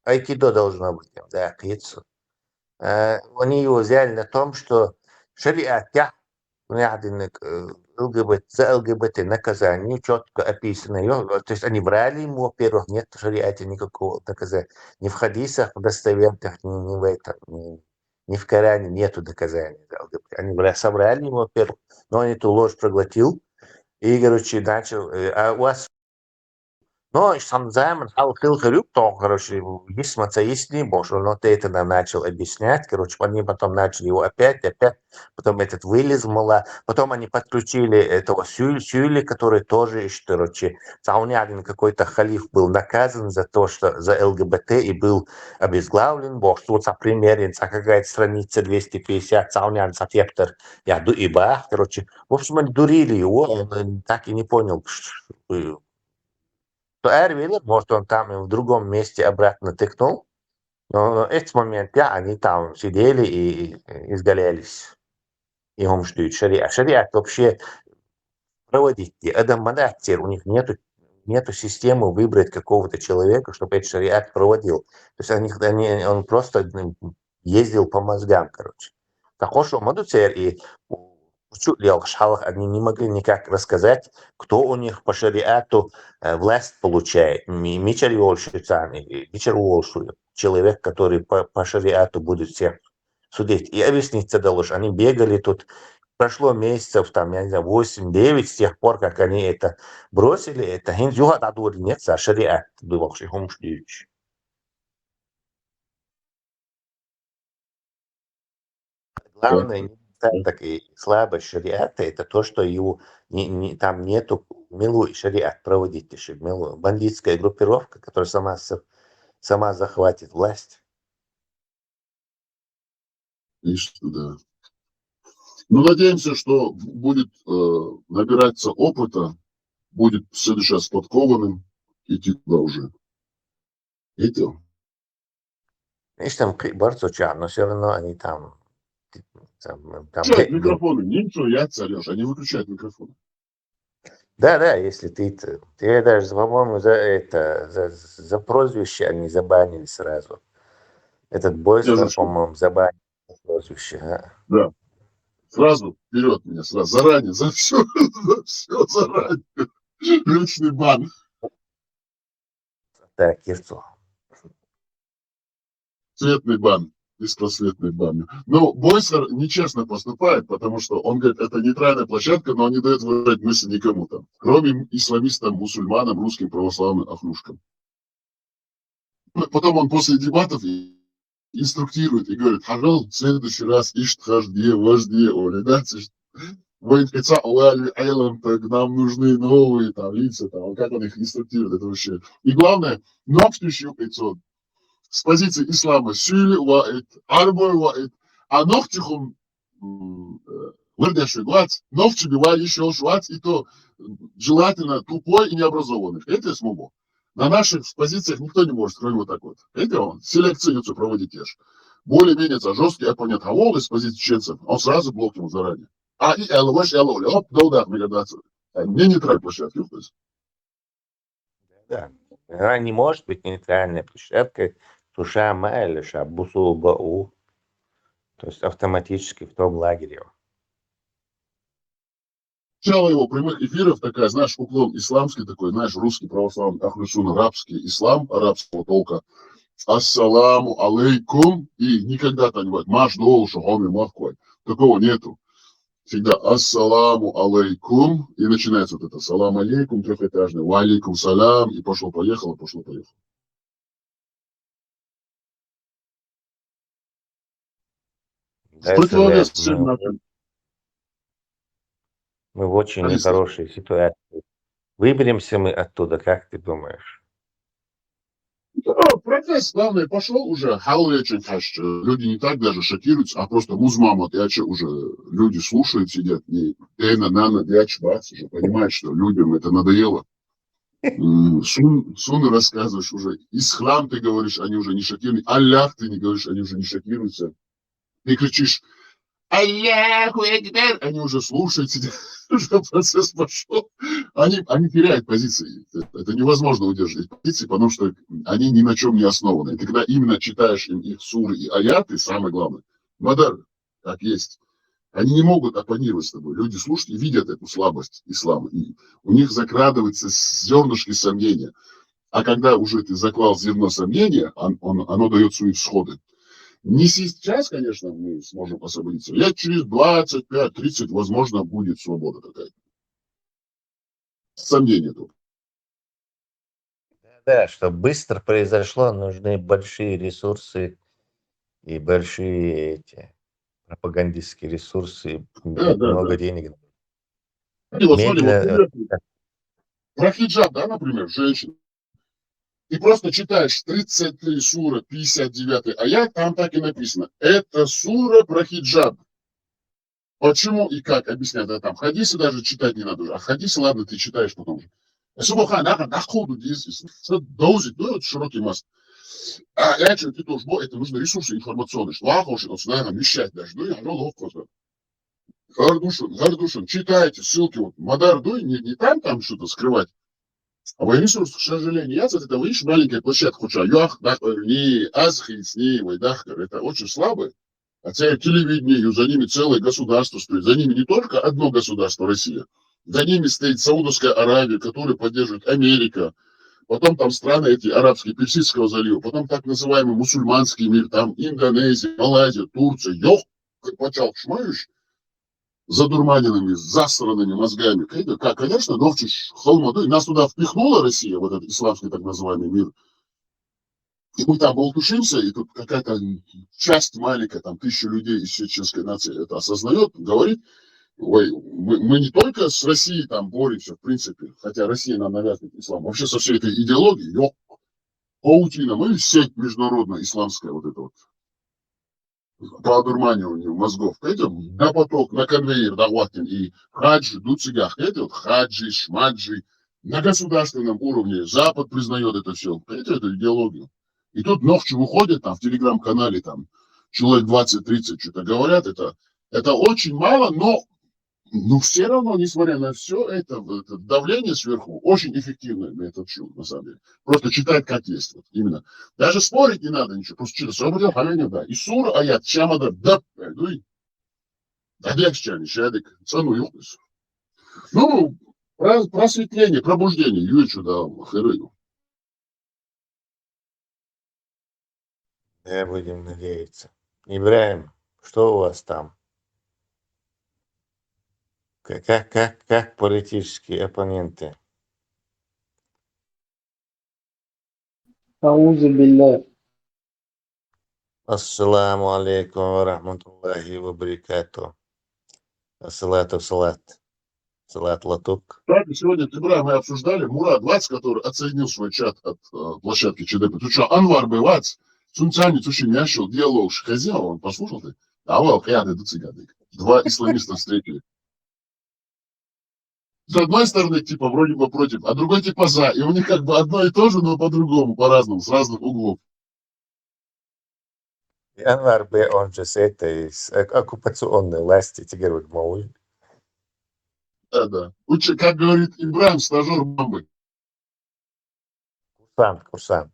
Айкидо должно быть. Да, кицу. Они его взяли на том, что шариат, за ЛГБТ наказание четко описано. То есть они брали ему, во-первых, нет в шариате никакого наказания. Ни в хадисах достоверных, ни в Коране нету наказания за ЛГБТ. Они собрали ему, во-первых, но он эту ложь проглотил и, короче, начал. А у вас но сам Займан короче, есть мацаистный бож, он вот это нам начал объяснять, короче, они потом начали его опять, потом этот вылез мала, потом они подключили этого Сюли, который тоже, короче, один какой-то халиф был наказан за то, что за ЛГБТ и был обезглавлен, бог, что примерен, какая-то страница 250, Саунян Сатептер, яду и бах, короче, в общем, они дурили его, он так и не понял, Но Эрвилл, может, он там и в другом месте обратно тыкнул, но в этот момент, да, они там сидели и изгалялись. И هم ждут шариат. Шариат вообще проводить. Адам Манатир, у них нету системы выбрать какого-то человека, чтобы этот шариат проводил. То есть он просто ездил по мозгам, короче. Також Мадуцер и они не могли никак рассказать, кто у них по шариату власть получает. Человек, который по шариату будет всех судить. И объясниться должен. Они бегали тут. Прошло месяцев, там, я не знаю, 8-9 с тех пор, как они это бросили. Это хиндзюга дадури нет, за шариат был шихумшдич. Главное недостаток и слабость шариата это то, что его там нету милу шариат проводить. Бандитская группировка, которая сама захватит власть. Да. Ну, надеемся, что будет набираться опыта, будет в следующий раз подкованным, идти туда уже. Видите? Видишь, там борцовча, но все равно они там Выключают микрофоны, ничего, я царешь, они выключают микрофоны. Да, если ты даже, по-моему, за прозвище они забанили сразу. Этот Бойстер, по-моему, забанили прозвище. Да. Сразу вперед меня, сразу заранее, за все заранее. Личный бан. Так, Кирцу. Цветный бан, беспросветный бан. Но Бойсер нечестно поступает, потому что он говорит, это нейтральная площадка, но он не дает выражать мысли никому там, кроме исламистам, мусульманам, русским православным ахлушкам. Потом он после дебатов инструктирует и говорит, пожалуйста, в следующий раз вожди, нам нужны новые там лица, там, как он их инструктирует, это вообще. И главное, с позиции ислама сюли ваид, арбой ваид, а ногтихум вырдящий глаз, ногти бивали еще швац, и то желательно тупой и необразованный. Это смогу. На наших позициях никто не может, кроме вот так вот. Это он селекцию проводит ешь. Более-менее жесткий оппонент Хавол из позиции чеченцев, он сразу блок ему заранее. А и ЛВШ, оп, да удар, мегадацию. Не нейтральная площадка. Да. Она не может быть нейтральной площадкой, туша майля, шабусу бау. То есть автоматически в том лагере. Начало его прямых эфиров такая, знаешь, уклон исламский такой, знаешь, русский православный, ахлюсун, арабский ислам, арабского толка. Ассаламу алейкум. И никогда там не бывает. Маш дол, шахоми, махкой. Такого нету. Всегда ассаламу алейкум. И начинается вот это салам алейкум, трехэтажный. Ва алейкум салям. И пошло-поехало, пошло-поехало. Противовес всем нашим. Мы в очень нехорошей ситуации. Выберемся мы оттуда, как ты думаешь? Процесс, главное, пошел уже. Люди не так даже шокируются, а просто музмамот, уже люди слушают, сидят, и уже понимают, что людям это надоело. Сунны рассказываешь уже, ислам ты говоришь, они уже не шокируются, Аллах ты не говоришь, они уже не шокируются. Ты кричишь, Аллаху Акбар, они уже слушают, сидят, уже процесс пошел. Они теряют позиции. Это невозможно удерживать позиции, потому что они ни на чем не основаны. И когда именно читаешь им их суры и аяты, самое главное, мадар, как есть, они не могут оппонировать с тобой. Люди слушают и видят эту слабость ислама. И у них закрадывается зернышки сомнения. А когда уже ты заклал зерно сомнения, оно дает свои всходы. Не сейчас, конечно, мы сможем освободиться. Лет через 25-30, возможно, будет свобода какая-то. Сомнения тут. Да, чтобы быстро произошло, нужны большие ресурсы и большие пропагандистские ресурсы, много денег. И вот смотри, вот, про хиджаб, да, например, женщина. И просто читаешь 33 сура, 59 аят, там так и написано. Это сура про хиджаб. Почему и как объяснять? Да, там хадисы даже читать не надо уже. А хадисы, ладно, ты читаешь потом же. Субоха нахуй доходу здесь. Доузит, ну это широкий маст. Я что ты тоже, это нужно ресурсы информационные. Что ахоши, вот наверное, вещать даже. Ну я ловко. Гардушин, читайте ссылки. Вот Мадар Дуй, не там что-то скрывать. А в ресурс, к сожалению, я это видишь маленькая площадка, хотя юах, не азхиц, не вайдахкар, это очень слабые. Хотя телевидение, за ними целое государство стоит. За ними не только одно государство, Россия. За ними стоит Саудовская Аравия, которую поддерживает Америка. Потом там страны эти арабские, Персидского залива. Потом так называемый мусульманский мир. Там Индонезия, Малайзия, Турция. Ёх, как почал шмаешь. Задурманенными, засранными мозгами. Конечно, Довчиш, Холмадой, нас туда впихнула Россия, вот этот исламский так называемый мир. И мы там болтушимся, и тут какая-то часть маленькая, там 1000 людей из чеченской нации это осознает, говорит, ой, мы не только с Россией там боремся, в принципе, хотя Россия нам навязывает ислам, вообще со всей этой идеологией, паутина, мы сеть международная, исламская вот эта вот. По одурманиванию мозгов, на поток, на конвейер Дагватин и хаджи, дуцигах, вот хаджи, шмаджи, на государственном уровне Запад признает это все, эту идеологию. И тут ночью выходят там в телеграм-канале, там человек 20-30 что-то говорят, это очень мало, но все равно, несмотря на все это давление сверху, очень эффективный метод чил, на самом деле. Просто читать как есть. Вот, именно. Даже спорить не надо ничего. Просто читать. Собрал халение, да. И сура аят, чамада, да, пойдуй. Да, декчани, шадик, цену юхнес. Ну, просветление, пробуждение, юичу, да, херыну. Да, будем надеяться. Ибраим, что у вас там? Как политические оппоненты? Аузу билля. Ассаламу алейкум ва рахматуллахи ва баракату. Ассалату салат. Салат латук. Правильно, сегодня Тибра мы обсуждали Мурад Вац, который отсоединил свой чат от площадки ЧДП. Ты что, Анвар Бевац, Сунцани Цушимящил, диалог Шхазял, он послушал ты? Авал, хаяды, да цыганы. Два исламиста встретили. С одной стороны, типа, вроде бы против, а другой типа за. И у них как бы одно и то же, но по-другому, по-разному, с разных углов. Анвар Б, он же с этой, с оккупационной власти, теперь вот мой. Да. Как говорит Ибраим, стажер бомбы. Курсант.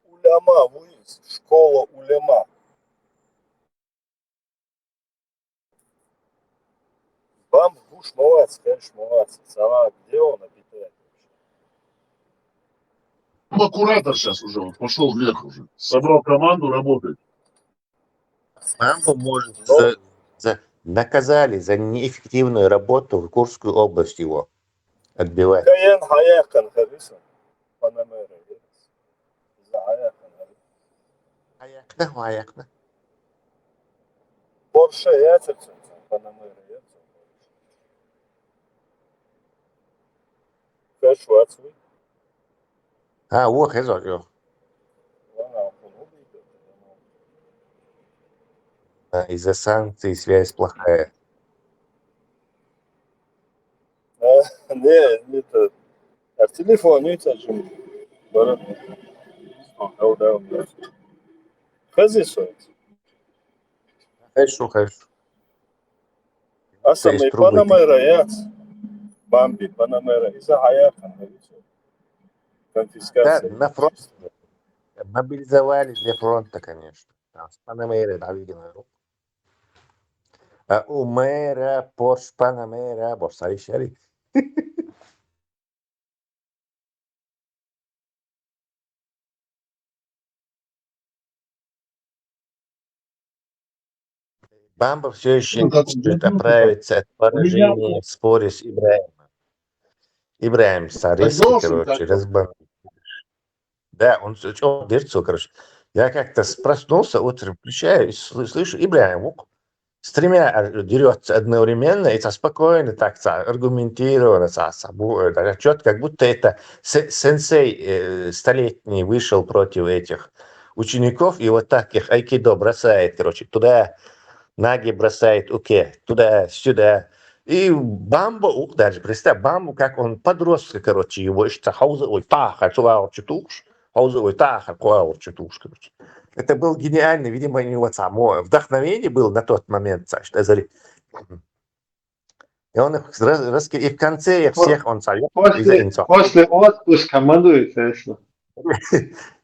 Уляма, Луис, школа уляма. Бам, Буш, молодец, конечно, молодец. А где он обитает? Куратор сейчас уже, он пошел вверх уже. Собрал команду, работает. Маму, может, наказали за неэффективную работу в Курскую область его отбивать. Аякна. Порше яцерцен, Панамера яцерцен. Кэш вацуй. Ох, это из-за санкций связь плохая. Не то. А телефон не тачим. Бара. Да. Хазисует. Хорошо. Асамый Панамера яц. Бамби Панамера. Из-за хаяхан. Конфискация. Да, на фронт. Мобилизовали для фронта, конечно. Там с Панамерой наведено. У мэра Порш Панамера, Борсари Шари. Бамба все еще не может оправиться от поражения в споре с Ибраимом. Ибраим Сариский, короче, разбомбил. Да, он дерцо, короче. Я как-то проснулся утром, включаю, и слышу, Ибраим с тремя дерется одновременно, и спокойно, так аргументированно, четко, как будто это сенсей столетний вышел против этих учеников, и вот так их айкидо бросает, короче, туда ноги бросает, туда-сюда, И бамбу, даже представь, бамбу, как он подростка, короче, его еще хаузовый таха, чувак, хаузовый таха, короче. Это был гениальный, видимо, у него само вдохновение было на тот момент, и он их и в конце всех он совет из-за инцов. После отпуска мадует, если.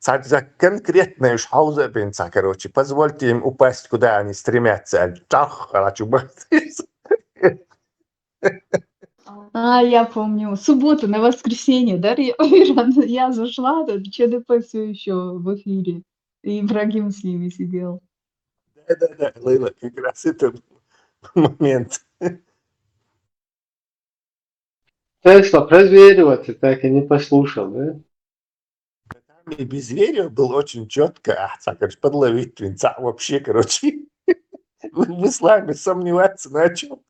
За конкретную хаузовинца, короче, позвольте им упасть, куда они стремятся. Чах, Я помню, суббота на воскресенье, да, я зашла, тут ЧДП все еще в эфире, и Ибрагим с ними сидел. Да, Лейла, как раз этот момент. Тесла прозвериваться так и не послушал, да? И без верия был очень четко, короче, подловить твинца вообще, короче. В исламе сомневаться на чем.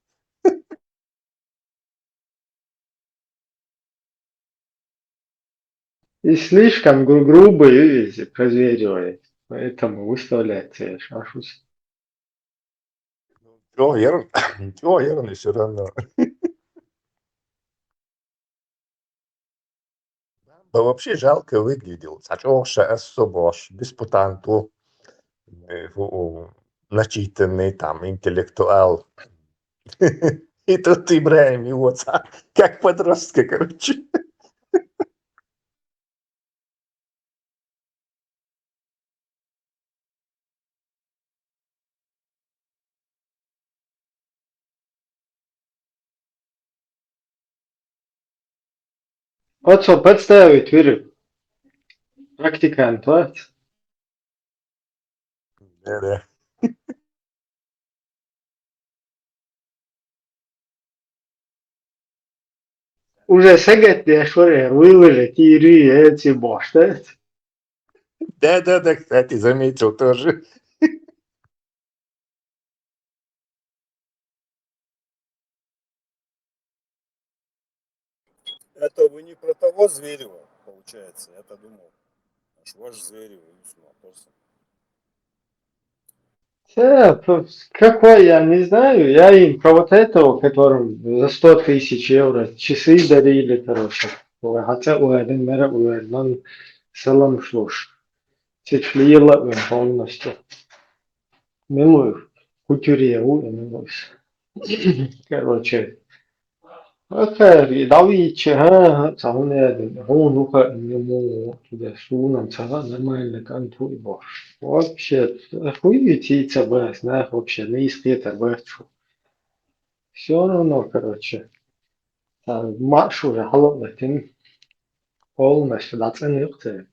И слишком грубо и прозверивает. Поэтому выставляется я шашусь. Верно, все равно. Но вообще жалко выглядел. Сачоша особош, диспутанту, начитанный там интеллектуал. И тут Ибраим его как подростка, короче. Вот что представить, Вирю. Практикант, вот. Да. Уже сегет дешоре, выложить и эти башты. Да, кстати, заметил тоже. Это вы не про того Зверева, получается, я-то думал. Аж ваш Зверев, Какой, я не знаю. Я им про вот этого, которым за 100 тысяч евро часы дарили, короче. Хотя у один мера у одного салам шлош. Цифлила полностью. Милую. Кутюре милуюсь. Короче. Окей, давичи, самое, ну-ка, ему туда сунам, нормально контуй бош. Вообще, хуетиться бы, знаешь, вообще, не искать бэчу. Все равно, короче, марш уже халатин полностью, да, ценится.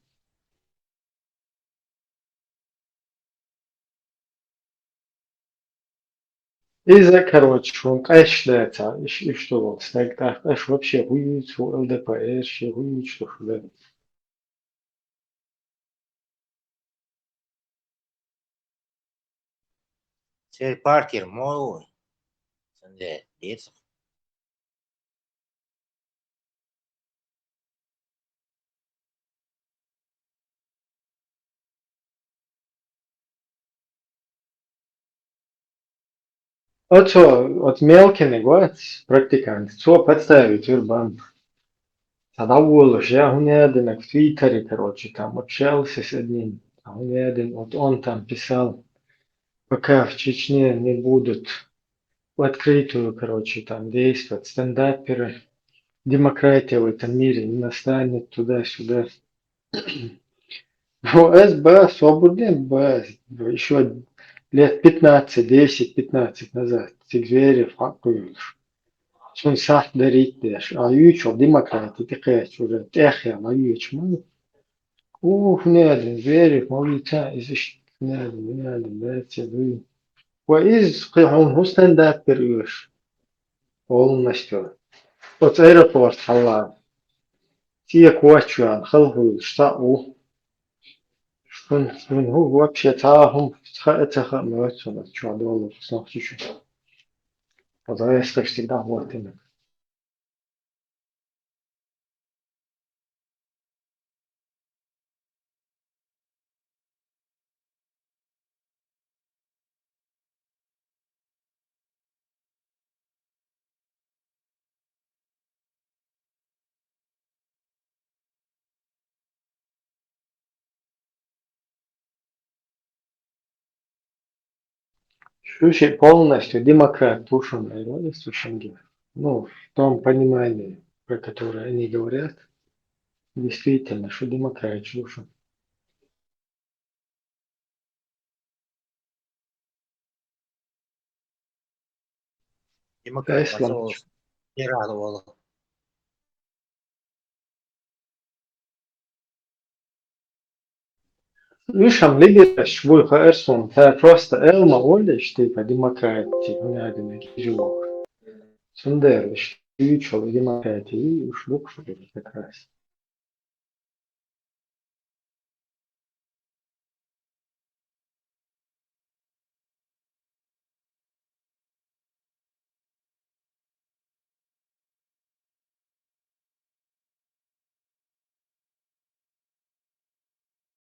Из-за, короче, он кашляется, и что вот, снег, аж вообще хуеть, ЛДПР, хуеть, что да. Теперь Паркер мой. Дети. Вот что, вот мелкий год, практикант, что подставить урбан. Тогда уволишь, я один в Твиттере, короче, там общался с одним, один, вот он там писал, пока в Чечне не будут в открытую, короче, там действовать стендаперы, демократия в этом мире не настанет туда-сюда. Ну, СБ, свободен, еще лет 15, 10-15 назад, Зверев, Акуевич. Sun saht дарить деш, а ючо демократи тикач уже техя на юч мы. Няден Зверев, мовица, изиш няден, дайте вы. Из قيعون هو ستاند перуш. Полностью. Вот аэропорт халла. Тия квачуан, халгу, штау. Шун هو вообще таахум, тха мёцуна, чё доллар, снах чуть-чуть. Вот это всегда вот именно. Слушай, полностью демократ Тушин, ну, в том понимании, про которое они говорят, действительно, что демократ Тушин. Демократ Ислам. Мацоус не радовало. Вишам лидераш вуйха эрсун, та просто элма олеш, типа демократии, унядина кижух. Сундерлиш, ючол демократии, уж лукшу как раз.